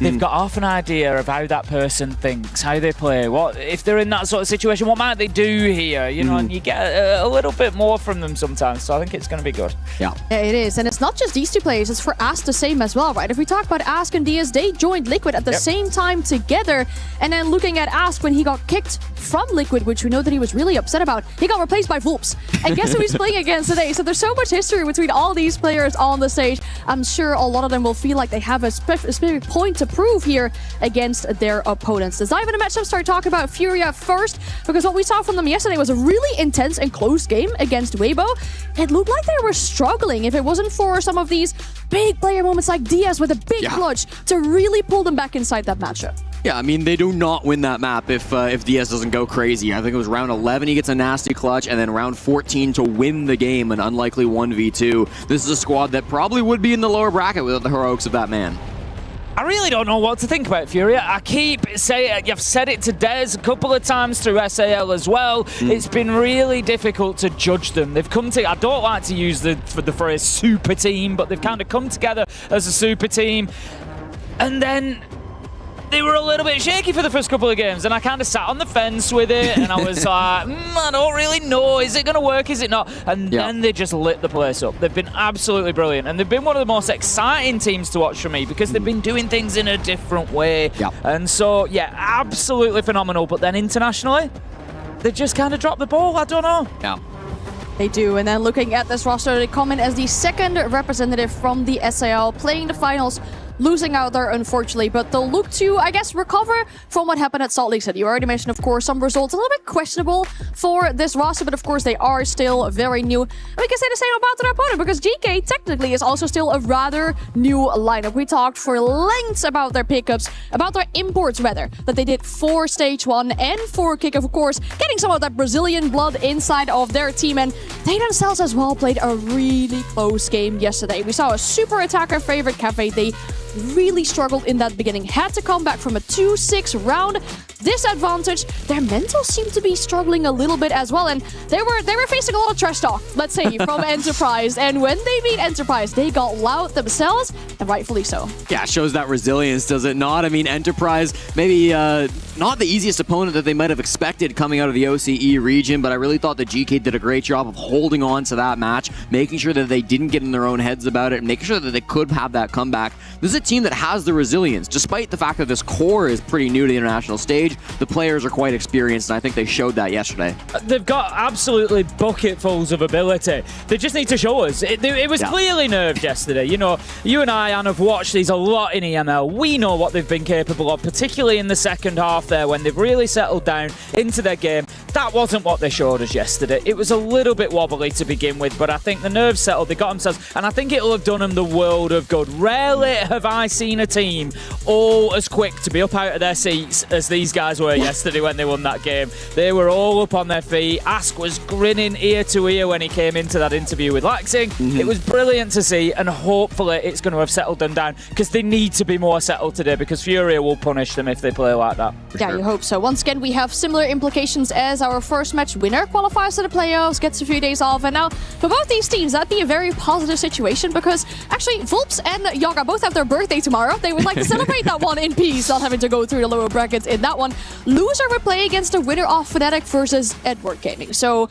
They've got half an idea of how that person thinks, how they play, what if they're in that sort of situation, what might they do here, you know, and you get a little bit more from them sometimes, so I think it's going to be good. Yeah, it is, and it's not just these two players, it's for Ask the same as well, right? If we talk about Ask and Diaz, they joined Liquid at the same time together, and then looking at Ask when he got kicked from Liquid, which we know that he was really upset about, he got replaced by Vulps, and guess who he's playing against today? So there's so much history between all these players on the stage. I'm sure a lot of them will feel like they have a specific point to prove here against their opponents. Let's dive into matchup, start talking about Furia first, because what we saw from them yesterday was a really intense and close game against Weibo. It looked like they were struggling if it wasn't for some of these big player moments like Diaz with a big clutch to really pull them back inside that matchup. Yeah, I mean, they do not win that map if Diaz doesn't go crazy. I think it was round 11 he gets a nasty clutch, and then round 14 to win the game, an unlikely 1v2. This is a squad that probably would be in the lower bracket without the heroics of that man. I really don't know what to think about Furia. I keep saying, you've said it to Dez a couple of times through SAL as well. It's been really difficult to judge them. They've come to, I don't like to use the phrase super team, but they've kind of come together as a super team. And then they were a little bit shaky for the first couple of games, and I kind of sat on the fence with it, and I was like, I don't really know, is it going to work, is it not? And then they just lit the place up. They've been absolutely brilliant, and they've been one of the most exciting teams to watch for me because they've been doing things in a different way. And so, yeah, absolutely phenomenal, but then internationally, they just kind of dropped the ball. I don't know. Yeah. They do, and then looking at this roster, they come in as the second representative from the SAL, playing the finals, losing out there, unfortunately, but they'll look to, I guess, recover from what happened at Salt Lake City. You already mentioned, of course, some results a little bit questionable for this roster, but of course, they are still very new. And we can say the same about their opponent, because GK technically is also still a rather new lineup. We talked for lengths about their pickups, about their imports, rather, that they did for Stage 1 and for Kickoff, of course, getting some of that Brazilian blood inside of their team, and they themselves as well played a really close game yesterday. We saw a super attacker favorite Cafe. They really struggled in that beginning, had to come back from a 2-6 round disadvantage. Their mental seemed to be struggling a little bit as well, and they were facing a lot of trash talk, let's say, from Enterprise. And when they beat Enterprise, they got loud themselves, and rightfully so. Yeah, it shows that resilience, does it not? I mean, Enterprise, maybe not the easiest opponent that they might have expected coming out of the OCE region, but I really thought that GK did a great job of holding on to that match, making sure that they didn't get in their own heads about it, and making sure that they could have that comeback. This is a team that has the resilience. Despite the fact that this core is pretty new to the international stage, the players are quite experienced, and I think they showed that yesterday. They've got absolutely bucketfuls of ability. They just need to show us. It was clearly nerved yesterday. You know, you and I, Anne, have watched these a lot in EML. We know what they've been capable of, particularly in the second half there when they've really settled down into their game. That wasn't what they showed us yesterday. It was a little bit wobbly to begin with, but I think the nerves settled. They got themselves, and I think it'll have done them the world of good. Rarely have I seen a team all as quick to be up out of their seats as these guys were yesterday when they won that game. They were all up on their feet. Ask was grinning ear to ear when he came into that interview with Laxing. It was brilliant to see, and hopefully it's going to have settled them down, because they need to be more settled today, because Furia will punish them if they play like that. You hope so. Once again, we have similar implications as our first match. Winner qualifies to the playoffs, gets a few days off, and now for both these teams, that'd be a very positive situation, because actually Vulps and Yaga both have their birthday tomorrow. They would like to celebrate that one in peace, not having to go through the lower brackets in that one. Loser would play against the winner of Fnatic versus Edward Gaming. So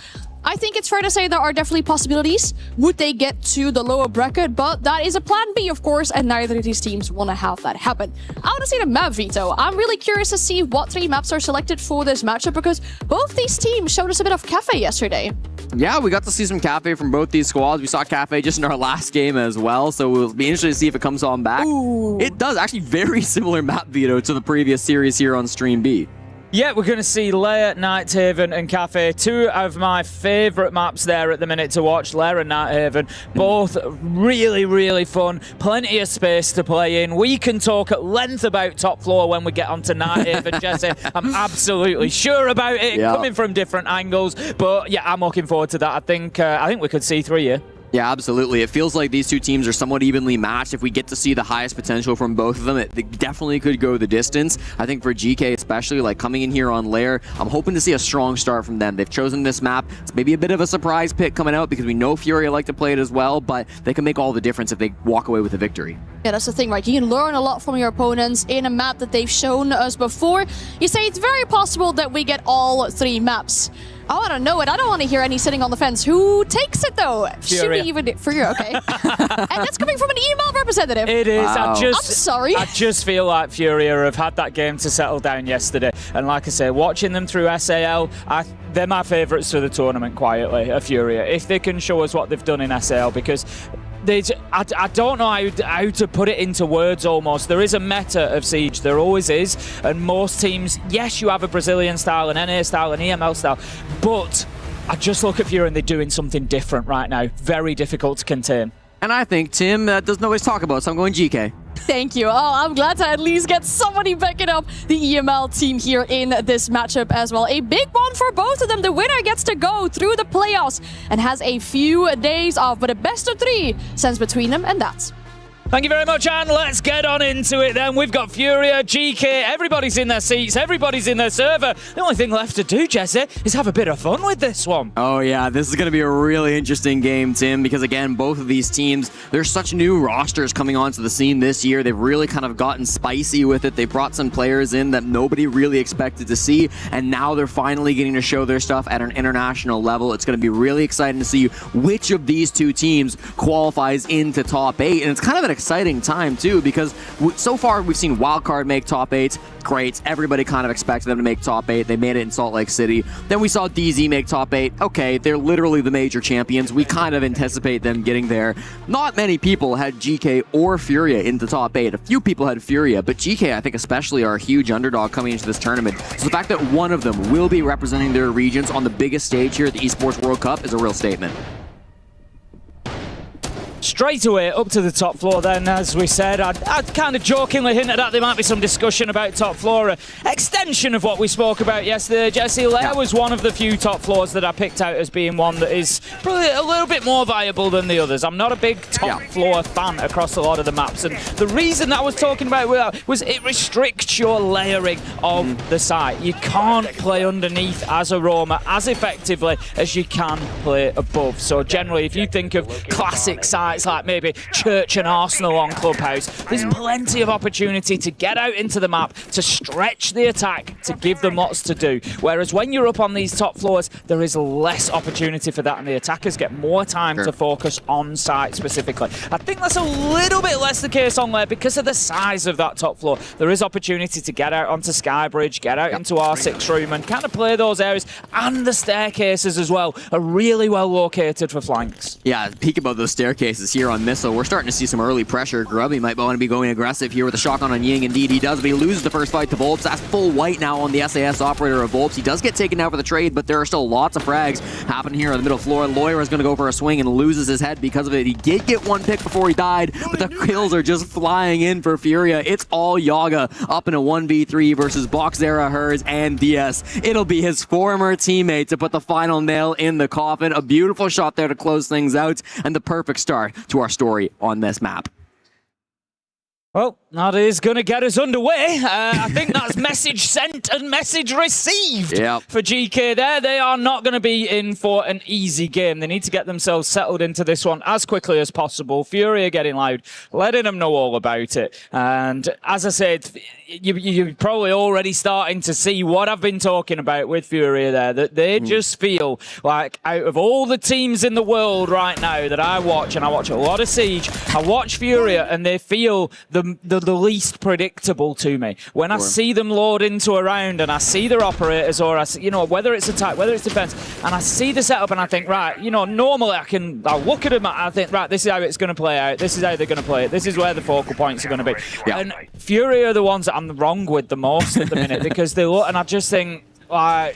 I think it's fair to say there are definitely possibilities. Would they get to the lower bracket? But that is a plan B, of course, and neither of these teams want to have that happen. I want to see the map veto. I'm really curious to see what 3 maps are selected for this matchup because both these teams showed us a bit of Cafe yesterday. Yeah, we got to see some Cafe from both these squads. We saw Cafe just in our last game as well, so we'll be interested to see if it comes on back. Ooh. It does, actually very similar map veto to the previous series here on Stream B. Yeah, we're going to see Lair, Nighthaven, and Cafe. 2 of my favourite maps there at the minute to watch. Lair and Nighthaven, both really, really fun. Plenty of space to play in. We can talk at length about top floor when we get onto Nighthaven, Jesse. I'm absolutely sure about it, coming from different angles. But yeah, I'm looking forward to that. I think we could see 3 here. Yeah, absolutely. It feels like these two teams are somewhat evenly matched. If we get to see the highest potential from both of them, it definitely could go the distance. I think for GK especially, like coming in here on Lair, I'm hoping to see a strong start from them. They've chosen this map. It's maybe a bit of a surprise pick coming out because we know Furia like to play it as well, but they can make all the difference if they walk away with a victory. Yeah, that's the thing, right? You can learn a lot from your opponents in a map that they've shown us before. You say it's very possible that we get all 3 maps. Oh, I don't know it. I don't want to hear any sitting on the fence. Who takes it, though? Should we even... Furia, okay. And that's coming from an email representative. It is. Wow. I'm sorry. I just feel like Furia have had that game to settle down yesterday. And like I say, watching them through SAL, they're my favourites for the tournament, quietly, Furia. If they can show us what they've done in SAL, because... I don't know how to put it into words almost. There is a meta of Siege, there always is, and most teams, yes, you have a Brazilian style, an NA style, an EML style, but I just look at Fury and they're doing something different right now. Very difficult to contain. And I think Tim doesn't always talk about, so I'm going GK. Thank you. Oh, I'm glad to at least get somebody backing up the EML team here in this matchup as well. A big one for both of them. The winner gets to go through the playoffs and has a few days off, but a best of 3 stands between them, and that's... Thank you very much, Anne. Let's get on into it then. We've got Furia, GK, everybody's in their seats, everybody's in their server. The only thing left to do, Jesse, is have a bit of fun with this one. Oh yeah, this is going to be a really interesting game, Tim, because again, both of these teams, there's such new rosters coming onto the scene this year. They've really kind of gotten spicy with it. They brought some players in that nobody really expected to see, and now they're finally getting to show their stuff at an international level. It's going to be really exciting to see which of these 2 teams qualifies into top 8, and it's kind of an exciting time too, because so far we've seen Wildcard make top 8. Great, everybody kind of expected them to make top 8. They made it in Salt Lake City. Then we saw DZ make top 8. Okay, they're literally the major champions. We kind of anticipate them getting there. Not many people had GK or Furia into top 8. A few people had Furia, but GK, I think especially, are a huge underdog coming into this tournament. So the fact that one of them will be representing their regions on the biggest stage here at the Esports World Cup is a real statement. Straight away up to the top floor then, as we said. I'd kind of jokingly hinted at there might be some discussion about top floor. Extension of what we spoke about yesterday. Jesse, Lair was one of the few top floors that I picked out as being one that is probably a little bit more viable than the others. I'm not a big top floor fan across a lot of the maps, and the reason that I was talking about was it restricts your layering of the site. You can't play underneath as a roamer as effectively as you can play above. So generally, if you think of classic sites like maybe Church and Arsenal on Clubhouse, there's plenty of opportunity to get out into the map, to stretch the attack, to give them lots to do. Whereas when you're up on these top floors, there is less opportunity for that, and the attackers get more time to focus on site specifically. I think that's a little bit less the case on Lair because of the size of that top floor. There is opportunity to get out onto Skybridge, get out into R6 room, and kind of play those areas, and the staircases as well are really well located for flanks. Yeah, peek about those staircases here on Missile. We're starting to see some early pressure. Grubby might want to be going aggressive here with a shotgun on Ying. Indeed, he does, but he loses the first fight to Volps. That's full white now on the SAS operator of Volps. He does get taken out for the trade, but there are still lots of frags happening here on the middle floor. Loira is going to go for a swing and loses his head because of it. He did get one pick before he died, but the kills are just flying in for Furia. It's all Yaga up in a 1v3 versus Boxera, Hers, and DS. It'll be his former teammate to put the final nail in the coffin. A beautiful shot there to close things out, and the perfect start to our story on this map. Well, that is going to get us underway. I think that's message sent and message received for GK there. They are not going to be in for an easy game. They need to get themselves settled into this one as quickly as possible. Fury are getting loud, letting them know all about it. And as I said, you're probably already starting to see what I've been talking about with Fury there, that they just feel like out of all the teams in the world right now that I watch, and I watch a lot of Siege, I watch Fury and they feel the least predictable to me. When I see them load into a round and I see their operators, or I see, you know, whether it's attack, whether it's defense, and I see the setup and I think, right, you know, normally I'll look at them and I think, right, this is how it's going to play out. This is how they're going to play it. This is where the focal points are going to be. And Fury are the ones that I'm wrong with the most at the minute because they look, and I just think, I'm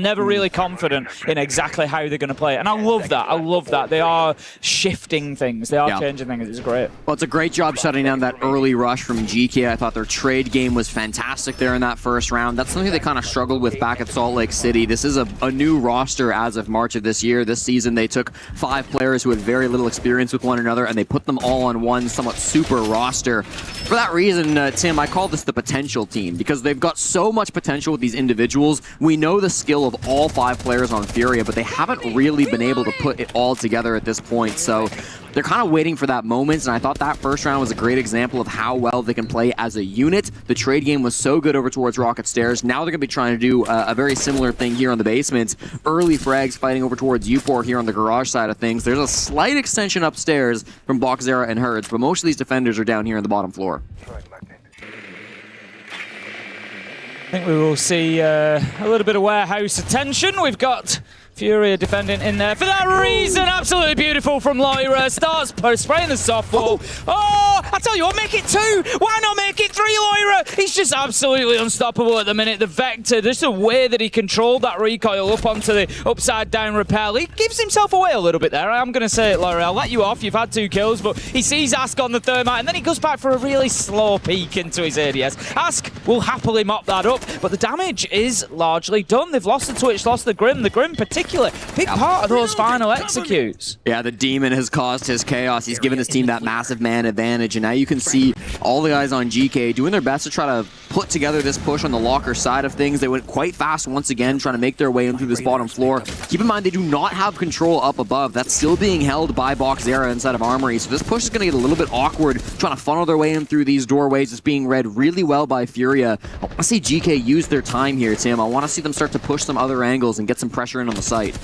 never really confident in exactly how they're going to play it. And I love that. I love that. They are shifting things. They are changing things. It's great. Well, it's a great job shutting down that early rush from GK. I thought their trade game was fantastic there in that first round. That's something they kind of struggled with back at Salt Lake City. This is a new roster as of March of this year. This season, they took 5 players who had very little experience with one another, and they put them all on one somewhat super roster. For that reason, Tim, I call this the potential team because they've got so much potential with these individuals. We know the skill of all 5 players on Furia, but they haven't really been able to put it all together at this point. So they're kind of waiting for that moment, and I thought that first round was a great example of how well they can play as a unit. The trade game was so good over towards Rocket Stairs. Now they're going to be trying to do a very similar thing here on the basement. Early frags fighting over towards Uport here on the garage side of things. There's a slight extension upstairs from Boxzera and Herds, but most of these defenders are down here on the bottom floor. I think we will see a little bit of warehouse attention. We've got Furia defending in there for that reason. Absolutely beautiful from Loira. Starts spraying the softball. Oh, I tell you what, make it 2. Why not make it 3, Loira? He's just absolutely unstoppable at the minute. The Vector, just the way that he controlled that recoil up onto the upside down rappel. He gives himself away a little bit there. I'm going to say it, Loira. I'll let you off. You've had 2 kills, but he sees Ask on the thermite, and then he goes back for a really slow peek into his ADS. Ask will happily mop that up, but the damage is largely done. They've lost the Twitch, lost the Grim. The Grim particularly big part of those final executes. Yeah, the Demon has caused his chaos. He's given his team that massive man advantage, and now you can see all the guys on GK doing their best to try to put together this push on the locker side of things. They went quite fast once again, trying to make their way in through this bottom floor. Keep in mind, they do not have control up above. That's still being held by Boxzera inside of Armory, so this push is going to get a little bit awkward, trying to funnel their way in through these doorways. It's being read really well by Furia. I want to see GK use their time here, Tim. I want to see them start to push some other angles and get some pressure in on the site.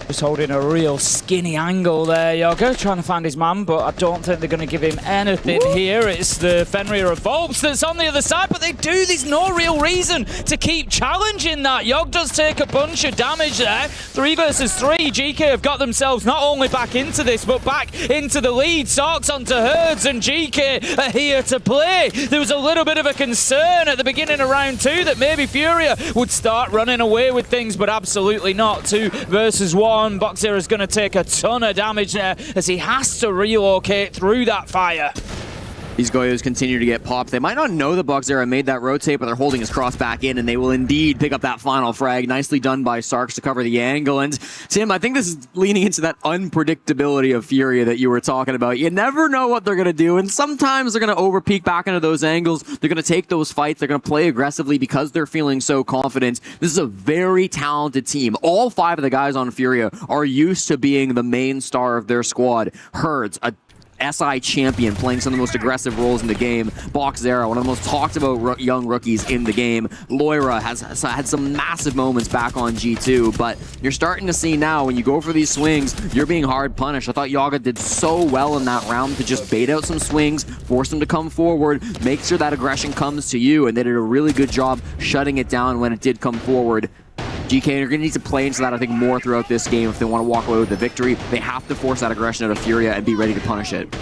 Just holding a real skinny angle there, Yoga, trying to find his man, but I don't think they're going to give him anything here. It's the Fenrir of Volps that's on the other side, but they do. There's no real reason to keep challenging that. Yog does take a bunch of damage there. 3 versus 3. GK have got themselves not only back into this, but back into the lead. Sarks onto Herds, and GK are here to play. There was a little bit of a concern at the beginning of round 2 that maybe Furia would start running away with things, but absolutely not. 2 versus 1. Boxzera is going to take a ton of damage there as he has to relocate through that fire. These Goyos continue to get popped. They might not know that Boxzera made that rotate, but they're holding his cross back in, and they will indeed pick up that final frag. Nicely done by Sarks to cover the angle. And Tim, I think this is leaning into that unpredictability of Furia that you were talking about. You never know what they're going to do, and sometimes they're going to overpeak back into those angles. They're going to take those fights. They're going to play aggressively because they're feeling so confident. This is a very talented team. All 5 of the guys on Furia are used to being the main star of their squad. Herds, a SI champion, playing some of the most aggressive roles in the game. Boxzera, one of the most talked about young rookies in the game. Loira has had some massive moments back on G2, but you're starting to see now when you go for these swings, you're being hard punished. I thought Yaga did so well in that round to just bait out some swings, force them to come forward, make sure that aggression comes to you, and they did a really good job shutting it down when it did come forward. GK are going to need to play into that, I think, more throughout this game if they want to walk away with the victory. They have to force that aggression out of Furia and be ready to punish it.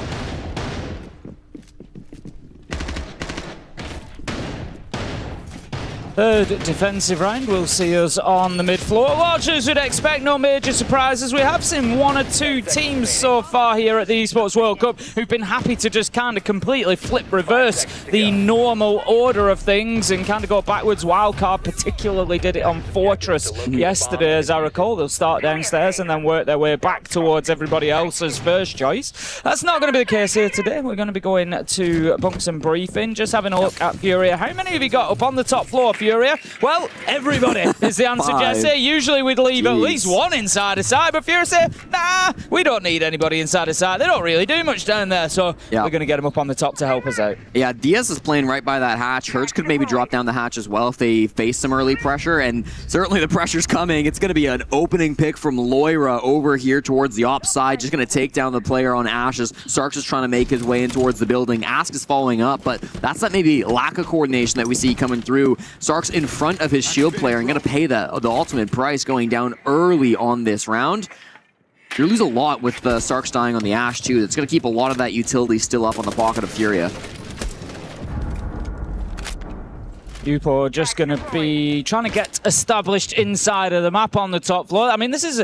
Third defensive round will see us on the mid-floor. Watchers would expect no major surprises. We have seen one or two teams so far here at the Esports World Cup who've been happy to just kind of completely reverse the normal order of things and kind of go backwards. Wildcard particularly did it on Fortress yesterday, as I recall. They'll start downstairs and then work their way back towards everybody else's first choice. That's not going to be the case here today. We're going to be going to Bunks and Briefing, just having a look at Furia. How many have you got up on the top floor, Furia? Well, everybody is the answer, Jesse. Usually we'd leave at least one insider side, but Furia say, nah, we don't need anybody insider side. They don't really do much down there, so we're going to get them up on the top to help us out. Yeah, Diaz is playing right by that hatch. Hertz could maybe drop down the hatch as well if they face some early pressure, and certainly the pressure's coming. It's going to be an opening pick from Loira over here towards the ops side, just going to take down the player on Ashes. Sarks is trying to make his way in towards the building. Ask is following up, but that's that maybe lack of coordination that we see coming through. Sarks in front of his shield player and going to pay the ultimate price going down early on this round. You lose a lot with Sarks dying on the Ash too. It's going to keep a lot of that utility still up on the pocket of Furia. Upo just going to be trying to get established inside of the map on the top floor. I mean, this is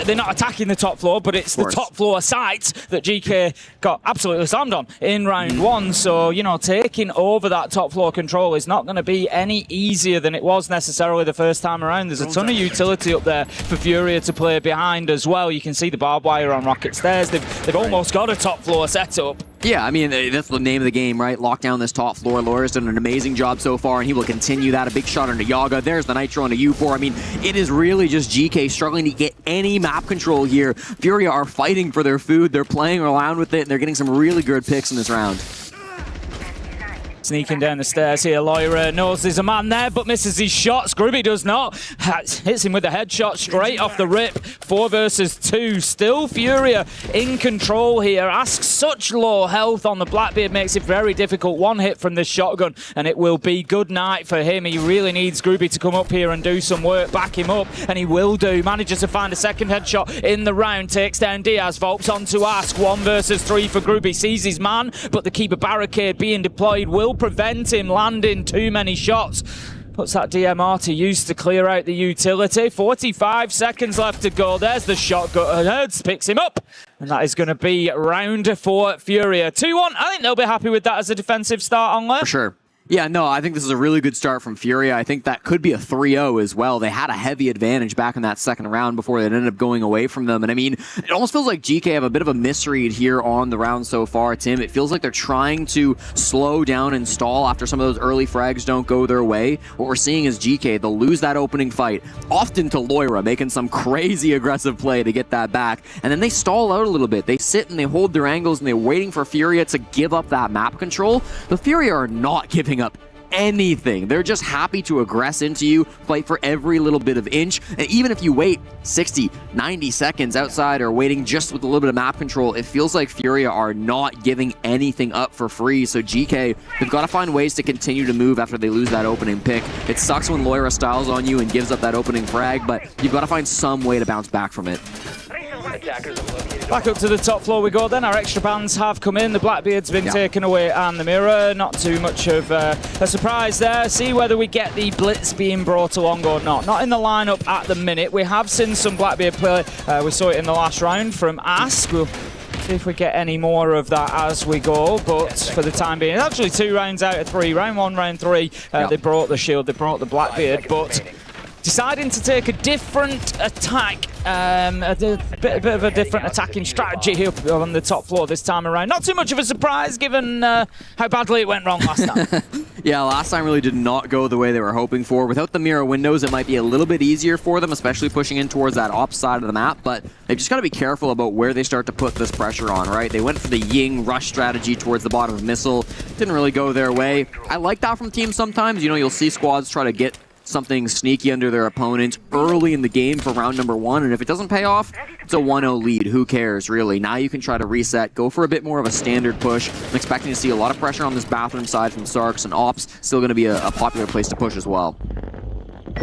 they're not attacking the top floor, but it's the top floor site that GK got absolutely slammed on in round one. So, you know, taking over that top floor control is not going to be any easier than it was necessarily the first time around. There's a ton of utility up there for Furia to play behind as well. You can see the barbed wire on Rocket Stairs. They've almost got a top floor setup. Yeah, I mean, that's the name of the game, right? Lock down this top floor. Laura's done an amazing job so far, and he will continue that. A big shot into Yaga. There's the Nitro into U4. I mean, it is really just GK struggling to get any map control here. Furia are fighting for their food. They're playing around with it, and they're getting some really good picks in this round. Sneaking down the stairs here, Loira knows there's a man there, but misses his shots. Grubby does not. Hits him with a headshot straight off the rip. 4 versus 2. Still Furia in control here. Asks such low health on the Blackbeard makes it very difficult. One hit from this shotgun, and it will be good night for him. He really needs Grubby to come up here and do some work, back him up, and he will do. Manages to find a second headshot in the round. Takes down Diaz. Volps onto Ask. 1 versus 3 for Grubby. Sees his man, but the keeper barricade being deployed will prevent him landing too many shots. Puts that DMR to use to clear out the utility. 45 seconds left to go. There's the shotgun. Hertz picks him up. And that is going to be round for Furia. 2-1. I think they'll be happy with that as a defensive start on left. For sure. Yeah, no, I think this is a really good start from Furia. I think that could be a 3-0 as well. They had a heavy advantage back in that second round before it ended up going away from them. And I mean, it almost feels like GK have a bit of a misread here on the round so far, Tim. It feels like they're trying to slow down and stall after some of those early frags don't go their way. What we're seeing is GK, they'll lose that opening fight, often to Loira, making some crazy aggressive play to get that back. And then they stall out a little bit. They sit and they hold their angles and they're waiting for Furia to give up that map control. The Furia are not giving up anything. They're just happy to aggress into you, fight for every little bit of inch, and even if you wait 60, 90 seconds outside or waiting just with a little bit of map control, it feels like Furia are not giving anything up for free. So GK, they've got to find ways to continue to move after they lose that opening pick. It sucks when Loira styles on you and gives up that opening frag, but you've got to find some way to bounce back from it. Back up to the top floor we go then. Our extra bands have come in. The Blackbeard's been taken away and the mirror. Not too much of a surprise there. See whether we get the blitz being brought along or not. Not in the lineup at the minute. We have seen some Blackbeard play. We saw it in the last round from Ask. We'll see if we get any more of that as we go, but for the time being, actually 2 rounds out of 3. Round 1, round 3, they brought the shield, they brought the Blackbeard, but deciding to take a different attack, a bit of a different attacking strategy here on the top floor this time around. Not too much of a surprise given how badly it went wrong last time. Yeah, last time really did not go the way they were hoping for. Without the mirror windows, it might be a little bit easier for them, especially pushing in towards that ops side of the map, but they've just got to be careful about where they start to put this pressure on, right? They went for the Ying rush strategy towards the bottom of Missile. Didn't really go their way. I like that from teams sometimes. You know, you'll see squads try to get something sneaky under their opponent early in the game for round number 1, and if it doesn't pay off, it's a 1-0 lead. Who cares, really? Now you can try to reset, go for a bit more of a standard push. I'm expecting to see a lot of pressure on this bathroom side from Sarks, and Ops still going to be a popular place to push as well.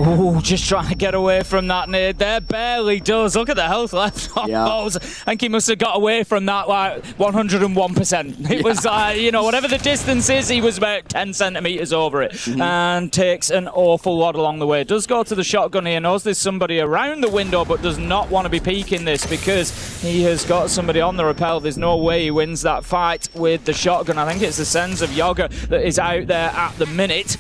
Oh, just trying to get away from that nade there. Barely does. Look at the health left on those. I think he must have got away from that like 101%. It was like, you know, whatever the distance is, he was about 10 centimetres over it. And takes an awful lot along the way. Does go to the shotgun here. Knows there's somebody around the window, but does not want to be peeking this because he has got somebody on the rappel. There's no way he wins that fight with the shotgun. I think it's the Sens of Yoga that is out there at the minute.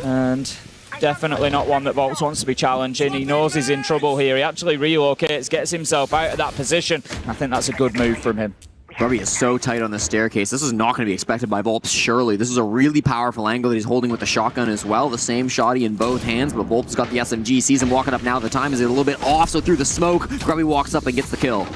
And definitely not one that volts wants to be challenging. He knows he's in trouble here. He actually relocates, gets himself out of that position. I think that's a good move from him. Grubby is so tight on the staircase. This is not going to be expected by Volps, surely. This is a really powerful angle that he's holding with the shotgun as well. The same shotty in both hands, but Volps has got the SMG. Sees him walking up now. The time is a little bit off, so through the smoke, Grubby walks up and gets the kill.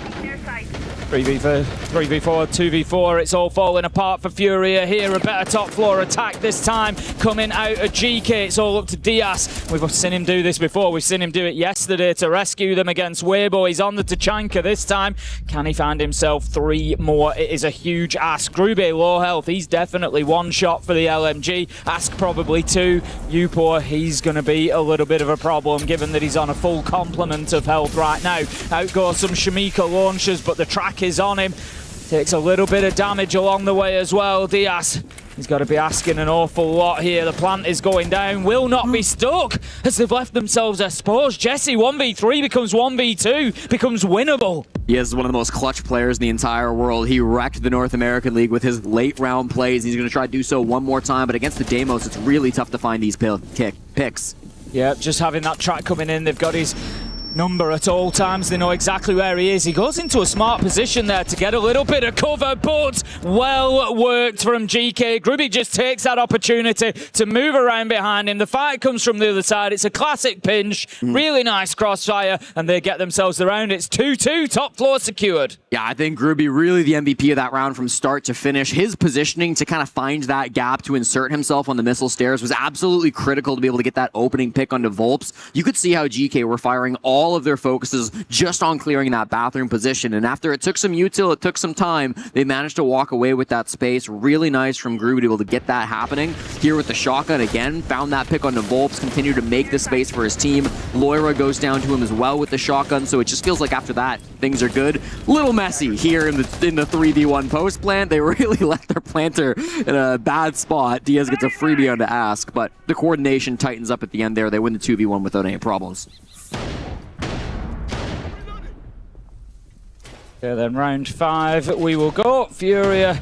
3v4, 2v4, it's all falling apart for Furia here. A better top floor attack this time coming out of GK. It's all up to Diaz. We've seen him do this before. We've seen him do it yesterday to rescue them against Weibo. He's on the Tachanka this time. Can he find himself 3 more? It is a huge ask. Grube, low health. He's definitely 1 shot for the LMG. Ask probably 2. Upor, he's going to be a little bit of a problem given that he's on a full complement of health right now. Out goes some Shamika launchers, but the track is on him. Takes a little bit of damage along the way as well. Diaz, he's got to be asking an awful lot here. The plant is going down, will not be stuck as they've left themselves exposed. Jesse, 1v3 becomes 1v2, becomes winnable. He is one of the most clutch players in the entire world. He wrecked the North American League with his late round plays. He's going to try to do so one more time, but against the Deimos, it's really tough to find these picks. Yeah, just having that track coming in, they've got his number at all times. They know exactly where he is. He goes into a smart position there to get a little bit of cover, but well worked from GK. Grubby just takes that opportunity to move around behind him. The fight comes from the other side. It's a classic pinch. Really nice crossfire, and they get themselves the round. It's 2-2, top floor secured. Yeah, I think Grubby really the MVP of that round from start to finish. His positioning to kind of find that gap to insert himself on the missile stairs was absolutely critical to be able to get that opening pick onto Volps. You could see how GK were firing all of their focuses just on clearing that bathroom position, and after it took some util, it took some time, they managed to walk away with that space. Really nice from Grubby to be able to get that happening. Here with the shotgun again, found that pick onto Volps, continued to make the space for his team. Loira goes down to him as well with the shotgun, so it just feels like after that, things are good. Little messy here in the 3v1 post plant. They really left their planter in a bad spot. Diaz gets a freebie onto Ask, but the coordination tightens up at the end there. They win the 2v1 without any problems. Okay, then round 5 we will go. Furia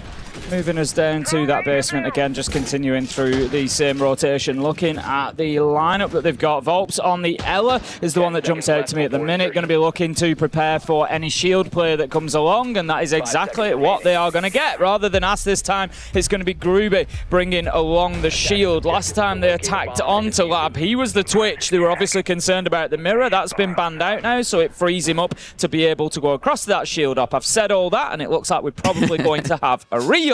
moving us down to that basement again, just continuing through the same rotation. Looking at the lineup that they've got, Volps on the Ella is the one that jumps out to me at the minute. Going to be looking to prepare for any shield player that comes along, and that is exactly what they are going to get. Rather than us this time, it's going to be Grube bringing along the shield. Last time they attacked onto Lab, he was the Twitch. They were obviously concerned about the mirror. That's been banned out now, so it frees him up to be able to go across that shield up. I've said all that, and it looks like we're probably going to have a reyost.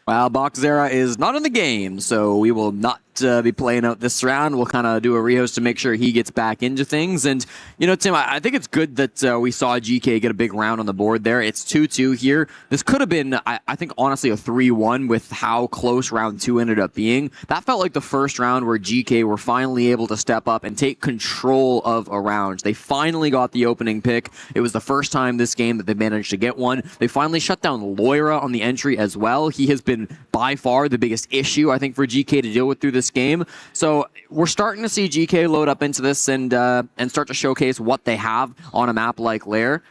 Well, Boxzera is not in the game, so we will not be playing out this round. We'll kind of do a rehost to make sure he gets back into things. And, you know, Tim, I think it's good that we saw GK get a big round on the board there. It's 2-2 here. This could have been, I think, honestly, a 3-1 with how close round 2 ended up being. That felt like the first round where GK were finally able to step up and take control of a round. They finally got the opening pick. It was the first time this game that they managed to get one. They finally shut down Loira on the entry as well. He has been by far the biggest issue, I think, for GK to deal with through this game. So we're starting to see GK load up into this and start to showcase what they have on a map like Lair.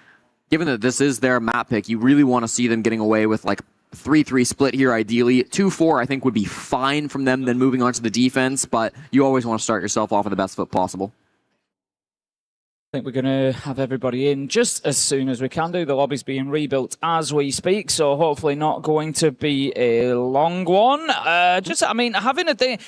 Given that this is their map pick, you really want to see them getting away with like 3-3 split here ideally. 2-4 I think would be fine from them, then moving on to the defense, but you always want to start yourself off on the best foot possible. I think we're going to have everybody in just as soon as we can do. The lobby's being rebuilt as we speak, so hopefully not going to be a long one. Having a day...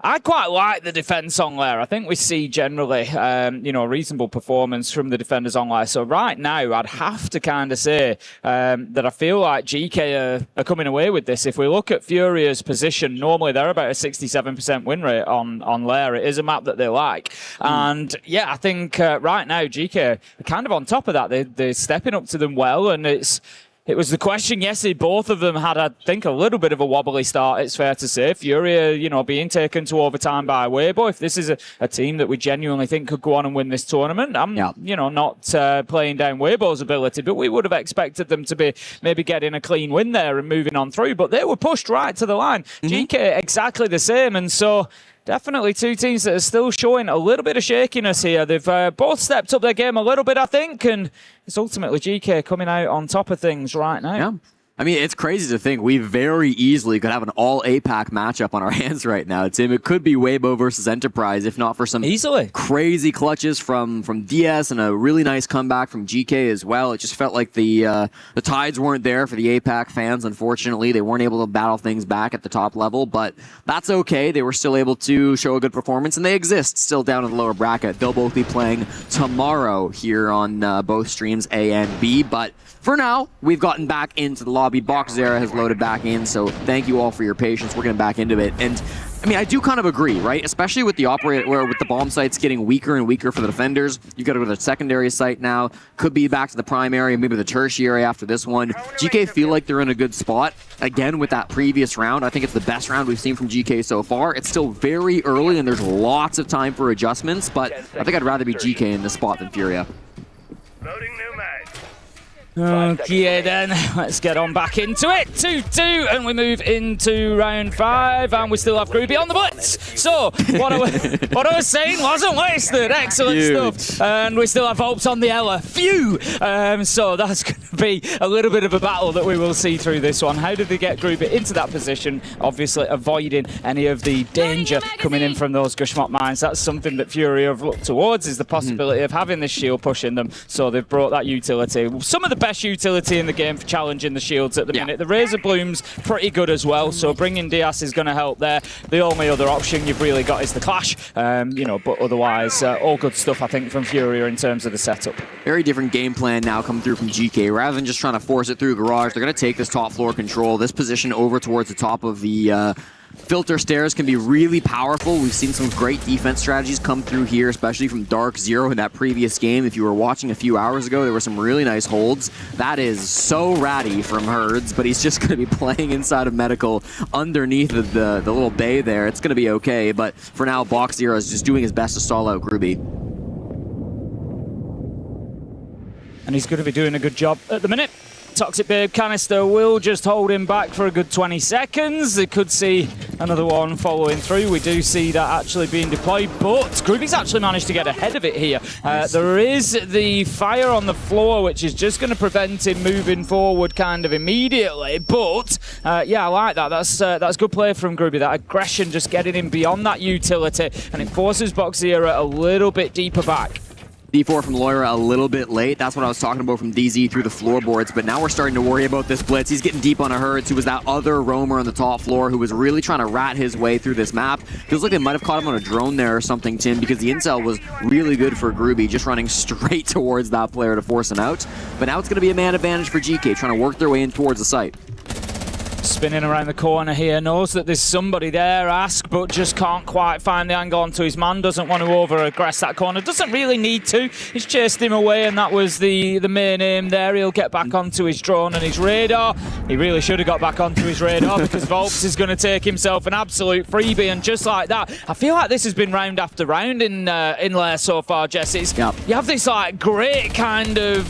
I quite like the defence on Lair. I think we see generally, reasonable performance from the defenders on Lair. So right now, I'd have to kind of say that I feel like GK are coming away with this. If we look at Furia's position, normally they're about a 67% win rate on Lair. It is a map that they like. And yeah, I think right now, GK are kind of on top of that. They're stepping up to them well, and it's It was the question yesterday. Both of them had, I think, a little bit of a wobbly start, it's fair to say. Furia, being taken to overtime by Weibo. If this is a team that we genuinely think could go on and win this tournament, I'm, not playing down Weibo's ability, but we would have expected them to be maybe getting a clean win there and moving on through. But they were pushed right to the line. GK, exactly the same. And so definitely two teams that are still showing a little bit of shakiness here. They've both stepped up their game a little bit, I think, and it's ultimately GK coming out on top of things right now. Yeah. I mean, it's crazy to think we very easily could have an all APAC matchup on our hands right now, Tim. It could be Weibo versus Enterprise, if not for some crazy clutches from DS and a really nice comeback from GK as well. It just felt like the tides weren't there for the APAC fans, unfortunately. They weren't able to battle things back at the top level, but that's okay. They were still able to show a good performance, and they exist still down in the lower bracket. They'll both be playing tomorrow here on both streams, A and B, but for now, we've gotten back into the lobby. Boxzera has loaded back in, so thank you all for your patience. We're getting back into it. And I mean, I do kind of agree, right? Especially with the operator, where with the bomb sites getting weaker and weaker for the defenders. You got to go to the secondary site now. Could be back to the primary, maybe the tertiary after this one. GK feel like they're in a good spot. Again, with that previous round, I think it's the best round we've seen from GK so far. It's still very early, and there's lots of time for adjustments, but I think I'd rather be GK in this spot than Furia. Okay then, let's get on back into it. 2-2, and we move into round 5, and we still have Groovy on the blitz. So, what I was saying wasn't wasted. Excellent stuff. And we still have Volps on the Ella. Phew! So that's going to be a little bit of a battle that we will see through this one. How did they get Groovy into that position? Obviously avoiding any of the danger coming in from those Gushmot mines. That's something that Fury have looked towards, is the possibility of having this shield pushing them. So they've brought that utility. Some of the best utility in the game for challenging the shields at the minute. The Razor Bloom's pretty good as well, so bringing Diaz is going to help there. The only other option you've really got is the Clash, but otherwise all good stuff, I think, from Furia in terms of the setup. Very different game plan now coming through from GK. Rather than just trying to force it through Garage, they're going to take this top floor control, this position over towards the top of the filter stairs can be really powerful. We've seen some great defense strategies come through here, especially from Dark Zero in that previous game. If you were watching a few hours ago, there were some really nice holds. That is so ratty from Herds, but he's just going to be playing inside of Medical underneath the little bay there. It's going to be okay, but for now, Box Zero is just doing his best to stall out Groovy. And he's going to be doing a good job at the minute. Toxic Babe canister will just hold him back for a good 20 seconds. They could see another one following through. We do see that actually being deployed, but Groovy's actually managed to get ahead of it here. There is the fire on the floor, which is just going to prevent him moving forward kind of immediately. But yeah, I like that. That's good play from Groovy. That aggression just getting him beyond that utility, and it forces Boxzera a little bit deeper back. D4 from Loira a little bit late. That's what I was talking about from DZ through the floorboards. But now we're starting to worry about this blitz. He's getting deep on a Herds, who was that other roamer on the top floor who was really trying to rat his way through this map. Feels like they might have caught him on a drone there or something, Tim, because the intel was really good for Groovy, just running straight towards that player to force him out. But now it's going to be a man advantage for GK, trying to work their way in towards the site. Spinning around the corner here, knows that there's somebody there, Ask, but just can't quite find the angle onto his man, doesn't want to over-aggress that corner, doesn't really need to. He's chased him away, and that was the main aim there. He'll get back onto his drone and his radar. He really should have got back onto his radar because Volps is going to take himself an absolute freebie, and just like that, I feel like this has been round after round in Lair so far, Jesse. You have this like great kind of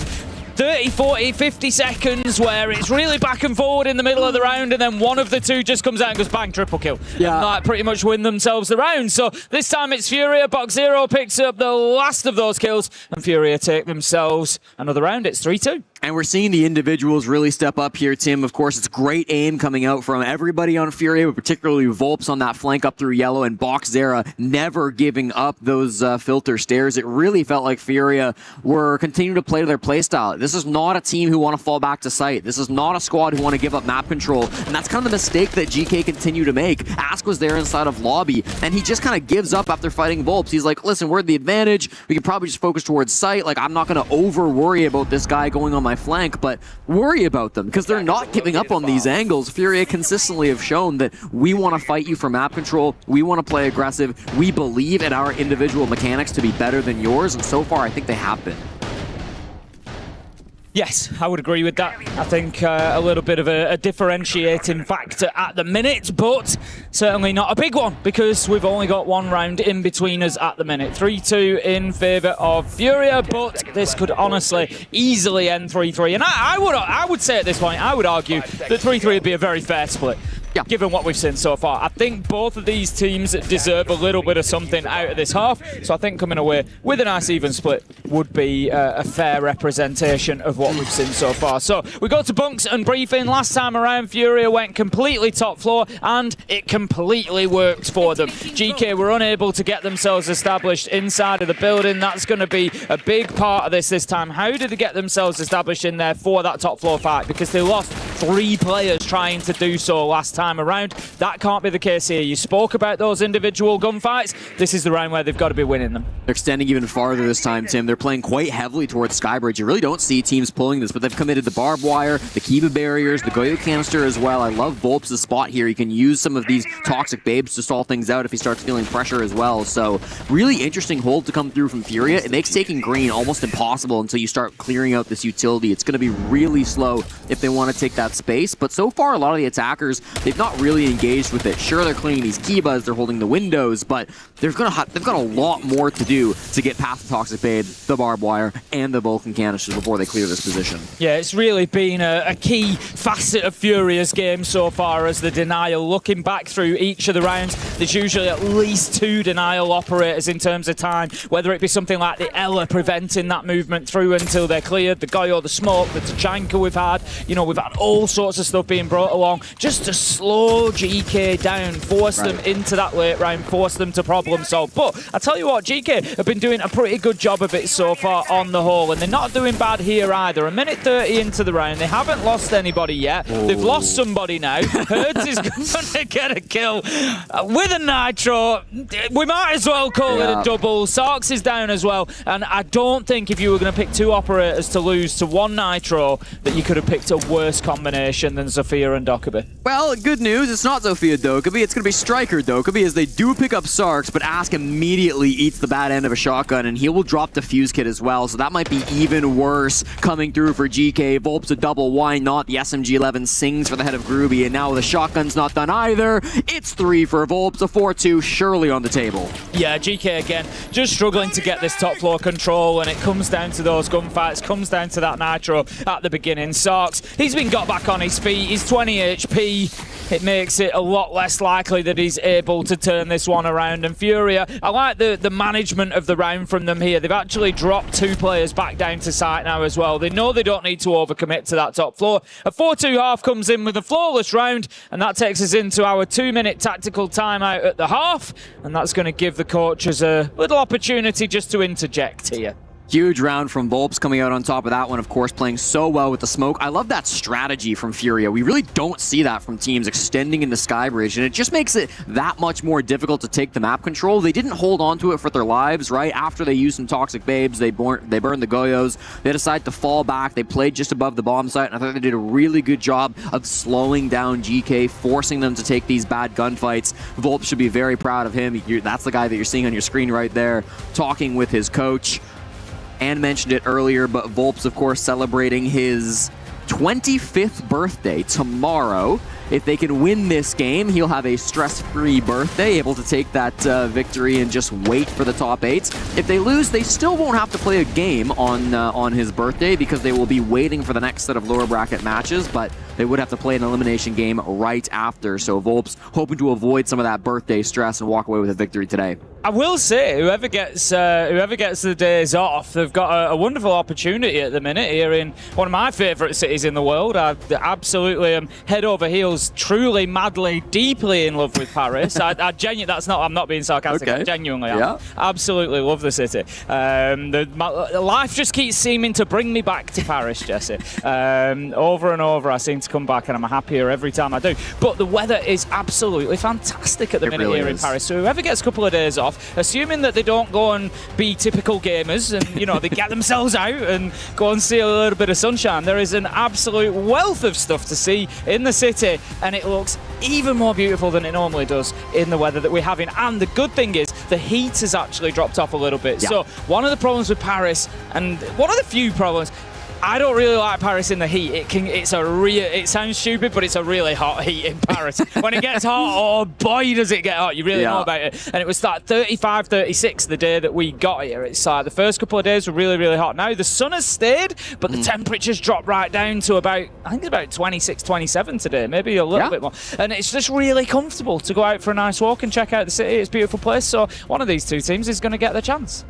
30, 40, 50 seconds where it's really back and forward in the middle of the round, and then one of the two just comes out and goes bang, triple kill. Yeah. And like pretty much win themselves the round. So this time it's Furia. Boxzero picks up the last of those kills, and Furia take themselves another round. It's 3-2. And we're seeing the individuals really step up here, Tim. Of course, it's great aim coming out from everybody on Furia, but particularly Volps on that flank up through yellow, and Boxzera never giving up those filter stairs. It really felt like Furia were continuing to play to their playstyle. This is not a team who want to fall back to site. This is not a squad who want to give up map control, and that's kind of the mistake that GK continue to make. Ask was there inside of lobby, and he just kind of gives up after fighting Volps. He's like, listen, we're the advantage. We can probably just focus towards site. Like, I'm not going to over-worry about this guy going on my flank, but worry about them because they're not giving up on these angles. Furia consistently have shown that we want to fight you for map control. We want to play aggressive. We believe in our individual mechanics to be better than yours, and so far I think they have been. Yes, I would agree with that. I think a little bit of a differentiating factor at the minute, but certainly not a big one because we've only got one round in between us at the minute. 3-2 in favour of Furia, but this could honestly easily end 3-3. And I would say at this point, I would argue that 3-3 would be a very fair split. Yeah. Given what we've seen so far. I think both of these teams deserve a little bit of something out of this half, so I think coming away with a nice even split would be a fair representation of what we've seen so far. So we go to bunks and briefing. Last time around, Furia went completely top floor, and it completely worked for them. GK were unable to get themselves established inside of the building. That's going to be a big part of this time. How did they get themselves established in there for that top floor fight? Because they lost 3 players trying to do so last time around. That can't be the case here. You spoke about those individual gunfights. This is the round where they've got to be winning them. They're extending even farther this time, Tim. They're playing quite heavily towards Skybridge. You really don't see teams pulling this, but they've committed the barbed wire, the Kiva barriers, the Goyo canister as well. I love Volps' spot here. He can use some of these toxic babes to stall things out if he starts feeling pressure as well. So really interesting hold to come through from Furia. It makes taking green almost impossible until you start clearing out this utility. It's going to be really slow if they want to take that space, but so far a lot of the attackers, they've not really engaged with it. Sure, they're cleaning these Kibas, they're holding the windows, but they've got a lot more to do to get past the toxic babe, the barbed wire, and the Vulcan canisters before they clear this position. Yeah, it's really been a key facet of Furia's game so far as the denial. Looking back through each of the rounds, there's usually at least 2 denial operators in terms of time, whether it be something like the Ella preventing that movement through until they're cleared, the Goyo, the smoke, the Tachanka we've had. You know, we've had all sorts of stuff being brought along just to slow GK down, force them into that late round, force them to problem solve. But I tell you what, GK have been doing a pretty good job of it so far on the whole, and they're not doing bad here either. A minute 30 into the round, they haven't lost anybody yet. They've lost somebody now. Herds is going to get a kill with a nitro. We might as well call it a double. Sarks is down as well, and I don't think if you were going to pick 2 operators to lose to 1 nitro that you could have picked a worse combination than Zofia and Dokkaebi. Well, good news, it's not Zofia Dokkaebi, it's going to be Striker Dokkaebi, as they do pick up Sarks, but Ask immediately eats the bad end of a shotgun, and he will drop the fuse kit as well, so that might be even worse coming through for GK. Volp's a double, why not? The SMG-11 sings for the head of Groovy, and now the shotgun's not done either. It's 3 for Volps, a 4-2 surely on the table. Yeah, GK again, just struggling to get this top floor control, and it comes down to those gunfights, comes down to that nitro at the beginning. Sarks, he's been got back on his feet, he's 20 HP. It makes it a lot less likely that he's able to turn this one around. And Furia, I like the management of the round from them here. They've actually dropped 2 players back down to site now as well. They know they don't need to overcommit to that top floor. A 4-2 half comes in with a flawless round, and that takes us into our 2-minute tactical timeout at the half, and that's going to give the coaches a little opportunity just to interject here. Huge round from Volps coming out on top of that one, of course, playing so well with the smoke. I love that strategy from Furia. We really don't see that from teams extending into Skybridge, and it just makes it that much more difficult to take the map control. They didn't hold on to it for their lives, right? After they used some toxic babes, they burned the Goyos. They decided to fall back. They played just above the bomb site, and I thought they did a really good job of slowing down GK, forcing them to take these bad gunfights. Volps should be very proud of him. That's the guy that you're seeing on your screen right there, talking with his coach. Anne mentioned it earlier, but Volps, of course, celebrating his 25th birthday tomorrow. If they can win this game, he'll have a stress-free birthday, able to take that victory and just wait for the top 8. If they lose, they still won't have to play a game on his birthday because they will be waiting for the next set of lower bracket matches, but they would have to play an elimination game right after. So Volps hoping to avoid some of that birthday stress and walk away with a victory today. I will say, whoever gets the days off, they've got a wonderful opportunity at the minute here in one of my favourite cities in the world. I absolutely am head over heels, truly, madly, deeply in love with Paris. I genuinely, I'm not being sarcastic. Okay. I genuinely am. Absolutely love the city. My life just keeps seeming to bring me back to Paris, Jesse. Over and over, I seem to come back, and I'm happier every time I do. But the weather is absolutely fantastic at the minute really here in Paris. So whoever gets a couple of days off, assuming that they don't go and be typical gamers and, you know, they get themselves out and go and see a little bit of sunshine, there is an absolute wealth of stuff to see in the city, and it looks even more beautiful than it normally does in the weather that we're having. And the good thing is the heat has actually dropped off a little bit. Yeah. So one of the problems with Paris, and one of the few problems, I don't really like Paris in the heat. It sounds stupid, but it's a really hot heat in Paris. When it gets hot, oh boy, does it get hot. You really know about it. And it was like 35, 36 the day that we got here. It's like the first couple of days were really, really hot. Now the sun has stayed, but the temperatures dropped right down to about, I think it's about 26, 27 today, maybe a little bit more. And it's just really comfortable to go out for a nice walk and check out the city. It's a beautiful place. So one of these two teams is going to get the chance.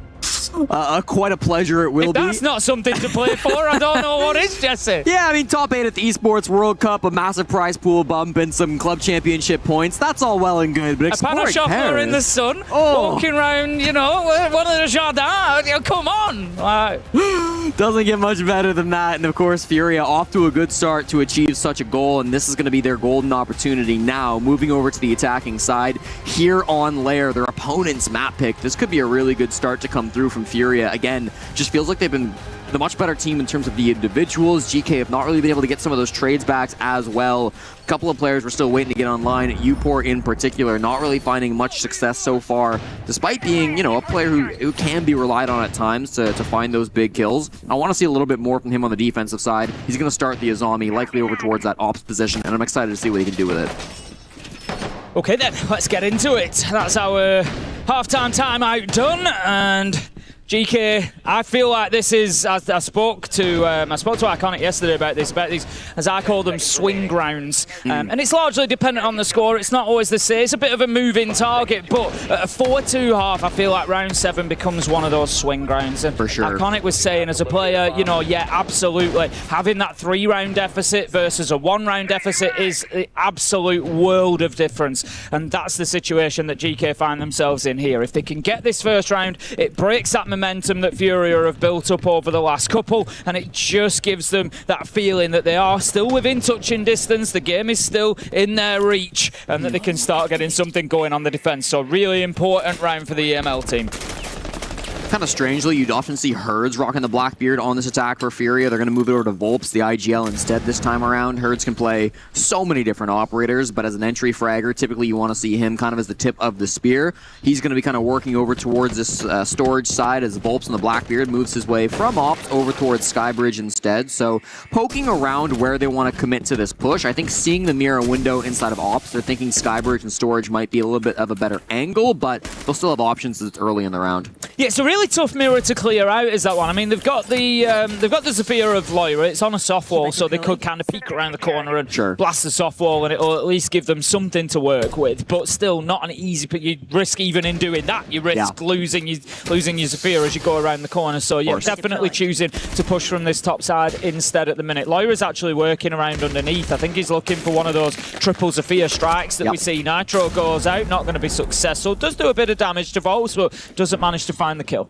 Quite a pleasure it will be. If that's not something to play for, I don't know what is, Jesse. Yeah, I mean, top 8 at the Esports World Cup, a massive prize pool bump, and some club championship points. That's all well and good, but a pan shuffler in the sun, walking around, you know, one of the jardins. Come on. Doesn't get much better than that. And of course, Furia off to a good start to achieve such a goal, and this is going to be their golden opportunity now. Moving over to the attacking side, here on Lair, their opponent's map pick. This could be a really good start to come through from Furia. Again, just feels like they've been the much better team in terms of the individuals. GK have not really been able to get some of those trades back as well. A couple of players were still waiting to get online. Uport in particular, not really finding much success so far, despite being, a player who can be relied on at times to find those big kills. I want to see a little bit more from him on the defensive side. He's going to start the Azami, likely over towards that ops position, and I'm excited to see what he can do with it. Okay then, let's get into it. That's our half-time timeout done, and GK, I feel like this is, I spoke to Iconic yesterday about these, as I call them, swing grounds. And it's largely dependent on the score. It's not always the same. It's a bit of a moving target, but at a 4-2 half, I feel like round 7 becomes one of those swing grounds. And for sure. Iconic was saying, as a player, yeah, absolutely. Having that 3-round deficit versus a 1-round deficit is the absolute world of difference. And that's the situation that GK find themselves in here. If they can get this first round, it breaks that momentum that Furia have built up over the last couple, and it just gives them that feeling that they are still within touching distance, the game is still in their reach, and that they can start getting something going on the defense. So really important round for the EML team. Kind of strangely, you'd often see Herds rocking the Blackbeard on this attack for Furia. They're going to move it over to Volps, the ag.al instead this time around. Herds can play so many different operators, but as an entry fragger, typically you want to see him kind of as the tip of the spear. He's going to be kind of working over towards this storage side as Volps and the Blackbeard moves his way from Opt over towards Skybridge instead. So poking around where they want to commit to this push. I think seeing the mirror window inside of Ops, they're thinking Skybridge and storage might be a little bit of a better angle, but they'll still have options as it's early in the round. Yeah, it's a really tough mirror to clear out, is that one. I mean, they've got the Zephyr of Loira. It's on a soft wall, so they could kind of peek around the corner and blast the soft wall, and it'll at least give them something to work with. But still, not an easy pick. You risk even in doing that. You risk losing your Zephyr as you go around the corner. So yeah, definitely choosing to push from this top side instead at the minute. Loira's actually working around underneath. I think he's looking for one of those triple Zephyr strikes that we see. Nitro goes out, not going to be successful. Does do a bit of damage to Volts, but doesn't manage to find the kill.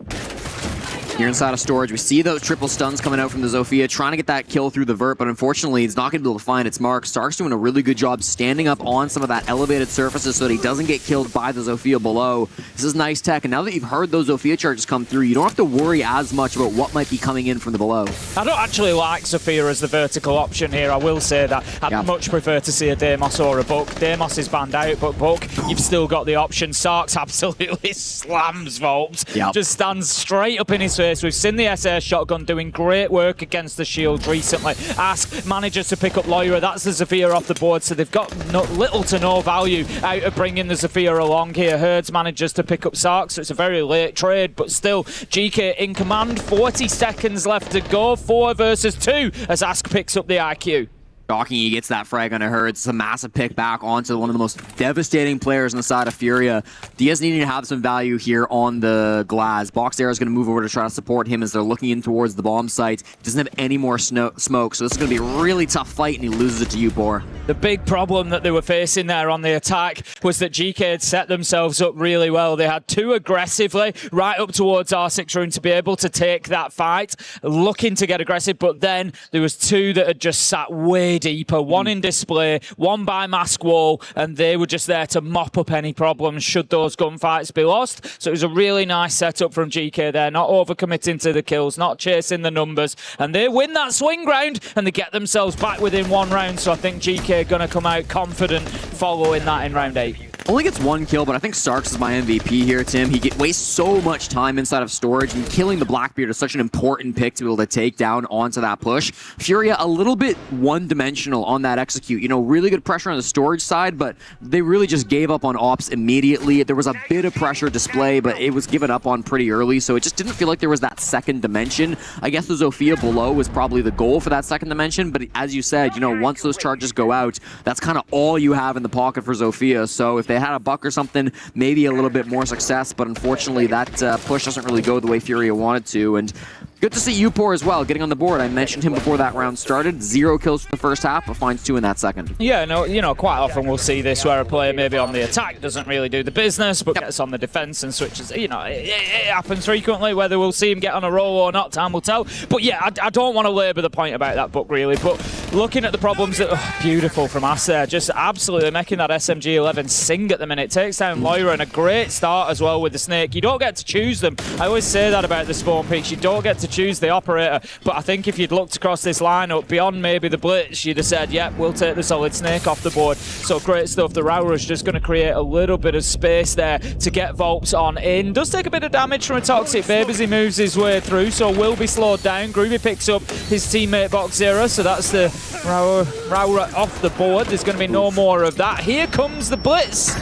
Here inside of storage, we see those triple stuns coming out from the Zofia, trying to get that kill through the vert, but unfortunately, it's not going to be able to find its mark. Stark's doing a really good job standing up on some of that elevated surfaces so that he doesn't get killed by the Zofia below. This is nice tech, and now that you've heard those Zofia charges come through, you don't have to worry as much about what might be coming in from the below. I don't actually like Zofia as the vertical option here, I will say that. I'd much prefer to see a Deimos or a Buck. Deimos is banned out, but Buck, you've still got the option. Sarks absolutely slams Volts. Just stands straight up in his face. We've seen the SS shotgun doing great work against the shield recently. Ask manages to pick up Loira. That's the Zephyr off the board, so they've got little to no value out of bringing the Zephyr along here. Herds manages to pick up Sark, so it's a very late trade, but still GK in command. 40 seconds left to go. 4 versus 2 as Ask picks up the IQ. Shocking, he gets that frag on a Herds. It's a massive pick back onto one of the most devastating players on the side of Furia. Diaz needing to have some value here on the glass. Boxair is going to move over to try to support him as they're looking in towards the bomb site. He doesn't have any more smoke, so this is going to be a really tough fight, and he loses it to Upor. The big problem that they were facing there on the attack was that GK had set themselves up really well. They had 2 aggressively right up towards R6 room to be able to take that fight, looking to get aggressive, but then there was 2 that had just sat way deeper, 1 in display, 1 by mask wall, and they were just there to mop up any problems should those gunfights be lost. So it was a really nice setup from GK there, not overcommitting to the kills, not chasing the numbers, and they win that swing round and they get themselves back within 1 round. So I think GK are going to come out confident following that in round 8. Only gets 1 kill, but I think Starks is my MVP here, Tim. He wastes so much time inside of storage, and killing the Blackbeard is such an important pick to be able to take down onto that push. Furia a little bit one-dimensional on that execute. You know, really good pressure on the storage side, but they really just gave up on ops immediately. There was a bit of pressure display, but it was given up on pretty early, so it just didn't feel like there was that second dimension. I guess the Zofia below was probably the goal for that second dimension, but as you said, you know, once those charges go out, that's kind of all you have in the pocket for Zofia. So if they had a buck or something, maybe a little bit more success, but unfortunately that push doesn't really go the way Furia wanted to. And good to see Upor as well, getting on the board. I mentioned him before that round started. 0 kills for the first half, but finds 2 in that second. Yeah, no, you know, quite often we'll see this where a player maybe on the attack doesn't really do the business, but gets on the defense and switches. You know, it happens frequently. Whether we'll see him get on a roll or not, time will tell. But yeah, I don't want to labour the point about that book really, but looking at the problems that, beautiful from us there, just absolutely making that SMG-11 sing at the minute. Takes down Moira, and a great start as well with the Snake. You don't get to choose them. I always say that about the spawn peaks. You don't get to choose the operator, but I think if you'd looked across this lineup beyond maybe the Blitz, you'd have said, yep, we'll take the solid Snake off the board. So great stuff. The Raura's just going to create a little bit of space there to get Volps on in. Does take a bit of damage from a Toxic Babe as he moves his way through, so will be slowed down. Groovy picks up his teammate Box Zero, so that's the Raura off the board. There's going to be no more of that. Here comes the Blitz.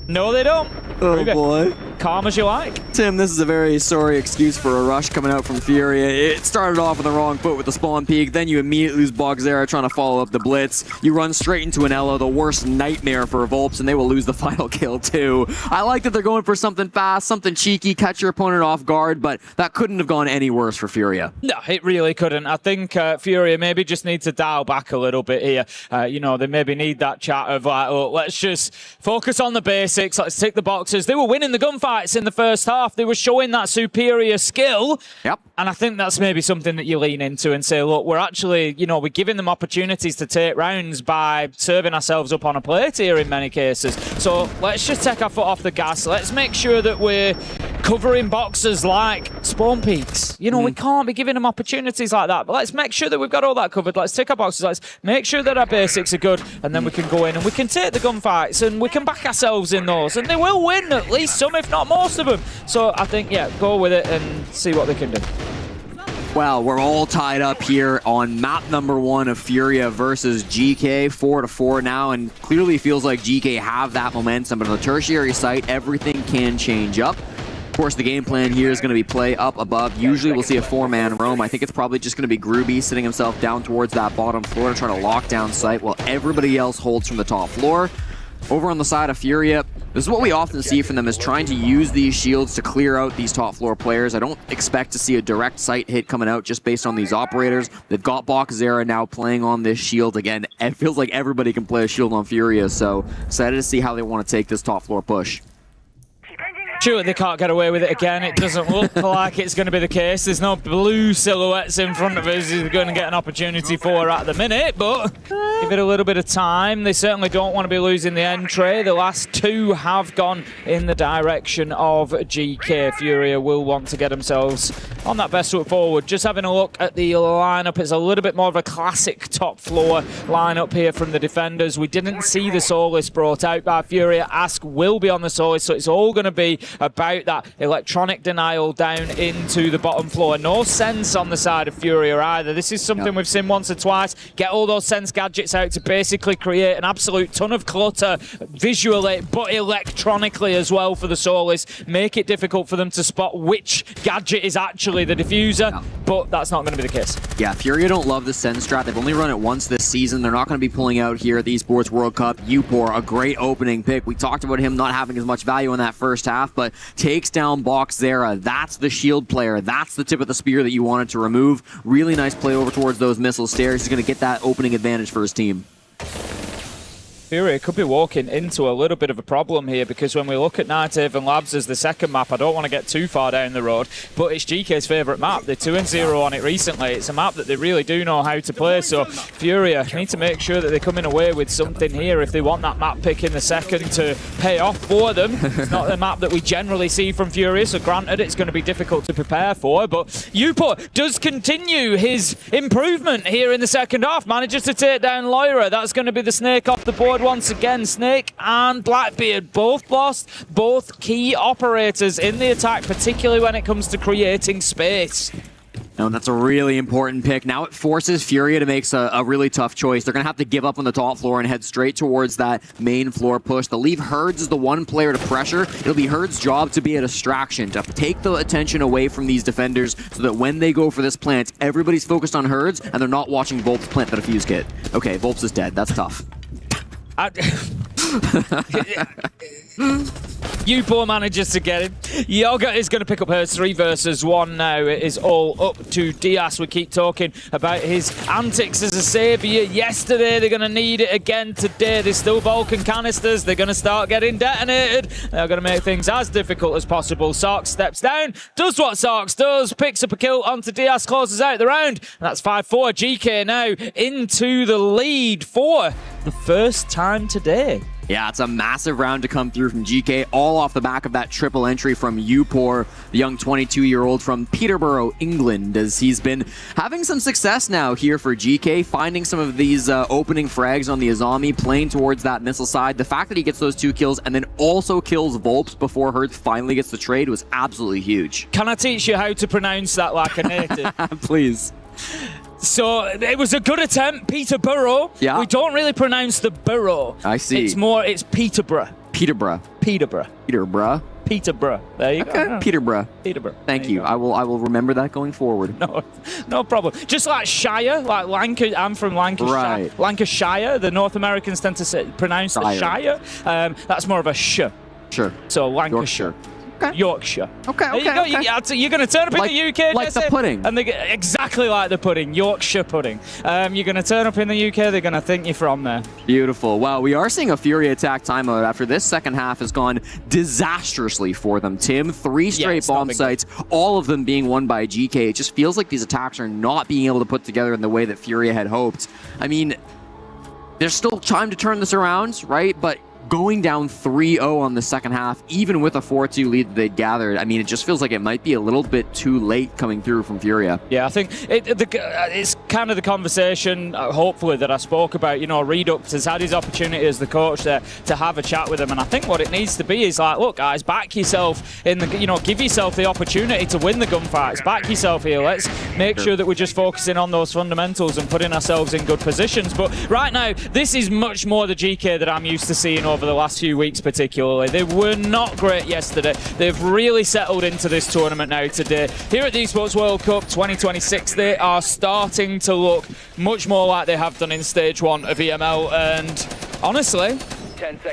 No, they don't. Oh boy. Calm as you like. Tim, this is a very sorry excuse for a rush coming out from Furia. It started off on the wrong foot with the spawn peak, then you immediately lose Bogzera trying to follow up the Blitz. You run straight into an Elo, the worst nightmare for Volps, and they will lose the final kill too. I like that they're going for something fast, something cheeky, catch your opponent off guard, but that couldn't have gone any worse for Furia. No, it really couldn't. I think Furia maybe just needs to dial back a little bit here. You know, they maybe need that chat of like, oh, let's just focus on the basics, let's tick the boxes. They were winning the gunfights in the first half. They were showing that superior skill. Yep. And I think that's maybe something that you lean into and say, look, we're actually, you know, we're giving them opportunities to take rounds by serving ourselves up on a plate here in many cases. So let's just take our foot off the gas. Let's make sure that we're covering boxes like spawn peaks. You know, we can't be giving them opportunities like that, but let's make sure that we've got all that covered. Let's tick our boxes. Let's make sure that our basics are good, and then we can go in and we can take the gunfights and we can back ourselves in those, and they will win at least some, if not most of them. So I think, yeah, go with it and see what they can do. Well, we're all tied up here on map number 1 of Furia versus GK, 4-4 now, and clearly feels like GK have that momentum, but on the tertiary site, everything can change up. Of course, the game plan here is going to be play up above. Usually we'll see a 4-man roam. I think it's probably just going to be Groovy sitting himself down towards that bottom floor to try to lock down site while everybody else holds from the top floor. Over on the side of Furia, this is what we often see from them, is trying to use these shields to clear out these top floor players. I don't expect to see a direct site hit coming out just based on these operators. They've got Bokzera now playing on this shield. Again, it feels like everybody can play a shield on Furia, so excited to see how they want to take this top floor push. Surely they can't get away with it again. It doesn't look like it's going to be the case. There's no blue silhouettes in front of us he's going to get an opportunity for at the minute, but give it a little bit of time. They certainly don't want to be losing the entry. The last 2 have gone in the direction of GK. Furia will want to get themselves on that best foot forward. Just having a look at the lineup, it's a little bit more of a classic top floor lineup here from the defenders. We didn't see the Solis brought out by Furia. Ask will be on the Solis, so it's all going to be about that electronic denial down into the bottom floor. No sense on the side of Furia either. This is something we've seen once or twice. Get all those sense gadgets out to basically create an absolute ton of clutter visually, but electronically as well for the Solis. Make it difficult for them to spot which gadget is actually the diffuser, but that's not going to be the case. Yeah, Furia don't love the sense strat. They've only run it once this season. They're not going to be pulling out here at the Esports World Cup. Upor, a great opening pick. We talked about him not having as much value in that first half, but takes down Bokzera. That's the shield player. That's the tip of the spear that you wanted to remove. Really nice play over towards those missile stairs. He's going to get that opening advantage for his team. Furia could be walking into a little bit of a problem here, because when we look at Nighthaven Labs as the second map, I don't want to get too far down the road, but it's GK's favourite map. They're 2-0 on it recently. It's a map that they really do know how to play, so Furia need to make sure that they're coming away with something here if they want that map pick in the second to pay off for them. It's not the map that we generally see from Furia, so granted it's going to be difficult to prepare for, but Upor does continue his improvement here in the second half. Manages to take down Lyra. That's going to be the snake off the board forward once again. Snake and Blackbeard both lost, both key operators in the attack, particularly when it comes to creating space. No, that's a really important pick. Now it forces Furia to make a really tough choice. They're going to have to give up on the top floor and head straight towards that main floor push. They'll leave Herds as the one player to pressure. It'll be Herds' job to be a distraction, to take the attention away from these defenders so that when they go for this plant, everybody's focused on Herds and they're not watching Volps plant the defuse kit. Okay, Volps is dead. That's tough. U4 manages to get him. Yoga is going to pick up her 3 versus 1 now. It is all up to Diaz. We keep talking about his antics as a savior. Yesterday, they're going to need it again today. There's still Vulcan canisters. They're going to start getting detonated. They're going to make things as difficult as possible. Sarks steps down, does what Sarks does, picks up a kill onto Diaz, closes out the round. And that's 5-4. GK now into the lead for the first time today. Yeah, it's a massive round to come through from GK, all off the back of that triple entry from Upor, the young 22-year-old from Peterborough, England, as he's been having some success now here for GK, finding some of these opening frags on the Azami, playing towards that missile side. The fact that he gets those 2 kills and then also kills Volps before Hertz finally gets the trade was absolutely huge. Can I teach you how to pronounce that like a native? Please. So it was a good attempt, Peterborough. Yeah. We don't really pronounce the borough. I see. It's Peterborough. Peterborough. Peterborough. Peterborough. Peterborough. There you go. Peterborough. Peterborough. Thank you. I will remember that going forward. No problem. Just like Shire, like Lancashire. I'm from Lancashire. Right. Lancashire. The North Americans tend to pronounce the Shire. That's more of a sh. Sure. So Lancashire. Yorkshire. Okay. You're going to turn up in the UK, like Jesse, the pudding. and exactly like the pudding, Yorkshire pudding. You're going to turn up in the UK. They're going to think you're from there. Beautiful. Well, we are seeing a Fury attack timeout after this second half has gone disastrously for them. Tim, 3 straight bomb sites, all of them being won by GK. It just feels like these attacks are not being able to put together in the way that Fury had hoped. I mean, there's still time to turn this around, right? But going down 3-0 on the second half, even with a 4-2 lead that they'd gathered, I mean, it just feels like it might be a little bit too late coming through from Furia. Yeah, I think it's kind of the conversation, hopefully, that I spoke about. You know, Redux has had his opportunity as the coach there to have a chat with him, and I think what it needs to be is like, look, guys, back yourself in the, give yourself the opportunity to win the gunfights. Back yourself here. Let's make sure that we're just focusing on those fundamentals and putting ourselves in good positions. But right now, this is much more the GK that I'm used to seeing over the last few weeks particularly. They were not great yesterday. They've really settled into this tournament now today. Here at the Esports World Cup 2026, they are starting to look much more like they have done in Stage 1 of EML, and honestly,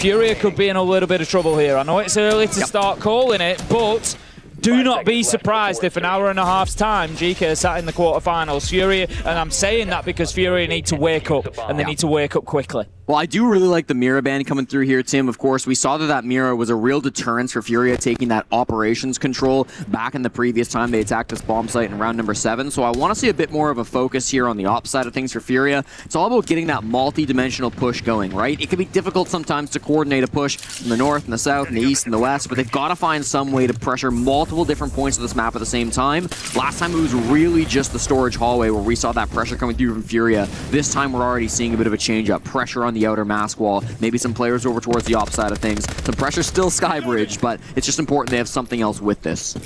Furia could be in a little bit of trouble here. I know it's early to start calling it, but do not be surprised if an hour and a half's time GK sat in the quarterfinals. Furia, and I'm saying that because Furia need to wake up, and they need to wake up quickly. Well, I do really like the Mira ban coming through here, Tim. Of course, we saw that Mira was a real deterrence for Furia taking that operations control back in the previous time they attacked this bomb site in round number 7. So I want to see a bit more of a focus here on the op side of things for Furia. It's all about getting that multi-dimensional push going, right? It can be difficult sometimes to coordinate a push from the north and the south and the east and the west, but they've got to find some way to pressure multiple different points of this map at the same time. Last time it was really just the storage hallway where we saw that pressure coming through from Furia. This time we're already seeing a bit of a change-up. Pressure on the outer mask wall, maybe some players over towards the op side of things. Some pressure still Skybridge, but it's just important they have something else with this.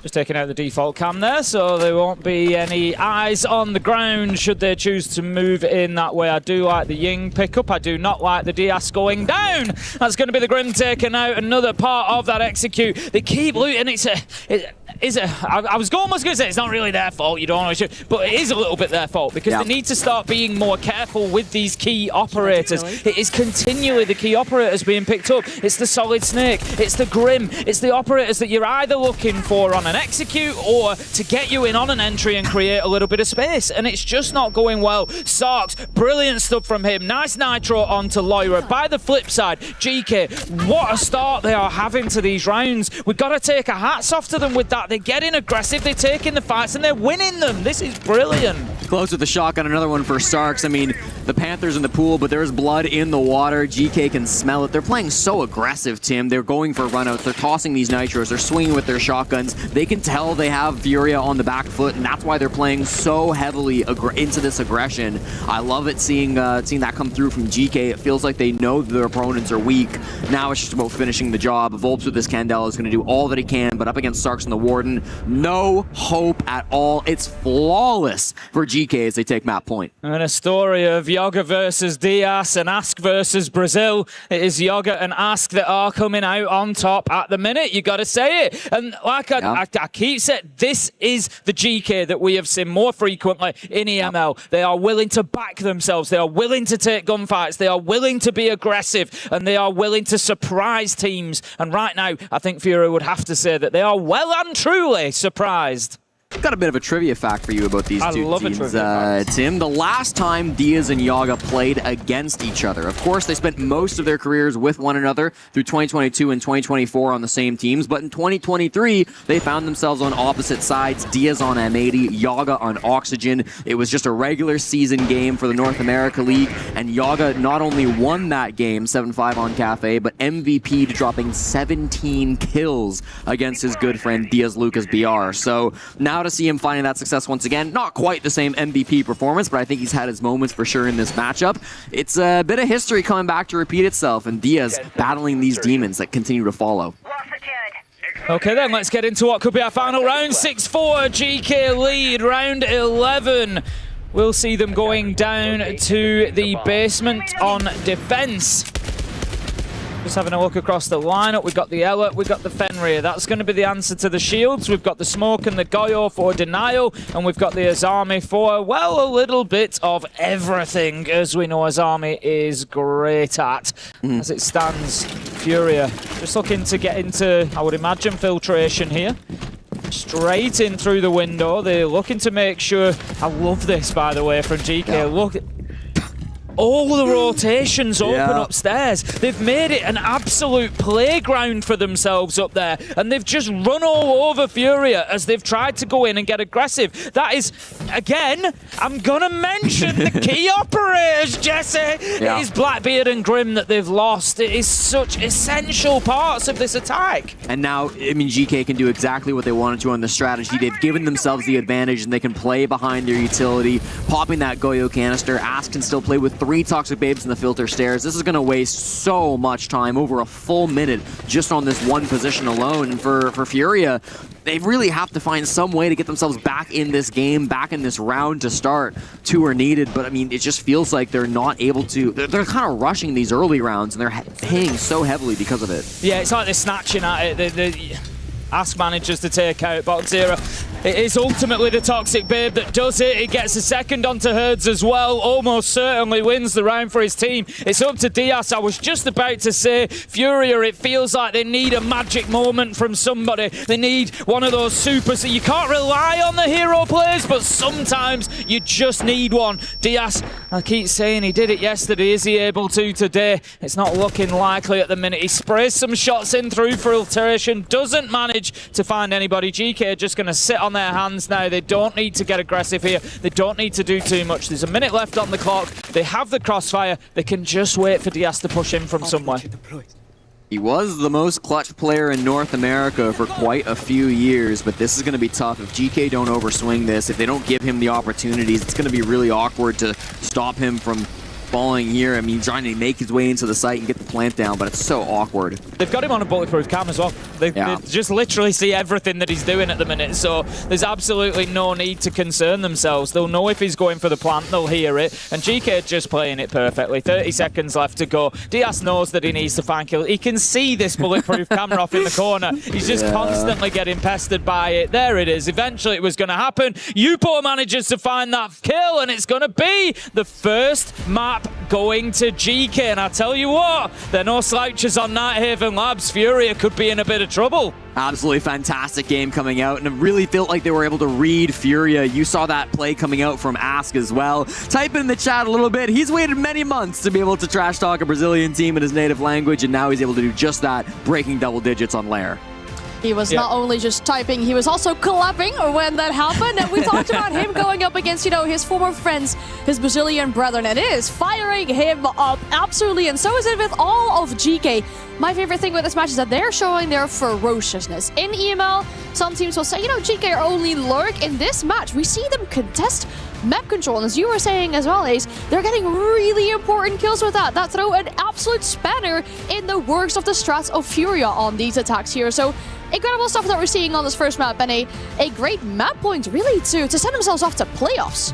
Just taking out the default cam there, so there won't be any eyes on the ground should they choose to move in that way. I do like the Ying pickup. I do not like the Diaz going down. That's going to be the Grim taking out another part of that execute. They keep looting. I was almost going to say it's not really their fault, you don't want to shoot, but it is a little bit their fault because they need to start being more careful with these key operators. It is continually the key operators being picked up. It's the Solid Snake, it's the Grim, it's the operators that you're either looking for on an execute or to get you in on an entry and create a little bit of space, and it's just not going well. Sarks, brilliant stuff from him. Nice nitro onto Lyra. By the flip side, GK, what a start they are having to these rounds. We've got to take our hats off to them with that. They're getting aggressive, they're taking the fights, and they're winning them. This is brilliant. Close with the shotgun, another one for Sarks. I mean, the Panthers in the pool, but there's blood in the water. GK can smell it. They're playing so aggressive, Tim. They're going for runouts. They're tossing these nitros. They're swinging with their shotguns. They can tell they have Furia on the back foot, and that's why they're playing so heavily into this aggression. I love it seeing that come through from GK. It feels like they know their opponents are weak. Now it's just about finishing the job. Volps with this Candela is going to do all that he can, but up against Sarks and the Warden, no hope at all. It's flawless for GK as they take map point. And a story of Yoga versus Diaz and Ask versus Brazil. It is Yoga and Ask that are coming out on top at the minute. You got to say it. And like I keep saying, this is the GK that we have seen more frequently in EML. They are willing to back themselves. They are willing to take gunfights. They are willing to be aggressive, and they are willing to surprise teams. And right now, I think Fury would have to say that they are well and truly surprised. Got a bit of a trivia fact for you about these two teams, Tim. The last time Diaz and Yaga played against each other, of course, they spent most of their careers with one another through 2022 and 2024 on the same teams, but in 2023, they found themselves on opposite sides, Diaz on M80, Yaga on Oxygen. It was just a regular season game for the North America League, and Yaga not only won that game, 7-5 on Cafe, but MVP'd, dropping 17 kills against his good friend Diaz Lucas BR. So now to see him finding that success once again. Not quite the same MVP performance, but I think he's had his moments for sure in this matchup. It's a bit of history coming back to repeat itself, and Diaz battling these demons that continue to follow. Okay then, let's get into what could be our final round. 6-4, GK lead, round 11. We'll see them going down to the basement on defense. Just having a look across the lineup, we've got the Ella, we've got the Fenrir. That's going to be the answer to the shields. We've got the Smoke and the Goyo for denial, and we've got the Azami for, well, a little bit of everything, as we know Azami is great at. As it stands, Furia just looking to get into, I would imagine, filtration here. Straight in through the window. They're looking to make sure, I love this, by the way, from GK. Yeah. Look, all the rotations open upstairs. They've made it an absolute playground for themselves up there, and they've just run all over Furia as they've tried to go in and get aggressive. That is, again, I'm gonna mention the key operators, Jesse. It is Blackbeard and Grim that they've lost. It is such essential parts of this attack. And now, I mean, GK can do exactly what they wanted to on the strategy. They've given themselves the advantage, and they can play behind their utility, popping that Goyo canister. Ask can still play with 3 Toxic Babes in the filter stairs. This is going to waste so much time, over a full minute, just on this one position alone. And for Furia, they really have to find some way to get themselves back in this game, back in this round to start. 2 are needed, but I mean, it just feels like they're not able to. They're kind of rushing these early rounds, and they're paying so heavily because of it. Yeah, it's like they're snatching at it. Ask manages to take out Box Zero. It is ultimately the Toxic Babe that does it. He gets a second onto Herds as well. Almost certainly wins the round for his team. It's up to Diaz. I was just about to say, Furia, it feels like they need a magic moment from somebody. They need one of those supers. You can't rely on the hero plays, but sometimes you just need one. Diaz, I keep saying he did it yesterday. Is he able to today? It's not looking likely at the minute. He sprays some shots in through filtration. Doesn't manage to find anybody. GK are just going to sit on their hands now. They don't need to get aggressive here. They don't need to do too much. There's a minute left on the clock. They have the crossfire. They can just wait for Diaz to push in from somewhere. He was the most clutch player in North America for quite a few years, but this is going to be tough. If GK don't overswing this, if they don't give him the opportunities, it's going to be really awkward to stop him from falling here. I mean, trying to make his way into the site and get the plant down, but it's so awkward. They've got him on a bulletproof cam as well. They just literally see everything that he's doing at the minute, so there's absolutely no need to concern themselves. They'll know if he's going for the plant, they'll hear it, and GK just playing it perfectly. 30 seconds left to go. Diaz knows that he needs to find kill. He can see this bulletproof camera off in the corner. He's just constantly getting pestered by it. There it is. Eventually it was going to happen. Yupo manages to find that kill, and it's going to be the first map going to GK, and I tell you what, there are no slouches on Nighthaven Labs. Furia could be in a bit of trouble. Absolutely fantastic game coming out, and it really felt like they were able to read Furia. You saw that play coming out from Ask as well. Type in the chat a little bit. He's waited many months to be able to trash talk a Brazilian team in his native language, and now he's able to do just that, breaking double digits on Lair. He was not only just typing, he was also clapping when that happened. And we talked about him going up against, his former friends, his Brazilian brethren. And it is firing him up, absolutely. And so is it with all of GK. My favorite thing with this match is that they're showing their ferociousness. In EML, some teams will say, GK are only lurk. In this match, we see them contest map control. And as you were saying as well, Ace, they're getting really important kills with that. That throw an absolute spanner in the works of the strats of Furia on these attacks here. So incredible stuff that we're seeing on this first map, and a great map point really to send themselves off to playoffs.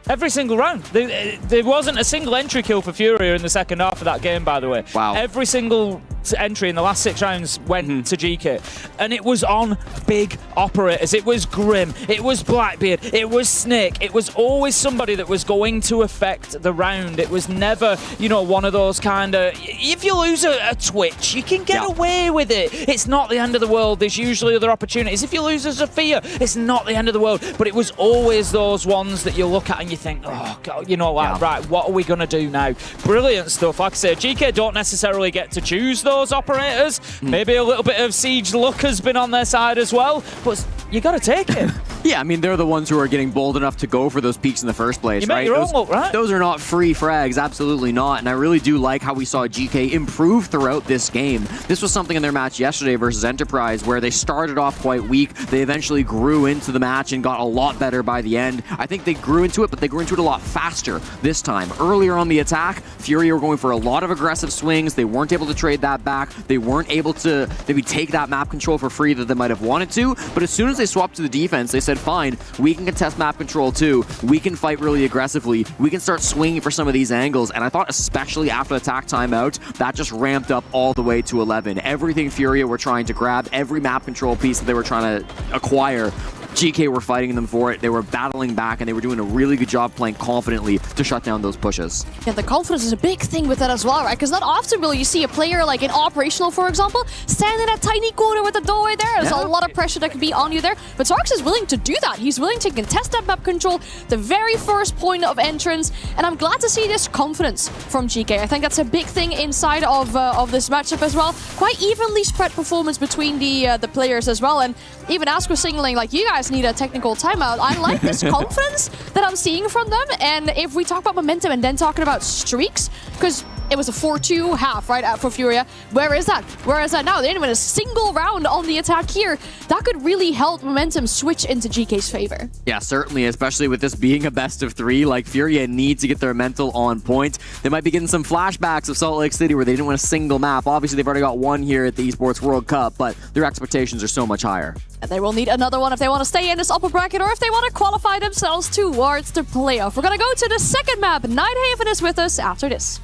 Every single round. There wasn't a single entry kill for Furia in the second half of that game, by the way. Wow. Every single entry in the last 6 rounds went to GK. And it was on big operators. It was Grim. It was Blackbeard. It was Snake. It was always somebody that was going to affect the round. It was never, one of those kind of... If you lose a Twitch, you can get away with it. It's not the end of the world. There's usually other opportunities. If you lose a Zofia, it's not the end of the world. But it was always those ones that you look at and you think, oh, God, right, what are we going to do now? Brilliant stuff. Like I said, GK don't necessarily get to choose those operators. Maybe a little bit of Siege luck has been on their side as well, but you got to take it. Yeah, I mean, they're the ones who are getting bold enough to go for those peaks in the first place, you make your own look, right? Those are not free frags, absolutely not. And I really do like how we saw GK improve throughout this game. This was something in their match yesterday versus Enterprise where they started off quite weak. They eventually grew into the match and got a lot better by the end. I think they grew into it, but they grew into it a lot faster this time. Earlier on the attack, Fury were going for a lot of aggressive swings. They weren't able to trade that back. They weren't able to maybe take that map control for free that they might have wanted to. But as soon as they swapped to the defense, they said, fine, we can contest map control too. We can fight really aggressively. We can start swinging for some of these angles. And I thought especially after the attack timeout, that just ramped up all the way to 11. Everything Furia were trying to grab, every map control piece that they were trying to acquire, GK were fighting them for it. They were battling back, and they were doing a really good job playing confidently to shut down those pushes. Yeah, the confidence is a big thing with that as well, right? Because not often will you see a player like in Operational, for example, stand in a tiny corner with the doorway there. There's a lot of pressure that could be on you there. But Sarx is willing to do that. He's willing to contest that map control, the very first point of entrance. And I'm glad to see this confidence from GK. I think that's a big thing inside of this matchup as well. Quite evenly spread performance between the players as well. And even Ask was signaling, like, you guys need a technical timeout. I like this confidence that I'm seeing from them. And if we talk about momentum and then talking about streaks, because it was a 4-2 half, right, for Furia. Where is that? Where is that now? They didn't win a single round on the attack here. That could really help momentum switch into GK's favor. Yeah, certainly, especially with this being a best of 3. Like, Furia need to get their mental on point. They might be getting some flashbacks of Salt Lake City where they didn't win a single map. Obviously, they've already got one here at the Esports World Cup, but their expectations are so much higher. And they will need another one if they want to stay in this upper bracket or if they want to qualify themselves towards the playoff. We're going to go to the second map. Nighthaven is with us after this.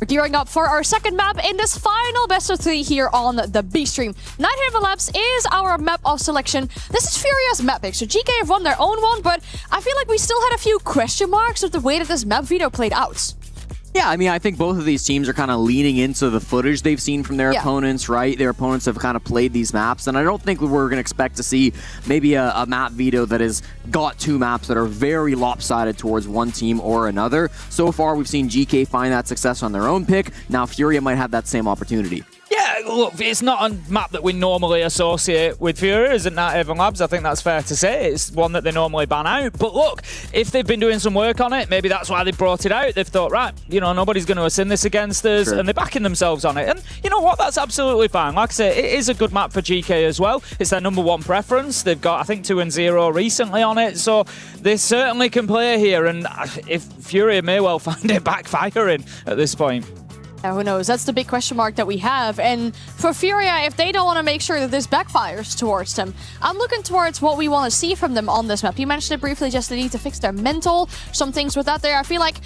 We're gearing up for our second map in this final best of 3 here on the B stream. Nighthaven Labs is our map of selection. This is Furia's map pick, so GK have won their own one, but I feel like we still had a few question marks with the way that this map veto played out. Yeah, I mean, I think both of these teams are kind of leaning into the footage they've seen from their opponents, right? Their opponents have kind of played these maps, and I don't think we're going to expect to see maybe a map veto that has got 2 maps that are very lopsided towards one team or another. So far, we've seen GK find that success on their own pick. Now, Furia might have that same opportunity. Yeah, look, it's not a map that we normally associate with Furia, isn't Nighthaven Labs? I think that's fair to say. It's one that they normally ban out. But look, if they've been doing some work on it, maybe that's why they brought it out. They've thought, right, you know, nobody's going to assign this against us, and they're backing themselves on it. And you know what? That's absolutely fine. Like I say, it is a good map for GK as well. It's their #1 preference. They've got, I think, 2-0 recently on it. So they certainly can play here. And if Furia may well find it backfiring at this point. Who knows? That's the big question mark that we have. And for Furia, if they don't want to make sure that this backfires towards them, I'm looking towards what we want to see from them on this map. You mentioned it briefly, just they need to fix their mental, some things with that there. I feel like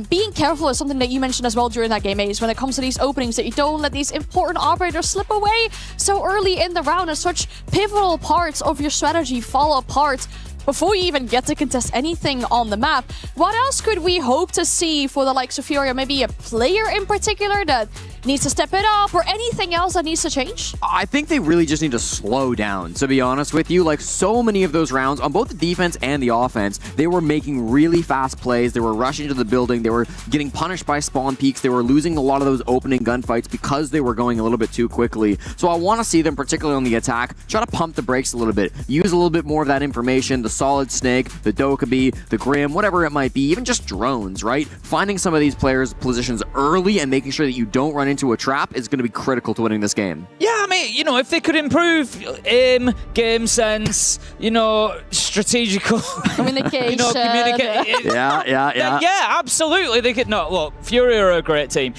being careful is something that you mentioned as well during that game, Ace, when it comes to these openings, that you don't let these important operators slip away so early in the round, and such pivotal parts of your strategy fall apart before you even get to contest anything on the map. What else could we hope to see for the likes of Furia? Maybe a player in particular that needs to step it up, or anything else that needs to change? I think they really just need to slow down, to be honest with you. Like, so many of those rounds, on both the defense and the offense, they were making really fast plays. They were rushing to the building. They were getting punished by spawn peaks. They were losing a lot of those opening gunfights because they were going a little bit too quickly. So I want to see them, particularly on the attack, try to pump the brakes a little bit. Use a little bit more of that information, the solid snake, the Dokkaebi, the Grim, whatever it might be, even just drones, right? Finding some of these players' positions early and making sure that you don't run into a trap is going to be critical to winning this game. Yeah, I mean, you know, if they could improve aim, game sense, you know, strategical communication, you know, yeah, absolutely. They could. No, look, Furia are a great team.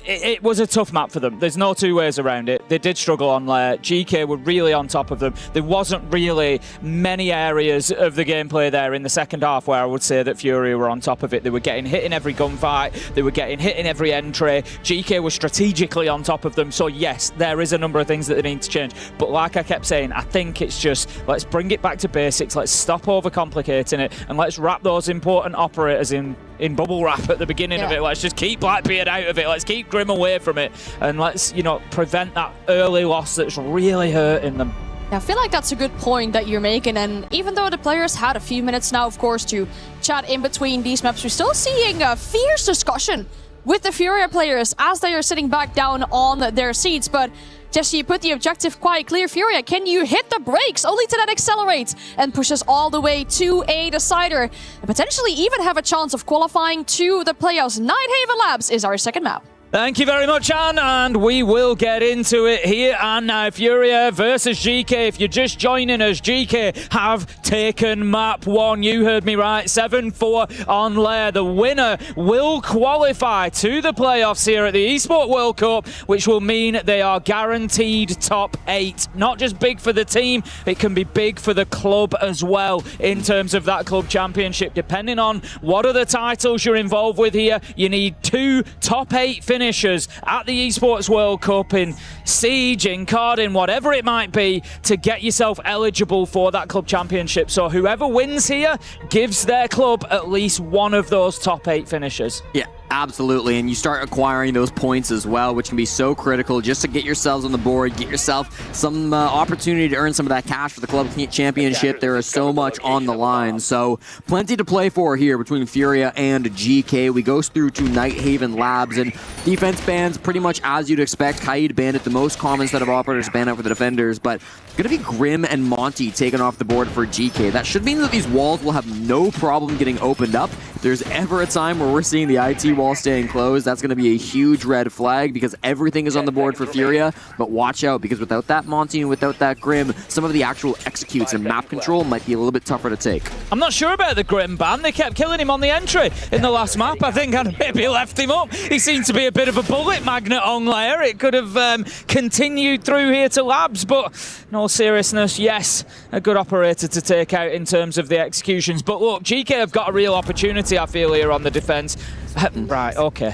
It was a tough map for them. There's no two ways around it. They did struggle on lair. GK were really on top of them. There wasn't really many areas of the gameplay there in the second half where I would say that Furia were on top of it. They were getting hit in every gunfight. They were getting hit in every entry. GK was strategically on top of them. So yes, there is a number of things that they need to change. But like I kept saying, I think it's just, let's bring it back to basics. Let's stop overcomplicating it, and let's wrap those important operators in bubble wrap at the beginning of it. Let's just keep Blackbeard out of it. Let's keep Grim away from it, and let's, you know, prevent that early loss that's really hurting them. Yeah, I feel like that's a good point that you're making, and even though the players had a few minutes now, of course, to chat in between these maps, we're still seeing a fierce discussion with the Furia players as they are sitting back down on their seats. But Jesse, you put the objective quite clear. Furia, can you hit the brakes only to then accelerate and push us all the way to a decider and potentially even have a chance of qualifying to the playoffs? Nighthaven Labs is our second map. Thank you very much, Anne, and we will get into it here and now. Furia versus GK. If you're just joining us, GK have taken map 1. You heard me right, 7-4 on lair. The winner will qualify to the playoffs here at the Esports World Cup, which will mean they are guaranteed top 8. Not just big for the team, it can be big for the club as well in terms of that club championship. Depending on what other titles you're involved with here, you need 2 top 8 finishers at the Esports World Cup in Siege, in COD, in whatever it might be, to get yourself eligible for that club championship. So whoever wins here gives their club at least one of those top 8 finishers. Yeah, absolutely. And you start acquiring those points as well, which can be so critical just to get yourselves on the board, get yourself some opportunity to earn some of that cash for the club championship. There is so much on the line. So plenty to play for here between Furia and GK. We go through to Nighthaven Labs, and defense bans pretty much as you'd expect. Kaid banned it, the most common set of operators banned out for the defenders, but going to be Grim and Monty taken off the board for GK. That should mean that these walls will have no problem getting opened up. If there's ever a time where we're seeing the IT wall staying closed, that's going to be a huge red flag because everything is on the board for Furia. But watch out, because without that Monty and without that Grim, some of the actual executes and map control might be a little bit tougher to take. I'm not sure about the Grim ban. They kept killing him on the entry in the last map. I think I maybe left him up. He seemed to be a bit of a bullet magnet on lair. It could have continued through here to Labs, but in all seriousness, yes, a good operator to take out in terms of the executions. But look, GK have got a real opportunity, I feel, here on the defense. Right, okay.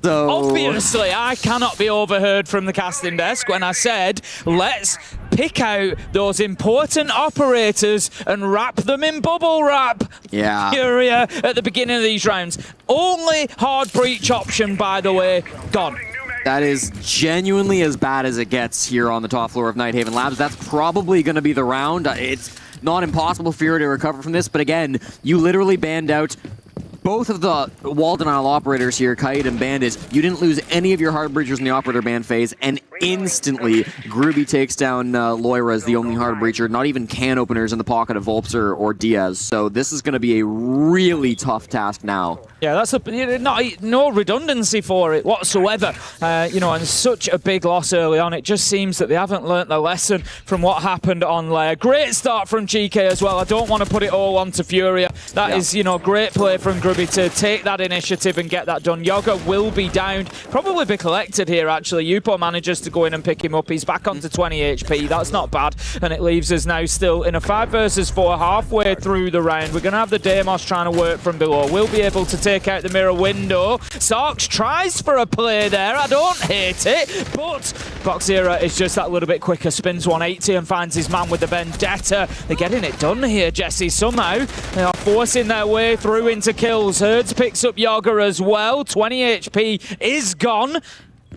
So obviously, I cannot be overheard from the casting desk when I said, let's pick out those important operators and wrap them in bubble wrap. Yeah. Furia at the beginning of these rounds. Only hard breach option, by the way, gone. That is genuinely as bad as it gets here on the top floor of Nighthaven Labs. That's probably going to be the round. It's not impossible for Furia to recover from this, but again, you literally banned out both of the wall denial operators here, Kite and Bandit. You didn't lose any of your hard breachers in the operator ban phase, and instantly Groovy takes down Loira as the only hard breacher. Not even can openers in the pocket of Volpser or Diaz. So this is going to be a really tough task now. Yeah, that's no redundancy for it whatsoever. And such a big loss early on. It just seems that they haven't learnt the lesson from what happened on Lair. Great start from GK as well. I don't want to put it all onto Furia. That is, great play from Grubby to take that initiative and get that done. Yoga will be downed, probably be collected here actually. Yupo manages to go in and pick him up. He's back onto 20 HP. That's not bad. And it leaves us now still in a 5 versus 4 halfway through the round. We're going to have the Deimos trying to work from below. We'll be able to take out the mirror window. Sarks tries for a play there. I don't hate it, but Boxera is just that little bit quicker. Spins 180 and finds his man with the vendetta. They're getting it done here, Jesse. Somehow they are forcing their way through into kills. Herds picks up Yaga as well. 20 HP is gone.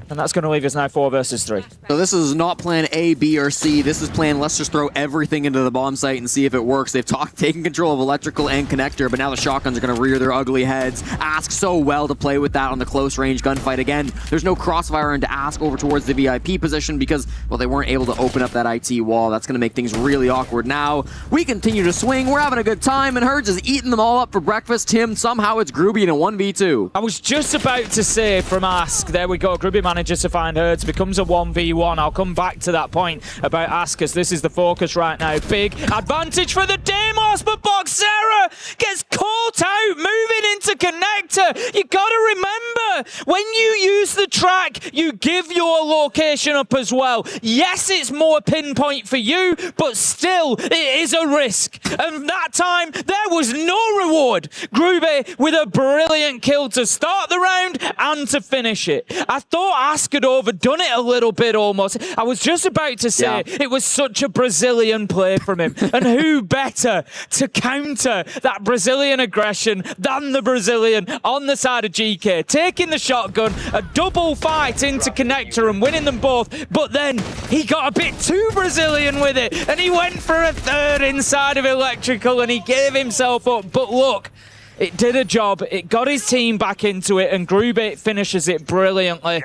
And that's going to leave us now 4 versus 3. So this is not plan A, B, or C. This is plan, let's just throw everything into the bomb site and see if it works. They've taken control of electrical and connector, but now the shotguns are going to rear their ugly heads. Ask so well to play with that on the close range gunfight. Again, there's no crossfire into Ask over towards the VIP position because, well, they weren't able to open up that IT wall. That's going to make things really awkward. Now, we continue to swing. We're having a good time, and Herds is eating them all up for breakfast. Tim, somehow it's Groovy in a 1v2. I was just about to say from Ask, there we go, Groovy manages to find Herds, becomes a 1v1. I'll come back to that point about Ask, as this is the focus right now. Big advantage for the Deimos, but Boxera gets caught out moving into connector. You gotta remember, when you use the track, you give your location up as well. Yes, it's more pinpoint for you, but still, it is a risk. And that time, there was no reward. Groovy with a brilliant kill to start the round and to finish it. I thought Ask had overdone it a little bit almost. I was just about to say it was such a Brazilian play from him. And who better to counter that Brazilian aggression than the Brazilian on the side of GK, taking the shotgun, a double fight into connector and winning them both, but then he got a bit too Brazilian with it and he went for a third inside of electrical and he gave himself up. But look, it did a job, it got his team back into it, and Grubit finishes it brilliantly.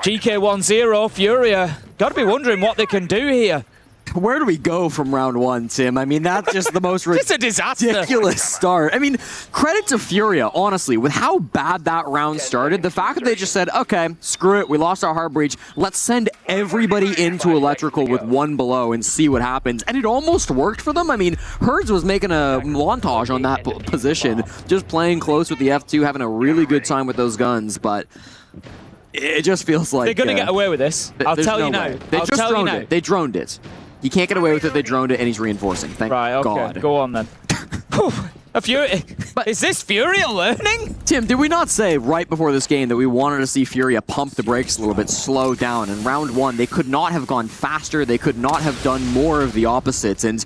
GK 1-0, Furia, gotta be wondering what they can do here. Where do we go from round 1, Tim? I mean, that's just the most It's a disaster. ridiculous start. I mean, credit to Furia, honestly, with how bad that round started. The fact that they just said, okay, screw it, we lost our hard breach. Let's send everybody into electrical with 1 below and see what happens. And it almost worked for them. I mean, Herds was making a montage on that position, just playing close with the F2, having a really good time with those guns, but it just feels like... They're going to get away with this. I'll tell you now. They just droned it. They droned it. He can't get away with it. They droned it, and he's reinforcing. Thank God. Go on then. A Fury. But is this Furia learning? Tim, did we not say right before this game that we wanted to see Furia pump the brakes a little bit, slow down? In round 1, they could not have gone faster. They could not have done more of the opposites. And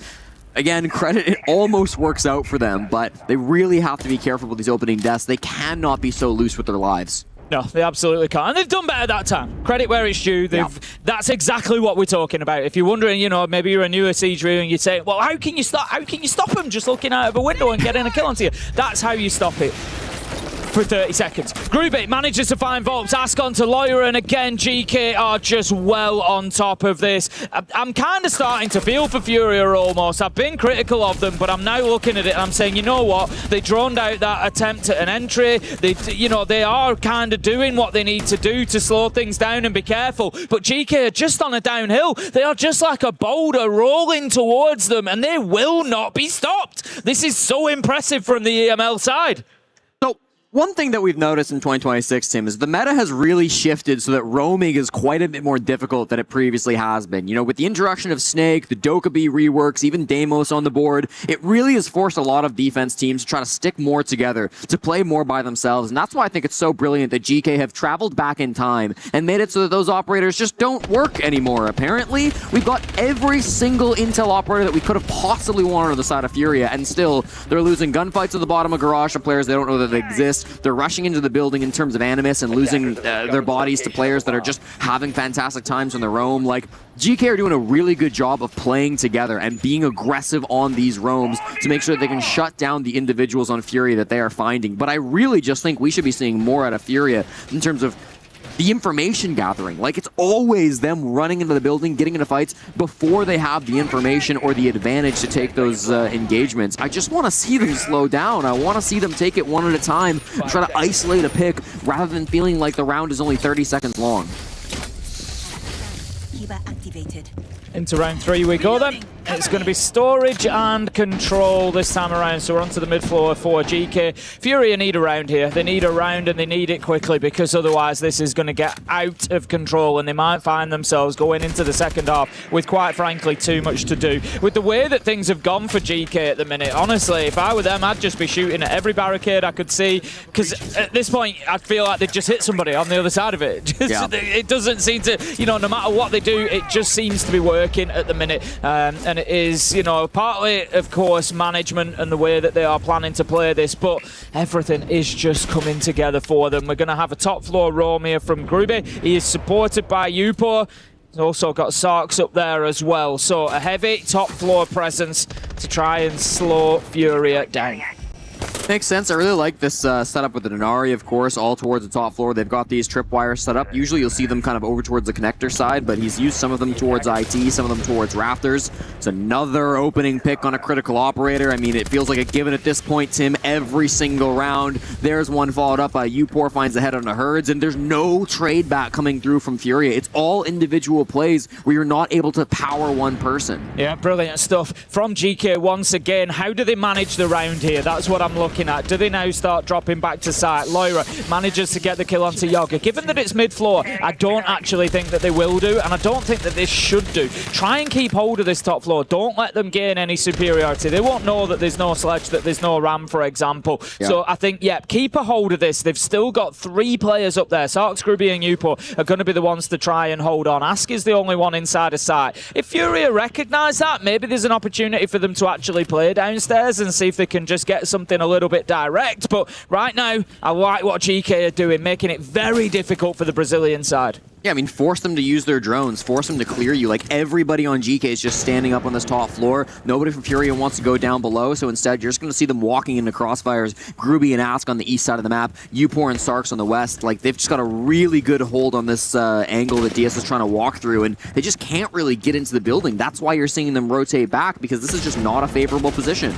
again, credit, it almost works out for them, but they really have to be careful with these opening deaths. They cannot be so loose with their lives. No, they absolutely can't. And they've done better that time. Credit where it's due. That's exactly what we're talking about. If you're wondering, maybe you're a newer Siege viewer and you say, well, how can you stop them just looking out of a window and getting a kill onto you? That's how you stop it. For 30 seconds. Groovy manages to find Volps, Ask onto Loira, and again, GK are just well on top of this. I'm kind of starting to feel for Furia almost. I've been critical of them, but I'm now looking at it and I'm saying, you know what? They droned out that attempt at an entry. They are kind of doing what they need to do to slow things down and be careful. But GK are just on a downhill. They are just like a boulder rolling towards them, and they will not be stopped. This is so impressive from the EML side. One thing that we've noticed in 2026, Tim, is the meta has really shifted so that roaming is quite a bit more difficult than it previously has been. You know, with the introduction of Snake, the Dokkaebi reworks, even Deimos on the board, it really has forced a lot of defense teams to try to stick more together, to play more by themselves. And that's why I think it's so brilliant that GK have traveled back in time and made it so that those operators just don't work anymore. Apparently, we've got every single intel operator that we could have possibly wanted on the side of Furia, and still, they're losing gunfights at the bottom of Garage to players they don't know that they exist. They're rushing into the building in terms of Animus and losing their bodies to players that are just having fantastic times on their roam. Like, GK are doing a really good job of playing together and being aggressive on these roams to make sure that they can shut down the individuals on Furia that they are finding. But I really just think we should be seeing more out of Furia in terms of the information gathering. Like, it's always them running into the building, getting into fights before they have the information or the advantage to take those engagements. I just want to see them slow down. I want to see them take it one at a time, try to isolate a pick rather than feeling like the round is only 30 seconds long. Activated. Into round 3 we go then. It's going to be storage and control this time around, so we're onto the mid floor for GK. Furia need a round here. They need a round and they need it quickly, because otherwise this is going to get out of control and they might find themselves going into the second half with, quite frankly, too much to do. With the way that things have gone for GK at the minute, honestly, if I were them, I'd just be shooting at every barricade I could see, because at this point I'd feel like they'd just hit somebody on the other side of it. It doesn't seem to, you know, no matter what they do, it just seems to be working at the minute. And it is, you know, partly, of course, management and the way that they are planning to play this, but everything is just coming together for them. We're going to have a top floor roam here from Gruby. He is supported by Upo. He's also got Sarks up there as well. So a heavy top floor presence to try and slow Furia down. Makes sense. I really like this setup with the Denari, of course, all towards the top floor. They've got these tripwires set up. Usually you'll see them kind of over towards the connector side, but he's used some of them towards IT, some of them towards Rafters. It's another opening pick on a critical operator. I mean, it feels like a given at this point, Tim, every single round. There's one followed up by Upor finds the head on the Herds, and there's no trade back coming through from Furia. It's all individual plays where you're not able to power one person. Yeah, brilliant stuff from GK once again. How do they manage the round here? That's what I'm looking at. Do they now start dropping back to site? Lyra manages to get the kill onto Yoga. Given that it's mid-floor, I don't actually think that they will do, and I don't think that this should do. Try and keep hold of this top floor. Don't let them gain any superiority. They won't know that there's no sledge, that there's no ram, for example. Yeah. So I think, yeah, keep a hold of this. They've still got 3 players up there. Sarks, Gruby and Upo are going to be the ones to try and hold on. Ask is the only one inside of site. If Furia recognise that, maybe there's an opportunity for them to actually play downstairs and see if they can just get something a little bit direct. But right now, I like what GK are doing, making it very difficult for the Brazilian side. Yeah, I mean, force them to use their drones, force them to clear you. Like, everybody on GK is just standing up on this top floor. Nobody from Furia wants to go down below, so instead you're just going to see them walking into crossfires. Gruby and Ask on the east side of the map, Upor and Sarks on the west. Like, they've just got a really good hold on this angle that DS is trying to walk through, and they just can't really get into the building. That's why you're seeing them rotate back, because this is just not a favorable position.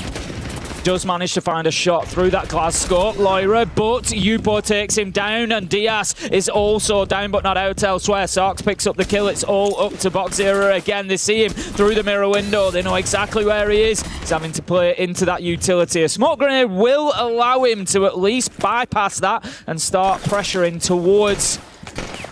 Does manage to find a shot through that glass scope, Lyra, but Upo takes him down, and Diaz is also down, but not out elsewhere. Sarks picks up the kill. It's all up to Box Zero again. They see him through the mirror window. They know exactly where he is. He's having to play into that utility. A smoke grenade will allow him to at least bypass that and start pressuring towards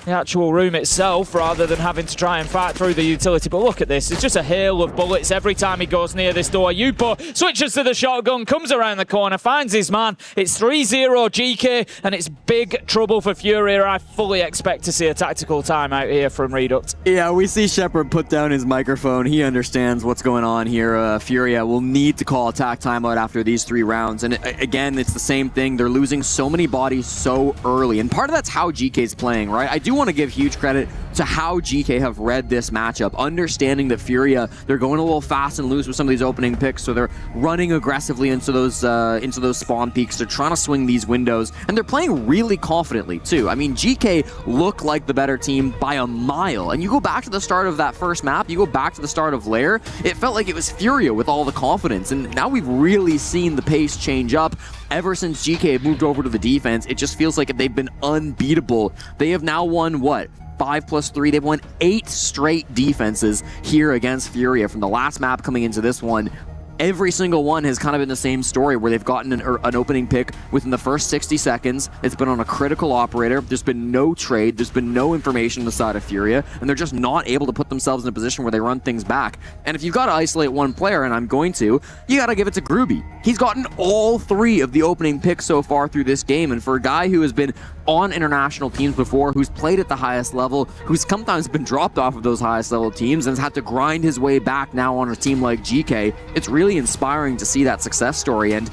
the actual room itself, rather than having to try and fight through the utility. But look at this, it's just a hail of bullets every time he goes near this door. Upo switches to the shotgun, comes around the corner, finds his man. It's 3-0 GK, and it's big trouble for Furia. I fully expect to see a tactical timeout here from Reduct. Yeah, we see Shepard put down his microphone. He understands what's going on here. Furia will need to call attack timeout after these 3 rounds. And again, it's the same thing. They're losing so many bodies so early. And part of that's how GK's playing, right? I do want to give huge credit to how GK have read this matchup, understanding that Furia, they're going a little fast and loose with some of these opening picks, so they're running aggressively into those spawn peaks. They're trying to swing these windows, and they're playing really confidently too. I mean, GK look like the better team by a mile, and you go back to the start of that first map, you go back to the start of Lair, it felt like it was Furia with all the confidence, and now we've really seen the pace change up. Ever since GK moved over to the defense, it just feels like they've been unbeatable. They have now won, what, 5+3? They've won 8 straight defenses here against Furia from the last map coming into this one. every single one has kind of been the same story where they've gotten an opening pick within the first 60 seconds. It's been on a critical operator. There's been no trade. There's been no information on the side of Furia, and they're just not able to put themselves in a position where they run things back. And if you've got to isolate one player, and I'm going to, you got to give it to Groovy. He's gotten all 3 of the opening picks so far through this game, and for a guy who has been on international teams before, who's played at the highest level, who's sometimes been dropped off of those highest level teams and has had to grind his way back now on a team like GK, it's really inspiring to see that success story. And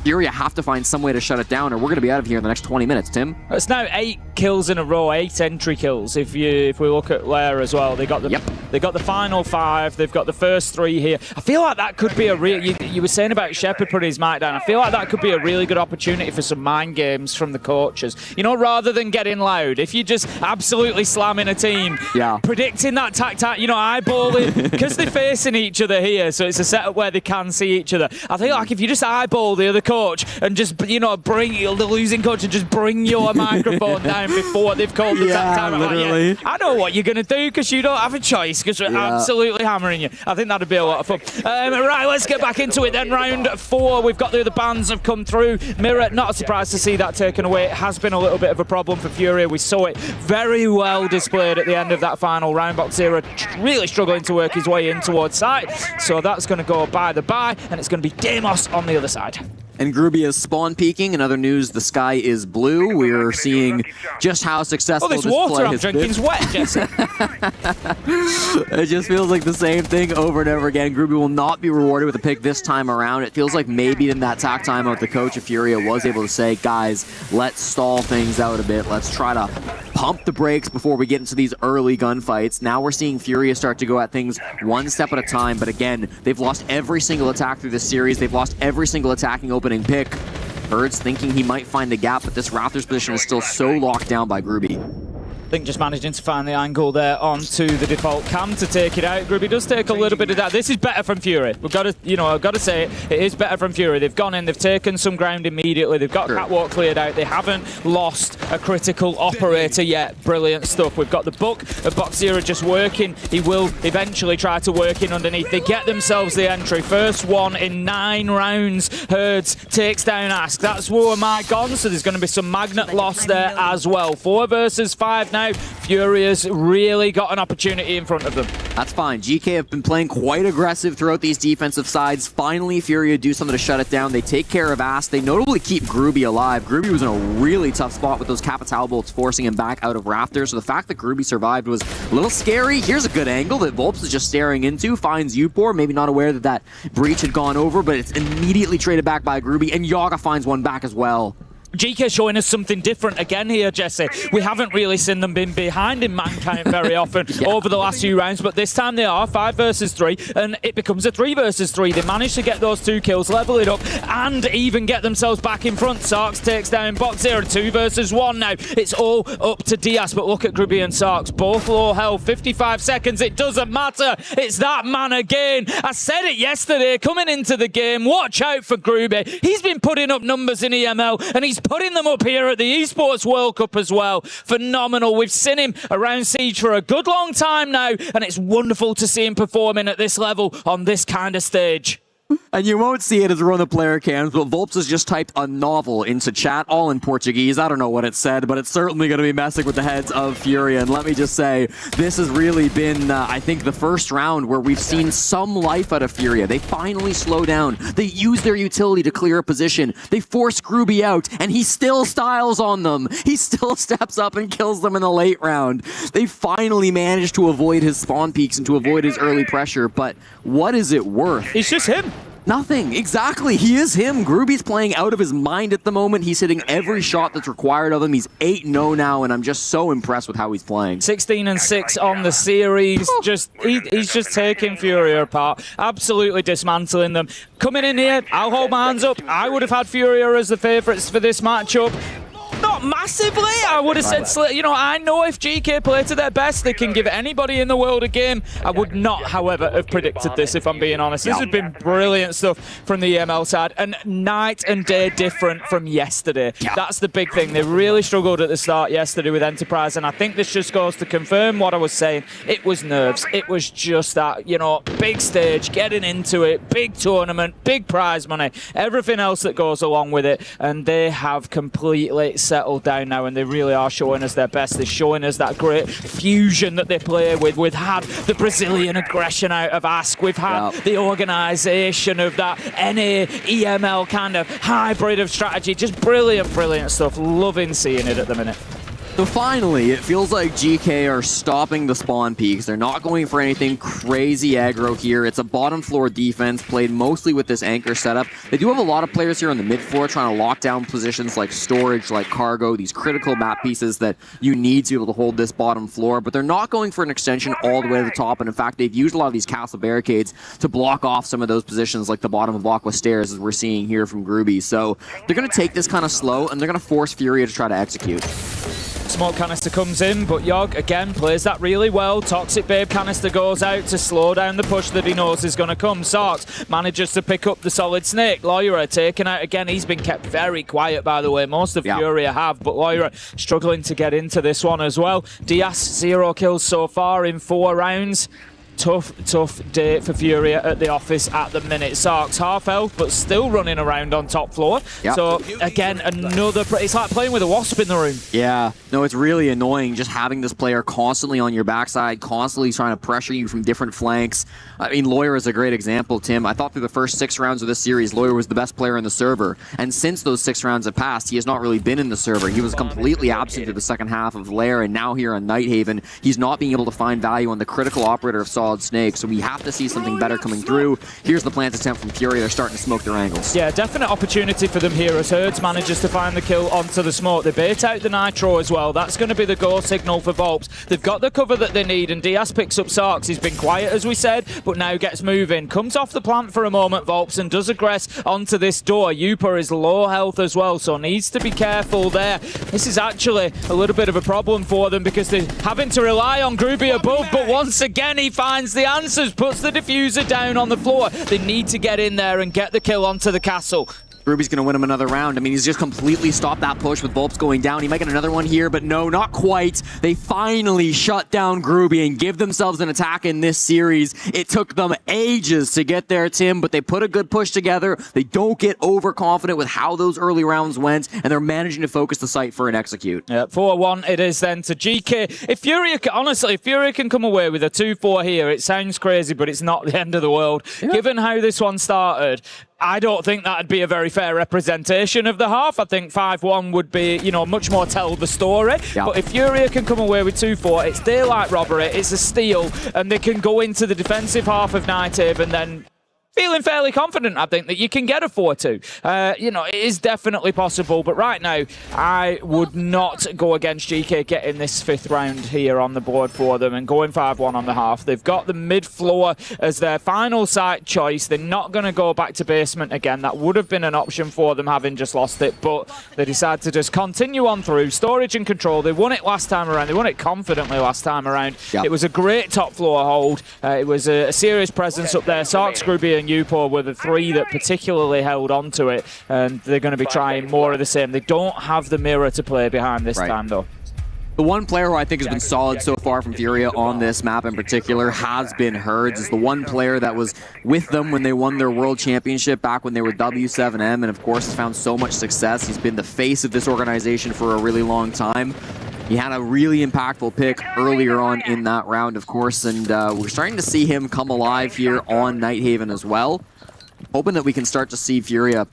Furia have to find some way to shut it down, or we're going to be out of here in the next 20 minutes, Tim. It's now 8 kills in a row, 8 entry kills. If we look at Lair as well, they got the final 5. They've got the first 3 here. I feel like that could be a real. You were saying about Shepard putting his mic down. I feel like that could be a really good opportunity for some mind games from the coaches. You know, rather than getting loud, if you just absolutely slamming a team, predicting that tactic, you know, eyeballing, because they're facing each other here, so it's a setup where they can see each other. I think like if you just eyeball the other coach and just, you know, bring the losing coach and just bring your microphone down before they've called the time. Literally. Like, I know what you're going to do because you don't have a choice because we're absolutely hammering you. I think that'd be a lot of fun. Right, let's get back into it then. Round 4, we've got the other bands have come through. Mira, not surprised to see that taken away. It has been a little bit of a problem for Furia. We saw it very well displayed at the end of that final round. Box Zero really struggling to work his way in towards site. So that's going to go by the by, and it's going to be Deimos on the other side. And Groovy is spawn peeking. In other news, the sky is blue. We're seeing just how successful this water play I'm has drinking's been. Wet, Jesse. It just feels like the same thing over and over again. Groovy will not be rewarded with a pick this time around. It feels like maybe in that tack timeout, the coach of Furia was able to say, guys, let's stall things out a bit. Let's try to pump the brakes before we get into these early gunfights. Now we're seeing Furia start to go at things one step at a time. But again, they've lost every single attack through this series. They've lost every single attacking opening pick. Bird's thinking he might find a gap, but this Raptors position is still so locked down by Groovy. I think just managing to find the angle there onto the default cam to take it out. Groovy does take a little bit of that. This is better from Fury. We've got to, you know, I've got to say it is better from Fury. They've gone in, they've taken some ground immediately. They've got catwalk cleared out. They haven't lost a critical operator yet. Brilliant stuff. We've got the book of Box Zero just working. He will eventually try to work in underneath. They get themselves the entry. First one in 9 rounds. Herds takes down Ask. That's where Mike gone, so there's going to be some magnet loss there as well. 4 versus 5 now. Furia's really got an opportunity in front of them. That's fine. GK have been playing quite aggressive throughout these defensive sides. Finally, Furia do something to shut it down. They take care of Ass. They notably keep Groovy alive. Groovy was in a really tough spot with those Capital bolts forcing him back out of Raptor. So the fact that Groovy survived was a little scary. Here's a good angle that Volps is just staring into. Finds Upor, maybe not aware that that breach had gone over, but it's immediately traded back by Groovy, and Yaga finds one back as well. GK showing us something different again here, Jesse. We haven't really seen them been behind in Mankind very often over the last few rounds, but this time they are 5 versus 3, and it becomes a 3 versus 3. They managed to get those 2 kills, level it up, and even get themselves back in front. Sarks takes down Box Zero, 2 versus 1 now. It's all up to Diaz, but look at Groovy and Sarks, both low health, 55 seconds. It doesn't matter. It's that man again. I said it yesterday coming into the game. Watch out for Groovy. He's been putting up numbers in EML, and he's putting them up here at the Esports World Cup as well. Phenomenal. We've seen him around Siege for a good long time now, and it's wonderful to see him performing at this level on this kind of stage. And you won't see it as we're on the player cams, but Volps has just typed a novel into chat, all in Portuguese. I don't know what it said, but it's certainly going to be messing with the heads of Furia. And let me just say, this has really been, I think, the first round where we've seen some life out of Furia. They finally slow down. They use their utility to clear a position. They force Groovy out, and he still styles on them. He still steps up and kills them in the late round. They finally managed to avoid his spawn peaks and to avoid his early pressure, but what is it worth? It's just him. Nothing. Exactly. He is him. Groovy's playing out of his mind at the moment. He's hitting every shot that's required of him. He's 8-0 now, and I'm just so impressed with how he's playing. 16-6 on the series. He's just taking Furia apart. Absolutely dismantling them. Coming in here, I'll hold my hands up. I would have had Furia as the favourites for this matchup. Not massively. I would have said, I know if GK play to their best, they can give anybody in the world a game. I would not, however, have predicted this, if I'm being honest. This has been brilliant stuff from the EML side, and night and day different from yesterday. That's the big thing. They really struggled at the start yesterday with Enterprise, and I think this just goes to confirm what I was saying. It was nerves. It was just that, big stage, getting into it, big tournament, big prize money, everything else that goes along with it, and they have completely settled down now, and they really are showing us their best. They're showing us that great fusion that they play with. We've had the Brazilian aggression out of Ask. We've had the organisation of that NA EML kind of hybrid of strategy. Just brilliant, brilliant stuff. Loving seeing it at the minute. So finally, it feels like GK are stopping the spawn peaks. They're not going for anything crazy aggro here. It's a bottom floor defense played mostly with this anchor setup. They do have a lot of players here on the mid floor trying to lock down positions like storage, like cargo, these critical map pieces that you need to be able to hold this bottom floor, but they're not going for an extension all the way to the top. And in fact, they've used a lot of these castle barricades to block off some of those positions like the bottom of Aqua Stairs, as we're seeing here from Groovy. So they're going to take this kind of slow, and they're going to force Furia to try to execute. Smoke canister comes in, but Yogg again plays that really well. Toxic Babe canister goes out to slow down the push that he knows is going to come. Sarks manages to pick up the solid snake. Loira taken out again. He's been kept very quiet, by the way. Most of Furia have, but Loira struggling to get into this one as well. Diaz 0 kills so far in 4 rounds. Tough day for Furia at the office at the minute. Sark's half health, but still running around on top floor. So again, it's like playing with a wasp in the room. Yeah, no, it's really annoying just having this player constantly on your backside, constantly trying to pressure you from different flanks. I mean, Lawyer is a great example, Tim. I thought through the first 6 rounds of this series, Lawyer was the best player in the server. And since those 6 rounds have passed, he has not really been in the server. He was completely absent through the second half of Lair, and now here on Nighthaven, he's not being able to find value on the critical operator of Solid Snake, so we have to see something better coming through. Here's the plant attempt from Fury. They're starting to smoke their angles. Yeah, definite opportunity for them here as Herds manages to find the kill onto the smoke. They bait out the Nitro as well. That's going to be the go signal for Volps. They've got the cover that they need, and Diaz picks up Sarks. He's been quiet, as we said, but now gets moving. Comes off the plant for a moment, Volps, and does aggress onto this door. Yupa is low health as well, so needs to be careful there. This is actually a little bit of a problem for them because they're having to rely on Groovy above, but once again he finds the answers, puts the diffuser down on the floor. They need to get in there and get the kill onto the castle. Ruby's going to win him another round. I mean, he's just completely stopped that push with Volps going down. He might get another one here, but no, not quite. They finally shut down Groovy and give themselves an attack in this series. It took them ages to get there, Tim, but they put a good push together. They don't get overconfident with how those early rounds went, and they're managing to focus the site for an execute. Yeah, 4-1 it is then to GK. If Furia can come away with a 2-4 here, it sounds crazy, but it's not the end of the world. Yeah. Given how this one started, I don't think that'd be a very fair representation of the half. I think 5-1 would be, much more tell the story. Yep. But if Furia can come away with 2-4, it's daylight robbery, it's a steal, and they can go into the defensive half of Nighthaven, then feeling fairly confident, I think, that you can get a 4-2. It is definitely possible, but right now, I would not go against GK getting this 5th round here on the board for them and going 5-1 on the half. They've got the mid-floor as their final site choice. They're not going to go back to basement again. That would have been an option for them, having just lost it, but they decide to just continue on through. Storage and control. They won it last time around. They won it confidently last time around. Yep. It was a great top-floor hold. It was a serious presence up there. Sark, Scrooby, and Upo were the 3 that particularly held on to it, and they're going to be trying more of the same. They don't have the mirror to play behind this time, though. The one player who I think has been solid so far from Furia on this map in particular has been Herds. Is the one player that was with them when they won their World Championship back when they were W7M, and of course has found so much success. He's been the face of this organization for a really long time. He had a really impactful pick earlier on in that round, of course, and we're starting to see him come alive here on Nighthaven as well. Hoping that we can start to see Furia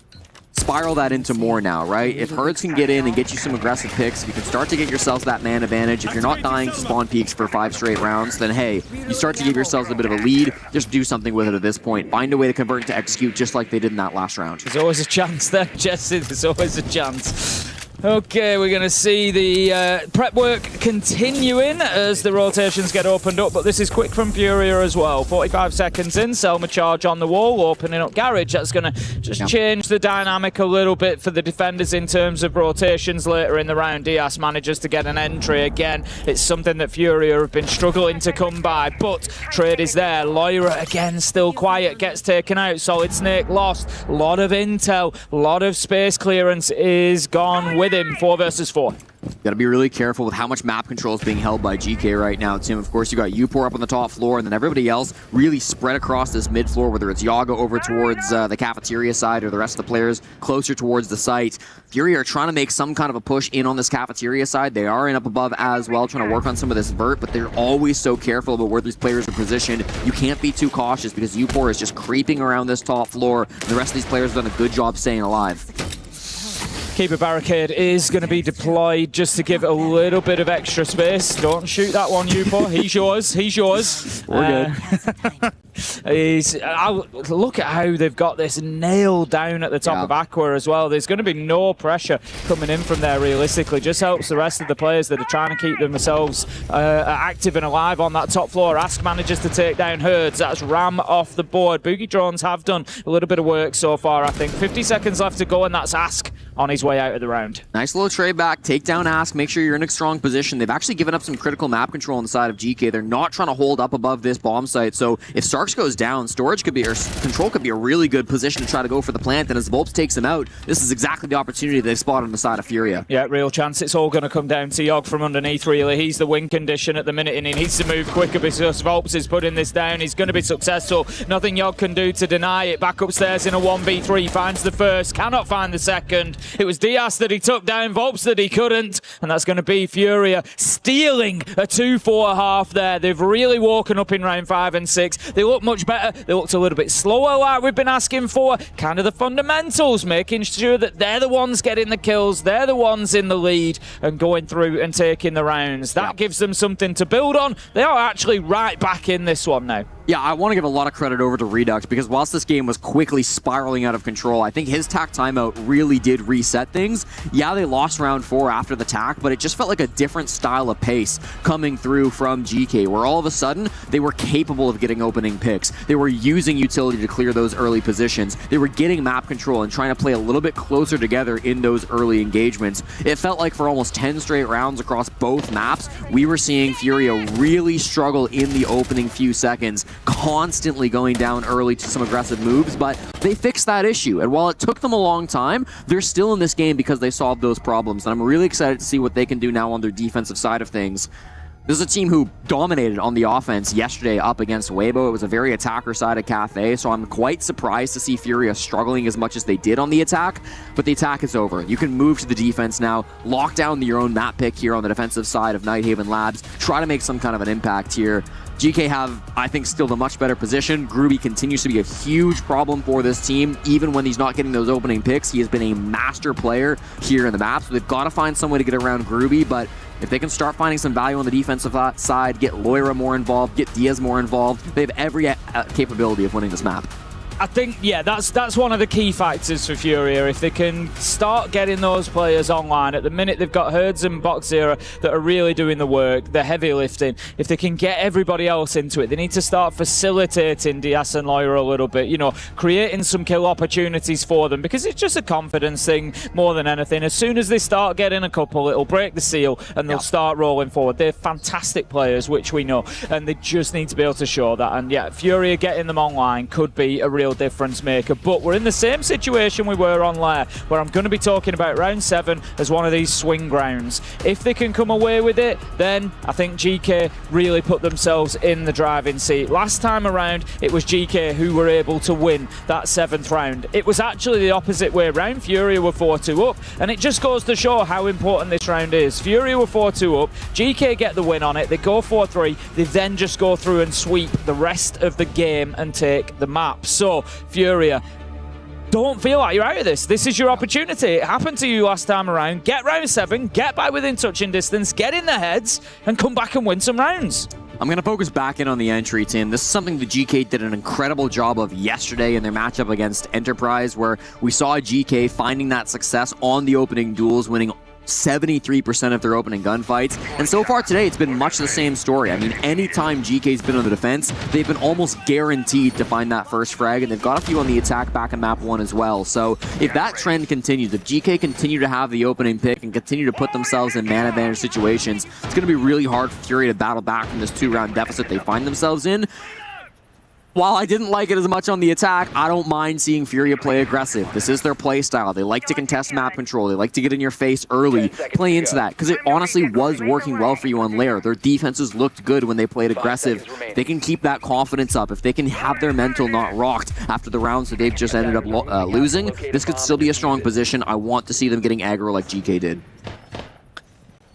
spiral that into more now, right? If Herds can get in and get you some aggressive picks, if you can start to get yourselves that man advantage, if you're not dying to spawn peaks for 5 straight rounds, then hey, you start to give yourselves a bit of a lead. Just do something with it at this point. Find a way to convert it to execute just like they did in that last round. There's always a chance there, Jesse. There's always a chance. Okay, we're going to see the prep work continuing as the rotations get opened up, but this is quick from Furia as well. 45 seconds in, Selma charge on the wall, opening up Garage. That's going to just change the dynamic a little bit for the defenders in terms of rotations later in the round. Diaz manages to get an entry again. It's something that Furia have been struggling to come by, but trade is there. Loira again, still quiet, gets taken out. Solid Snake lost. A lot of intel, a lot of space clearance is gone with him. 4 versus 4. Got to be really careful with how much map control is being held by GK right now, Tim. Of course, you got Upor up on the top floor, and then everybody else really spread across this mid floor, whether it's Yaga over towards the cafeteria side or the rest of the players closer towards the site. Fury are trying to make some kind of a push in on this cafeteria side. They are in up above as well, trying to work on some of this vert, but they're always so careful about where these players are positioned. You can't be too cautious because Upor is just creeping around this top floor. The rest of these players have done a good job staying alive. Keeper barricade is going to be deployed just to give a little bit of extra space. Don't shoot that one, Upo. He's yours. He's yours. We're good. Look at how they've got this nailed down at the top of Aqua as well. There's going to be no pressure coming in from there realistically. Just helps the rest of the players that are trying to keep themselves active and alive on that top floor. Ask manages to take down Herds. That's Ram off the board. Boogie drones have done a little bit of work so far, I think. 50 seconds left to go, and that's Ask on his way out of the round. Nice little trade back, take down Ask, make sure you're in a strong position. They've actually given up some critical map control on the side of GK. They're not trying to hold up above this bomb site, so if Starks goes down, storage could be, or control could be a really good position to try to go for the plant, and as Volps takes him out, this is exactly the opportunity they've spotted on the side of Furia. Yeah, real chance. It's all going to come down to Yogg from underneath, really. He's the win condition at the minute, and he needs to move quicker because Volps is putting this down. He's going to be successful. Nothing Yogg can do to deny it. Back upstairs in a 1v3, finds the first, cannot find the second. It was Diaz that he took down, Volps that he couldn't, and that's going to be Furia stealing a 2-4 half there. They've really woken up in round 5 and 6. They look much better. They looked a little bit slower, like we've been asking for. Kind of the fundamentals, making sure that they're the ones getting the kills, they're the ones in the lead and going through and taking the rounds. That gives them something to build on. They are actually right back in this one now. Yeah, I want to give a lot of credit over to Redux because whilst this game was quickly spiraling out of control, I think his TAC timeout really did reset things. Yeah, they lost round 4 after the TAC, but it just felt like a different style of pace coming through from GK, where all of a sudden they were capable of getting opening picks. They were using utility to clear those early positions. They were getting map control and trying to play a little bit closer together in those early engagements. It felt like for almost 10 straight rounds across both maps, we were seeing Furia really struggle in the opening few seconds, constantly going down early to some aggressive moves, but they fixed that issue. And while it took them a long time, they're still in this game because they solved those problems. And I'm really excited to see what they can do now on their defensive side of things. This is a team who dominated on the offense yesterday up against Weibo. It was a very attacker-sided cafe, so I'm quite surprised to see Furia struggling as much as they did on the attack, but the attack is over. You can move to the defense now, lock down your own map pick here on the defensive side of Nighthaven Labs, try to make some kind of an impact here. GK have, I think, still the much better position. Groovy continues to be a huge problem for this team. Even when he's not getting those opening picks, he has been a master player here in the map, so they've got to find some way to get around Groovy, but if they can start finding some value on the defensive side, get Loira more involved, get Diaz more involved, they have every capability of winning this map. I think, yeah, that's one of the key factors for Furia. If they can start getting those players online, at the minute they've got Herds and Boxera that are really doing the work, the heavy lifting. If they can get everybody else into it, they need to start facilitating Diaz and Loira a little bit, you know, creating some kill opportunities for them, because it's just a confidence thing more than anything. As soon as they start getting a couple, it'll break the seal and they'll start rolling forward. They're fantastic players, which we know, and they just need to be able to show that. And yeah, Furia getting them online could be a real difference maker, but we're in the same situation we were on Lair, where I'm going to be talking about round 7 as one of these swing rounds. If they can come away with it, then I think GK really put themselves in the driving seat. Last time around, it was GK who were able to win that 7th round. It was actually the opposite way round. Furia were 4-2 up, and it just goes to show how important this round is. Furia were 4-2 up, GK get the win on it, they go 4-3, they then just go through and sweep the rest of the game and take the map. So Furia, don't feel like you're out of this. This is your opportunity. It happened to you last time around. Get round 7, get by within touching distance, get in the heads, and come back and win some rounds. I'm going to focus back in on the entry, Tim. This is something the GK did an incredible job of yesterday in their matchup against Enterprise, where we saw GK finding that success on the opening duels, winning 73% of their opening gunfights. And so far today, it's been much the same story. I mean, anytime GK's been on the defense, they've been almost guaranteed to find that first frag, and they've got a few on the attack back in map 1 as well. So if that trend continues, if GK continue to have the opening pick and continue to put themselves in man advantage situations, it's going to be really hard for Fury to battle back from this 2-round deficit they find themselves in. While I didn't like it as much on the attack, I don't mind seeing Furia play aggressive. This is their play style. They like to contest map control. They like to get in your face early. Play into that, because it honestly was working well for you on Lair. Their defenses looked good when they played aggressive. They can keep that confidence up. If they can have their mental not rocked after the rounds that they've just ended up losing, this could still be a strong position. I want to see them getting aggro like GK did.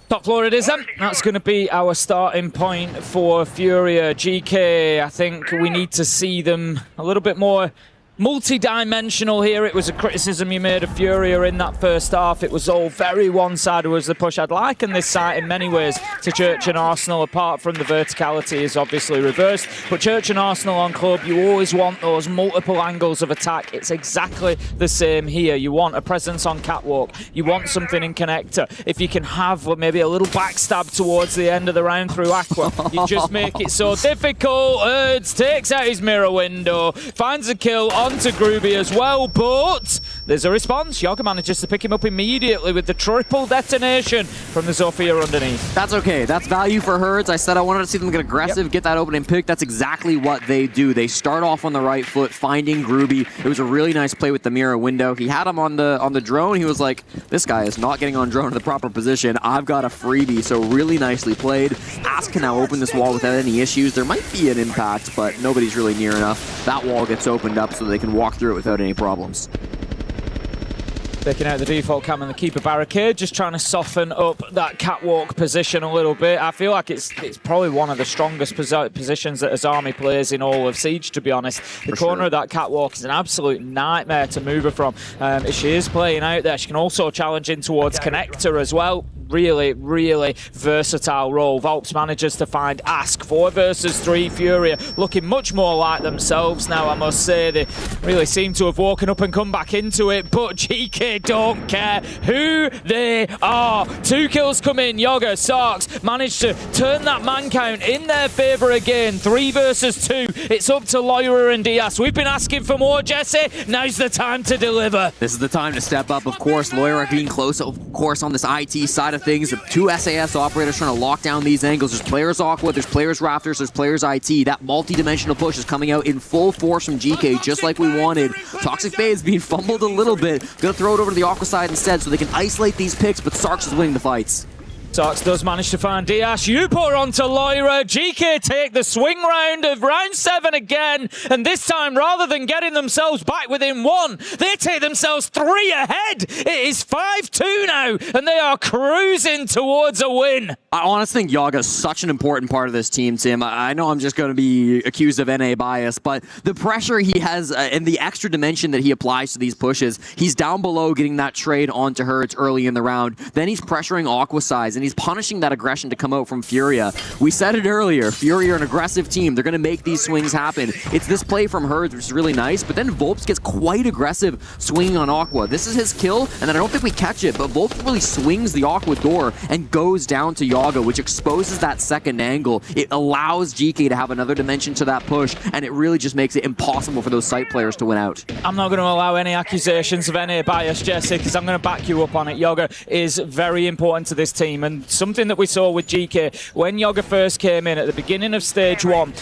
Top floor it is then. That's going to be our starting point for Furia. GK, I think we need to see them a little bit more multi-dimensional here. It was a criticism you made of Furia in that first half. It was all very one-sided was the push. I'd liken this site in many ways to Church and Arsenal, apart from the verticality is obviously reversed. But Church and Arsenal on club, you always want those multiple angles of attack. It's exactly the same here. You want a presence on catwalk. You want something in connector. If you can have maybe a little backstab towards the end of the round through Aqua, you just make it so difficult. Erds takes out his mirror window, finds a kill onto Groovy as well, but there's a response. Yoga manages to pick him up immediately with the triple detonation from the Zofia underneath. That's okay. That's value for Herds. I said I wanted to see them get aggressive, get that opening pick. That's exactly what they do. They start off on the right foot, finding Groovy. It was a really nice play with the mirror window. He had him on the drone. He was like, this guy is not getting on drone in the proper position. I've got a freebie, so really nicely played. Ask can now open this wall without any issues. There might be an impact, but nobody's really near enough. That wall gets opened up so they can walk through it without any problems. Taking out the default cam and the keeper barricade, just trying to soften up that catwalk position a little bit. I feel like it's probably one of the strongest positions that Azami plays in all of Siege, to be honest. The corner of that catwalk is an absolute nightmare to move her from. If she is playing out there, she can also challenge in towards connector as well. Really, really versatile role. Volps manages to find Ask 4 versus 3. Furia looking much more like themselves now, I must say. They really seem to have woken up and come back into it, but GK don't care who they are. 2 kills come in. Yoga, Sarks managed to turn that man count in their favour again. 3 versus 2. It's up to Loira and Diaz. We've been asking for more, Jesse. Now's the time to deliver. This is the time to step up, of course. Loira being close, of course, on this IT side of things. 2 SAS operators trying to lock down these angles. There's players Aqua, there's players Rafters, there's players IT. That multi-dimensional push is coming out in full force from GK, just like we wanted. Toxic Bay is being fumbled a little bit. Gonna throw it over to the Aqua side instead so they can isolate these picks, but Sarks is winning the fights. Sarks does manage to find Diaz. You pour onto Loira. GK take the swing round of round 7 again. And this time, rather than getting themselves back within 1, they take themselves 3 ahead. It is 5-2 now, and they are cruising towards a win. I honestly think Yaga is such an important part of this team, Tim. I know I'm just going to be accused of NA bias, but the pressure he has and the extra dimension that he applies to these pushes, he's down below getting that trade onto Hertz early in the round. Then he's pressuring Aqua size, and he's punishing that aggression to come out from Furia. We said it earlier, Furia are an aggressive team. They're going to make these swings happen. It's this play from Hertz, which is really nice, but then Volps gets quite aggressive swinging on Aqua. This is his kill, and then I don't think we catch it, but Volps really swings the Aqua door and goes down to Yaga, which exposes that second angle. It allows GK to have another dimension to that push, and it really just makes it impossible for those site players to win out. I'm not going to allow any accusations of NA bias, Jesse, because I'm going to back you up on it. Yaga is very important to this team, and something that we saw with GK, when Yaga first came in at the beginning of stage 1,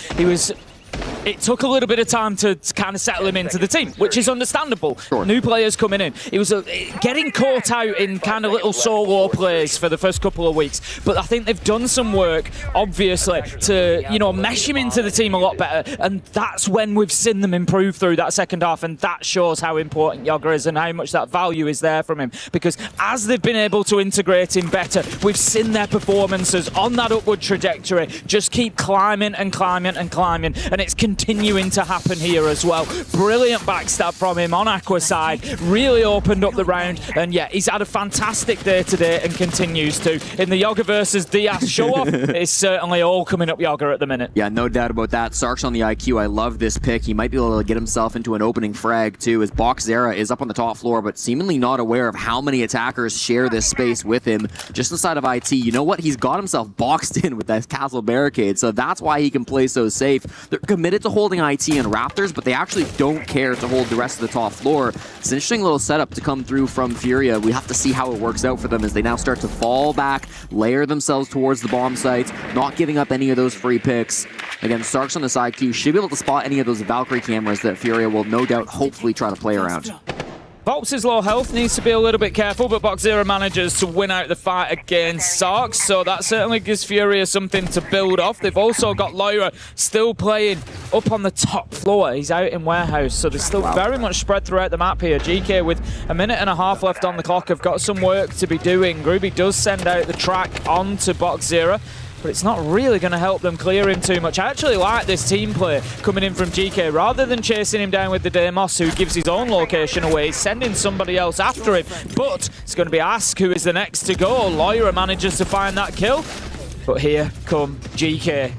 it took a little bit of time to kind of settle him into the team, which is understandable. Sure. New players coming in. He was getting caught out in kind of little solo plays for the first couple of weeks. But I think they've done some work, obviously, to, you know, mesh him into the team a lot better. And that's when we've seen them improve through that second half. And that shows how important Yaga is and how much that value is there from him. Because as they've been able to integrate him better, we've seen their performances on that upward trajectory just keep climbing and climbing and climbing. And it's continuing to happen here as well. Brilliant backstab from him on Aqua side. Really opened up the round. And yeah, he's had a fantastic day today and continues to. In the Yoga versus Diaz show-off, it's certainly all coming up Yoga at the minute. Yeah, no doubt about that. Sark's on the IQ. I love this pick. He might be able to get himself into an opening frag too, as Boxzera is up on the top floor, but seemingly not aware of how many attackers share this space with him. Just inside of IT, you know what? He's got himself boxed in with that castle barricade, so that's why he can play so safe. They're committed to holding IT and Raptors, but they actually don't care to hold the rest of the top floor. It's an interesting little setup to come through from Furia. We have to see how it works out for them as they now start to fall back, layer themselves towards the bomb sites, not giving up any of those free picks. Again, Sark's on this IQ, should be able to spot any of those Valkyrie cameras that Furia will no doubt hopefully try to play around. Volps is low health, needs to be a little bit careful, but Boxzera manages to win out the fight against Sark, so that certainly gives Furia something to build off. They've also got Lyra still playing up on the top floor. He's out in Warehouse, so they're still very much spread throughout the map here. GK with a minute and a half left on the clock have got some work to be doing. Groovy does send out the track onto Boxzera, but it's not really going to help them clear him too much. I actually like this team play coming in from GK. Rather than chasing him down with the Deimos, who gives his own location away, he's sending somebody else after him. But it's going to be Ask who is the next to go. Lyra manages to find that kill. But here come GK.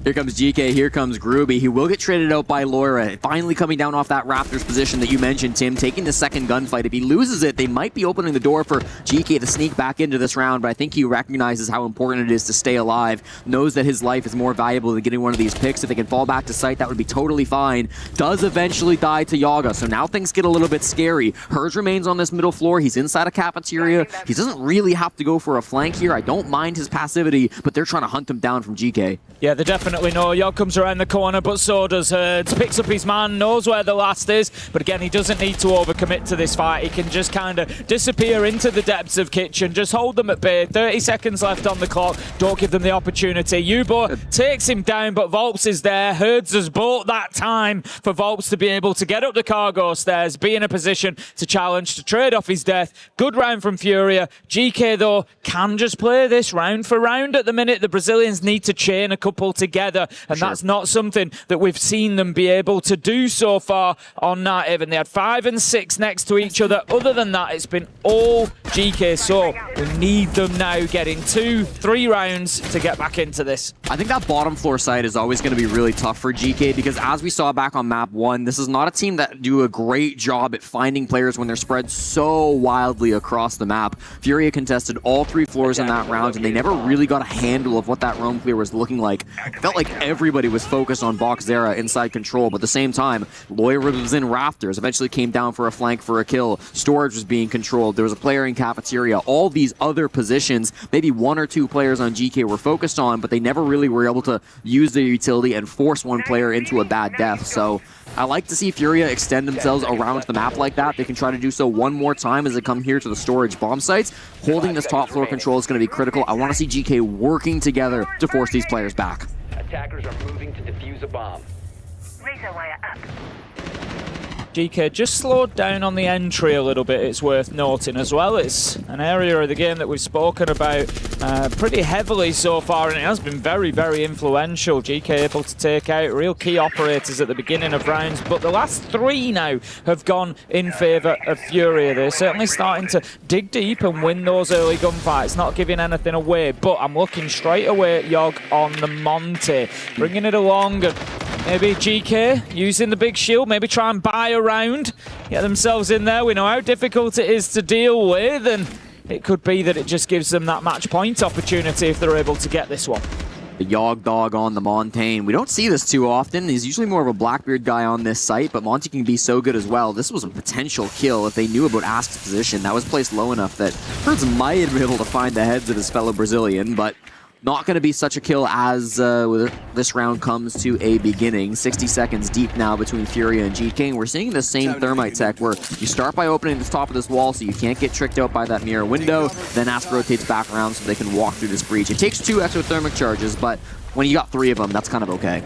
Here comes GK, here comes Groovy. He will get traded out by Lyra. Finally coming down off that Raptors position that you mentioned, Tim, taking the second gunfight. If he loses it, they might be opening the door for GK to sneak back into this round, but I think he recognizes how important it is to stay alive, knows that his life is more valuable than getting one of these picks. If they can fall back to site, that would be totally fine. Does eventually die to Yaga, so now things get a little bit scary. Hers remains on this middle floor. He's inside a cafeteria. He doesn't really have to go for a flank here. I don't mind his passivity, but they're trying to hunt him down from GK. Yeah, they definitely know. Yog comes around the corner, but so does Herds. Picks up his man, knows where the last is, but again, he doesn't need to overcommit to this fight. He can just kind of disappear into the depths of Kitchen, just hold them at bay. 30 seconds left on the clock. Don't give them the opportunity. Yubo takes him down, but Volps is there. Herds has bought that time for Volps to be able to get up the cargo stairs, be in a position to challenge, to trade off his death. Good round from Furia. GK, though, can just play this round for round at the minute. The Brazilians need to chain a couple together, and that's not something that we've seen them be able to do so far on Native. And they had 5 and 6 next to each other. Other than that, it's been all GK, so we need them now getting 2-3 rounds to get back into this. I think that bottom floor side is always going to be really tough for GK because as we saw back on map 1, this is not a team that do a great job at finding players when they're spread so wildly across the map. Furia contested all 3 floors in that round, and they never really got a handle of what that roam clear was looking like. It felt like everybody was focused on Boxzera inside control, but at the same time, Lyra was in Rafters, eventually came down for a flank for a kill. Storage was being controlled. There was a player in cafeteria. All these other positions, maybe 1 or 2 players on GK were focused on, but they never really were able to use their utility and force one player into a bad death. So I like to see Furia extend themselves around the map like that. They can try to do so one more time as they come here to the storage bomb sites. Holding this top floor control is going to be critical. I want to see GK working together to force these players back. Attackers are moving to defuse a bomb. Razor wire up. GK just slowed down on the entry a little bit, it's worth noting as well. It's an area of the game that we've spoken about pretty heavily so far, and it has been very, very influential. GK able to take out real key operators at the beginning of rounds, but the last 3 now have gone in favour of Furia. They're certainly starting to dig deep and win those early gunfights, not giving anything away, but I'm looking straight away at Yog on the Monte, bringing it along, and maybe GK using the big shield, maybe try and buy around, get themselves in there. We know how difficult it is to deal with, and it could be that it just gives them that match point opportunity if they're able to get this one. The Yog dog on the Montaigne. We don't see this too often. He's usually more of a Blackbeard guy on this site, but Monty can be so good as well. This was a potential kill if they knew about Ask's position. That was placed low enough that Herds might have been able to find the heads of his fellow Brazilian, but not going to be such a kill as this round comes to a beginning. 60 seconds deep now between Furia and GK, and we're seeing the same thermite tech where you start by opening the top of this wall so you can't get tricked out by that mirror window, then Ask rotates back around so they can walk through this breach. It takes 2 exothermic charges, but when you got 3 of them, that's kind of okay.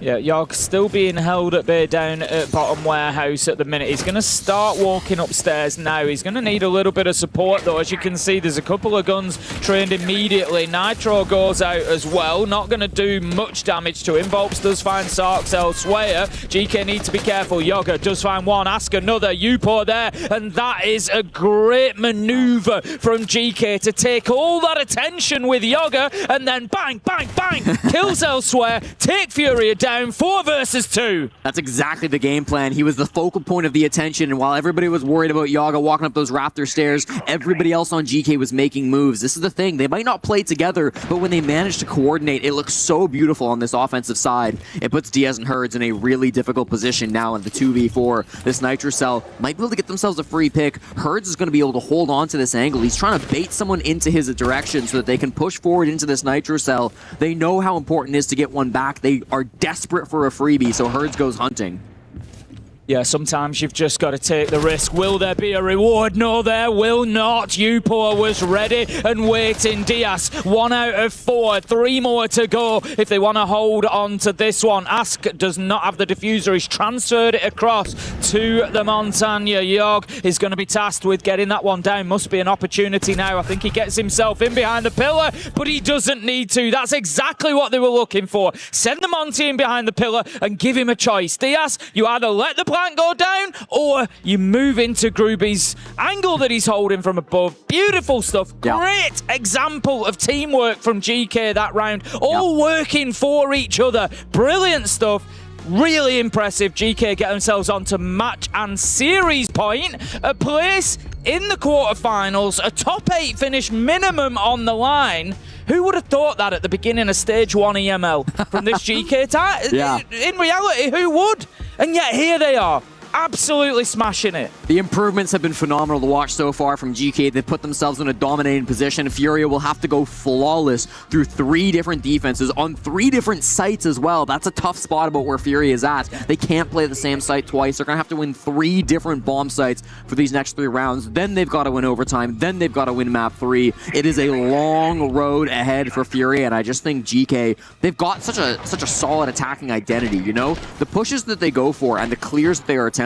Yeah, Yogg still being held at bay down at bottom warehouse at the minute. He's going to start walking upstairs now. He's going to need a little bit of support, though. As you can see, there's a couple of guns trained immediately. Nitro goes out as well. Not going to do much damage to him. Volps does find Sarks elsewhere. GK needs to be careful. Yogg does find one. Ask another. Upor there. And that is a great maneuver from GK to take all that attention with Yogg and then bang, bang, bang. Kills elsewhere. Take Furia down. 4 versus 2. That's exactly the game plan. He was the focal point of the attention, and while everybody was worried about Yogg walking up those Raptor stairs, everybody else on GK was making moves. This is the thing. They might not play together, but when they manage to coordinate, it looks so beautiful on this offensive side. It puts Diaz and Herds in a really difficult position now in the 2v4. This Nitro Cell might be able to get themselves a free pick. Herds is going to be able to hold on to this angle. He's trying to bait someone into his direction so that they can push forward into this Nitro Cell. They know how important it is to get one back. They are desperate for a freebie, so Herds goes hunting. Yeah, sometimes you've just got to take the risk. Will there be a reward? No, there will not. Upor was ready and waiting. Diaz, 1 out of 4. 3 more to go if they want to hold on to this one. Ask does not have the diffuser. He's transferred it across to the Montagna. Yogg is going to be tasked with getting that one down. Must be an opportunity now. I think he gets himself in behind the pillar, but he doesn't need to. That's exactly what they were looking for. Send the Monty in behind the pillar and give him a choice. Diaz, you either let the plant go down or you move into Gruby's angle that he's holding from above. Beautiful stuff. Yeah. Great example of teamwork from GK that round. All working for each other. Brilliant stuff. Really impressive. GK get themselves onto match and series point. A place in the quarterfinals. A top 8 finish minimum on the line. Who would have thought that at the beginning of Stage 1 EML from this GK tie? Yeah. In reality, who would? And yet here they are. Absolutely smashing it. The improvements have been phenomenal to watch so far from GK. They've put themselves in a dominating position. Furia will have to go flawless through 3 different defenses on 3 different sites as well. That's a tough spot about where Furia is at. They can't play the same site twice. They're going to have to win 3 different bomb sites for these next 3 rounds. Then they've got to win overtime. Then they've got to win map 3. It is a long road ahead for Furia, and I just think GK, they've got such a solid attacking identity, you know? The pushes that they go for and the clears that they are attempting,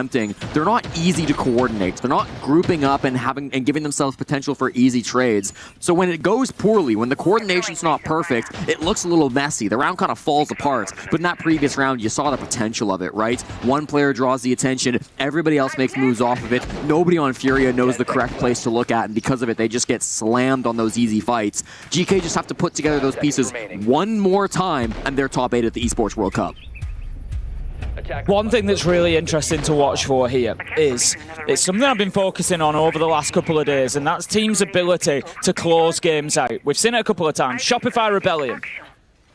they're not easy to coordinate. They're not grouping up and giving themselves potential for easy trades. So when it goes poorly, when the coordination's not perfect, it looks a little messy. The round kind of falls apart. But in that previous round, you saw the potential of it, right? One player draws the attention, everybody else makes moves off of it. Nobody on Furia knows the correct place to look at, and because of it, they just get slammed on those easy fights. GK just have to put together those pieces one more time, and they're top 8 at the Esports World Cup. One thing that's really interesting to watch for here is it's something I've been focusing on over the last couple of days, and that's teams' ability to close games out. We've seen it a couple of times. Shopify Rebellion.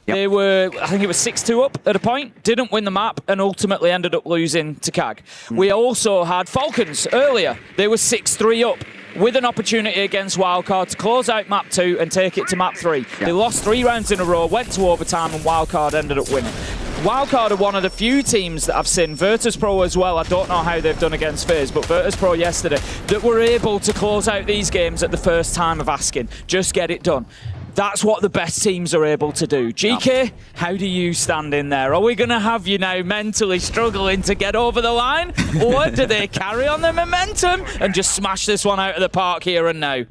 They were, I think it was 6-2 up at a point, didn't win the map, and ultimately ended up losing to CAG. We also had Falcons earlier. They were 6-3 up with an opportunity against Wildcard to close out map 2 and take it to map 3. They lost 3 rounds in a row, went to overtime, and Wildcard ended up winning. Wildcard are one of the few teams that I've seen, virtus.pro as well, I don't know how they've done against FaZe, but virtus.pro yesterday, that were able to close out these games at the first time of asking. Just get it done. That's what the best teams are able to do. GK, how do you stand in there? Are we going to have you now mentally struggling to get over the line? Or do they carry on the momentum and just smash this one out of the park here and now?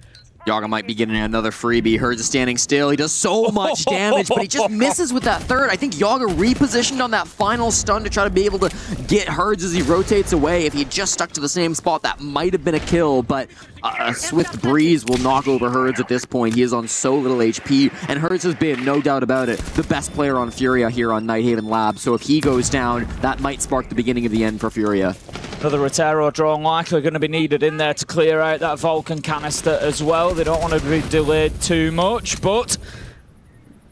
Yogg might be getting another freebie. Herds is standing still. He does so much damage, but he just misses with that third. I think Yogg repositioned on that final stun to try to be able to get Herds as he rotates away. If he had just stuck to the same spot, that might have been a kill, but a swift breeze will knock over Herds at this point. He is on so little HP, and Herds has been, no doubt about it, the best player on Furia here on Nighthaven Lab. So if he goes down, that might spark the beginning of the end for Furia. Another Rotero drone likely going to be needed in there to clear out that Vulcan canister as well. They don't want to be delayed too much, but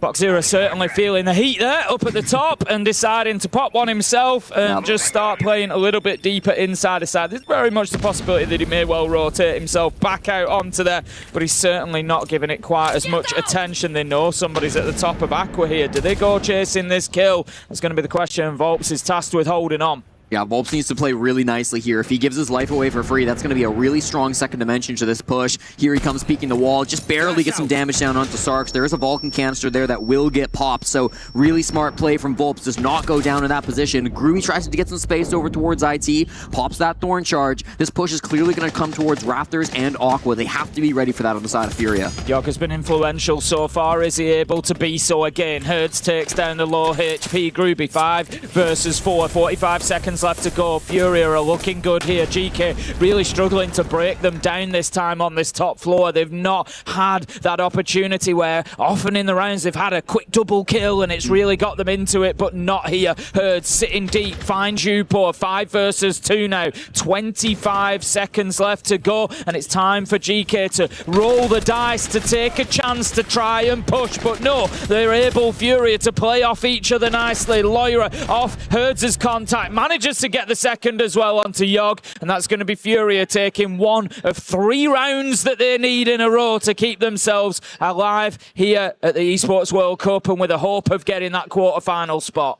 Boxzero certainly feeling the heat there up at the top and deciding to pop one himself and just start playing a little bit deeper inside the side. There's very much the possibility that he may well rotate himself back out onto there, but he's certainly not giving it quite as much attention. They know somebody's at the top of Aqua here. Do they go chasing this kill? That's going to be the question. Volps is tasked with holding on. Yeah, Volps needs to play really nicely here. If he gives his life away for free, that's going to be a really strong second dimension to this push. Here he comes peeking the wall, just barely gets some damage down onto Sarks. There is a Vulcan canister there that will get popped, so really smart play from Volps. Does not go down in that position. Groovy tries to get some space over towards IT, pops that Thorn Charge. This push is clearly going to come towards Raptors and Aqua. They have to be ready for that on the side of Furia. Yogg has been influential so far. Is he able to be so again? Herds takes down the low HP. Groovy 5 versus 4. 45 seconds left to go. Furia are looking good here. GK really struggling to break them down this time on this top floor. They've not had that opportunity where often in the rounds they've had a quick double kill and it's really got them into it, but not here. Herds sitting deep, finds Upor. 5 versus 2 now. 25 seconds left to go, and it's time for GK to roll the dice to take a chance to try and push, but no, they're able, Furia, to play off each other nicely. Loira off Herds' contact, manages to get the second as well onto Yogg, and that's going to be Furia taking 1 of 3 rounds that they need in a row to keep themselves alive here at the Esports World Cup, and with a hope of getting that quarter-final spot.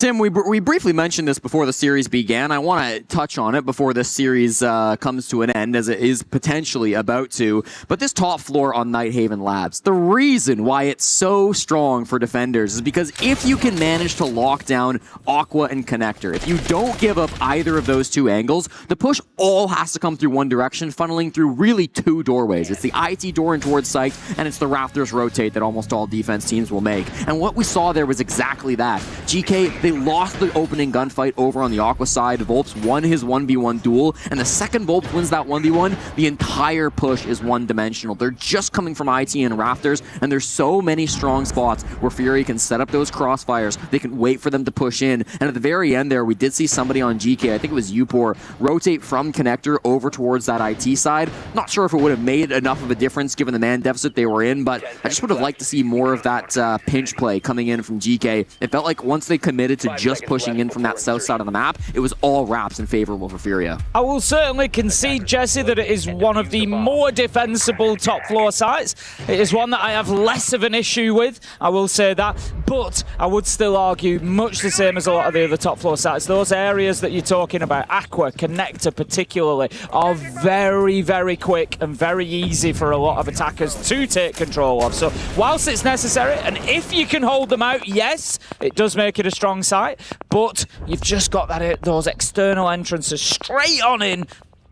Tim, we briefly mentioned this before the series began. I want to touch on it before this series comes to an end, as it is potentially about to. But this top floor on Nighthaven Labs, the reason why it's so strong for defenders is because if you can manage to lock down Aqua and Connector, if you don't give up either of those 2 angles, the push all has to come through one direction, funneling through really 2 doorways. It's the IT door in towards Sight, and it's the Raptors rotate that almost all defense teams will make. And what we saw there was exactly that. GK, they lost the opening gunfight over on the Aqua side. Volps won his 1v1 duel, and the second Volps wins that 1v1, the entire push is one-dimensional. They're just coming from IT and Raptors, and there's so many strong spots where Fury can set up those crossfires. They can wait for them to push in, and at the very end there, we did see somebody on GK, I think it was Upor, rotate from Connector over towards that IT side. Not sure if it would have made enough of a difference given the man deficit they were in, but I just would have liked to see more of that pinch play coming in from GK. It felt like once they committed to just pushing in from that south side of the map, it was all Raps and favorable for Furia. I will certainly concede, Jesse, that it is one of the more defensible top floor sites. It is one that I have less of an issue with, I will say that, but I would still argue much the same as a lot of the other top floor sites. Those areas that you're talking about, Aqua, Connector particularly, are very, very quick and very easy for a lot of attackers to take control of. So whilst it's necessary, and if you can hold them out, yes, it does make it a strong site, but you've just got those external entrances straight on in,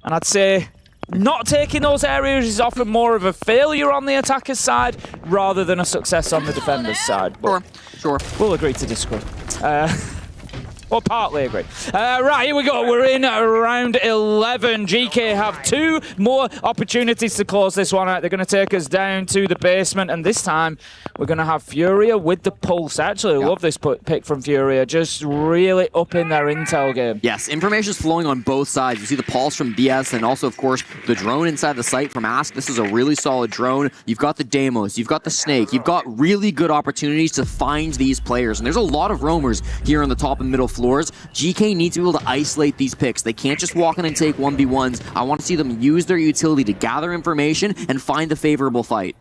and I'd say not taking those areas is often more of a failure on the attacker's side rather than a success on the defender's side. But sure. We'll agree to disagree. Or partly agree. Right, here we go. We're in round 11. GK have 2 more opportunities to close this one out. They're going to take us down to the basement, and this time we're going to have Furia with the pulse. I actually love this pick from Furia, just really up in their intel game. Yes, information is flowing on both sides. You see the pulse from DS, and also, of course, the drone inside the site from Ask. This is a really solid drone. You've got the Deimos, you've got the Snake, you've got really good opportunities to find these players, and there's a lot of roamers here on the top and middle floors. GK needs to be able to isolate these picks. They can't just walk in and take 1v1s. I want to see them use their utility to gather information and find a favorable fight.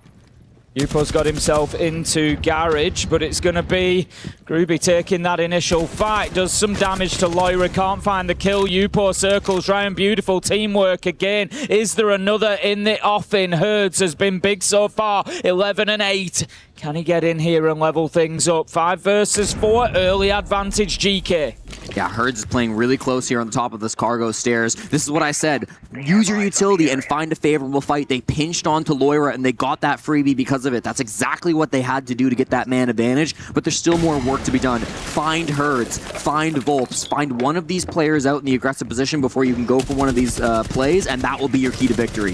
Upo's got himself into Garage, but it's going to be Groovy taking that initial fight. Does some damage to Loira, can't find the kill. Upo circles round, beautiful teamwork again. Is there another in the offing? Herds has been big so far, 11 and 8. Can he get in here and level things up? 5 versus 4, early advantage GK. Yeah, Herds is playing really close here on the top of this cargo stairs. This is what I said. Use your utility and find a favorable fight. They pinched onto Loira and they got that freebie because of it. That's exactly what they had to do to get that man advantage, but there's still more work to be done. Find Herds, find Volps, find one of these players out in the aggressive position before you can go for one of these plays, and that will be your key to victory.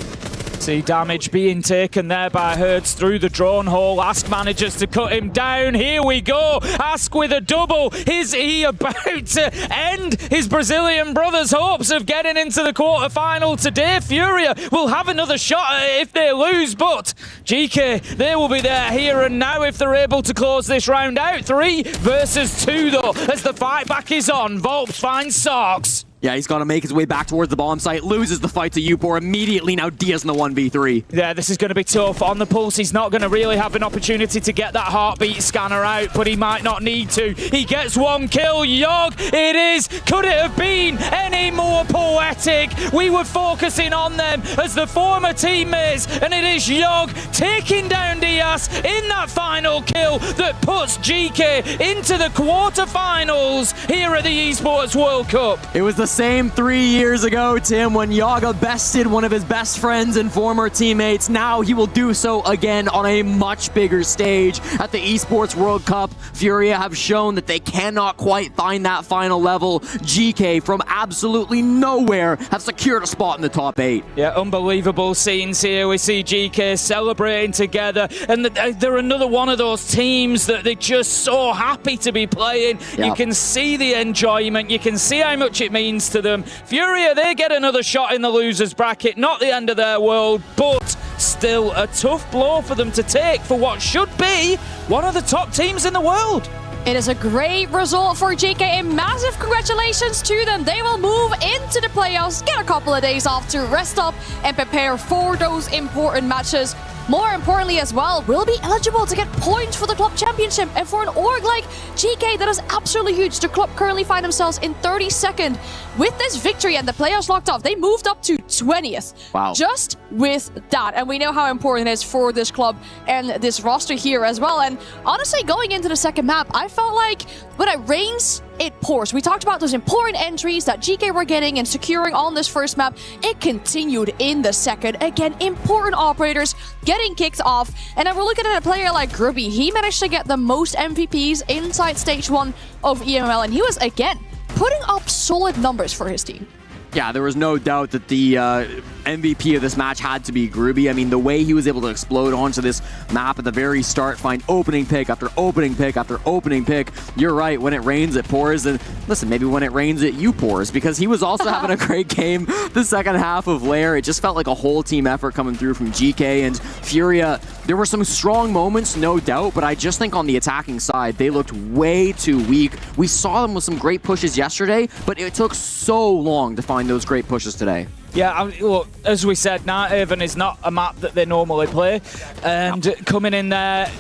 See damage being taken there by Herds through the drone hole. Ask manages to cut him down. Here we go. Ask with a double. Is he about to end his Brazilian brother's hopes of getting into the quarterfinal today? Furia will have another shot at it if they lose, but GK, they will be there here and now if they're able to close this round out. 3 versus 2 though, as the fight back is on. Volps finds Sarks. Yeah, he's got to make his way back towards the bomb site, loses the fight to Upor immediately. Now Diaz in the 1v3. Yeah, this is going to be tough. On the pulse, he's not going to really have an opportunity to get that heartbeat scanner out, but he might not need to. He gets one kill. Yogg, it is. Could it have been any more poetic? We were focusing on them as the former teammates, and it is Yogg taking down Diaz in that final kill that puts GK into the quarterfinals here at the Esports World Cup. It was the same 3 years ago, Tim, when Yaga bested one of his best friends and former teammates. Now he will do so again on a much bigger stage at the Esports World Cup. Furia have shown that they cannot quite find that final level. GK from absolutely nowhere have secured a spot in the top 8. Yeah, unbelievable scenes here. We see GK celebrating together, and they're another one of those teams that they're just so happy to be playing. Yep. You can see the enjoyment. You can see how much it means to them. Furia, they get another shot in the losers bracket. Not the end of their world, but still a tough blow for them to take for what should be one of the top teams in the world. It is a great result for GK, and massive congratulations to them. They will move into the playoffs, get a couple of days off to rest up and prepare for those important matches. More importantly as well, will be eligible to get points for the club championship. And for an org like GK, that is absolutely huge. The club currently find themselves in 32nd. With this victory and the playoffs locked off, they moved up to 20th. Wow. Just with that. And we know how important it is for this club and this roster here as well. And honestly, going into the second map, I felt like when it rains, it pours. We talked about those important entries that GK were getting and securing on this first map. It continued in the second. Again, important operators getting kicked off. And then we're looking at a player like Grubby. He managed to get the most MVPs inside stage 1 of EML, and he was, again, putting up solid numbers for his team. Yeah, there was no doubt that the MVP of this match had to be Gruby. I mean, the way he was able to explode onto this map at the very start, find opening pick after opening pick after opening pick. You're right, when it rains, it pours. And listen, maybe when it rains, it you pours, because he was also having a great game the second half of Lair. It just felt like a whole team effort coming through from GK and Furia. There were some strong moments, no doubt, but I just think on the attacking side, they looked way too weak. We saw them with some great pushes yesterday, but it took so long to find those great pushes today. Yeah, well, as we said, Nighthaven is not a map that they normally play, and coming in there,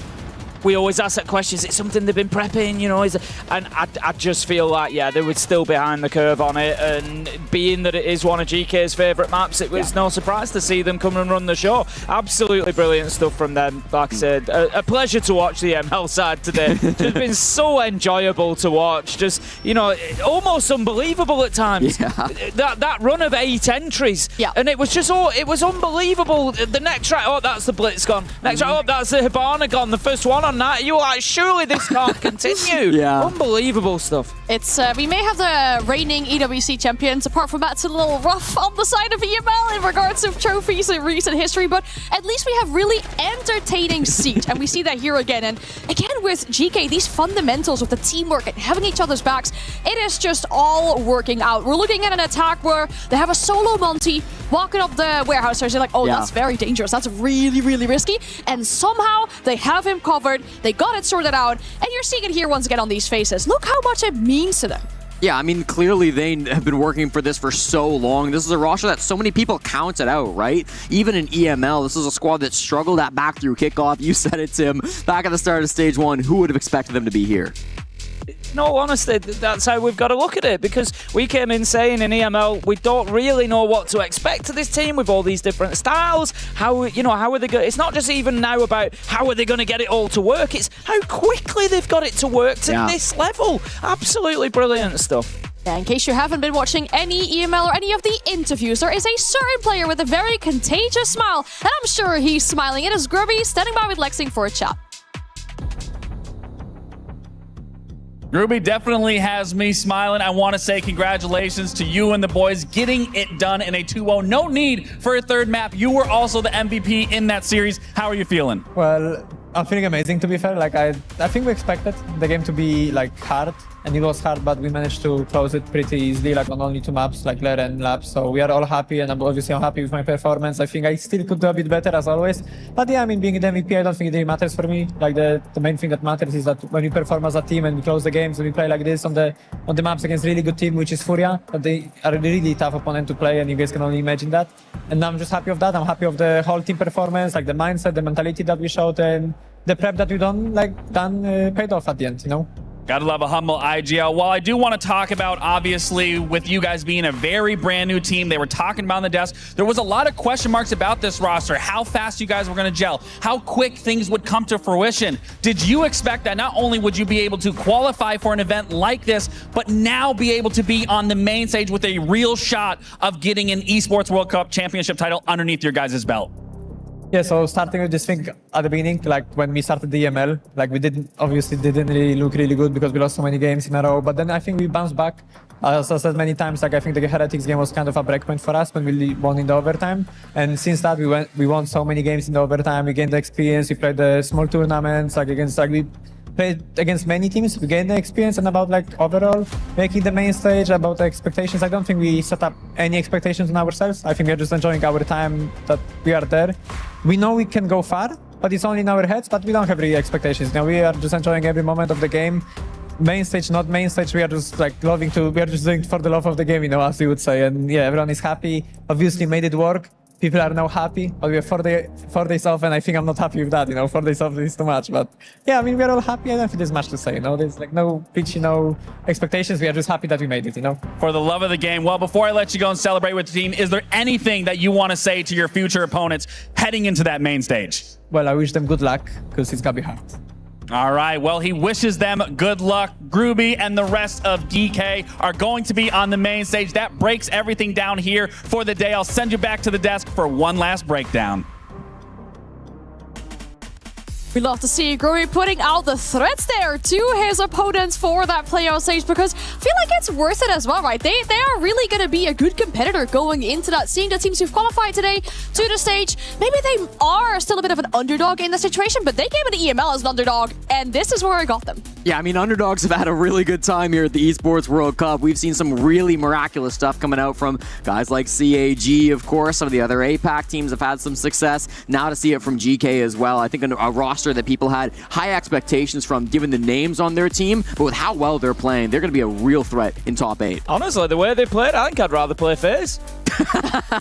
we always ask that question, is it something they've been prepping, you know? And I just feel like, yeah, they were still behind the curve on it, and being that it is one of GK's favourite maps, it was no surprise to see them come and run the show. Absolutely brilliant stuff from them. Like I said, a pleasure to watch the ML side today. It's been so enjoyable to watch, just, you know, almost unbelievable at times. Yeah. That run of 8 entries, and it was just, it was unbelievable. The next track, oh, that's the Blitz gone. Next track, oh, that's the Hibana gone, the first one on that. You were like, surely this can't continue. Yeah. Unbelievable stuff. It's we may have the reigning EWC champions. Apart from that, it's a little rough on the side of EML in regards to trophies in recent history, but at least we have really entertaining Siege, and we see that here again. And again with GK, these fundamentals of the teamwork and having each other's backs, it is just all working out. We're looking at an attack where they have a solo Monty walking up the warehouse. They're like, oh, that's very dangerous. That's really, really risky. And somehow they have him covered. They got it sorted out. And you're seeing it here once again on these faces. Look how much it means to them. Yeah, I mean, clearly they have been working for this for so long. This is a roster that so many people counted out, right? Even in EML, this is a squad that struggled at back through kickoff. You said it, Tim. Back at the start of stage 1, who would have expected them to be here? No, honestly, that's how we've got to look at it, because we came in saying in EML we don't really know what to expect to this team with all these different styles. How are they going? It's not just even now about how are they going to get it all to work. It's how quickly they've got it to work to this level. Absolutely brilliant stuff. In case you haven't been watching any EML or any of the interviews, there is a certain player with a very contagious smile, and I'm sure he's smiling. It is Grubby standing by with Lexing for a chat. Gruby definitely has me smiling. I want to say congratulations to you and the boys getting it done in a 2-0. No need for a third map. You were also the MVP in that series. How are you feeling? Well, I'm feeling amazing, to be fair. Like I think we expected the game to be like hard and it was hard, but we managed to close it pretty easily, like on only 2 maps, like Lera and Lab. So we are all happy, and obviously I'm happy with my performance. I think I still could do a bit better as always. But yeah, I mean, being the MVP, I don't think it really matters for me. Like the main thing that matters is that when we perform as a team and we close the games, and we play like this on the maps against really good team, which is Furia, but they are a really tough opponent to play, and you guys can only imagine that. And I'm just happy of that. I'm happy of the whole team performance, like the mindset, the mentality that we showed, and the prep that we done paid off at the end, you know? Gotta love a humble ag.al. Well, I do want to talk about, obviously, with you guys being a very brand new team, they were talking about on the desk, there was a lot of question marks about this roster, how fast you guys were going to gel, how quick things would come to fruition. Did you expect that not only would you be able to qualify for an event like this, but now be able to be on the main stage with a real shot of getting an Esports World Cup Championship title underneath your guys' belt? Yeah, so starting with this thing at the beginning, like when we started the EML, like we didn't really look really good because we lost so many games in a row. But then I think we bounced back. As I said many times, like I think the Heretics game was kind of a breakpoint for us when we won in the overtime. And since that, we won so many games in the overtime. We gained the experience. We played the small tournaments, we played against many teams. We gained the experience, and about like overall making the main stage, about the expectations, I don't think we set up any expectations on ourselves. I think we are just enjoying our time that we are there. We know we can go far, but it's only in our heads, but we don't have really expectations. Now we are just enjoying every moment of the game. Main stage, not main stage, we are just like we are just doing it for the love of the game, you know, as you would say. And yeah, everyone is happy. Obviously made it work. People are now happy, but we have 4 days off, and I think I'm not happy with that, you know, 4 days off is too much. But yeah, I mean, we're all happy. I don't think there's much to say, you know, there's like no pitchy, no expectations. We are just happy that we made it, you know. For the love of the game. Well, before I let you go and celebrate with the team, is there anything that you want to say to your future opponents heading into that main stage? Well, I wish them good luck, because it's gonna be hard. All right, well, he wishes them good luck. Groovy and the rest of DK are going to be on the main stage. That breaks everything down here for the day. I'll send you back to the desk for one last breakdown. We love to see Groovy putting out the threats there to his opponents for that playoff stage, because I feel like it's worth it as well, right? They are really going to be a good competitor going into that. Seeing the teams who've qualified today to the stage, maybe they are still a bit of an underdog in the situation, but they came into EML as an underdog, and this is where I got them. Yeah, I mean, underdogs have had a really good time here at the Esports World Cup. We've seen some really miraculous stuff coming out from guys like CAG, of course. Some of the other APAC teams have had some success. Now to see it from GK as well. I think a roster that people had high expectations from, given the names on their team, but with how well they're playing, they're going to be a real threat in top 8. Honestly, the way they played, I think I'd rather play FaZe.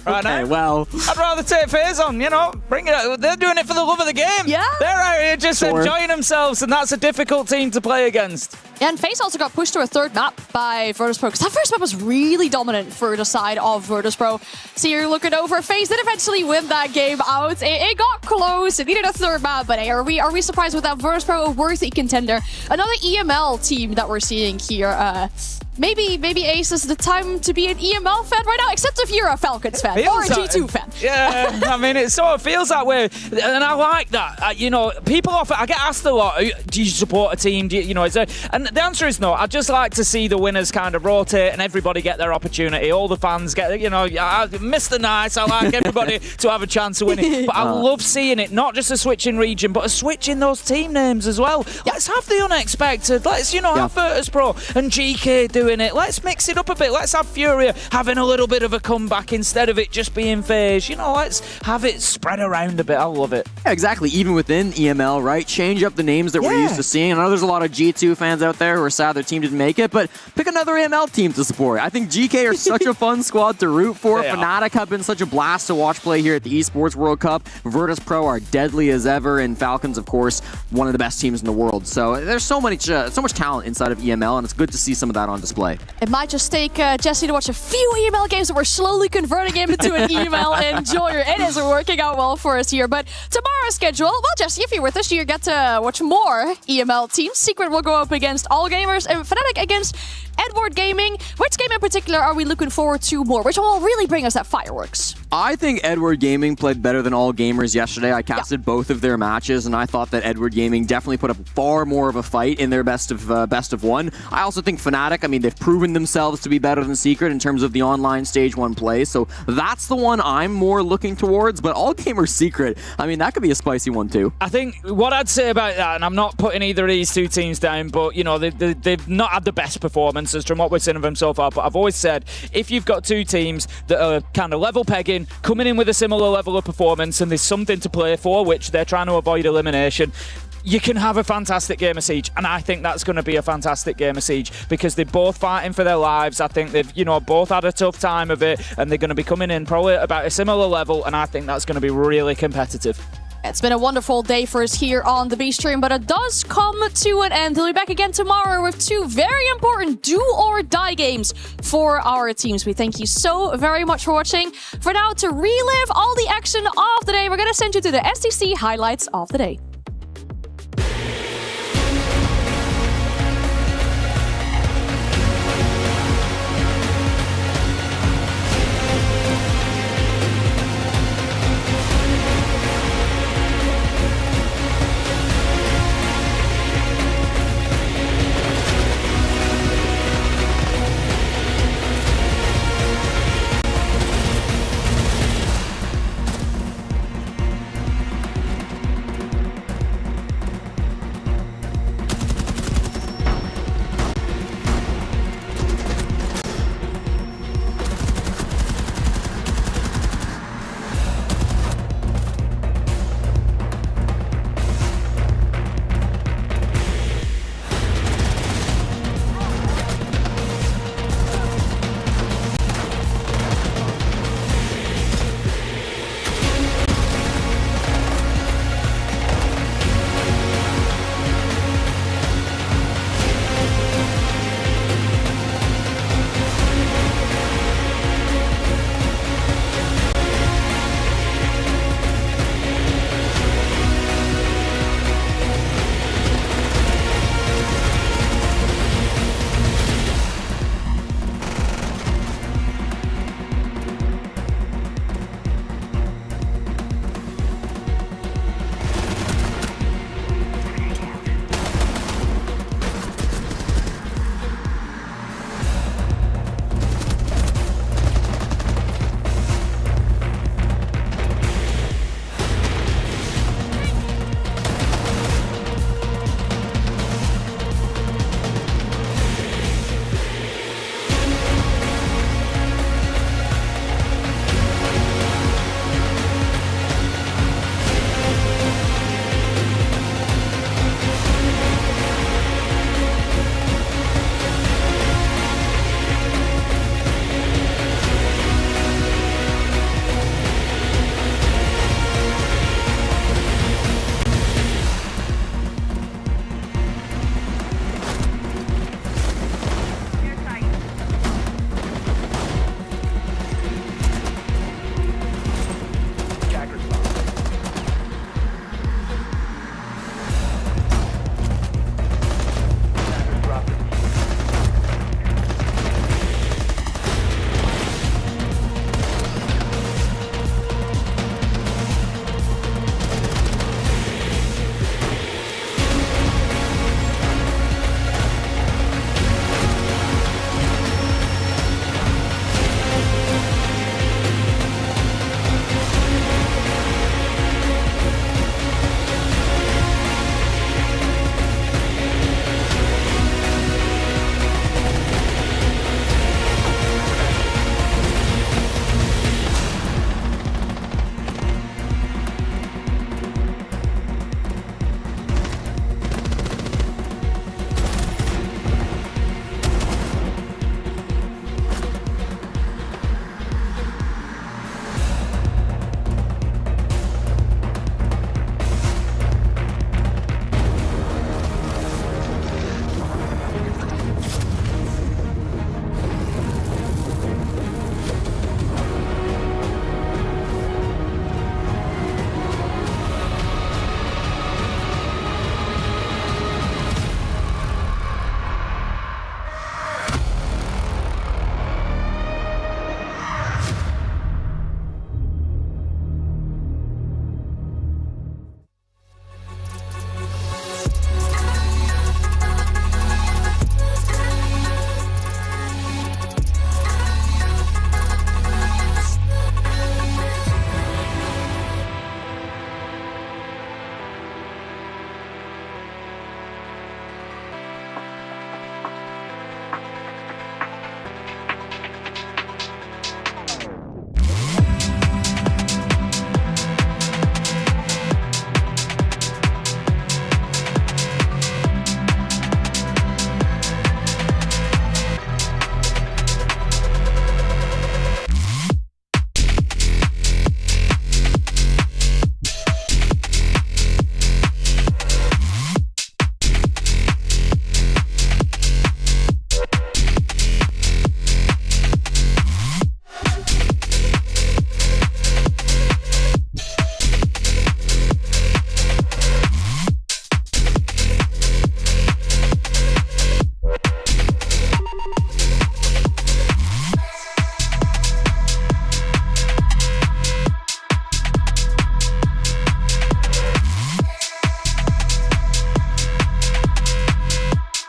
Right now. Well, I'd rather take FaZe on, you know, bring it out. They're doing it for the love of the game. Yeah. They're out here just enjoying themselves, and that's a difficult team to play against. Yeah, and FaZe also got pushed to a third map by virtus.pro, because that first map was really dominant for the side of virtus.pro. So you're looking over. FaZe did eventually win that game out. It got close. It needed a third map, but hey, are we surprised with that? virtus.pro a worthy contender. Another EML team that we're seeing here. Maybe Ace is the time to be an EML fan right now, except if you're a Falcons fan or a G2 fan. Yeah, I mean, it sort of feels that way, and I like that. You know, people often, I get asked a lot, do you support a team? Do you, and the answer is no. I just like to see the winners kind of rotate and everybody get their opportunity. All the fans get, Mr. Nice, I like everybody to have a chance of winning. But I love seeing it, not just a switch in region, but a switch in those team names as well. Let's have the unexpected. Let's, have virtus.pro and GK doing it. Let's mix it up a bit. Let's have Furia having a little bit of a comeback instead of it just being FaZe. Let's have it spread around a bit. I love it. Yeah, exactly. Even within EML, right? Change up the names that we're used to seeing. I know there's a lot of G2 fans out there who are sad their team didn't make it, but pick another EML team to support. I think GK are such a fun squad to root for. Fnatic have been such a blast to watch play here at the Esports World Cup. virtus.pro are deadly as ever, and Falcons, of course, one of the best teams in the world. So there's so much talent inside of EML, and it's good to see some of that on display. It might just take Jesse to watch a few EML games that we're slowly converting him into an EML enjoyer. It is working out well for us here. But tomorrow's schedule, well, Jesse, if you're with us, you get to watch more EML teams. Secret will go up against All Gamers, and Fnatic against Edward Gaming. Which game in particular are we looking forward to more? Which one will really bring us that fireworks? I think Edward Gaming played better than All Gamers yesterday. I casted both of their matches, and I thought that Edward Gaming definitely put up far more of a fight in their best of one. I also think Fnatic, I mean, they've proven themselves to be better than Secret in terms of the online Stage 1 play. So that's the one I'm more looking towards. But All Gamer Secret, I mean, that could be a spicy one too. I think what I'd say about that, and I'm not putting either of these two teams down, but, you know, they've not had the best performances from what we've seen of them so far. But I've always said, if you've got two teams that are kind of level pegging, coming in with a similar level of performance, and there's something to play for, which they're trying to avoid elimination, you can have a fantastic game of Siege, and I think that's going to be a fantastic game of Siege because they're both fighting for their lives. I think they've, you know, both had a tough time of it, and they're going to be coming in probably about a similar level, and I think that's going to be really competitive. It's been a wonderful day for us here on the B Stream, but it does come to an end. We'll be back again tomorrow with two very important do-or-die games for our teams. We thank you so very much for watching. For now, to relive all the action of the day, we're going to send you to the STC highlights of the day.